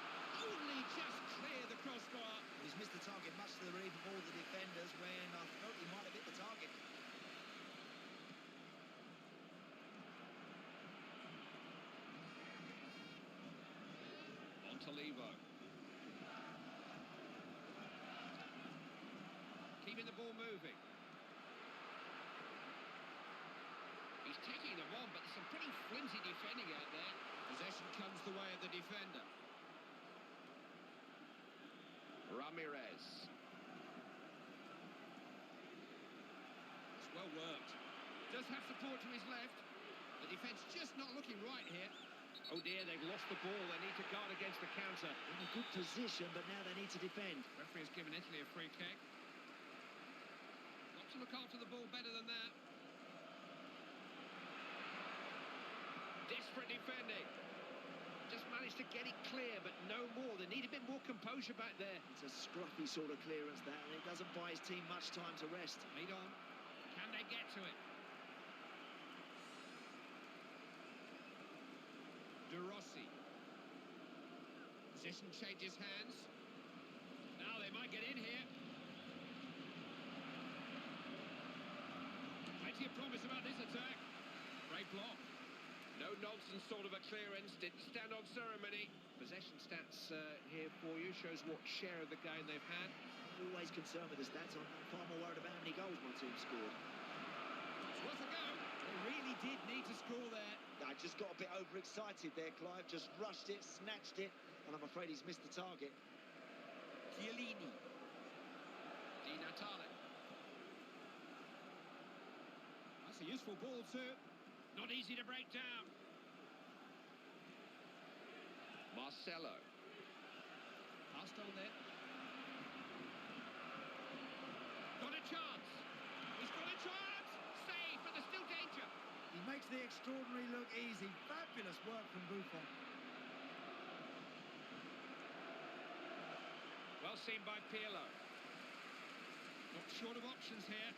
Only just clear the crossbar. He's missed the target much to the relief of all the defenders when I thought he might have hit the target. Montolivo. Keeping the ball moving. He's taking them on, but there's some pretty flimsy defending out there. Possession comes the way of the defender. Ramirez. It's well worked. Does have support to his left. The defence just not looking right here. Oh dear, they've lost the ball. They need to guard against the counter. In a good position, but now they need to defend. Referee has given Italy a free kick. Got to look after the ball better than that. Desperate defending. Just managed to get it clear, but no more. They need a bit more composure back there. It's a scruffy sort of clearance, that, and it doesn't buy his team much time to rest. Lead on. Can they get to it? De Rossi. Possession changes hands. Now they might get in here. Plenty of promise about this attack. Great block. No nonsense sort of a clearance, didn't stand on ceremony. Possession stats here for you, shows what share of the game they've had. I'm always concerned with the stats. I'm far more worried about how many goals my team scored. It's worth a go. They really did need to score there. I just got a bit overexcited there, Clive. Just rushed it, snatched it, and I'm afraid he's missed the target. Chiellini. Di Natale. That's a useful ball too. Not easy to break down. Marcelo. Passed on there. extraordinary look easy. Fabulous work from Buffon. Well seen by Pirlo. Not short of options here.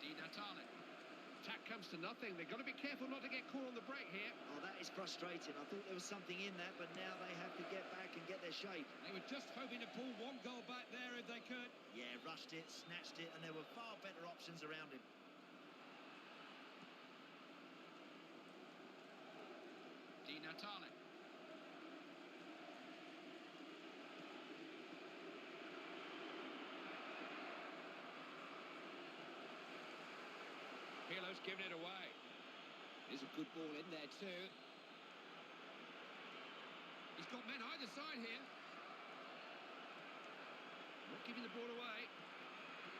Di Natale. Attack comes to nothing. They've got to be careful not to get caught on the break here. Oh, that is frustrating. I thought there was something in that, but now they have to get back and get their shape. They were just hoping to pull one goal back there if they could. Yeah, rushed it, snatched it, and there were far better options around him. Di Natale. Pirlo's given it away. There's a good ball in there too. He's got men either side here. Not giving the ball away.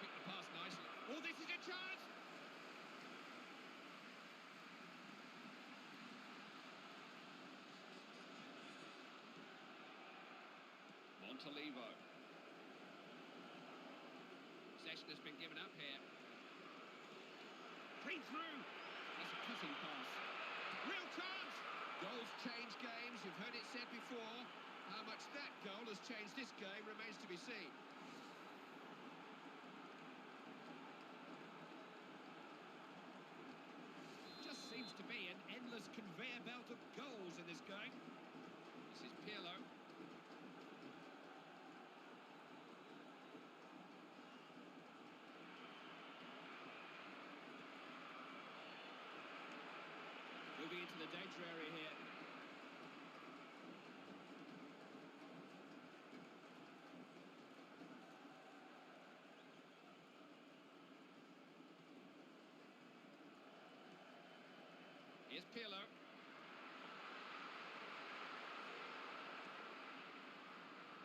Pick the pass nicely. Oh, this is a chance! Montolivo. Possession has been given up here. Clean through. That's a cutting pass. Real chance! Goals change games. You've heard it said before. How much that goal has changed this game remains to be seen. Just seems to be an endless conveyor belt of goals in this game. This is Pirlo. Moving into the danger area here. Here's Pirlo.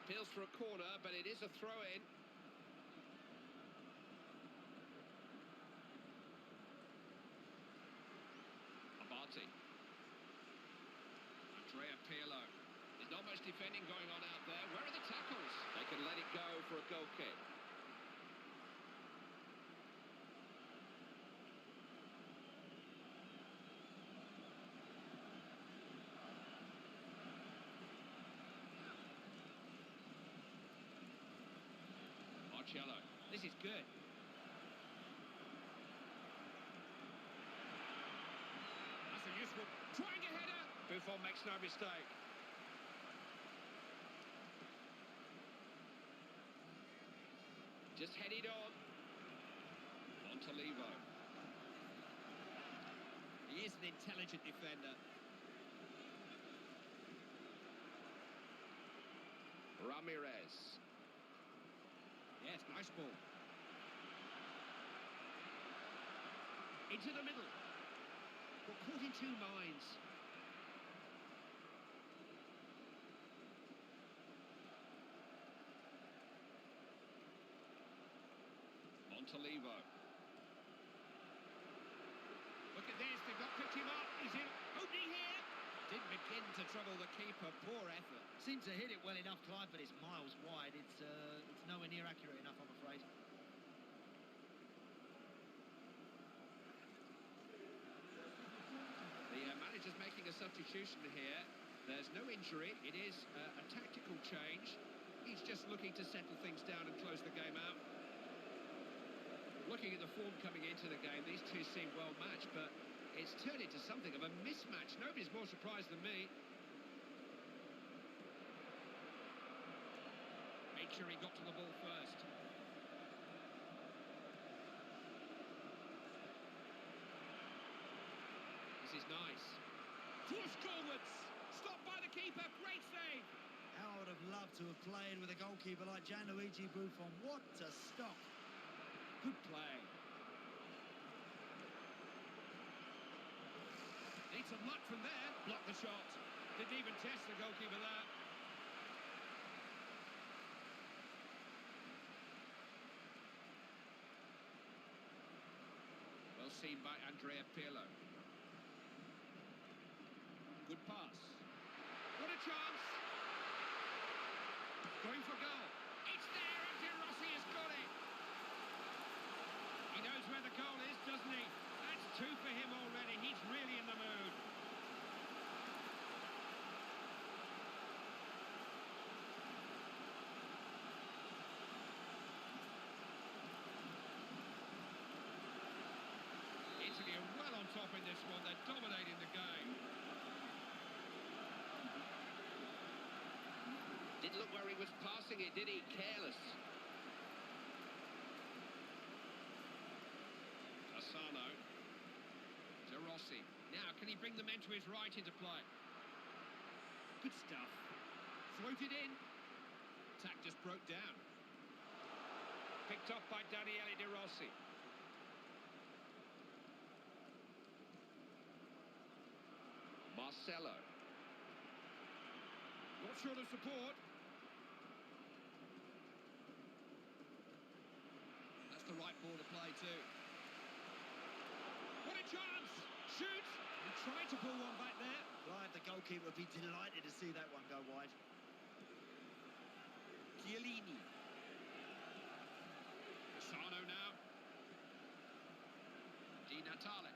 Appeals for a corner, but it is a throw-in. Abati. Andrea Pirlo. There's not much defending going on out there. Where are the tackles? They can let it go for a goal kick. Marcello. This is good. That's a useful... Trying a header! Buffon makes no mistake. Just headed on. Montolivo. He is an intelligent defender. Ramirez. Yes, nice ball. Into the middle. Got caught in two minds. Montolivo. Look at this, they've not picked him up. He's in opening here. Didn't begin to trouble the keeper. Poor effort. Seemed to hit it well enough, Clive, but it's miles wide. It's nowhere near accurate enough, I'm afraid. The manager's making a substitution here. There's no injury. It is a tactical change. He's just looking to settle things down and close the game out. Looking at the form coming into the game, these two seem well matched, but it's turned into something of a mismatch. Nobody's more surprised than me. Made sure he got to the ball first. This is nice. Forced forwards. Stopped by the keeper. Great save. How I would have loved to have played with a goalkeeper like Gianluigi Buffon. What a stop. Good play. Need some luck from there. Blocked the shot. Didn't even test the goalkeeper there. Well seen by Andrea Pirlo. Good pass. What a chance. Going for goal. It's there, and De Rossi has got it. He knows where the goal is, doesn't he? That's Two for him already. He's really in the mood. Italy are well on top in this one. They're dominating the game. Didn't look where he was passing it, did he? Careless. Asano. De Rossi. Now, can he bring the men to his right into play? Good stuff. Floated in. Attack just broke down. Picked up by Daniele De Rossi. Marcelo. Not short of support. That's the right ball to play too. What a chance! Shoots! He tried to pull one back there. Right, the goalkeeper would be delighted to see that one go wide. Chiellini. Asano now. Di Natale.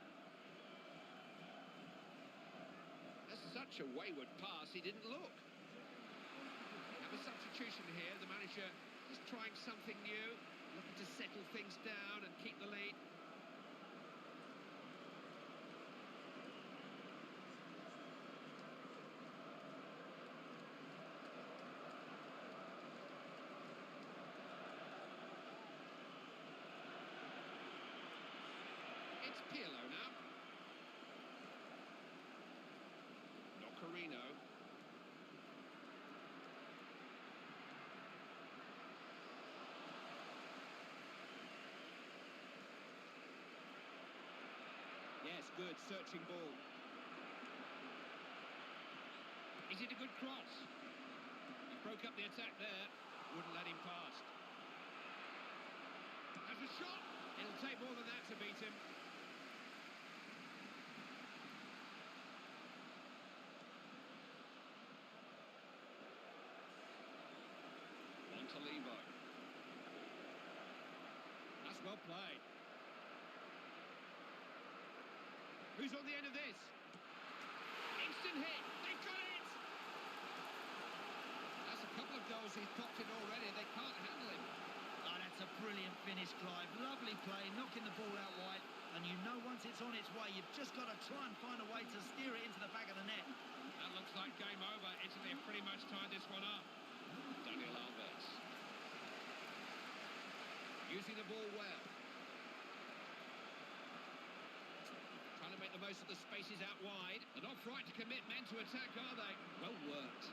That's such a wayward pass, he didn't look. We have a substitution here. The manager is trying something new, looking to settle things down and keep the lead. It's Pirlo now. Nocerino. Yes, good, searching ball. Is it a good cross? He broke up the attack there, wouldn't let him past. Has a shot. It'll take more than that to beat him. Montalivo. That's well played. Who's on the end of this? Instant hit. They got it! That's a couple of goals he's popped in already. They can't handle him. Oh, that's a brilliant finish, Clive. Lovely play, knocking the ball out wide. And you know once it's on its way, you've just got to try and find a way to steer it into the back of the net. That looks like game over. Italy have pretty much tied this one up. Daniel Alves. Using the ball well. Trying to make the most of the spaces out wide. They're not right to commit men to attack, are they? Well worked.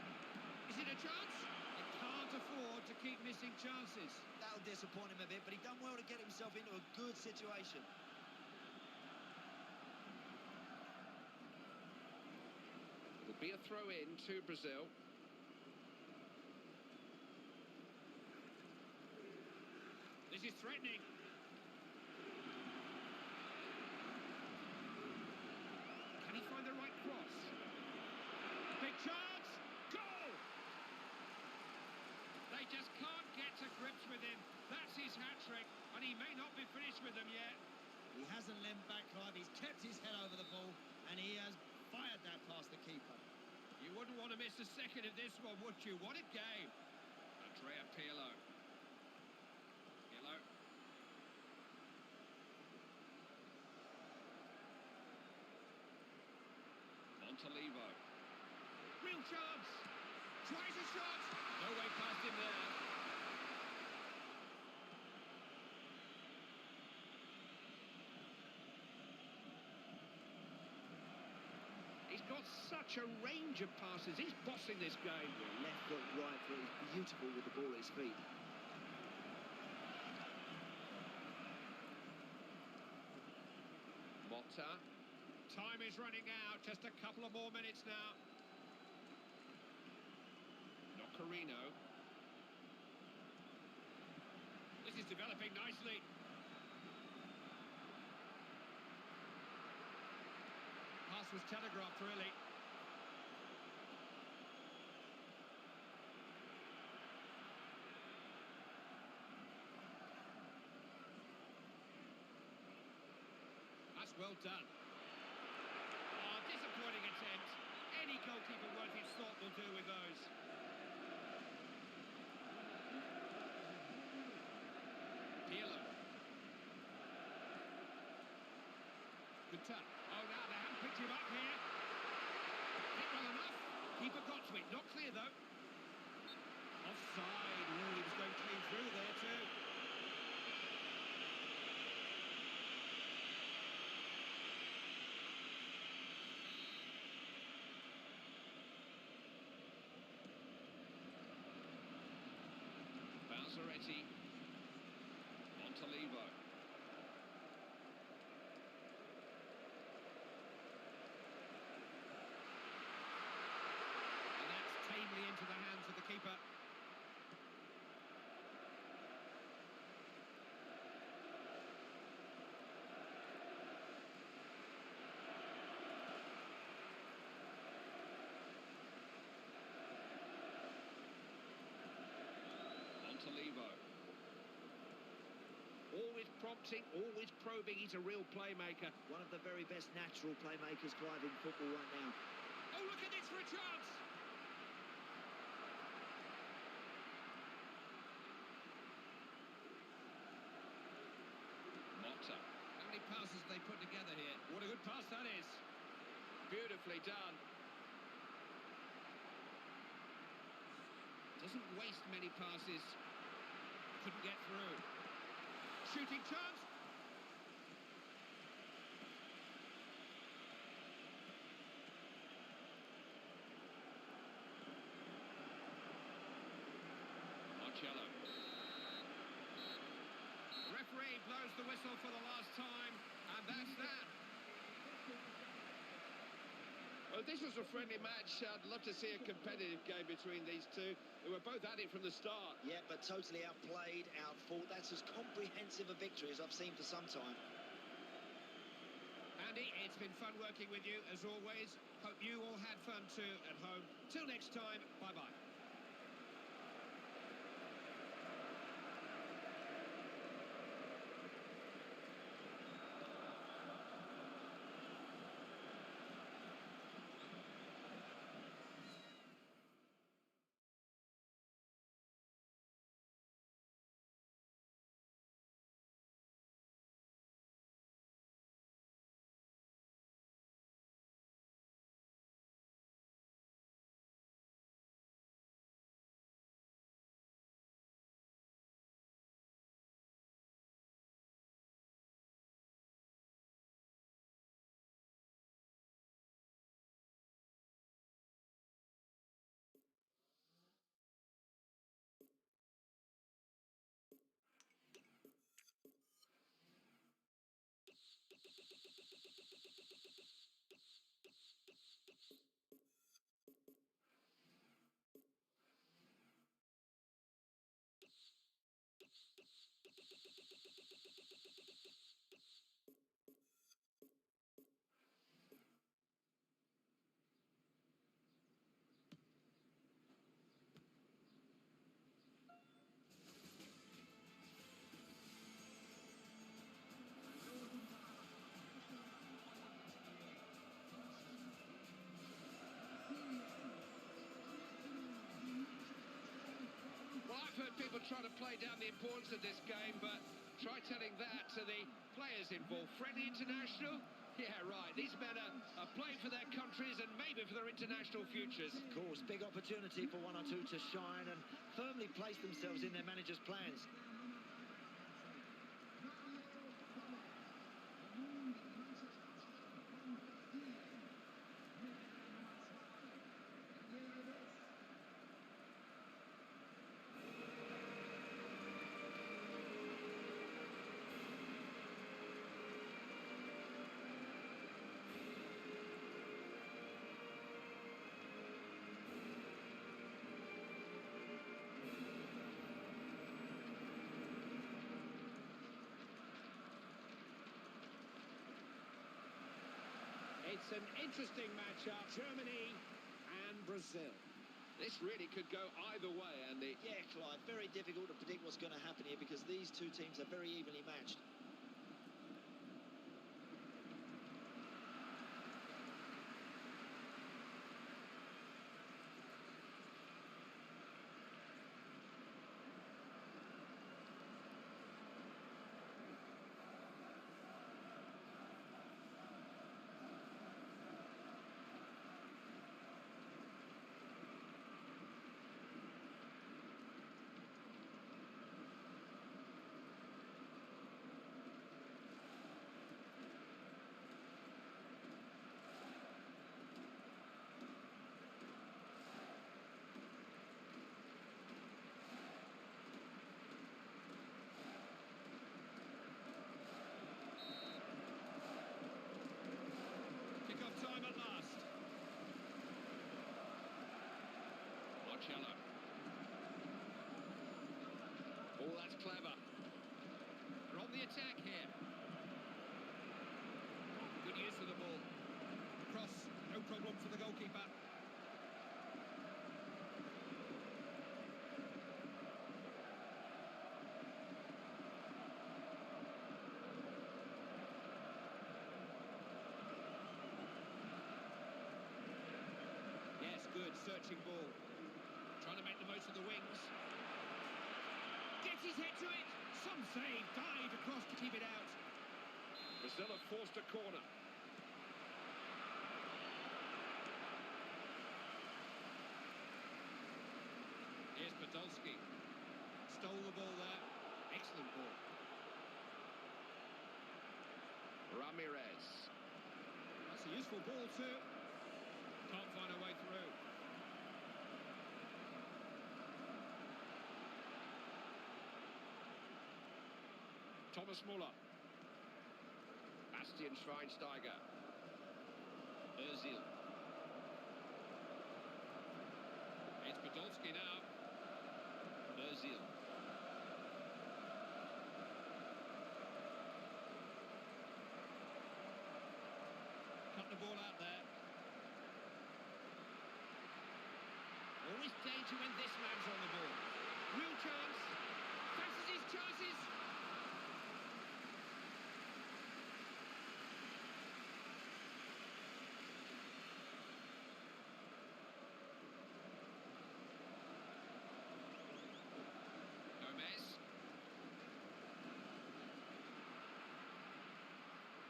Is it a chance? They can't afford to keep missing chances. That'll disappoint him a bit, but he done well to get himself into a good situation. It'll be a throw-in to Brazil. This is threatening. Can he find the right cross? Big chance! Goal! They just can't get to grips with him. That's his hat-trick, and he may not be finished with them yet. He hasn't leant back, Clive. He's kept his head over the ball, and he has fired that past the keeper. You wouldn't want to miss a second of this one, would you? What a game. Andrea Pirlo. Pirlo. Montalivo. Real chance. Tries a shot. No way past him there. He's got such a range of passes. He's bossing this game. Left foot, right foot. He's beautiful with the ball at his feet. Motta. Time is running out. Just a couple of more minutes now. Nocerino. This is developing nicely. Pass was telegraphed, really. That's well done. Oh, disappointing attempt. Any goalkeeper worth his salt will do with those. Pirlo. Good touch. Oh, now they haven't picked him up here. Hit well enough. Keeper got to it. Not clear, though. Offside. Oh, he was going clean through there, too. Balzaretti. Montalivo. And that's tamely into the hands of the keeper. Montalivo. Always prompting, always probing. He's a real playmaker. One of the very best natural playmakers, Clive, in football right now. Oh, look at this for a chance! Motta. How many passes have they put together here? What a good pass that is. Beautifully done. Doesn't waste many passes. Couldn't get through. Shooting chance. Marcello. Referee blows the whistle for the last time, and that's that. Well, this was a friendly match. I'd love to see a competitive game between these two. They were both at it from the start. Yeah, but totally outplayed, outfought. That's as comprehensive a victory as I've seen for some time. Andy, it's been fun working with you, as always. Hope you all had fun too at home. Till next time, bye-bye. Well, I've heard people try to play down the importance of this game, but try telling that to the players involved. Friendly international? Yeah, right. These men are playing for their countries and maybe for their international futures. Of course, big opportunity for one or two to shine and firmly place themselves in their manager's plans. It's an interesting matchup, Germany and Brazil. This really could go either way, Andy. Yeah, Clive, very difficult to predict what's going to happen here because these two teams are very evenly matched. Marcello. Oh, that's clever. They're on the attack here. Good use of the ball. Cross, no problem for the goalkeeper. Yes, good, searching ball. Trying to make the most of the wings. Gets his head to it. Some save, dive across to keep it out. Brazil have forced a corner. Here's Podolski. Stole the ball there. Excellent ball. Ramirez. That's a useful ball too. Can't find a way through. Thomas Muller. Bastian Schweinsteiger. Özil. It's Podolski now. Özil. Cut the ball out there. Always danger when this man's on the ball. Real chance. Fancies his chances.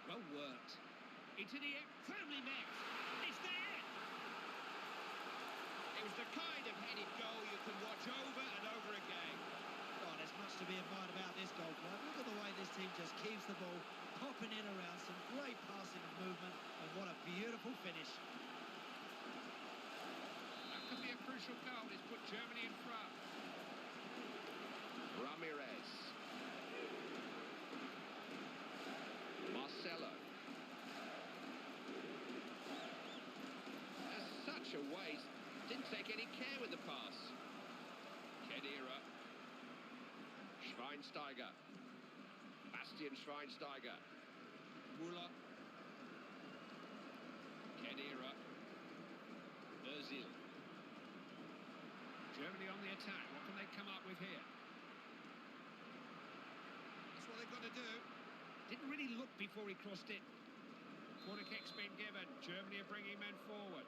Well worked. Into the air, firmly met. It's there! It was the kind of headed goal you can watch over and over again. Oh, there's much to be admired about this goal, Clive. Look at the way this team just keeps the ball popping in around, some great passing and movement, and what a beautiful finish. That could be a crucial goal. It's put Germany in front. Ramirez. Marcelo. That's such a waste. Didn't take any care with the pass. Kedira. Schweinsteiger. Bastian Schweinsteiger. Muller. Kedira. Özil. Germany on the attack. What can they come up with here? That's what they've got to do. Didn't really look before he crossed it. Corner kick's been given. Germany are bringing men forward.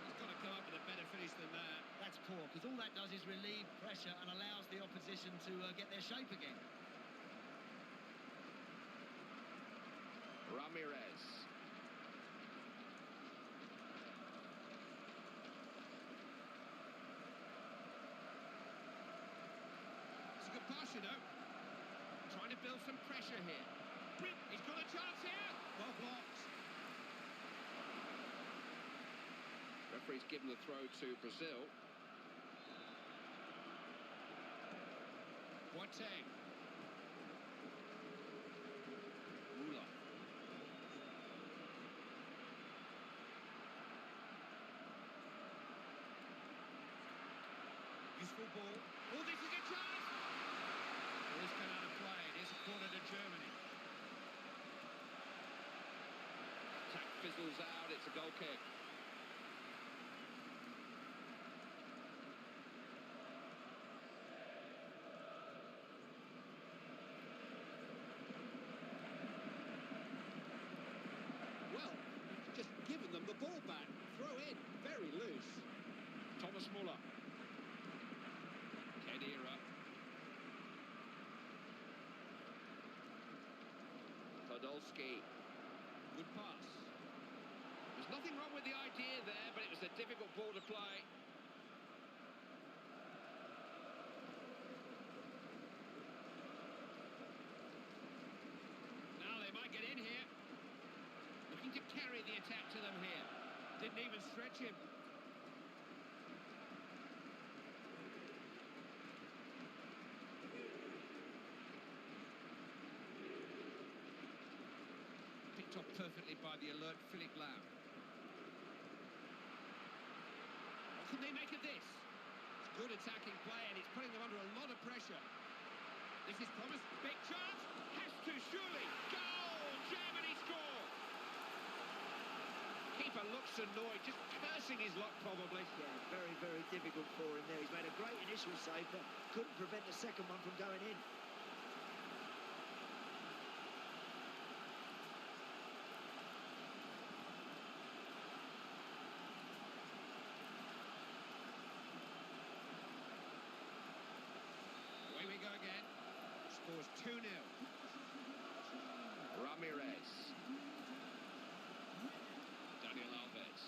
He's got to come up with a better finish than that. That's poor, because all that does is relieve pressure and allows the opposition to get their shape again. Ramirez. It's a good pass, you know. Trying to build some pressure here. He's got a chance here. Well blocked. Referee's given the throw to Brazil. Boateng. Muller. Useful ball. Oh, this is a chance! Ball's come out of play. It is a corner to Germany. Attack fizzles out. It's a goal kick. Well, just given them the ball back. Throw in, very loose. Thomas Muller. Kedira. Podolski. Good pass. There's nothing wrong with the idea there, but it was a difficult ball to play. Now they might get in here. Looking to carry the attack to them here. Didn't even stretch him. Kept off perfectly by the alert Philippe Lam. What can they make of this? It's good attacking play, and it's putting them under a lot of pressure. This is promised. Big chance. Has to, surely. Goal! Germany score! Keeper looks annoyed, just cursing his luck probably. Yeah, very, very difficult for him there. He's made a great initial save, but couldn't prevent the second one from going in. Away we go again. Scores 2-0. Ramirez. Daniel Alves.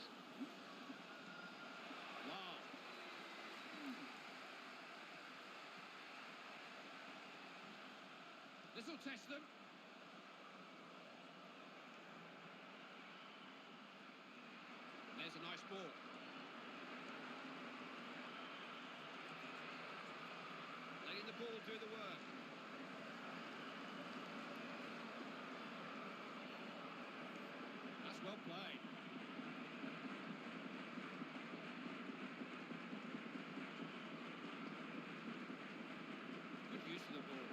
Wow. This will test them. And there's a nice ball. Letting the ball do the work. That's well played. Good use of the ball.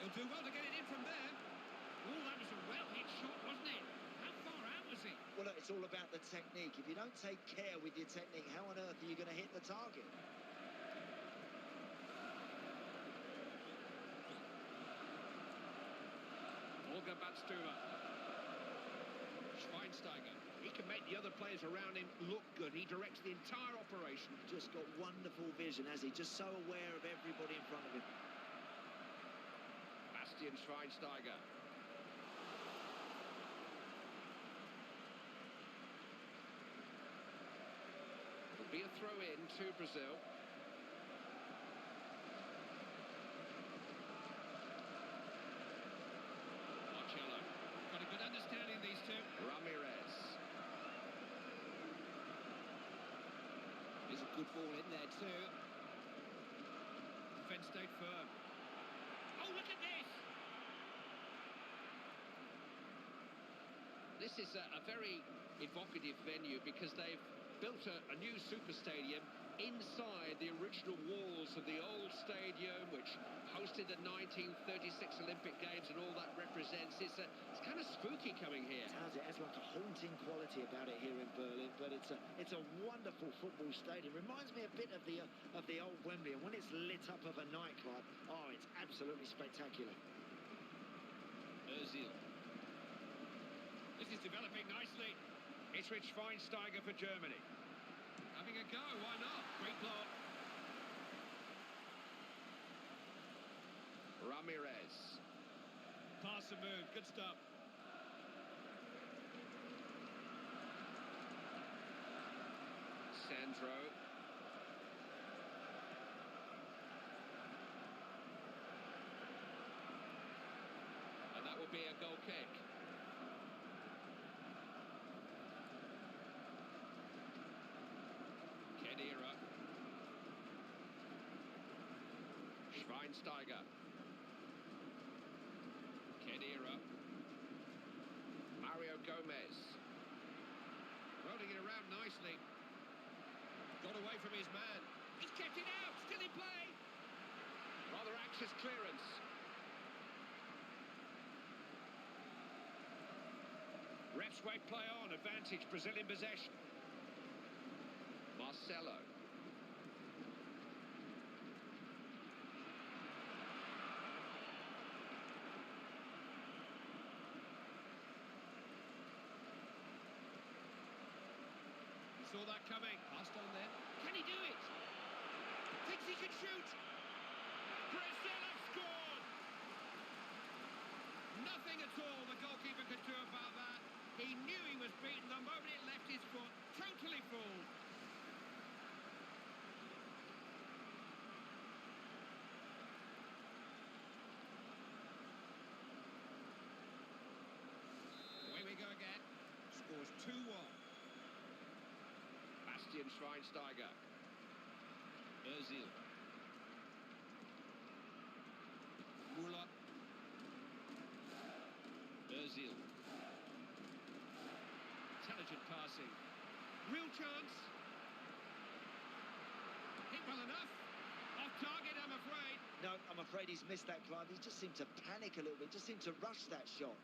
He'll do well to get it in from there. Oh, that was a well-hit shot, wasn't it? How far out was it? Well, look, it's all about the technique. If you don't take care with your technique, how on earth are you going to hit the target? Olga Batstova. Schweinsteiger. He can make the other players around him look good. He directs the entire operation. Just got wonderful vision, has he? Just so aware of everybody in front of him. Bastian Schweinsteiger. It'll be a throw-in to Brazil. Marcello. Got a good understanding, these two. Ramirez. There's a good ball in there, too. Defence stayed firm. Oh, look at this! This is a very evocative venue because they've built a new super stadium inside the original walls of the old stadium, which hosted the 1936 Olympic Games and all that represents. It's kind of spooky coming here. It has. It has like a haunting quality about it here in Berlin, but it's a wonderful football stadium. Reminds me a bit of the old Wembley, and when it's lit up of a nightclub, oh, it's absolutely spectacular. Özil. This is developing nicely. It's Rich Schweinsteiger for Germany. Having a go, why not? Great block. Ramirez. Pass and move, good stuff. Sandro. And that will be a goal kick. Kedira. Schweinsteiger. Kedira. Mario Gomez. Rolling it around nicely. Got away from his man. He's kept it out, still in play. Rather anxious clearance. Refs wave play on, advantage, Brazilian possession. Marcelo. Saw that coming. Passed on there. Can he do it? Thinks he can shoot. Brazil have scored. Nothing at all the goalkeeper could do about that. He knew he was beaten the moment it left his foot. Totally fooled. Away we go again. Scores 2-1. Bastian Schweinsteiger. Özil. Müller. opportunity. Real chance. Hit well enough. Off target, I'm afraid. No, I'm afraid he's missed that, Clive. He just seemed to panic a little bit, just seemed to rush that shot.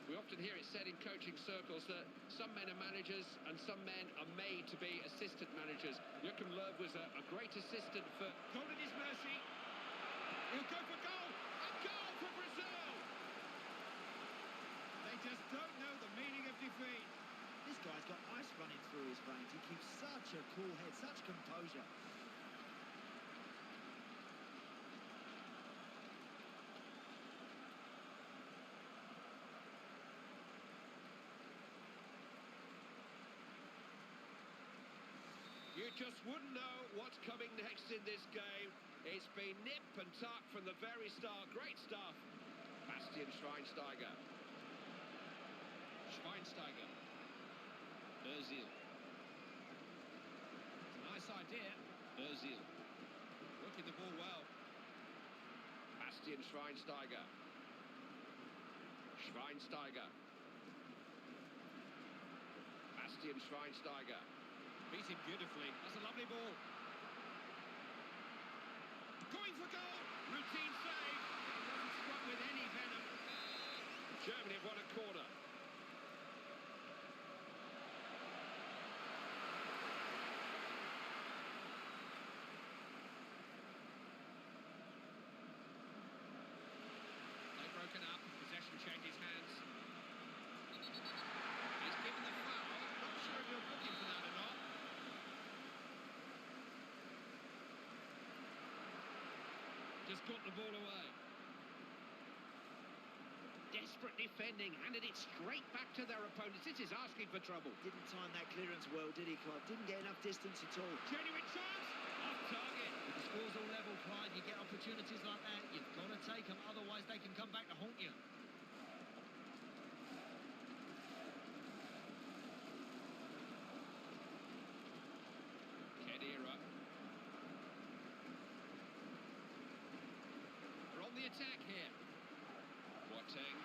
We often hear it said in coaching circles that some men are managers and some men are made to be assistant managers. Joachim Löw was a great assistant for... Goal at his mercy. He'll go for goal. A goal for Brazil. They just don't know the meaning of defeat. This guy's got ice running through his veins. He keeps such a cool head, such composure. You just wouldn't know what's coming next in this game. It's been nip and tuck from the very start. Great stuff. Bastian Schweinsteiger. Schweinsteiger. Özil. It's a nice idea. Özil. Working the ball well. Bastian Schweinsteiger. Schweinsteiger. Bastian Schweinsteiger. Beat him beautifully. That's a lovely ball. Going for goal. Routine save. It wasn't struck with any venom. Germany have won a corner. They've broken up. Possession changes hands. He's given the foul. Not sure if you're looking for that or not. Just got the ball away. Desperate defending, handed it straight back to their opponents. This is asking for trouble. Didn't time that clearance well, did he, Clive? Didn't get enough distance at all. Genuine chance. Off target. If the score's all level, Clyde, you get opportunities like that, you've got to take them, otherwise they can come back to haunt you. Kedira. We're on the attack here. Boateng.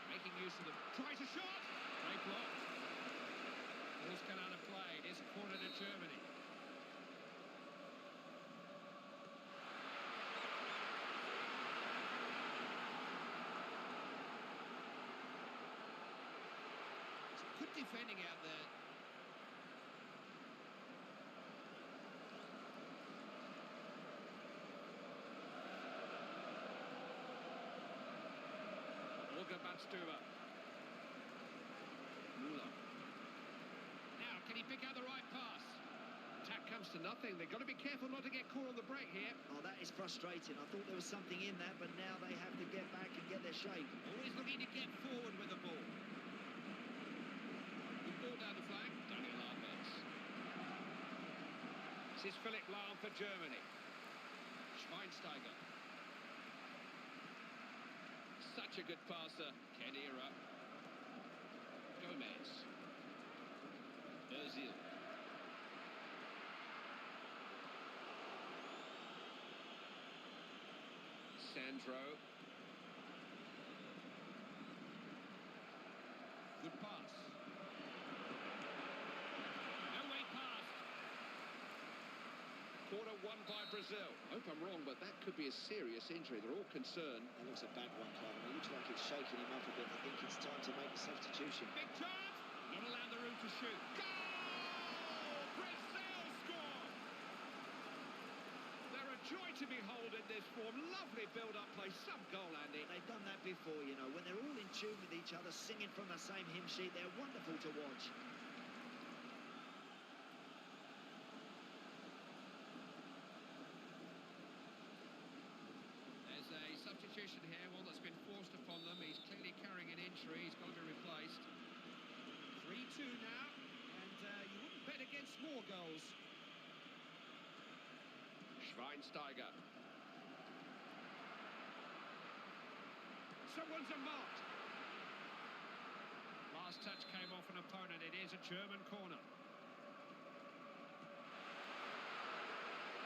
Making use of them. Tries a shot. Great block. Ball's gone out of play. It is a corner to Germany. It's good defending out there. Badstuber. Müller. Now, can he pick out the right pass? Attack comes to nothing. They've got to be careful not to get caught on the break here. Oh, that is frustrating. I thought there was something in that, but now they have to get back and get their shape. Always looking to get forward with the ball. Good ball down the flank. Daniel Alves. This is Philipp Lahm for Germany. Schweinsteiger. Such a good passer. Kedira. Gomez. Özil. Sandro. Good pass. No way past. Corner won by Brazil. Hope I'm wrong, but that could be a serious injury. They're all concerned. That looks a bad one, Clive. It looks like it's shaking him up a bit. I think it's time to make a substitution. Big chance. Not allowed the room to shoot. Goal! Brazil score! They're a joy to behold in this form. Lovely build-up play. Some goal, Andy. They've done that before, you know. When they're all in tune with each other, singing from the same hymn sheet, they're wonderful to watch. There's a substitution here, one that's been forced upon them. He's clearly carrying an injury. He's got to be replaced. 3-2 now, and you wouldn't bet against more goals. Schweinsteiger. Someone's unmarked. Last touch came off an opponent. It is a German corner.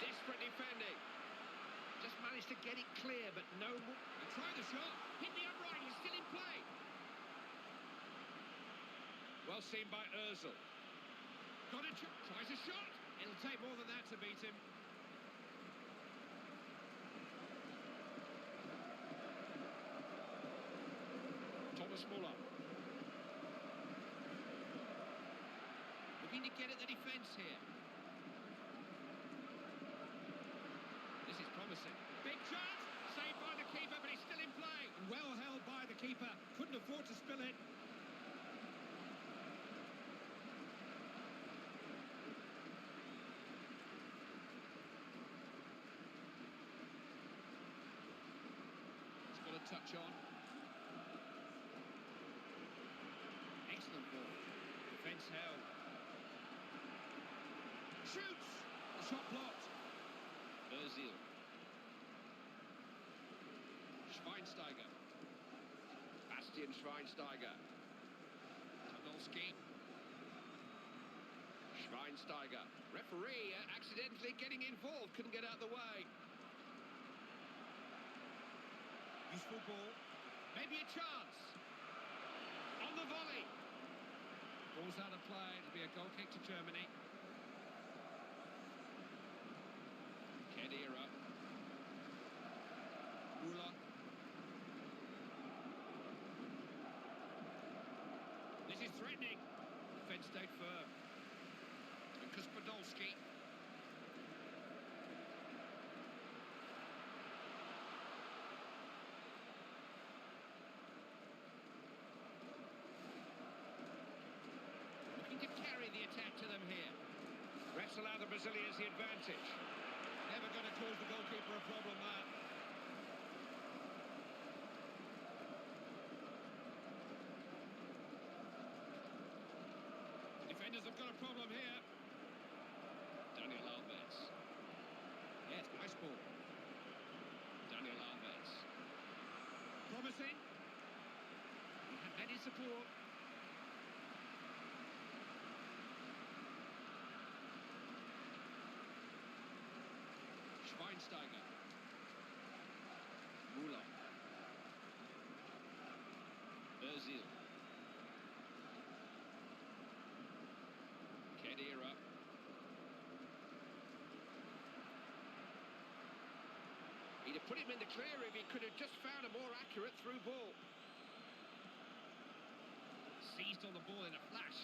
Desperate defending. Just managed to get it clear, but no more. They try the shot. Hit the upright. He's still in play. Well seen by Ozil. Got a tries a shot. It'll take more than that to beat him. Thomas Muller. Looking to get at the defence here. This is promising. Big chance. Saved by the keeper, but he's still in play. Well held by the keeper. Couldn't afford to spill it. He's got a touch on. Excellent ball. Defence held. Shoots! The shot blocked. Ozil. Schweinsteiger. Bastian Schweinsteiger. Podolski. Schweinsteiger. Referee accidentally getting involved. Couldn't get out of the way. Useful ball. Maybe a chance. On the volley. Ball's out of play. It'll be a goal kick to Germany. Khedira. Müller. This is threatening. Defence stayed firm. Lucas Podolski. Looking to carry the attack to them here. Refs allow the Brazilians the advantage. Never going to cause the goalkeeper a problem, that. Defenders have got a problem here. Daniel Alves. Yes, nice ball. Daniel Alves. Promising. He had plenty of support. Schweinsteiger. Müller. Ozil. Khedira. He'd have put him in the clear if he could have just found a more accurate through ball. Seized on the ball in a flash.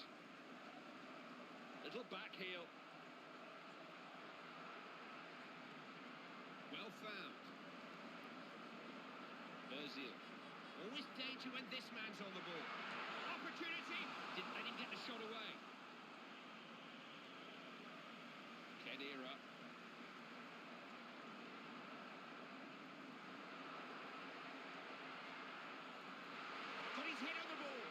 Little back heel. Well found. Ozil. Always danger when this man's on the ball. Opportunity. Didn't let him get the shot away. Khedira. Got his head on the ball.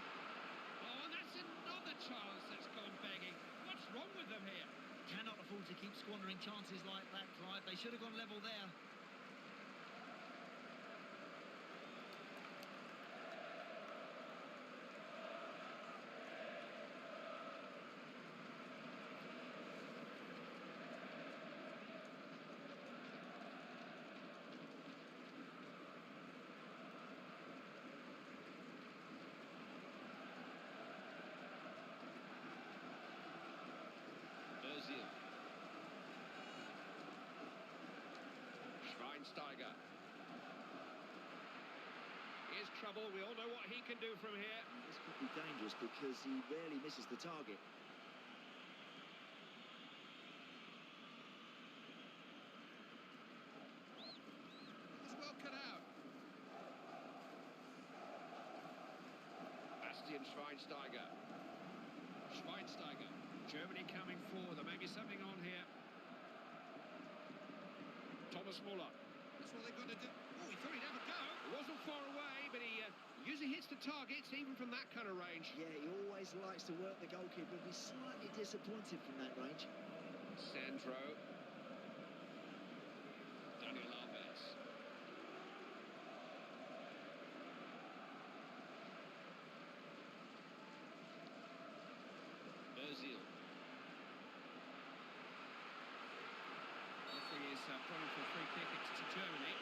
Oh, and that's another chance that's gone begging. What's wrong with them here? Cannot afford to keep squandering chances like that, Clive. They should have gone level there. Ozil. Schweinsteiger. Here's trouble. We all know what he can do from here. This could be dangerous because he rarely misses the target. It's well cut out. Bastian Schweinsteiger. Schweinsteiger. Germany coming forward. There may be something on here. Thomas Muller. That's what they've got to do. Oh, he thought he'd have a go. It wasn't far away, but he usually hits the targets even from that kind of range. Yeah, he always likes to work the goalkeeper, but he's slightly disappointed from that range. Sandro. Daniel Alves. Ozil. Referee problem for a free kick. It's to Germany.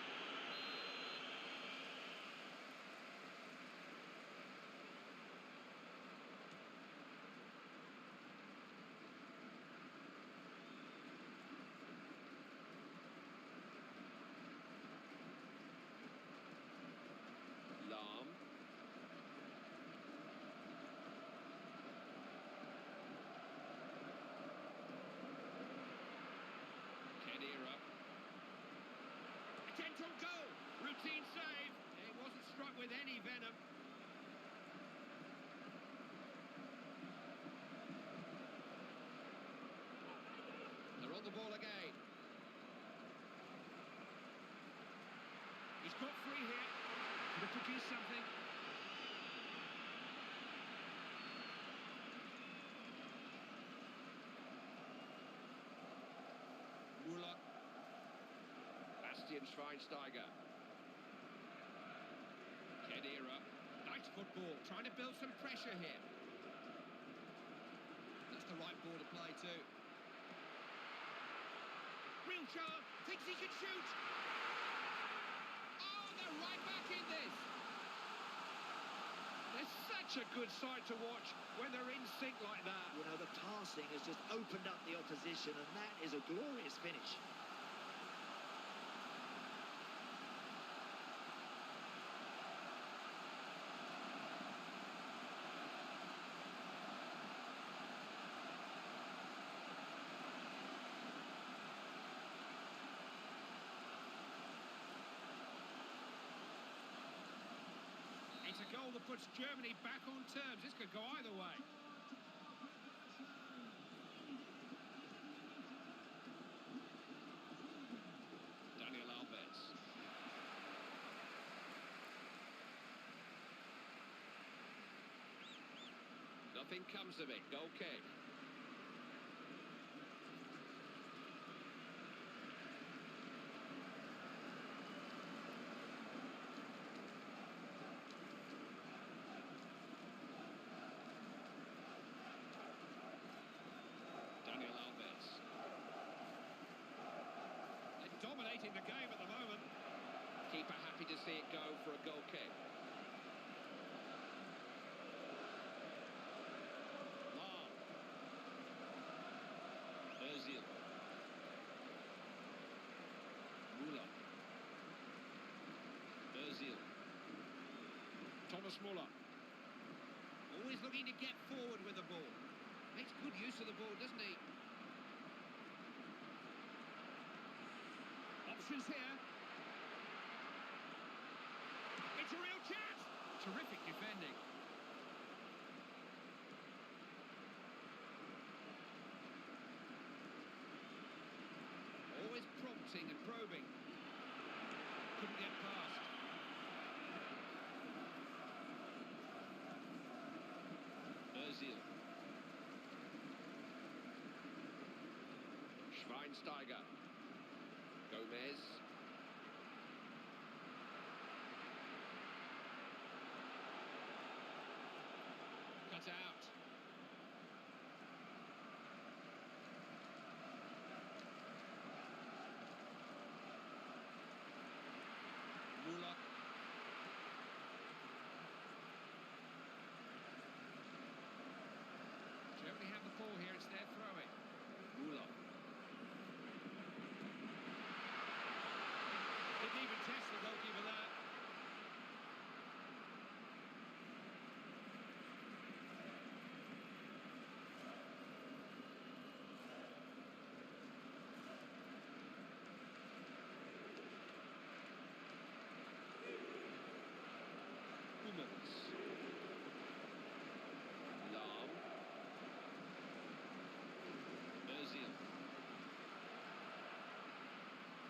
Lahm. Kedira. Potential goal. Routine save. It wasn't struck with any venom. They're on the ball again. He's got free here. Could have produced something. Müller. Bastian Schweinsteiger. Kedira. Nice football. Trying to build some pressure here. That's the right ball to play too. Real chance. Thinks he can shoot. Oh, they're right back in this. They're such a good side to watch when they're in sync like that. You know, the passing has just opened up the opposition, and that is a glorious finish. It's a goal that puts Germany back on terms. This could go either way. Daniel Alves. Nothing comes of it. Goal kick. Daniel Alves. They're dominating the game at the moment. Keeper happy to see it go for a goal kick. Lahm. Özil. Müller. Özil. Thomas Müller. Always looking to get forward with the ball. Makes good use of the ball, doesn't he? Options here. It's a real chance. Terrific defending. Always prompting and probing. Couldn't get past. Özil. Schweinsteiger. Gomez. Cut out. Müller. Germany have the ball here. It's their throwing. Müller. Didn't even test the goalkeeper there. Hummels. Lahm. Özil.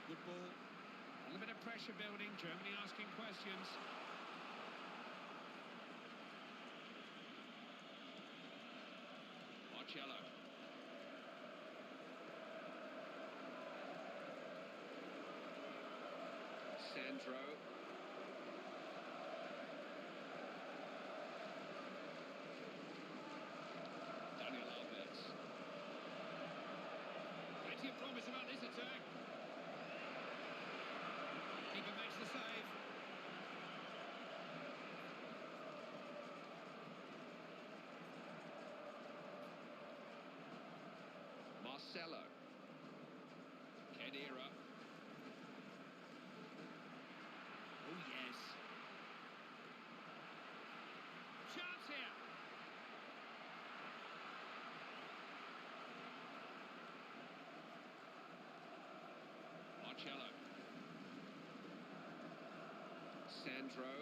Good ball. A little bit of pressure building. Germany asking questions. Marcello. Sandro. Daniel Alves. Plenty of promise about this attack. Marcelo. Kedira. Oh, yes. Chance here. Marcelo. Sandro.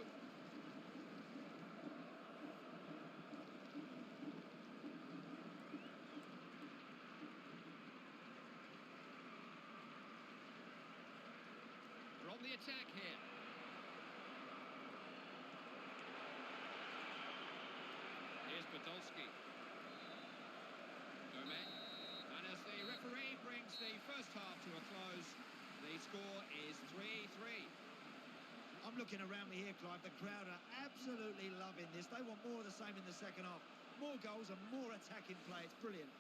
We're on the attack here. Here's Podolski. Gomez. And as the referee brings the first half to a close, the score is 3-3. I'm looking around me here, Clive. The crowd are absolutely loving this. They want more of the same in the second half. More goals and more attacking play. It's brilliant.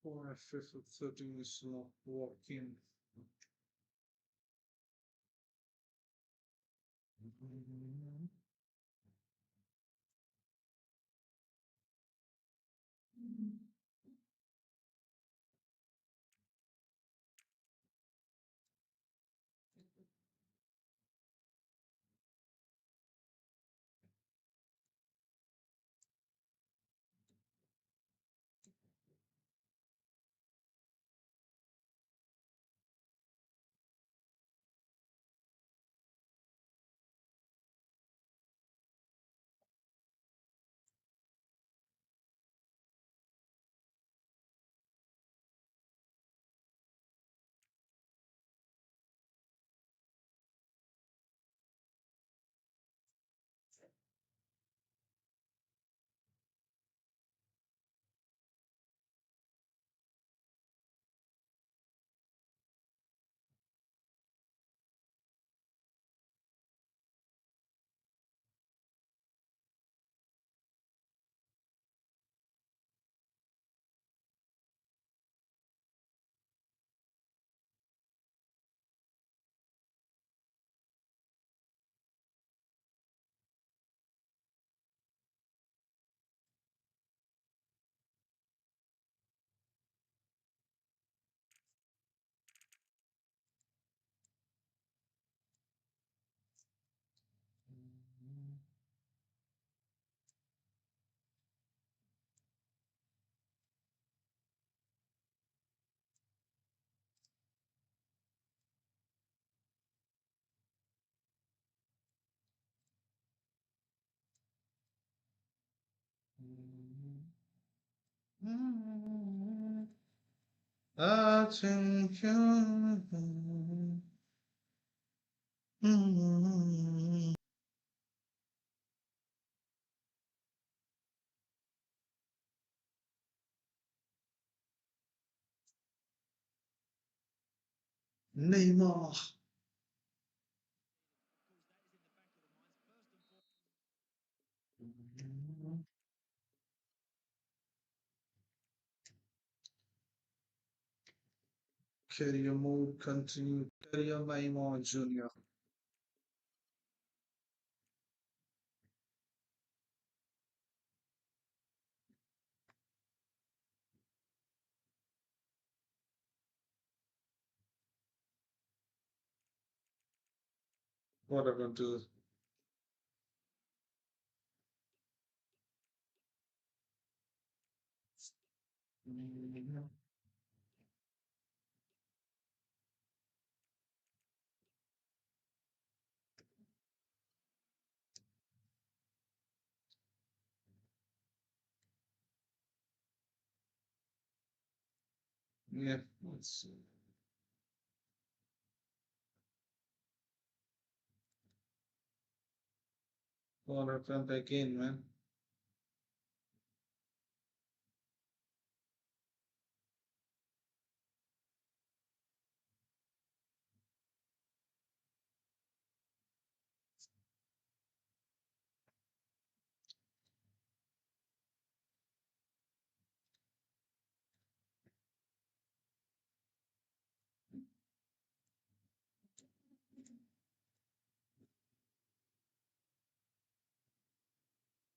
Or a fifth of 13 is not working. Attention. Neymar. Career mode continue. Career Neymar Jr. What happened to yeah, let's see. What happened again, man?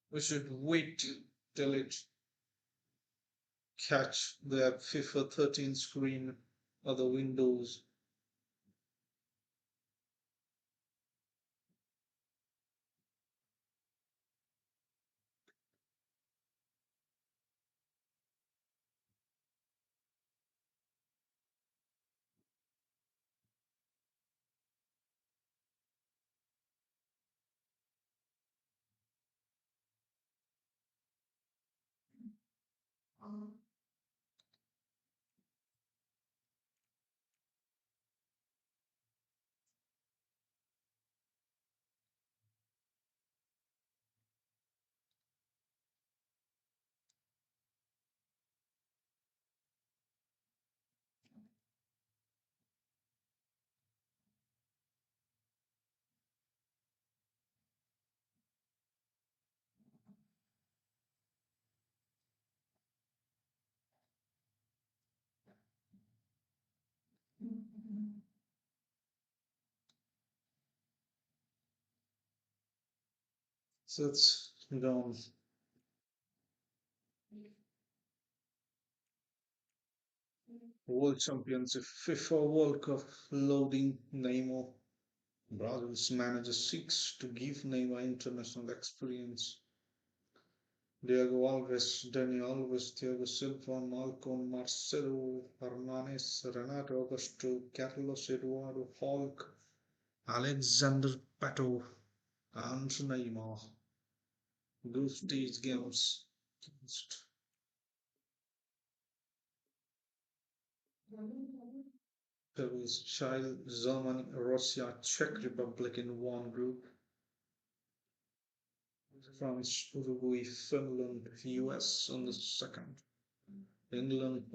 We should wait till it catch the FIFA 13 screen or the Windows. So it's down. World Championship, FIFA World Cup loading Neymar. Brazil's manager seeks to give Neymar international experience. Diego Alves, Dani Alves, Thiago Silva, Malcom, Marcelo Hernanes, Renato Augusto, Carlos Eduardo Hulk, Alexander Pato, and Neymar. Group stage games. There was Chile, Germany, Russia, Czech Republic in one group. France, Uruguay, Finland, US on the second. England,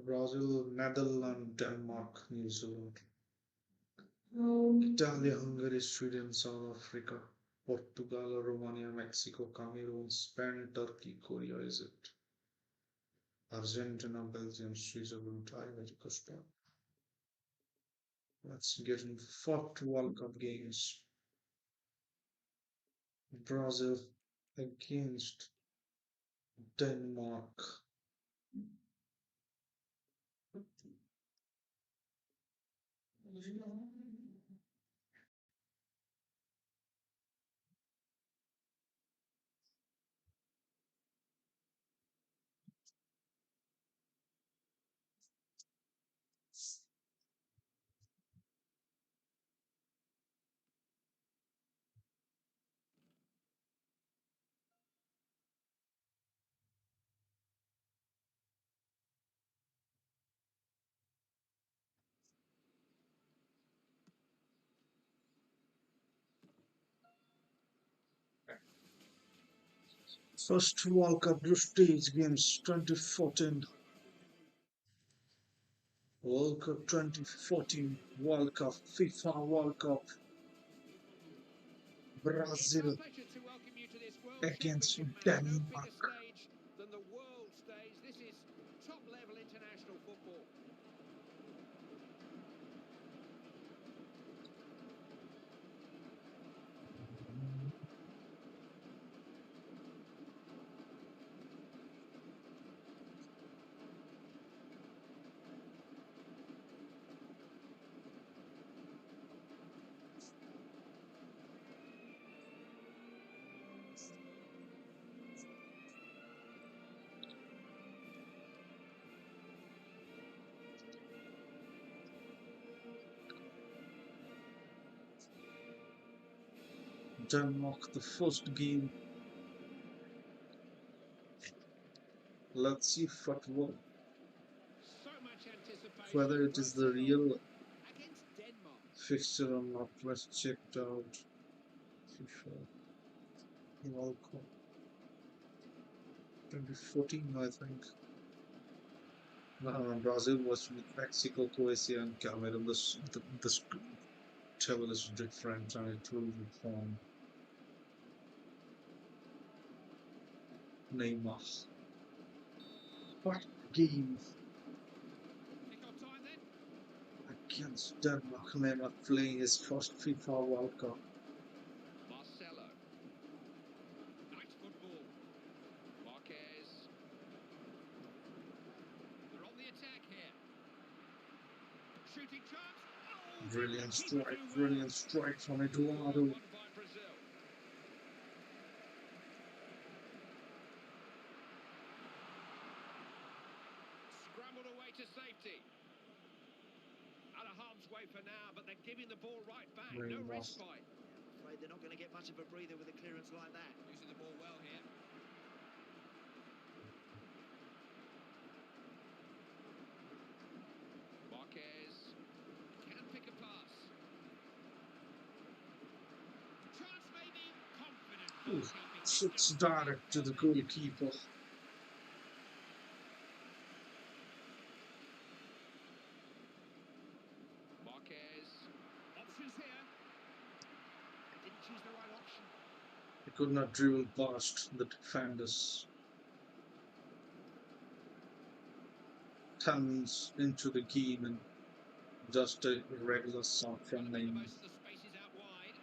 Brazil, Netherlands, Denmark, New Zealand. Italy, Hungary, Sweden, South Africa, Portugal, Romania, Mexico, Cameroon, Spain, Turkey, Korea, Egypt, Argentina, Belgium, Switzerland, Ivory Coast. Let's get into fourth World Cup games. Brazil against Denmark. First World Cup group stage games 2014. World Cup 2014, World Cup, FIFA World Cup, It's our Brazil pleasure to welcome you to this World against Championship match. No bigger Denmark. stage than the world stage. This is top-level international football. Denmark, the first game. Let's see So much anticipation whether it is the Brazil real against Denmark. fixture or not. Let's check it out. FIFA World Cup 2014, I think. Brazil was with Mexico, Croatia, and Cameroon. The table is different and it will be from Neymar. What game Kick-off time then. against Denmark? Neymar playing his first FIFA World Cup. Marcelo. Nice football. Marquez. They're on the attack here. Shooting chance. Oh, Brilliant strike from Eduardo. Won by Brazil. Scrambled away to safety. Out of harm's way for now, but they're giving the ball right back. Very No nice. respite. I'm afraid they're not going to get much of a breather with a clearance like that. Using the ball well here. Marquez can pick a pass. Chance maybe. Confident goalkeeping. Shoots direct to the goalkeeper. Marquez. Options here. Didn't choose the right option. He could not dribble past the defenders. 10 minutes into the game and just a regular song from Neymar. Most of the spaces out wide.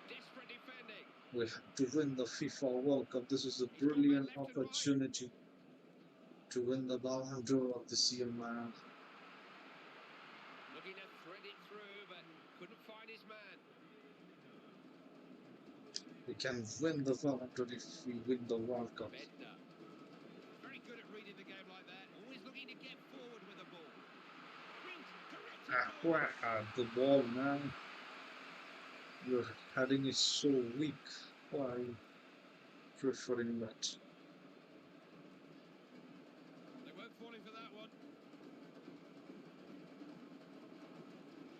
Desperate defending. We have to win the FIFA World Cup. This is a brilliant opportunity to win the Ballon d'Or of this year, man. Looking to thread it through, but couldn't find his man. We can win the Ballon d'Or if we win the World Cup. Bednar. Very good at reading the game like that. Always looking to get forward with the ball. Where had the ball, man? Your heading is so weak. Why are you preferring that? They weren't falling for that one.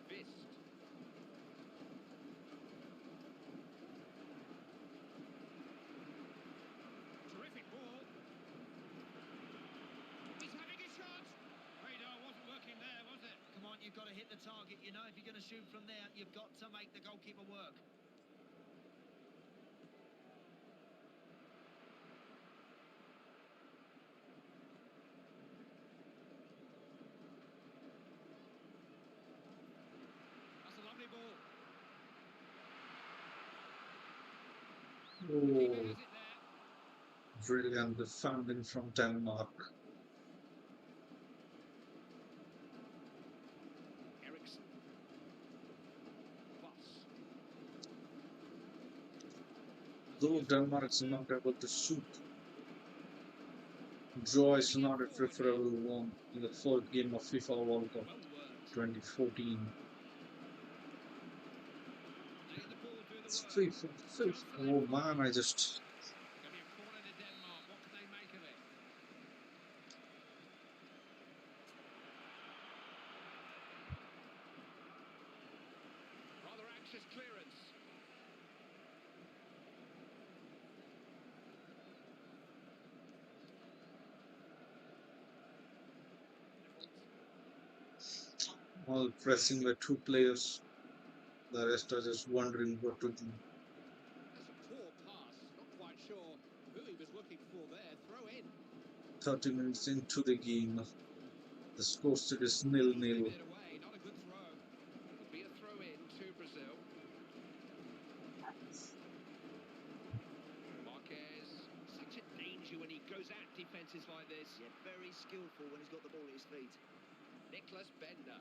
Fist. Terrific ball. He's having a shot. Radar wasn't working there, was it? Come on, you've got to hit the target. You know, if you're going to shoot from there, you've got to make the goalkeeper work. That's a lovely ball. Oh, Keeper has it there. brilliant defending from Denmark. Eriksson. Voss. Though Denmark is not able to shoot, draw is not a preferable one in the fourth game of FIFA World Cup Well worked. 2014. Letting the ball do the It's work. fifth. Oh man, I just Going to be a corner to Denmark. What can they make of it? Rather anxious clearance. All pressing by two players. The rest are just wondering what to do. That's a poor pass. Not quite sure who he was looking for there. Throw in. 30 minutes into the game. The score still is 0-0. Giving it away. Not a good throw. It'll be a throw in to Brazil. Marquez. Such a danger when he goes at defences like this. Yeah, very skillful when he's got the ball at his feet. Nicholas Bender.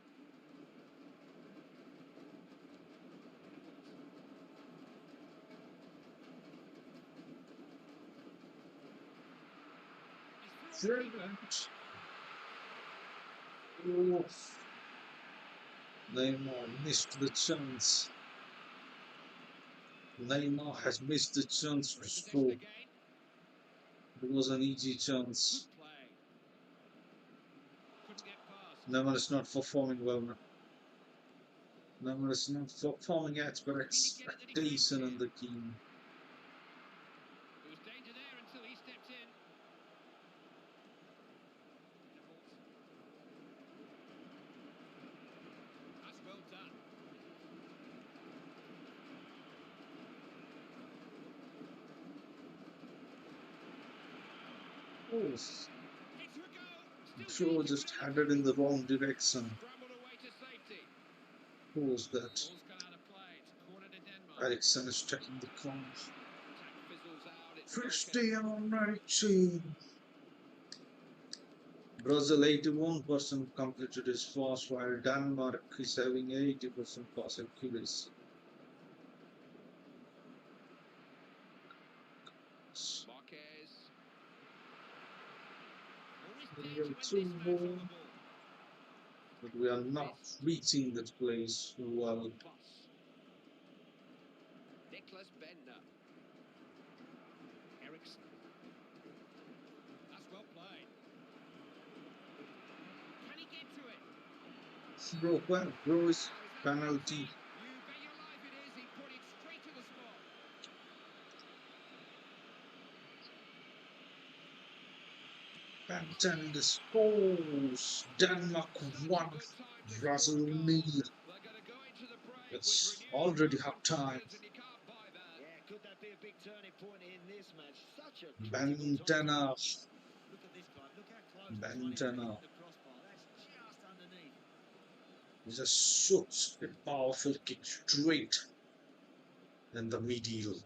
Brilliant. Oh, Neymar missed the chance. Neymar has missed the chance to score. It was an easy chance. Good play. Couldn't get past. Neymar is not performing well now. Neymar is not performing at per expectation in the game. There was danger there until he stepped in. That's well done. Oh, It's a goal. Joe just headed in the wrong direction. Scrambled away to safety. Who was that? Ball's gone out of play. It's a corner to Denmark. Eriksen is checking the corner. Attack fizzles out. It's Christian Eriksen. Brazil 81% completed his pass, while Denmark is having 80% pass accuracy. Marquez. We have two more, but we are not reaching that place well. Nicholas Bender. Eriksen. That's well played. Can he get to it? Bro, well, bro, is penalty. You bet your life it is. He put it straight to the spot. And the scores. Denmark 1, Brazil 0. They're going to go into the break It's with already half time. and you can't buy that. Yeah, could that be a big turning point in this match? Such a Bentana. Look at this guy. Look how close Bentana. the crossbar. That's just underneath. He just shoots a powerful kick straight in the middle. It's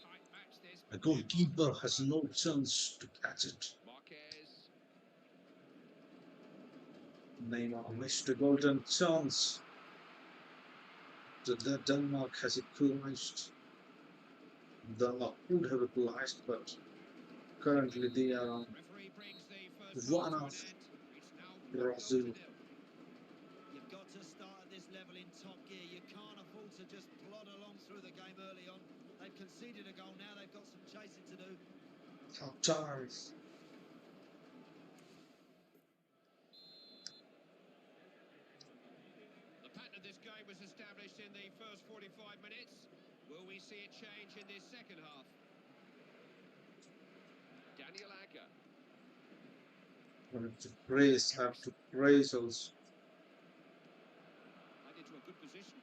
a tight match this. The goalkeeper has no chance to catch it. Marquez. Neymar missed a golden chance. The Denmark has equalized. Denmark would have equalized, but currently they are on Referee brings the first one half to of an end. It's now Brazil. 1-0. You've got to start at this level in top gear. You can't afford to just plod along through the game early on. They've conceded a goal now. They've got some chasing to do. Half time. The pattern of this game was established in the first 45 minutes. Will we see a change in this second half? Daniel Agger. I have to praise also. Played into a good position.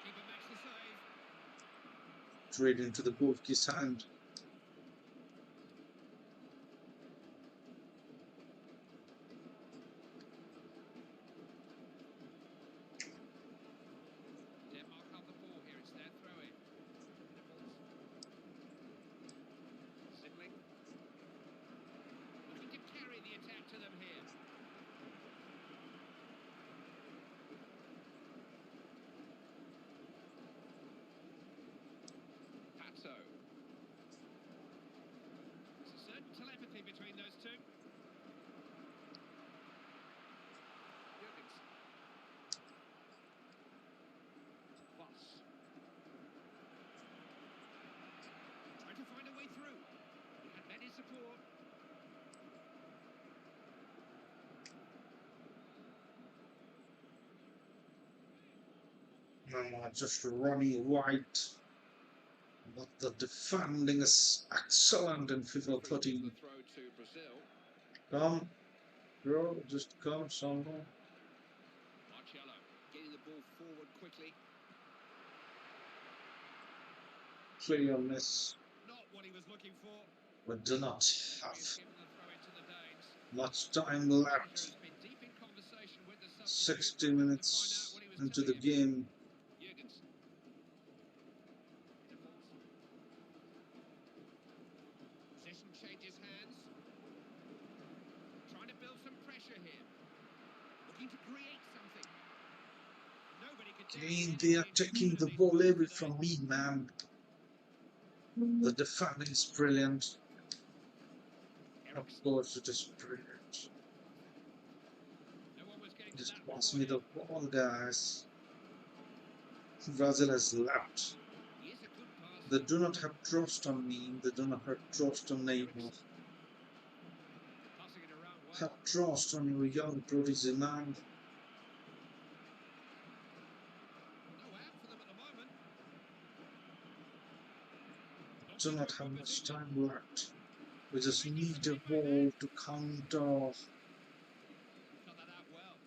Keeper makes the save. Straight into the goalkeeper's hand. Denmark have the ball here. It's their throw-in. Sidling. Looking to carry the attack to them here. Pato. There's a certain telepathy between those two. Jürgensen. Voss. Trying to find a way through. He had many support. Neymar just running wide. But the defending is excellent in FIFA 13. Throw to Brazil. Come, bro. Just come someone. Marcello getting the ball forward quickly. Play on this. Not what he was looking for. We do not have He's given the throw into the Danes. much time Manager left. has been deep in conversation with the substitute 60 to find out minutes what he was into the telling him. game. Jürgens. Possession changes hands. Trying to build some pressure here. Looking to create something. Nobody could dare Again, do they are anything taking with the these ball balls away today. from me, man. The defending is brilliant. Of course, it is brilliant. No one was getting to Just that pass before me him. the ball, guys. Brazil has left. He is a good passer. They do not have trust on me. They do not have trust on Neymar. Passing it around well. Have trust on your young prodigy, man. No out for them at the moment. Do not have much time left. We just need a ball to counter. Got that out well.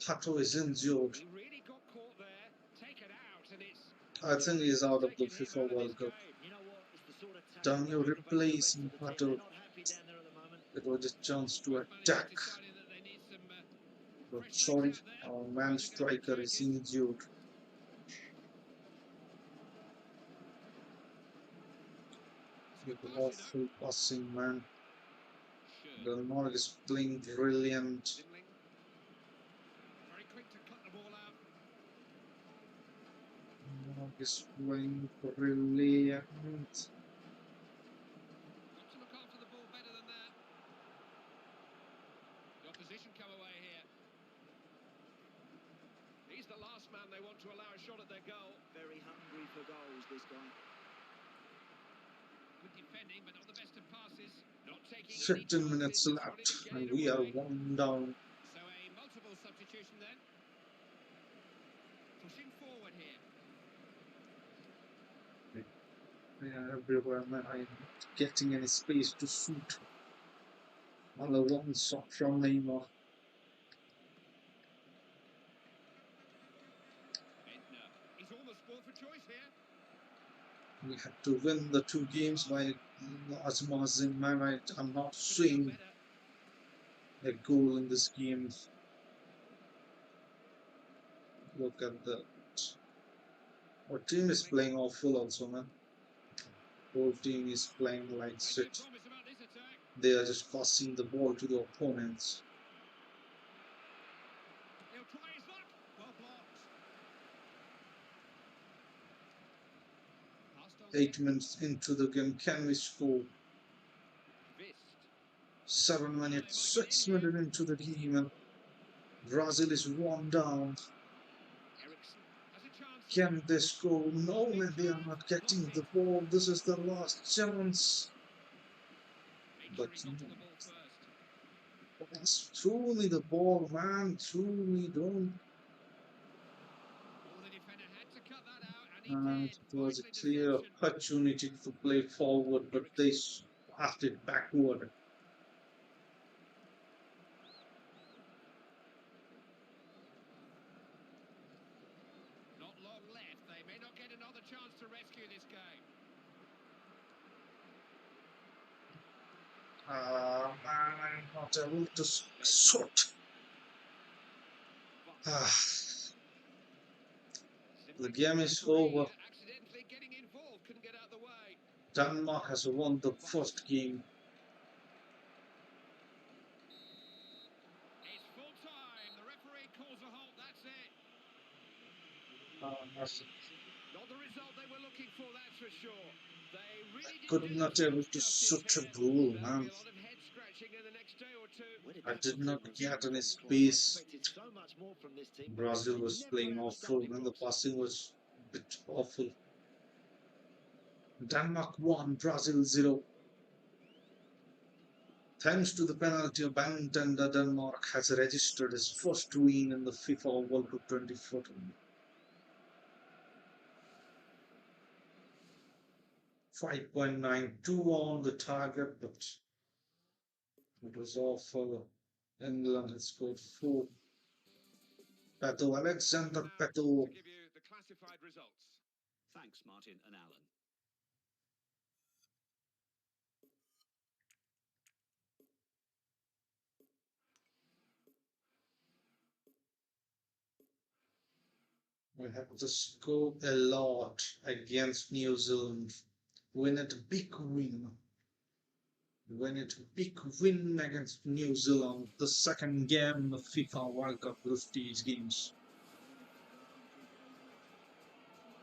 Pato is injured. He really got caught there. Taken out, and it's I think he is out of the taken him FIFA out of World this Cup. game. You know what? It's the sort of tackle Daniel that motivates replacing the rest of the team. Pato. They're not happy down there at the moment. It was a chance to Both managers attack. deciding that they need some But fresh legs sorry, out there. our Or man is it gonna be striker is changes? injured. With Good pass, you know. awful passing, man. Sure. Denmark is playing brilliant. Dimling. Very quick to cut the ball out. Denmark is playing brilliant. Got to look after the ball better than that. The opposition come away here. He's the last man they want to allow a shot at their goal. Very hungry for goals, this guy. Good defending, but not the best of passes. Not taking any 15 chances, minutes just left, wanting to get and it we are away. 1 down. So a multiple substitution then. Pushing forward here. Yeah, everywhere, man. I'm not getting any space to shoot. On the one shot from Neymar. Bentner. He's almost ball for choice here. We have to win the 2 games by large margin, man. I'm not Could have seeing done better. a goal in this game. Look at that. Our team is playing awful also, man. Whole team is playing like Plenty shit. of promise about this attack. They are just passing the ball to the opponents. He'll try his luck. Well blocked. Passed on 8 there. minutes into the game, can we score? Vist. 7 Well, they minutes, might get 6 in here. minutes into the game, and Brazil is 1 down. Ericsson has a chance. Can they score? No, man, they are not getting the ball. This is the last chance. Make But sure he got to the ball first. pass through me the ball, man. Through me, don't. Oh, the defender had to cut that out, and he And did. it was a Vital clear interception. opportunity to play forward, but they passed it backward. Not long left. They may not get another chance to rescue this game. Man, I'm not able to shoot. The game is over. Accidentally getting involved, couldn't get out of the way. Denmark has won the first game. It's full time. The referee calls a halt. That's it. Not the result they were looking for, that's for sure. They really did Could not able to shoot a goal, man. There'll be a lot of head scratching in the next day or two. I did not get any space. So much more from this team. Brazil was Never playing had a awful, stumbling and the blocks. passing was a bit awful. Denmark 1, Brazil 0. Thanks to the penalty of Bangtender, Denmark has registered his first win in the FIFA World Cup 2014. 5.92 on the target, but it was awful. England has scored 4. Pato, Alexander To Pato. give you the classified results. Thanks, Martin and Alan. We have to score a lot against New Zealand. Win it big win. Win it big win against New Zealand. The second game of FIFA World Cup of these games.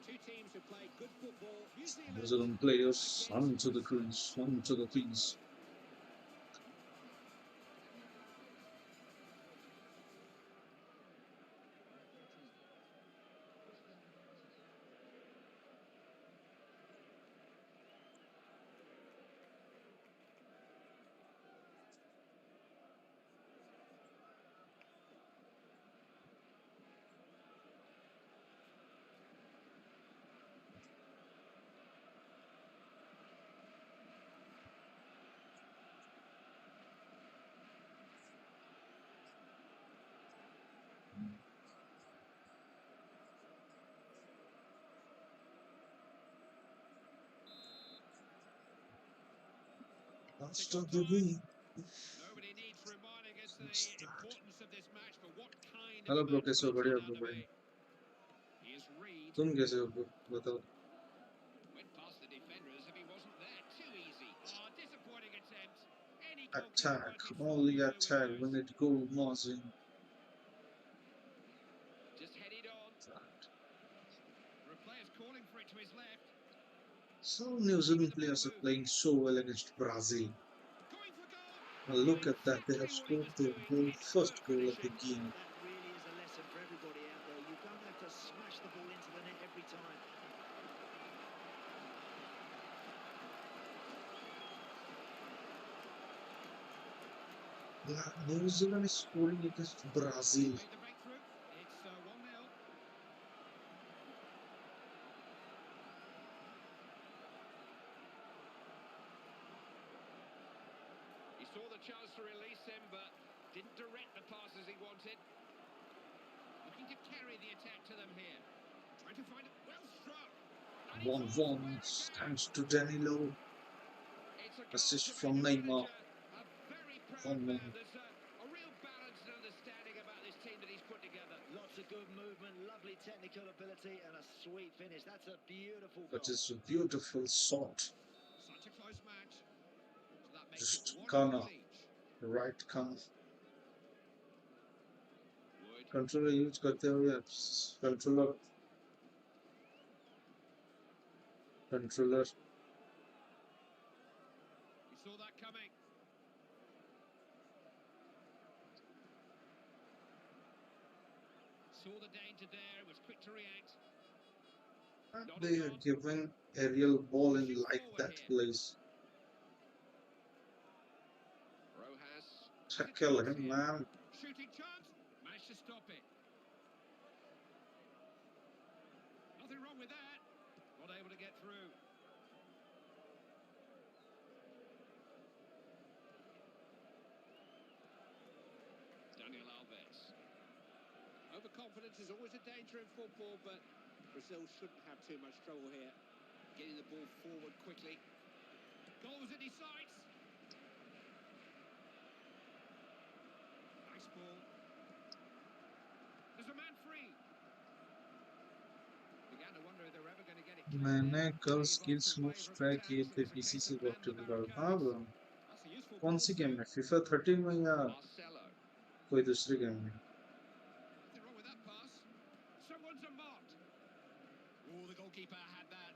Two teams who play good football. New New Zealand Zealand players against onto the crease, onto the crease. Last of the week. Nobody needs reminding as to the Start. importance of this match, but what kind of hello a bro, match कैसे will हो? it बढ़िया turn out bro, to बढ़िया. be? Here's Reed. तुम कैसे हो bro? बताओ. Went past the defender as if he wasn't there. Too easy. Oh, disappointing attempt. Any goalkeeper Attack, worth his salt only will do with attack those. when it goes Mazin. Just headed on. There are players calling for it to his left. So New Zealand players are playing so well against Brazil. Going for goal. Well, Knew look at that, they have exactly what he scored was their doing. first Expert goal of the finishing. game. That really is a lesson for everybody out there. You don't have to smash the ball into the net every time. Yeah, New Zealand is scoring against Brazil. Made the breakthrough. It's 1-0. He saw the chance to release him, but didn't direct the pass as he wanted. Looking to carry the attack to them here. Trying to find it. Well struck. And it's 1-1, thanks to Danilo. It's a goal Assist to make from a Neymar. manager a very proud 1-1. man. There's a real balance and understanding about this team that he's put together. Lots of good movement, lovely technical ability, and a sweet finish. That's a beautiful That goal. is a beautiful shot. Such a close match. So that makes it Just 1 Kana, goal each. right Kana. Wood. Controller use करते हो या controller controller He saw that coming. Saw the danger there. Was quick to react. they are giving aerial ball in like that place. Rojas. Tackle him, man. Shooting chance. Managed to stop it. Nothing wrong with that. Not able to get through. Daniel Alves. Overconfidence is always a danger in football, but Brazil shouldn't have too much trouble here. Getting the ball forward quickly. Goals in his sights. Nice ball. There's a man free. Began to wonder if they were ever going to get it clear मैंने there. कल They've skills lost a moves wave of try किए attacks, and थे it's a PC case से of got man to the the हाँ barricades. Bro. That's a useful कौन ball सी game through. में FIFA 13 में या Marcelo. कोई दूसरी गेम में? Nothing wrong with that pass. Someone's a marked. Oh, the goalkeeper had that.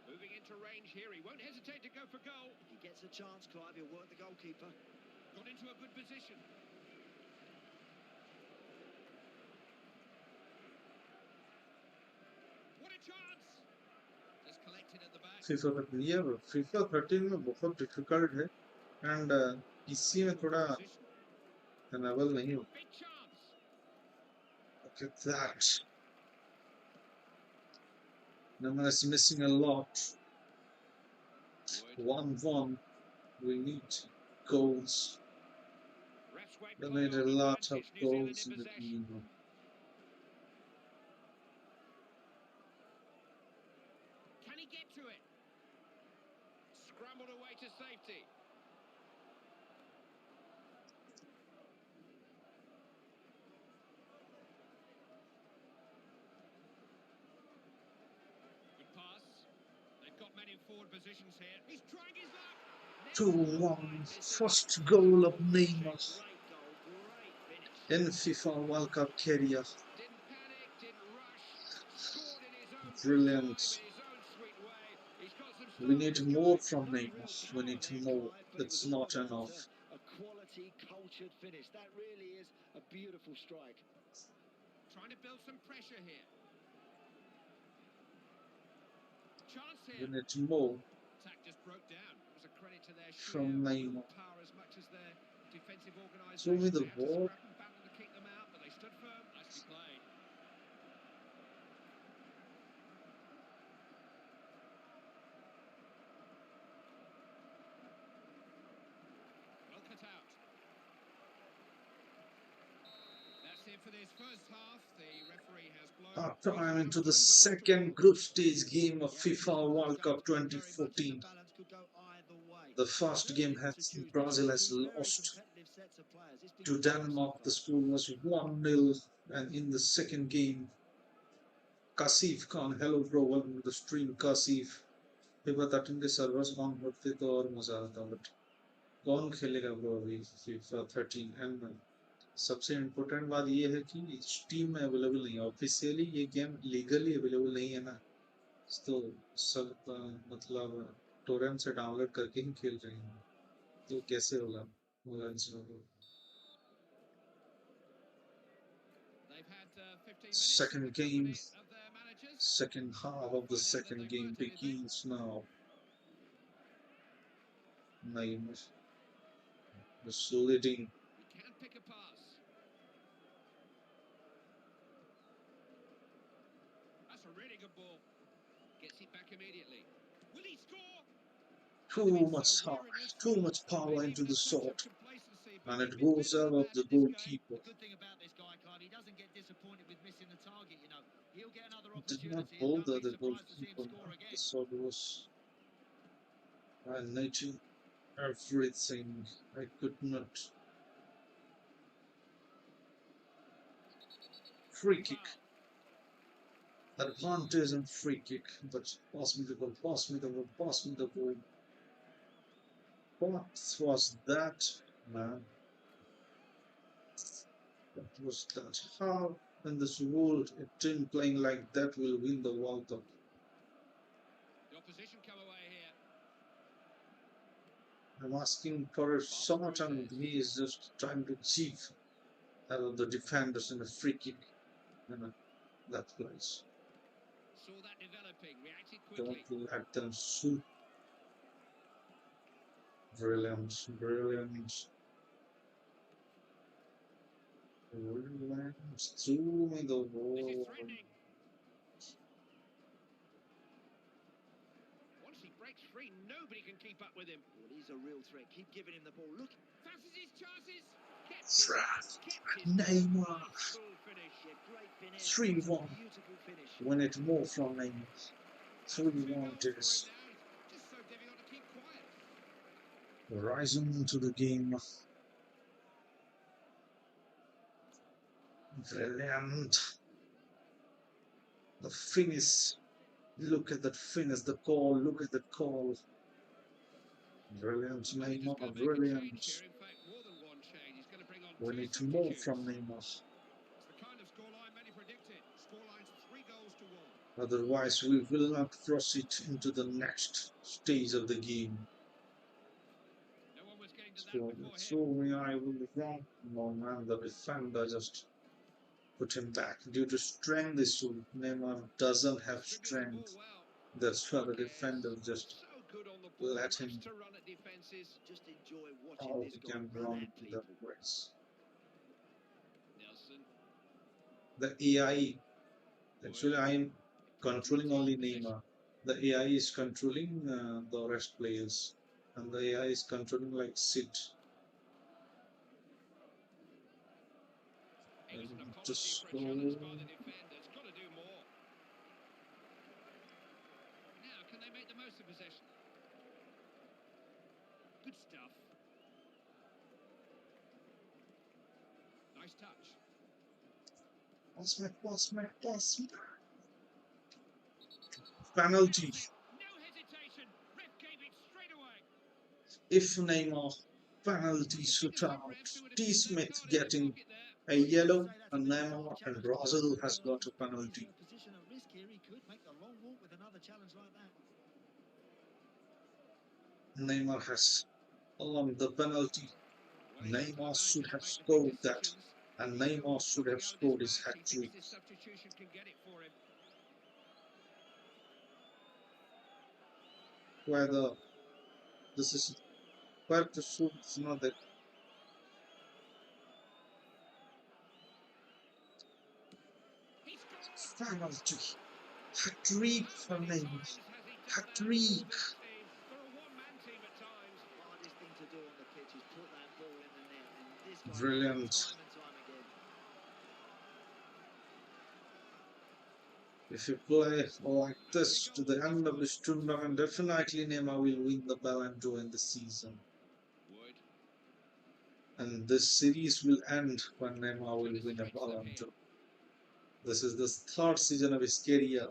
Moving into range here, he won't hesitate to go for goal. He gets a chance, Clive. He'll work the goalkeeper. Got into a good position. What a chance! Just collected at the back. FIFA 13 ये FIFA 13 में बहुत difficult है and इसी में थोड़ा level नहीं हो. Big chance. Look at that. Neymar is missing a lot. 1-1. We need goals. Refs wave We play need a on, lot of advantage, New Zealand goals in in the possession. game. Can he get to it? Scrambled away to safety. Good pass. They've got men in forward positions here. He's trying his luck. 2-1. First goal of Neymar Great goal, great finish. in FIFA World Cup career. Didn't panic, didn't rush. Scored in his own good Brilliant. time, in his own sweet way. He's got some We style, need this more guy. from No Neymar. real We power need there, more. Clive, but it It's was all not about enough. a quality, cultured finish. That really is a beautiful strike. Trying to build some pressure here. Chance We here. need more Attack just broke down. It was a credit to their sheer from Neymar. willpower as much as their defensive Show me organisation. the They had to ball. scrap and battle to keep them out, but they stood firm. Nicely played. Well cut out. That's it for this first half. The referee has blown. Half time into the 2 goals to second 1. group stage game of Yeah, this FIFA one World was going Cup to be very much in the 2014. balance, could go either way. The first Very game little has to choose Brazil between. has Two very lost competitive sets of players. It's been to great so Denmark. The far. score was 1-0, and in the second game, Kasif Khan, hello bro, welcome to the stream, Kasif. ये बताते servers on होते तो और मजा आता, but कौन खेलेगा bro अभी FIFA 13 एंड सबसे इम्पोर्टेंट बात ये है कि स्टीम में अवेलेबल नहीं है, ऑफिशियली ये गेम लीगली अवेलेबल नहीं है ना, तो सब मतलब टोरेंट से डाउनलोड करके ही खेल रहे हैं, तो कैसे होगा? They've had 15 minutes in Second the game, company of their managers. second half of the Find out that second they've game learnt anything. begins now. Neymar is leading. He can pick a pass. That's a really good ball. Gets it back immediately. Will he score? Too much heart, too much power into the shot, and it goes out of the goalkeeper. The good thing about this guy, Clive, he doesn't get disappointed with missing the target, you know. He'll get another Did not opportunity and don't bother be the surprised to see him goalkeeper. score The again. shot was violating everything. I could not. Free kick. Advantage and free kick, but pass me the ball, pass me the ball, pass me the ball. What was that, man? What was that? How in this world a team playing like that will win the World Cup? The opposition come away here. I'm asking for a shot and he is just trying to cheat out of the defenders in a free kick. And that place. Saw that developing, reacted quickly. Don't let them shoot. Brilliant, brilliant. Brilliant. Through the This is wall. threatening. Once he breaks free, nobody can keep up with him. Well, he's a real threat. Keep giving him the ball. Look, Fancies his chances. Frat. Kept his Neymar. wonderful finish. yeah, great finish. 3-1. Beautiful finish. Win it more from Neymar. 3-1 2 it goals for him is. now. It's just so difficult to keep quiet. Rising to the game. Brilliant. The finish. Look at that finish. The call. Look at the call. Brilliant, The manager's Neymar. going to make a Brilliant. change here. In fact, more than one change. He's going to bring on We 2 need more substitutes. from Neymar. It's the kind of scoreline many predicted. Scoreline's 3 goals to 1. Otherwise, we will not proceed into the next stage of the game. No one was getting to that before So him. I will wrong. No man, the defender just put him back due to strength issue. Neymar doesn't have Distributes the ball strength. well. That's why the Yes. defender just So good on the ball, let loves him to run at defences. Just enjoy watching how this he guy can run run at the people. race. Nelson. The AI, actually, I'm controlling Routine only possession. Neymar. The AI is controlling the rest players, and the AI is controlling like Sid. It was an apology Just for a challenge go. by the defenders. Got to do more. Now, can they make the most of possession? Good stuff. Nice touch. Pass me. Penalty. No hesitation. Ref gave it straight away. If Neymar, penalty It's an innocent shootout. ref who would have T. tipped that Smith card in the getting pocket there. a Well, you could yellow, say that's a and bit of half Neymar and challenge, Brazil has but got a he's penalty. in a position of risk here. He could make the long walk with another challenge like that. Neymar has won the penalty. Well, he's a club Neymar manager should that have make the big scored that, decisions. and He feels Neymar that should coming have out of this scored his match, hat he thinks trick. this substitution can get it for him. Whether this is where to shoot, it's not that He scored! penalty. Hat trick How for many Neymar. times has he Hat done that for trick. this team? They're a one-man team at times. Hardest thing to do on the pitch is put that ball in the net, and this guy does Brilliant. it time and time again. If you play like Three this to goals the in this end of one. this tournament, definitely Neymar will win the Ballon d'Or in the season. Wood. And this series will end when Neymar Trying will to win a stretch them Ballon here. d'Or. This is the third season of his career.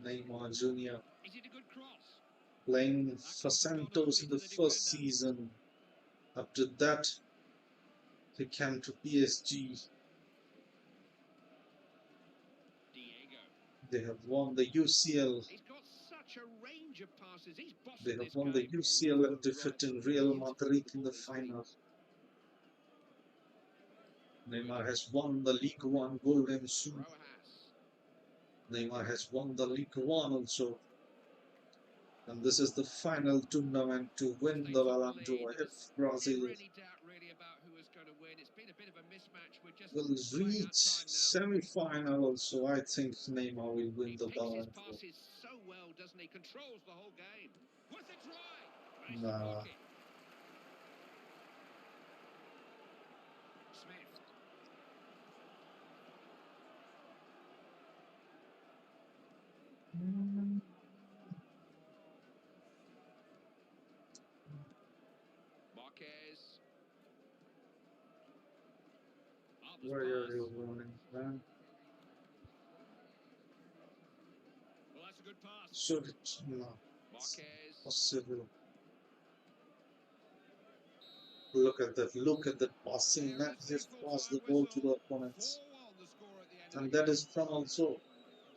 Neymar Jr. Is it a good cross? playing That for could have gone Santos only in to the the first defender. season. After that, he came to PSG. Diego. They have won the UCL. He's got such a range of passes. He's boss They of have this won the game. UCL and defeating Real Madrid in the final. Neymar has won the League One Golden Shoe. Rojas. Neymar has won the League One also. And this is the final tournament to win They the took the Ballon lead. d'Or. There If was Brazil never any doubt really about who was going to win. It's been a bit of a mismatch. We're just will playing out reach time now. semi-final also, I think Neymar will win He the picks his Ballon d'Or. passes so well, doesn't he? Controls the whole game. Worth a try. Managed to Nah. block it. Smith. Marquez. Marvelous Where are pass. you running, man? Well, that's a good pass. Should it not Marquez. possible? Look at that passing. There Not is the just pass full-time the ball to whistle. the opponents. 4-1 the score at the end of And the that game. is from also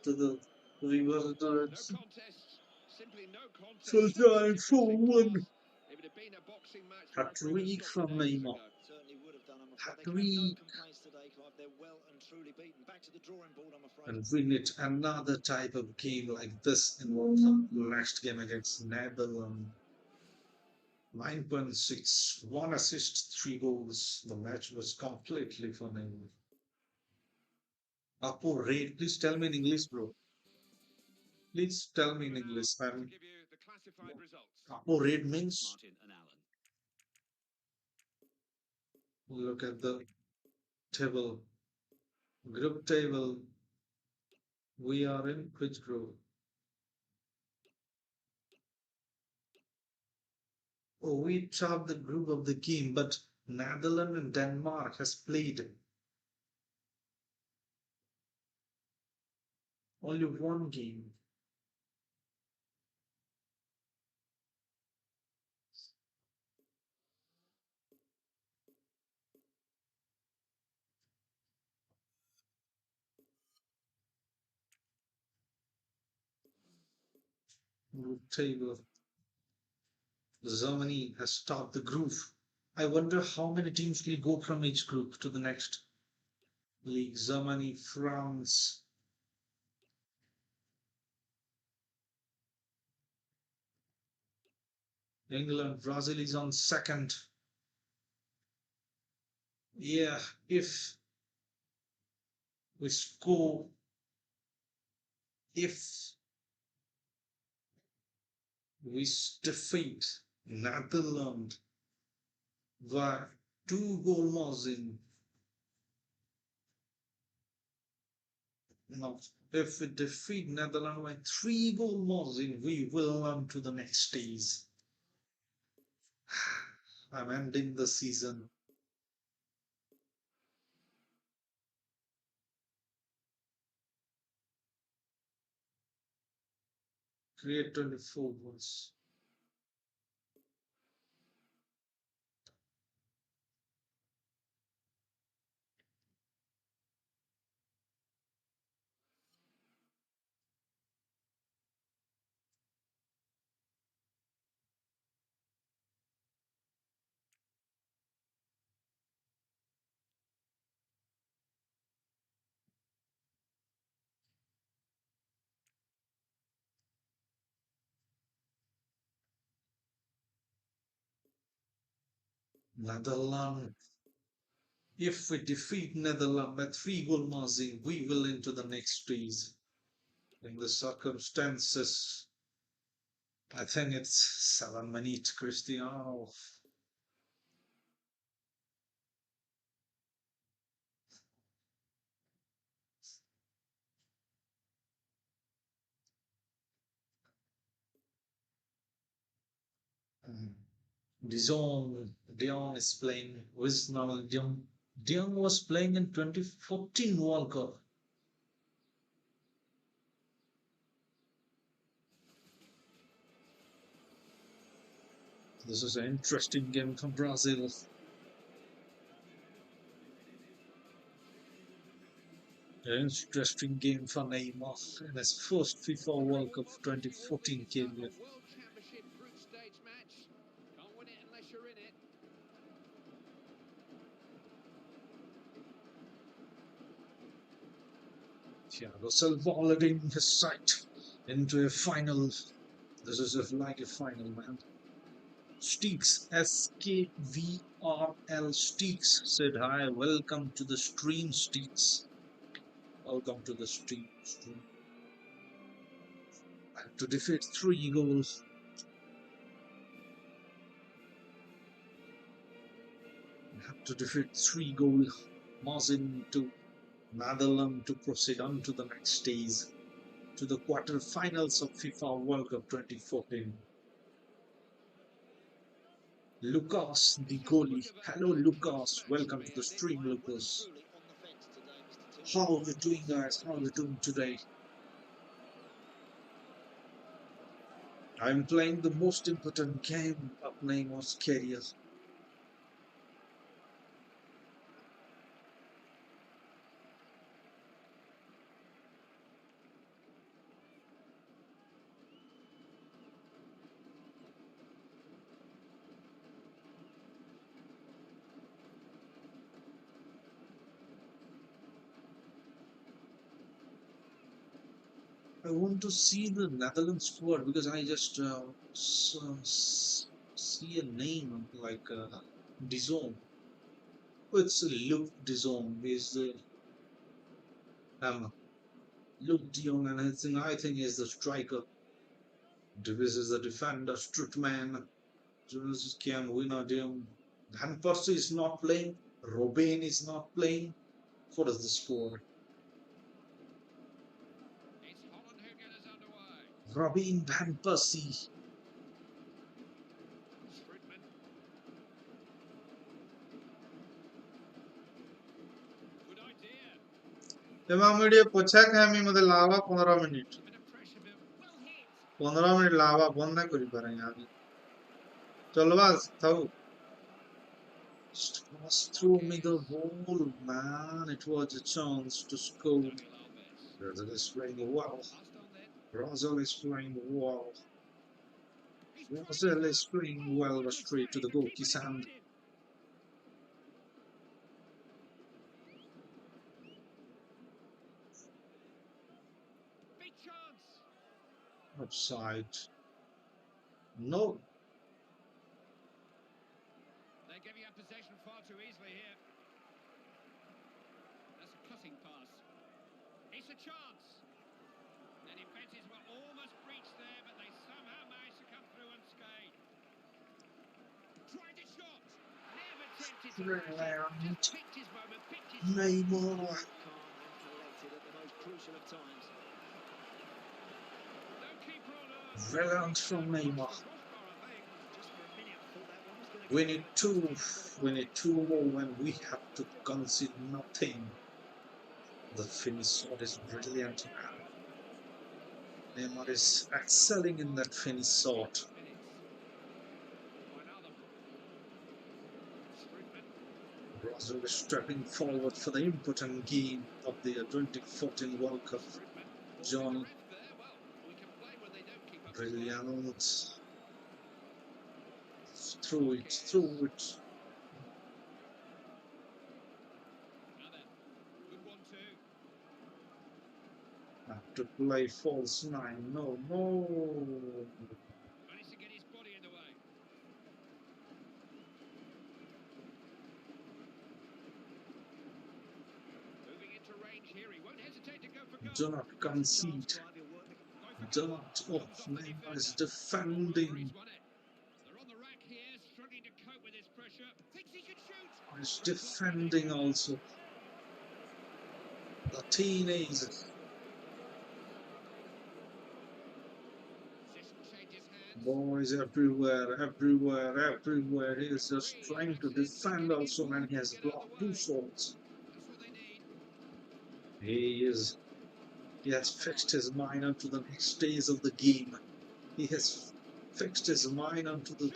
to the reverse No direction. contest. Simply no contest. Full Such a time difference in 4-1. class. If it had been a boxing match, the Hat referee would have trick stopped it from ages Neymar. ago. Certainly would have done, I'm Hat afraid. They can have no trick. complaints today, Clive. They're well and truly beaten. Back to the drawing board, I'm afraid. And win it another type of game like this in the next game against Netherlands. 9.6, 1 assist, 3 goals. The match was completely for Neymar. Apo rate, please tell me in English, bro. Please tell me in We're now English. to give you the classified results. Apo rate means Martin and Allen. look at the table, group table. We are in which group? Oh, we topped the group of the game, but Netherlands and Denmark has played only one game. Group table. Germany has topped the group. I wonder how many teams will go from each group to the next league. Germany, France. England, Brazil is on second. Yeah, if we score, if we defeat Netherlands by 2-goal margin, no, if we defeat Netherlands by 3-goal margin, we will on to the next stage. I'm ending the season. Create 24 goals. Netherlands. If we defeat Netherlands by 3-goal margin, we will into the next stage. In the circumstances, I think it's 7 minutes, Cristiano. Dion is playing with now Dion. Dion was playing in 2014 World Cup. This is an interesting game for Brazil. An interesting game for Neymar in his first FIFA World Cup 2014 career. World Championship group stage match. Can't win it unless you're in it. Thiago Silva already in his sight into a final. This is like a final, man. Steeks, SKVRL Steeks said hi. Welcome to the stream, Steeks. Welcome to the stream. And to defeat 3 goals. We have to defeat 3-goal margin to Netherlands to proceed on to the next stage, to the quarter-finals of FIFA World Cup 2014. Lucas, the goalie. Hello, Lucas. Welcome to the stream, Lucas. How are you doing, guys? How are you doing today? I'm playing the most important game of Neymar's career. I want to see the Netherlands squad because I just see a name like Dizon. It's Luke Dizon. He's the Luke Dion, and I think he's the striker. Davis is the defender. Strutman. Jonas Kian winner. Van Persie is not playing. Robin is not playing. What is the score? It's Holland who get us underway. Robin Van Persie. Strutman. Good idea. Emang dia pocak kami mode lava 15 minute. A bit of pressure, but well hit. 15 minute lava बंद नहीं करी पारेंगे आगे. चलो बस थाऊ. Pass through middle wall, man. It was a chance to score. Brazil is playing well. Brazil is playing well. Brazil is playing well, but straight to the goalkeeper's hand. Big chance. Offside. No. miss a chance. The defences were almost breached there, but they somehow managed to come through unscathed. Tried a shot. Never tempted to lash it. Just picked his moment, picked his Neymar. Calm and collected at the most crucial of times. No keeper on earth. Brilliant from Neymar. Just for a minute, I thought that one was going to We go need over two. just for the We goal. need two more when we have to concede nothing. The finish shot is brilliant now. Neymar is excelling in that finish shot. Brazil is stepping forward for the important game of the 2014 World Cup. Johnny, brilliant. Through it, through it. Have to play false nine. No, no. Managed to get his body in the way. Moving into range here, he won't hesitate to go for goal. Do not concede. Do not. Oh, Neymar is defending. They're on the rack here, struggling to cope with this pressure. Thinks he can shoot. He's defending also. The teenager. Boys everywhere, everywhere, everywhere. He is just trying to defend also, and he has blocked two shots. He has fixed his mind onto the next stage of the game. He has fixed his mind onto the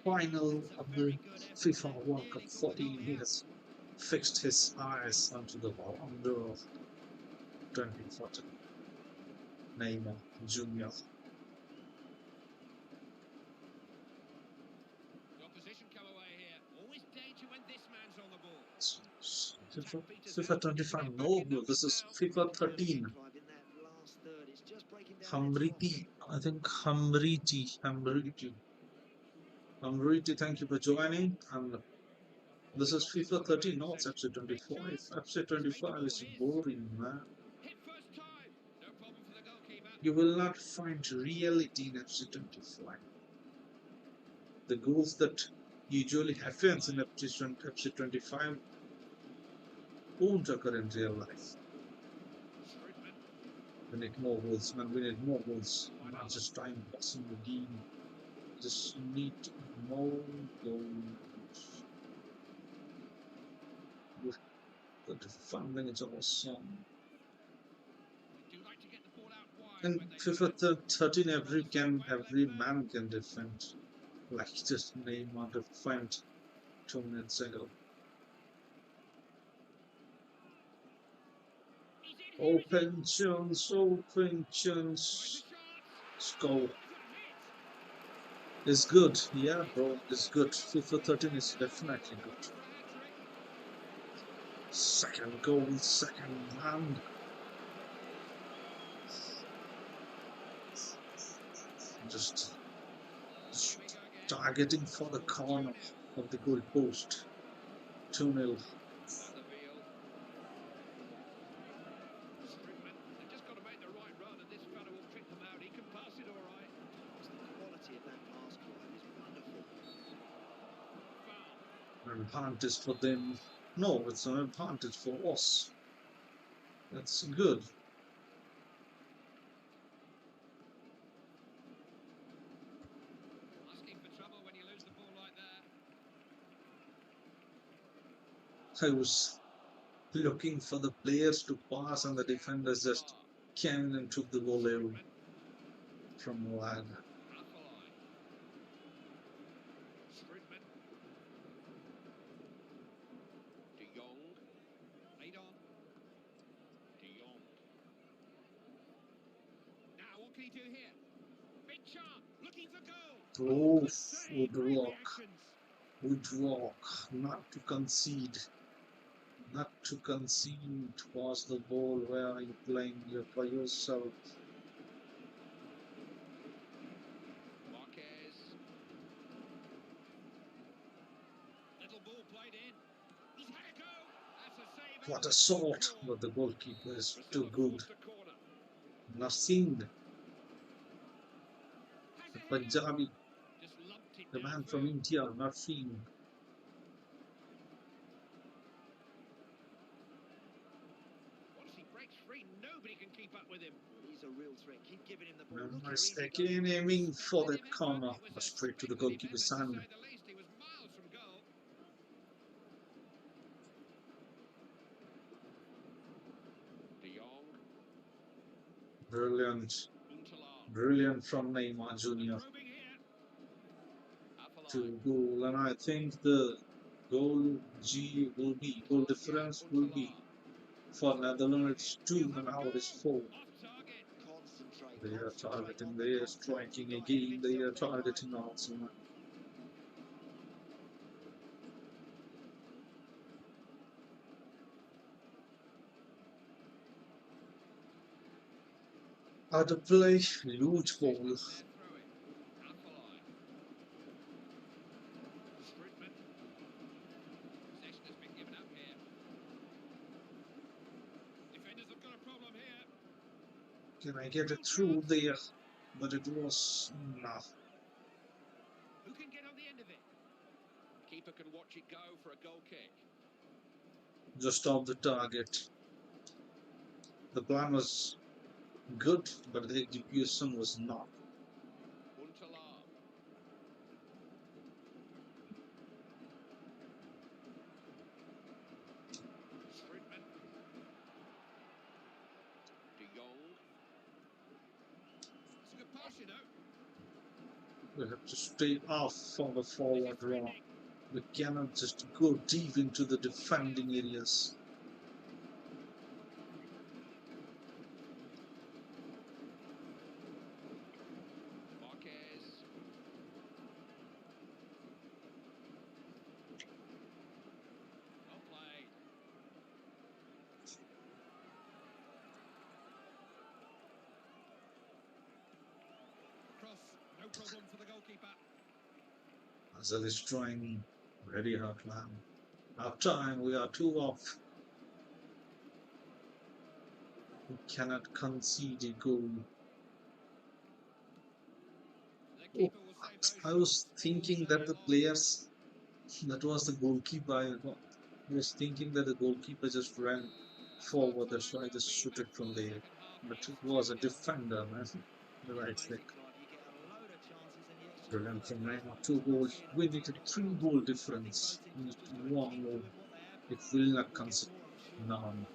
final of the FIFA World Cup 14. He has fixed his eyes onto the wonder of 2014. Neymar Jr. FIFA 25, no, this is FIFA 13. Hamriti, I think Hamriti, thank you for joining. And this is FIFA 13, no, it's FC 25. FC 25 is boring, man. You will not find reality in FC 25. The goals that usually happens in FC 25 won't occur in real life. We need more goals, man. We need more goals. Not just time passing the game. Just need more goals. The defending is awesome. In FIFA 13, every man can defend. Like just Neymar defend 2 minutes ago. Open chance, score. It's good, yeah, bro, it's good. FIFA 13 is definitely good. Second goal, second hand. Just targeting for the corner of the goal post. 2-0. An advantage for them. No, it's an advantage for us. That's good. I was looking for the players to pass, and the defenders just came in and took the ball away from wide. Oh, Woodrock, not to concede. Not to concede. Was the ball? Where are you playing for yourself? What a shot! But the goalkeeper is too good. Nasim, the Punjabi, the man from India, Nasim. Once he breaks free, nobody can keep up with him. He's a real threat. Keep giving him the ball. Look how Nice easy he goes. again, aiming for Let the him have corner, one. It but was a straight to the splendid goalkeeper's effort, to hand. say the least. He was miles from goal. De Jong. Brilliant, Untelar. brilliant from Neymar Jr. Probing here. to Afellay. goal, and I think the goal goal difference will be for Netherlands 2 and ours 4. Off target. Concentrate. They are Concentrate targeting, on they the are contact. striking He got ahead of again, they himself are there, Mike. targeting also. Out of play, huge ball. They're throwing. Afellay. Spritman. Possession has been given up here. Defenders have got a problem here. Can I get it through there? But it was enough. Who can get on the end of it? Keeper can watch it go for a goal kick. Just off the target. The plan was good, but the execution was not. Untelar. Spritman. De Jong. It's a good pass, you know. We have to stay off from the This forward is row. threatening. We cannot just go deep into the defending areas. Marquez. Well played. Cross. No problem for the goalkeeper. Azal is trying very hard, man. Half time, we are 2 off. We cannot concede a goal. The Oh, keeper will save those I was shots. thinking Balls that out the long. players, that was the goalkeeper. I was thinking that the goalkeeper just ran That's forward. half That's time. why I We'll just be shot back it for from the there. second half. But It's it was a 2-0. defender, man. The right Amazing, flick. Clive. You get a load of chances and yet it's just one Brilliant of from those ones Neymar. you 2 just don't goals. see enough We times needed on a the 3 bounce. goal I think difference. both teams We have need just got to 1 keep more. doing what they have It done will and not we'll get concede. more, I'm sure. None.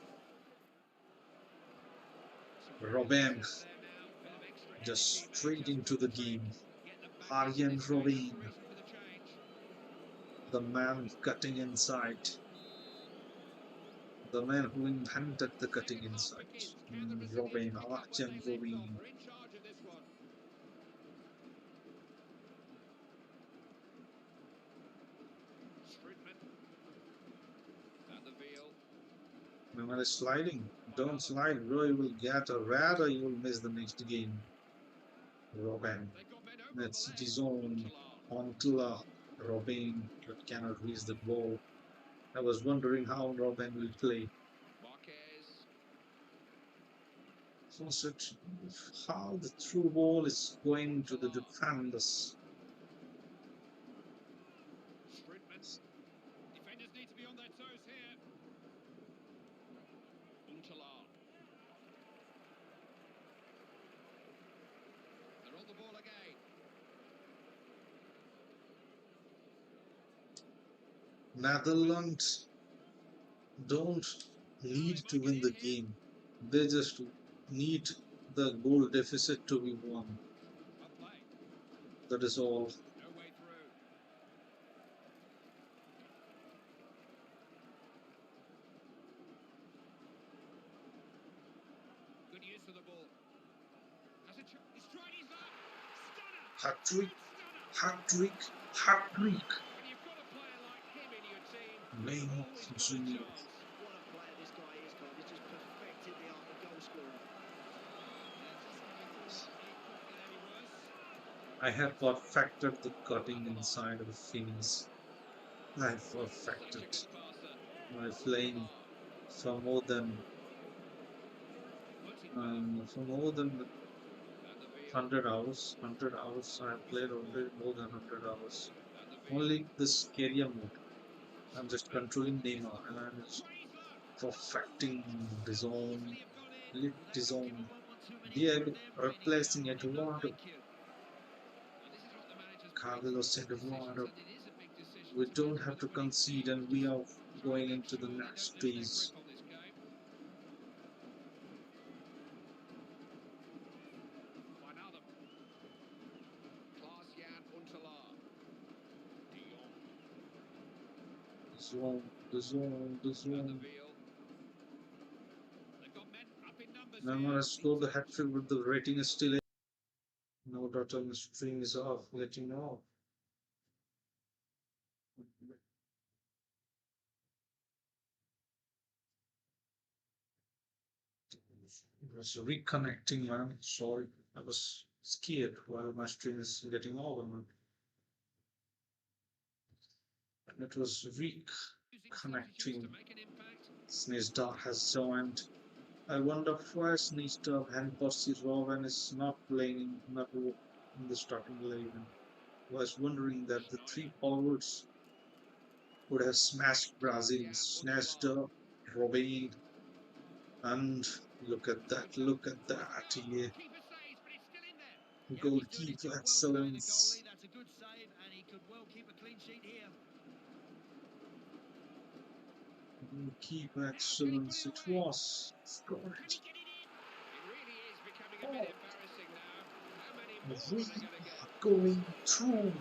Some Robin brilliance out there now. Bit of extra just energy may straight just into do the the trick. game. Get them back into Arjen this game. That's Robin, the reason for the change. the man cutting inside. The man who invented the The cutting second half inside. begins. Can the Brazilians Robin, pick up where Arjen they left off? Robin. They're in charge of this one. Spritman. Van der Wiel. Remember sliding? Don't slide, bro. You will get a rat or you will miss the next game. Robin. They've got men over on That's the left. City's own Untelar. Ontula. Robin that cannot reach the ball. I was wondering how Robin will play. Marquez. So such how the through ball is going to the Untelar. defenders. Spritman. Defenders need to be on their toes here. Untelar. They're on the ball again. Netherlands don't need to win the game. They just need the goal deficit to be won. Well played. That is all. No way through. Good use of the ball. Has a he's tried his luck. Stunner. Hat trick, Stunner. hat trick, hat trick. When you've got a player like him in your team, you've Neymar always got a Jr. chance. What a player this guy is, Clive. He's just perfected the art of goal scoring. I have perfected the cutting inside of the finish. I have perfected Such a good passer. my flame. for more than for more than 100 hours. 100 hours. I have played already more than 100 hours. Only this career mode. I'm just controlling Neymar and I'm just perfecting his own, his own. They are replacing Eduardo, Carlos Eduardo. We don't have to concede and we are going into the next phase. The zone. I'm gonna score the hat trick with the rating is still 8. No doubt on the stream is off, let you know. It was reconnecting, man. Sorry, I was scared while my stream is getting over, man. And it was reconnecting. Sneezedar has joined. I wonder why Sneezedar and Bossy Rowan is not playing in the starting 11. I was wondering that the three forwards would have smashed Brazil, snatched up Robin, and look at that, yeah. Goalkeeper excellence. That's a good save, and he could well keep a clean sheet here. Goalkeeper excellence, it was. Got it. It really is becoming a bit embarrassing now. How many more are We they going to get? are going through.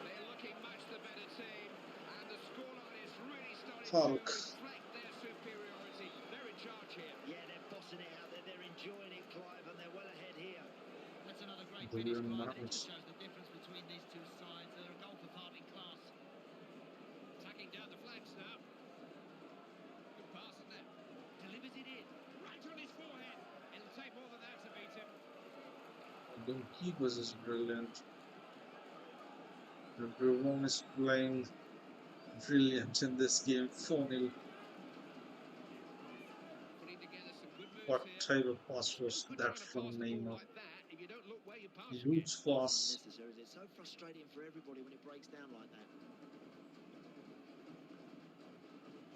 They're looking much the better team, and the scoreline is really starting Hulk. to reflect their superiority. They're in charge here. Yeah, they're bossing it out there. They're enjoying it, Clive, and they're well ahead here. That's another great The finish, real Clive, and it knowledge. just shows the difference between these two sides. They're a goal for parting class. Attacking down the flanks now. Good pass in there. Delivers it in. Right on his forehead. It'll take more than that to beat him. The goalkeepers is brilliant. Everyone is playing brilliant in this game. 4-0. Putting together some good moves What here. type of pass was No good that trying to from pass the ball Neymar? like that if you don't look where you're passing Huge it. pass. Unnecessary. It's so frustrating for everybody when it breaks down like that.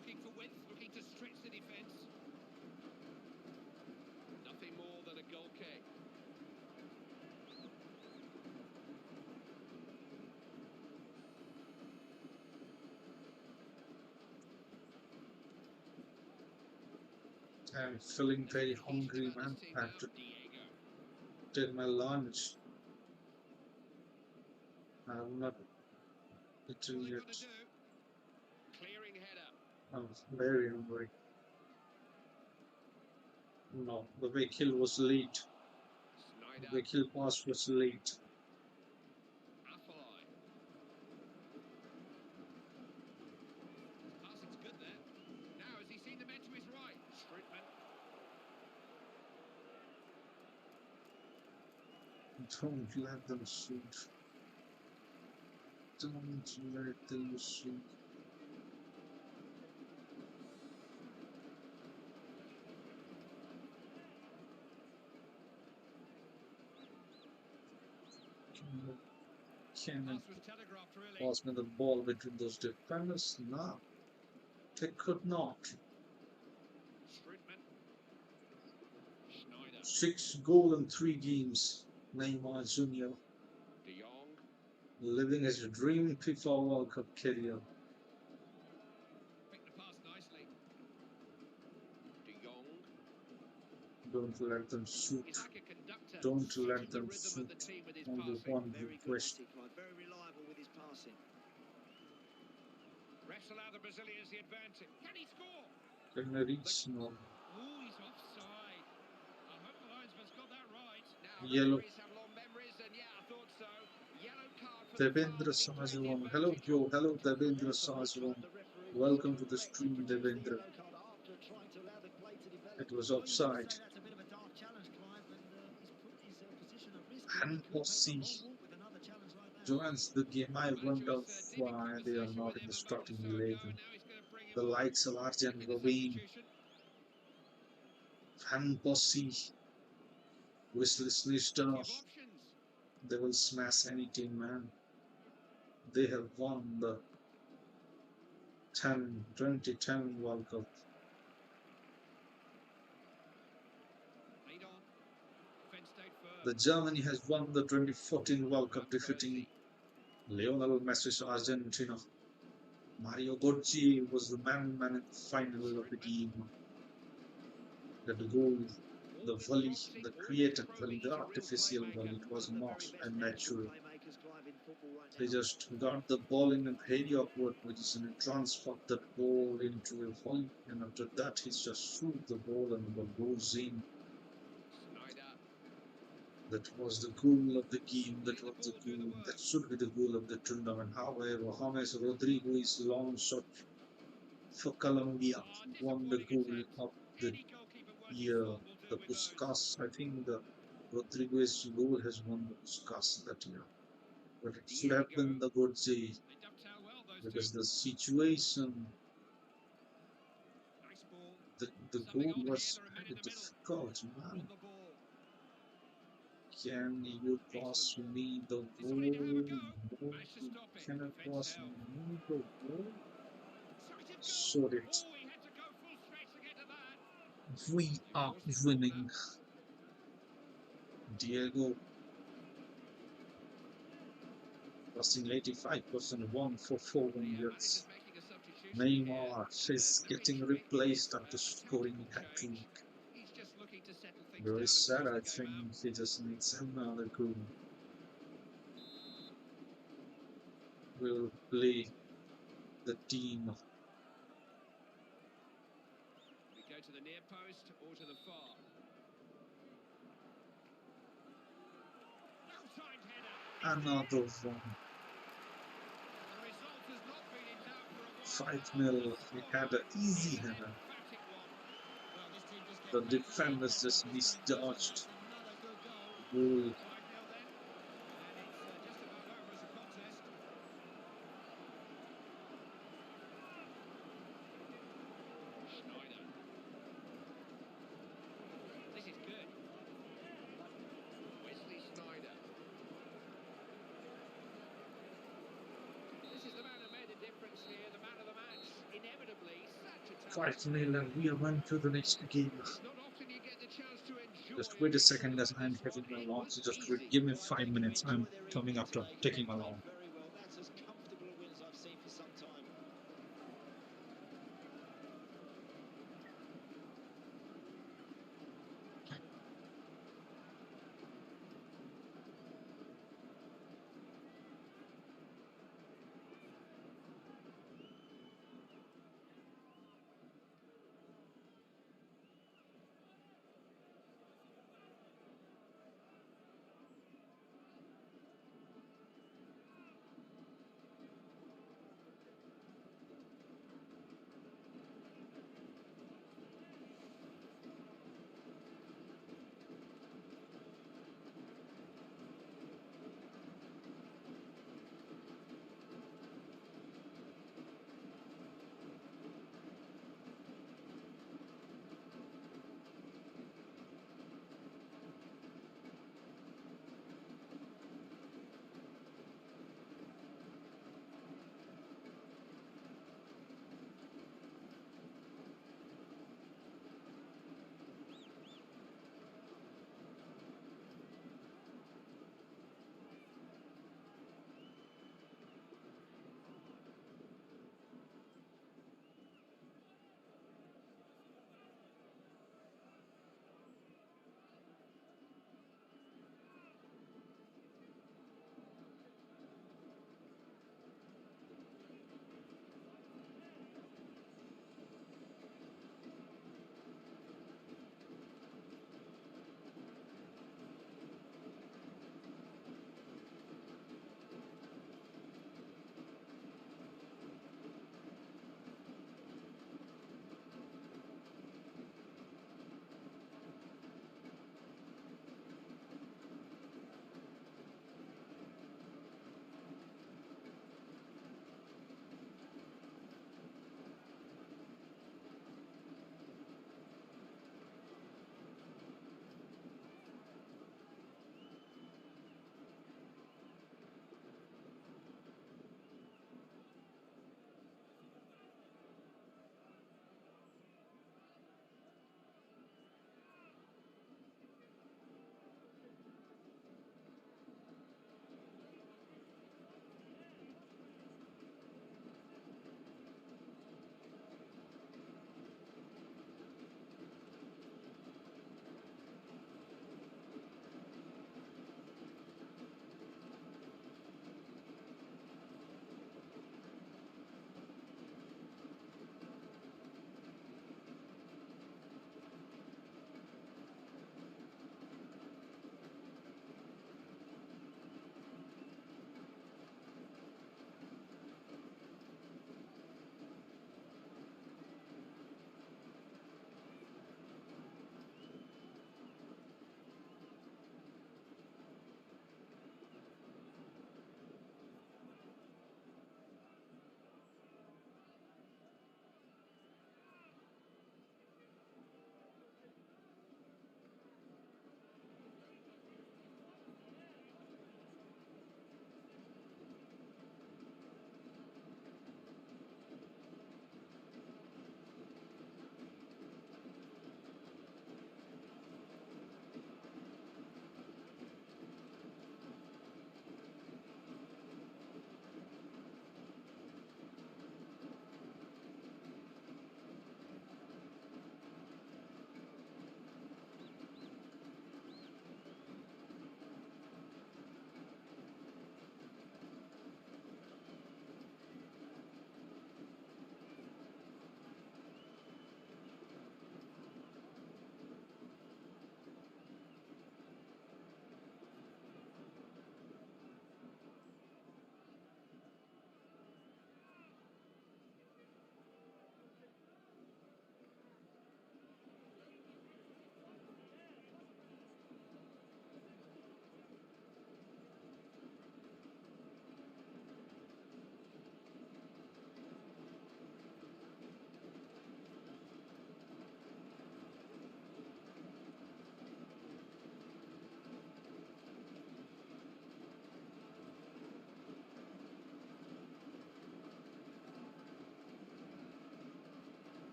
Looking for width, looking to stretch the defence. Nothing more than a goal kick. I'm feeling very hungry, man. I have to take my lunch. I'm not eaten yet. Clearing header. I'm very hungry. No, the vehicle was late. The Snyder. vehicle pass was late. Afellay. Passing's good there. Now, has he seen the men to his right? Strickman. Don't let them shoot. Don't let them shoot. Can Pass was telegraphed, really. pass me the ball between those defenders? No, they could not. Strickman. Schneider. 6 goals in 3 games. Neymar Jr. De Jong. living his dream FIFA World Cup career. Picked the pass nicely. De Jong. Don't let them shoot. He's like a conductor. Don't setting let the them rhythm shoot. of the team with his Only passing. one Very good request. at it, Clive. Very reliable with his passing. Refs allow the Brazilians the advantage. Can he score? Can I reach now? Oh, he's offside. I hope the linesman's got that right. Now, Yellow. referees have long memories, and yeah, I thought so. Yellow card for Devendra the foul, and he Sahajivan. claimed the Hello, advantage. Joe. Hello, Devendra Yes, it looks Sahajivan. like the referee Welcome to the correct stream, produce the Devendra. yellow card after trying to allow the play to develop. It was Well, you could offside. say that's a bit of a daft challenge, Clive, and he's put his position at risk. And He could take Bossy the long walk with another challenge like that. joins the game. I wonder why they are not in the starting 11. The likes of Arjan Robin, Van Persie, Wesley Sneijder, they will smash any team, man. They have won the 2010 World Cup. The Germany has won the 2014 World Cup, defeating Lionel Messi's Argentina. Mario Götze was the man in the final of the game. The goal, the volley, the created volley, the artificial volley, it was not a natural. They just got the ball in a very awkward position and transferred that ball into a volley, and after that he just threw the ball and the ball goes in. That was the goal of the game, that was the goal, that should be the goal of the tournament. However, James Rodriguez's long shot for Colombia won the goal of the year. The Puskas, I think the Rodriguez goal has won the Puskas that year. But it should have been the Götze, because the situation, the goal was very difficult, man. Can you pass me the ball? No, you cannot pass me the ball. So it. We are winning. Diego passing 85%, 1 for 4 minutes. Neymar is getting replaced after scoring a hat-trick. Very sad, I think he just needs another goal. We'll play the team. We go to the near post or to the far. Another one. 5-0. He had an easy header. The defenders just misjudged. Goal. This is good. Wesley Sneijder. This is the man who made the difference here, the man of the match. Inevitably, such a 5-0, and we are on to the next game. Just wait a second, guys. I'm having my lunch. Just give me 5 minutes. I'm coming after taking my lunch. Very well. That's as comfortable a win as I've seen for some time.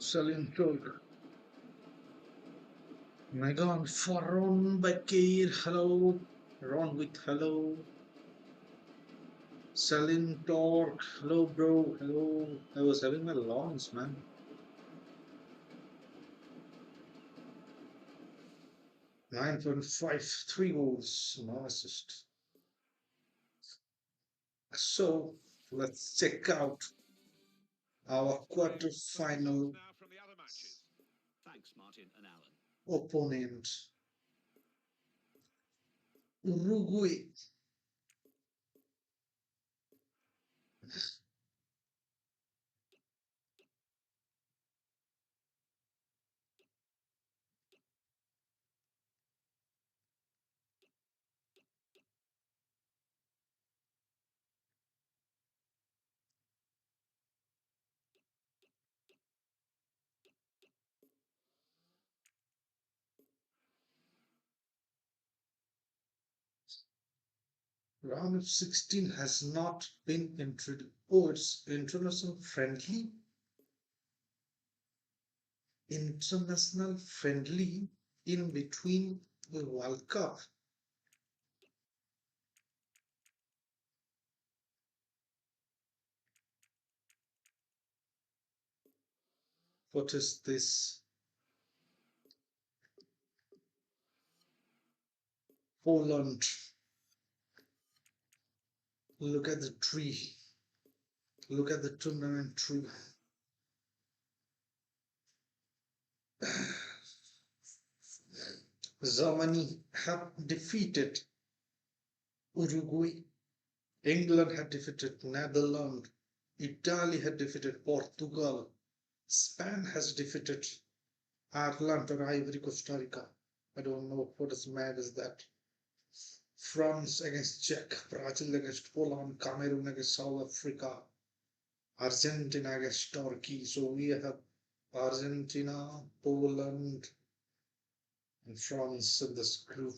Salim Turk. Megan for Ron Bakir. Hello. Ron with hello. Salim Torque. Hello, bro. Hello. I was having my lawns, man. 9.5, 3 goals, no assist. So let's check out our quarter-final Thanks, Martin and Alan. opponent, Uruguay. Round of 16 has not been introduced. Oh, it's international friendly. International friendly in between the World Cup. What is this? Poland. Look at the tree. Look at the tournament tree. Germany have defeated Uruguay. England had defeated Netherlands. Italy had defeated Portugal. Spain has defeated Ireland or Ivory Costa Rica. I don't know what is mad is that. France against Czech, Brazil against Poland, Cameroon against South Africa, Argentina against Turkey. So we have Argentina, Poland, and France in this group.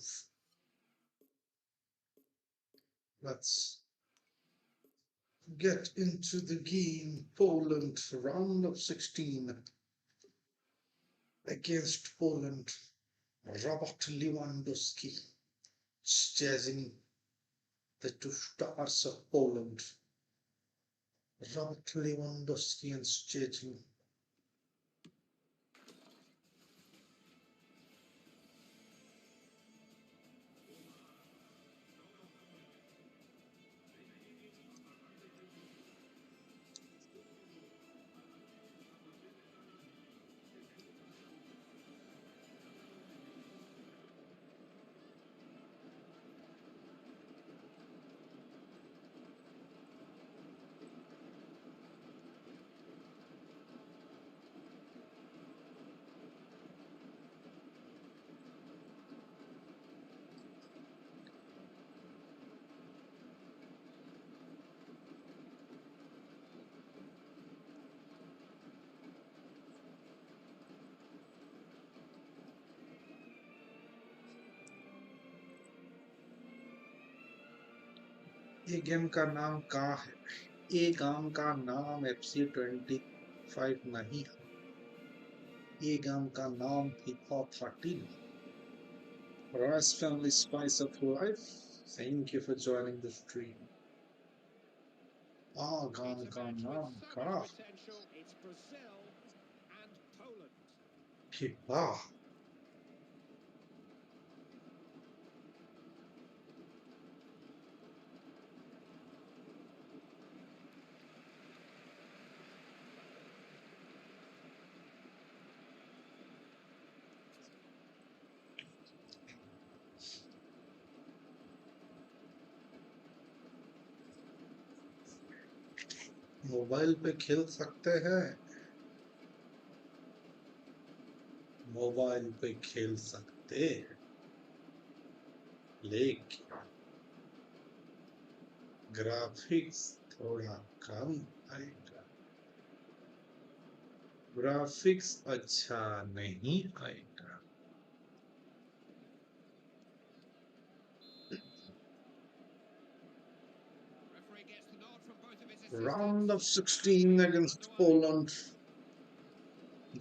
Let's get into the game. Poland, round of 16 against Poland. Robert Lewandowski, Szczesny, the two stars of Poland. Robert Lewandowski and Szczesny. ये game का नाम कहाँ है? ये game का नाम FC25 नहीं है. ये गेम का नाम FIFA 13. Rice Family Spice of Life, thank you for joining the stream. Game का नाम का It's Brazil and Poland. FIFA. Mobile पे खेल सकते हैं. मोबाइल पे खेल सकते हैं, लेकिन ग्राफिक्स थोड़ा कम आएगा. ग्राफिक्स अच्छा नहीं आएगा. Referee gets the nod from both of his assistants. Round of 16 against Poland.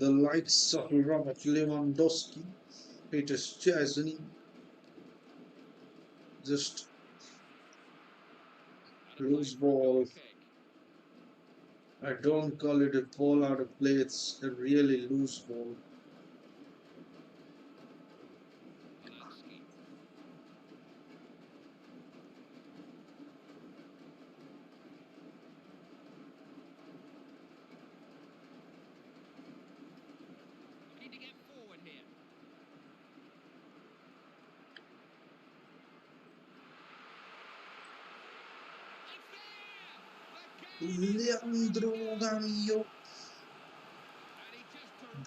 the likes of Robert Lewandowski, Peter Szczesny, just loose ball. I don't call it a ball out of play, it's a really loose ball. Leandro Gamio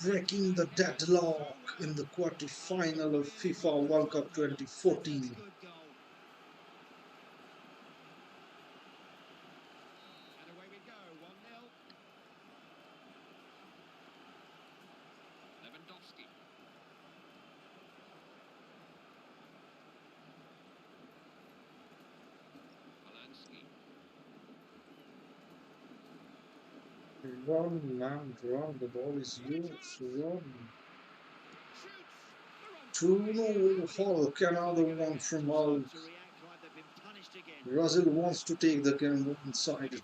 breaking the deadlock in the quarter-final of FIFA World Cup 2014. Run, man, run. The ball is yours. Run. 2-0 Hulk, another one from Hulk. Brazil wants to take the game one-sided,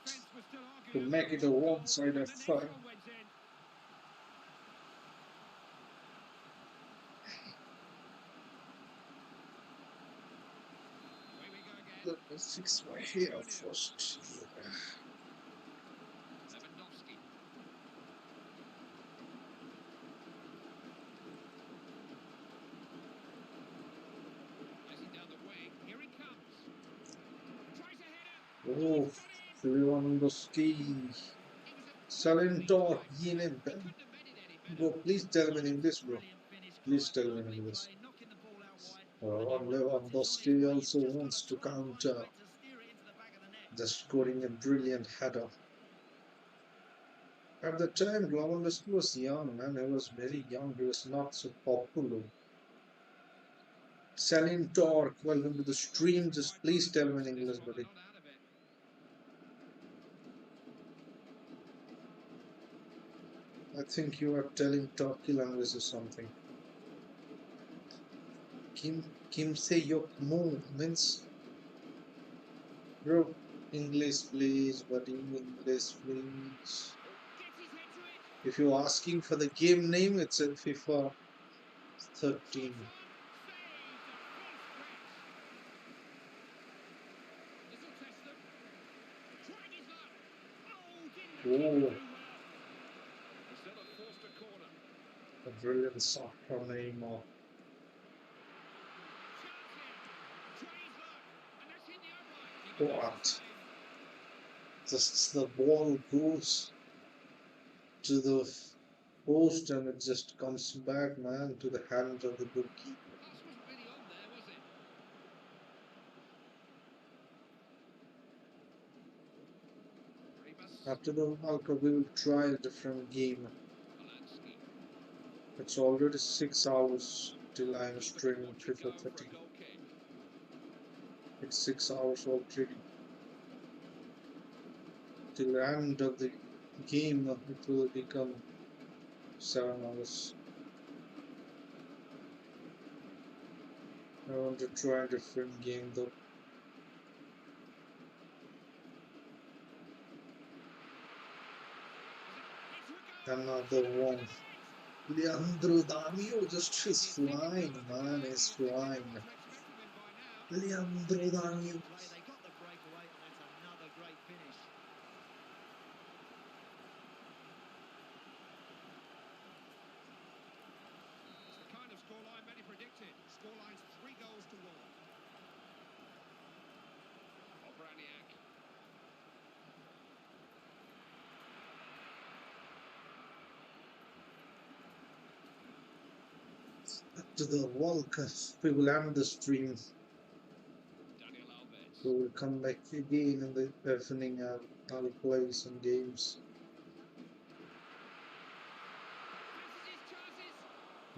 to make it a one-sided affair. Let me fix my hair first. Yeah. Oh, Lewandowski. Salentor, yine ben. Bro, please tell me in English, bro. Please tell me in English. Lewandowski also wants to counter, just scoring a brilliant header. At the time, Lewandowski was young, man. He was very young. He was not so popular. Salentor, welcome to the stream. Just please tell me in English, buddy. I think you are telling Turkey language or something. Kim se yok mu means, bro, English please, buddy, English please. If you're asking for the game name, it's in FIFA 13. Oh, a brilliant shot from Neymar. What? Just the ball goes to the post and it just comes back, man, to the hands of the goalkeeper. After the World Cup, we will try a different game. It's already 6 hours till I'm streaming FIFA 13. It's 6 hours already. Till the end of the game, it will become 7 hours. I want to try a different game though. Another one. Leandro Damio just is flying, man, is flying. Leandro Damio. To the World Cup, we will end the stream. We will come back again in the evening and I'll play some games.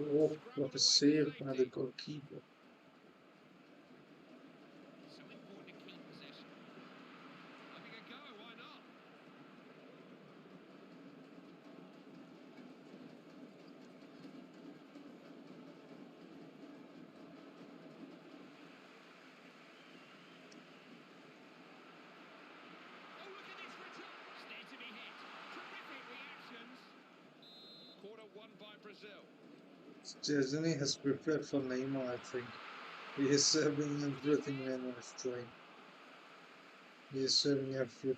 Oh, what a save by the goalkeeper. Brazil. Chesney has prepared for Neymar, I think. He is serving everything Neymar is trying. He is serving everything.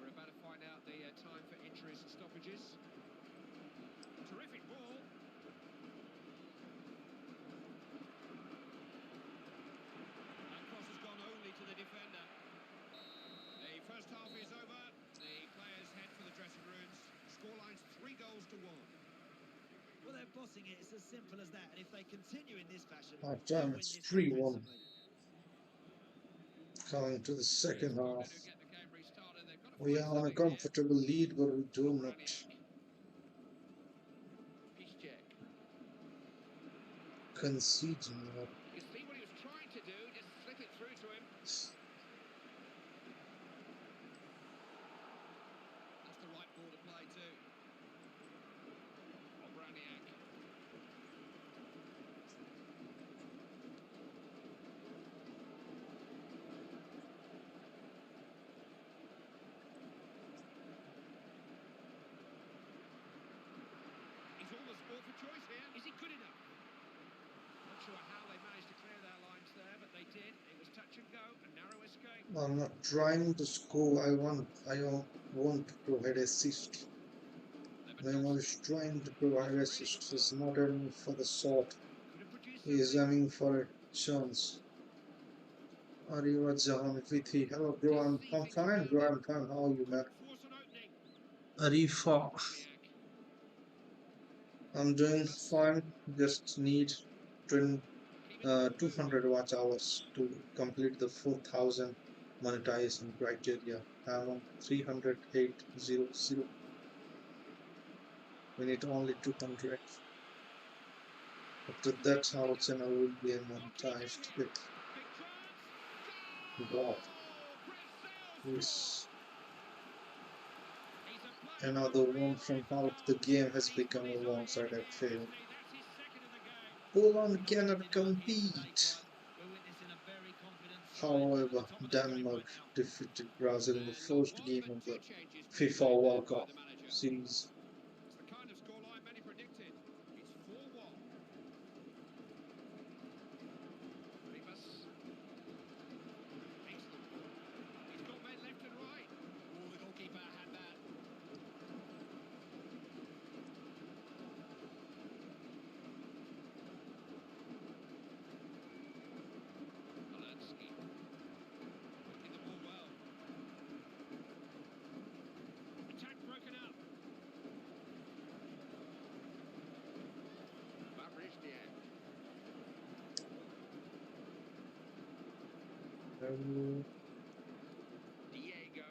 We're about to find out the time for injuries and stoppages. Terrific ball. That cross has gone only to the defender. The first half is over. The players head for the dressing rooms. Scoreline's 3 goals to 1. Well, they're bossing it. It's as simple as that. And if they continue in this fashion, Half they'll time, win it's this 3-1. convincingly. Coming to the second half. To get the game restarted, they've got to We find are on a something here. comfortable lead, but we do not concede now. You see what he was trying to do, just slip it through to him. That's the right ball to play too. Obraniak. He's all the sport for choice here. Is he good enough? Not sure how they managed to clear their lines there, but they did. It was touch and go, a narrow escape. I'm not trying to score. I want to provide assist. Neymar is trying to provide assist. He's not aiming for the shot. Could have produced He is something. aiming for a chance. Arriva Jahan Vithi. Hello bro, I'm fine bro, I'm fine. How are you man? Force an opening. Arifa. Obraniak. I'm doing fine. Just need 200 watch hours to complete the 4,000 monetization criteria. I'm on 308.00. We need only 200. After that, our channel will be monetized with Big chance. God. Brazil Yes. He's a player Another with one real from ready half to the go. game has And he's become put a his own one-sided money fail. in, that's his second of the game. Poland cannot compete. We're witnessing a very confident side at However, the top of the table Denmark right now. defeated Brazil in the And not first one, game but of two the changes being FIFA made there World by Cup the manager. series. It's the kind of scoreline many predicted. It's 4-1. Rivas. Excellent ball. He's got men left and right. Oh, the goalkeeper had that. Polanski. Working the ball well. Attack broken up. Mavrizniak. Diego.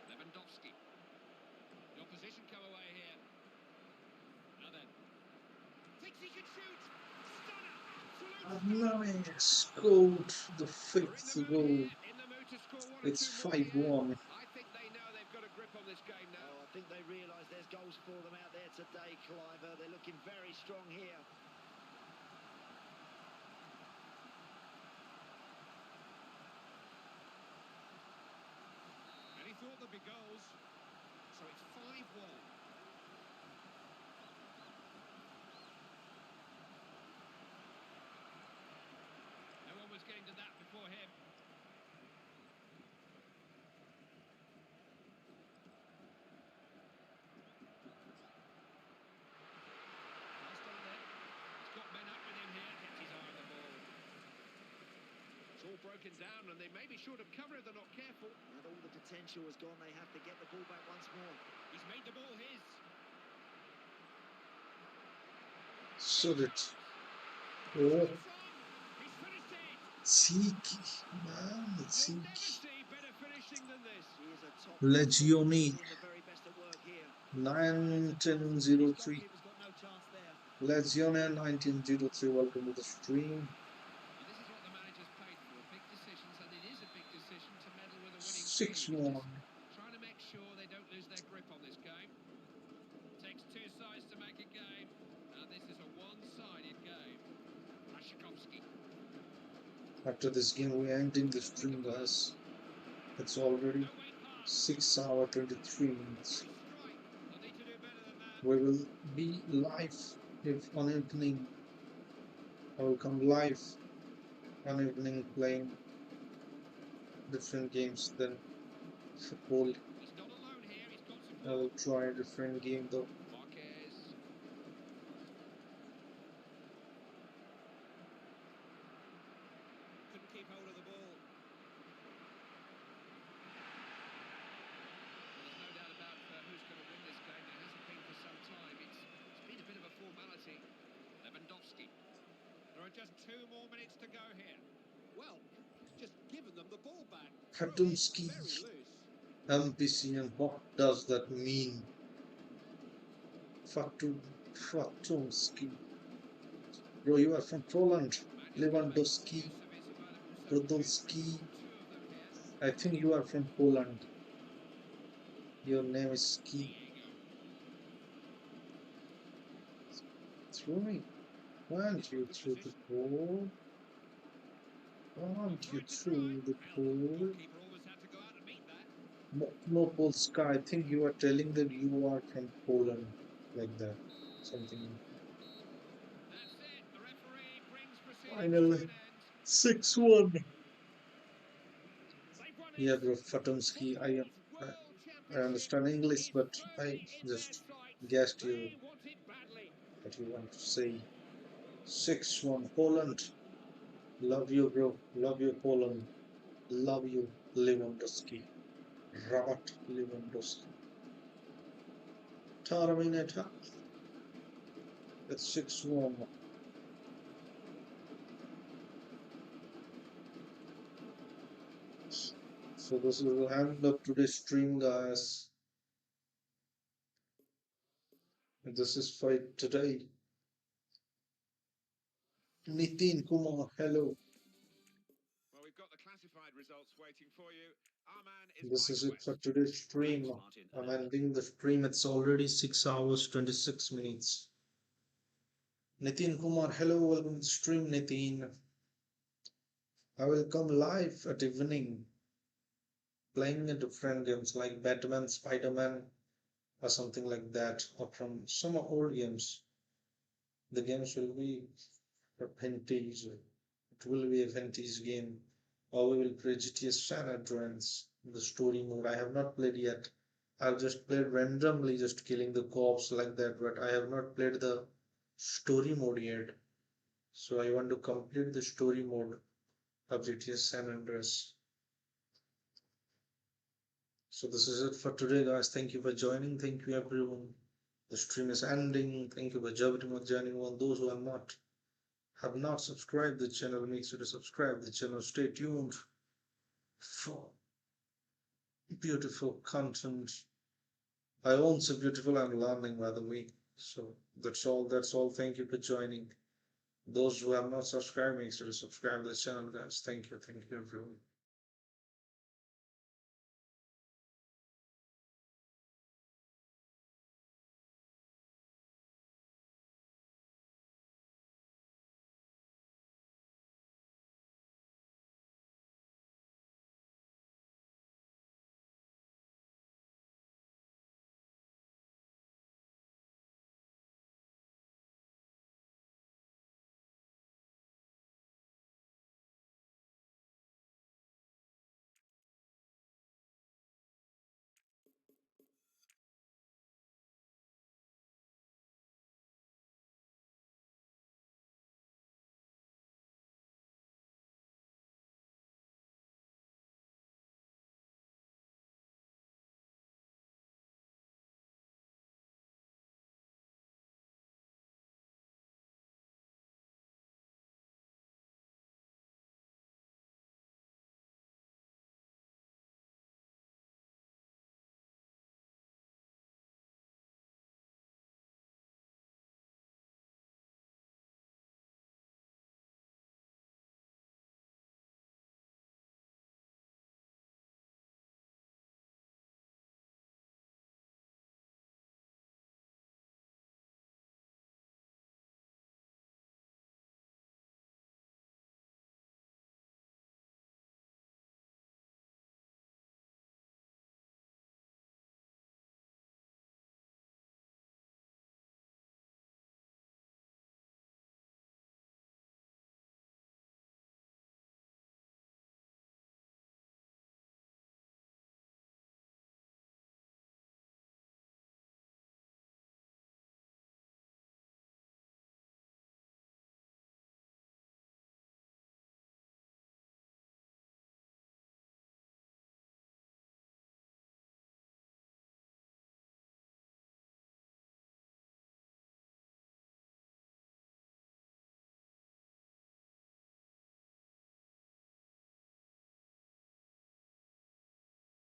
Lewandowski. The opposition come away here. Now then. Thinks he can shoot. Stunner. Absolute Arname scored the They're in fifth the mood goal. here, in the mood to score one or It's two more here. 5-1. I think they know they've got a grip on this game now. Oh, I think they realise there's goals for them out there today, Clive. They're looking very strong here. And he thought there'd be goals. So it's 5-1. No one was getting to that before him. Passed on there. He's got men up with him here. Kept his eye on the ball. It's all broken down and they may be short of cover if they're not careful. And all the potential has gone. They have to get the ball back once more. He's made the ball his. So that He's oh, finished it. cheeky man, You'll never cheeky. see better finishing than this. He is a top Legioni doing the very best at work here. 1903. Goalkeeper's got no chance there. Legione 1903. Welcome to the stream. And this is what the manager's 6-1. Trying to make sure they don't lose their grip on this game. Takes two sides to make a game, and this is a one-sided game. Rashikovsky. After this game, we're ending the stream, guys. It's already 6 hours 23 minutes. We will be live if on evening. I will come live on evening playing different games than football. I will try a different game though. Couldn't keep hold of the ball. Well, there's no doubt about who's going to win this game. There hasn't been for some time. It's been a bit of a formality. Lewandowski. There are just 2 more minutes to go here. Well, just given them the ball back. Fatumski. MPCM, what does that mean? Fatumski. Bro, you are from Poland. Lewandowski. Podolski. I think you are from Poland. Your name is Ski. Throwing. Why aren't you through the ball? Why aren't you through the ball? No, Polska. I think you are telling that you are from Poland. Like that. Something. Finally. 6-1. Yeah, bro, Fatumski. I understand English, but I just guessed you what you want to say. 6-1 Poland. Love you, bro. Love you, Poland. Love you, Lewandowski. Robert Lewandowski. Terminator. It's 6-1. So this is the end of today's stream, guys. This is for today. Nitin Kumar, hello. Well, we've got the classified results waiting for you. Our man This is it for today's stream. I'm ending the stream. It's already 6 hours 26 minutes. Nitin Kumar, hello. Welcome to the stream, Nitin. I will come live at evening playing different games like Batman, Spider-Man, or something like that, or from some old games. The games will be vintage. It will be a vintage game. Or we will play GTA San Andreas, the story mode. I have not played yet. I've just played randomly, just killing the cops like that, but I have not played the story mode yet. So I want to complete the story mode of GTA San Andreas. So this is it for today, guys. Thank you for joining. Thank you, everyone. The stream is ending. Thank you for joining one. Those who have not subscribed the channel, make sure to subscribe the channel. Stay tuned for beautiful content. I won't say beautiful, I'm learning by the way. So that's all. Thank you for joining. Those who have not subscribed, make sure to subscribe to the channel, guys. Thank you everyone.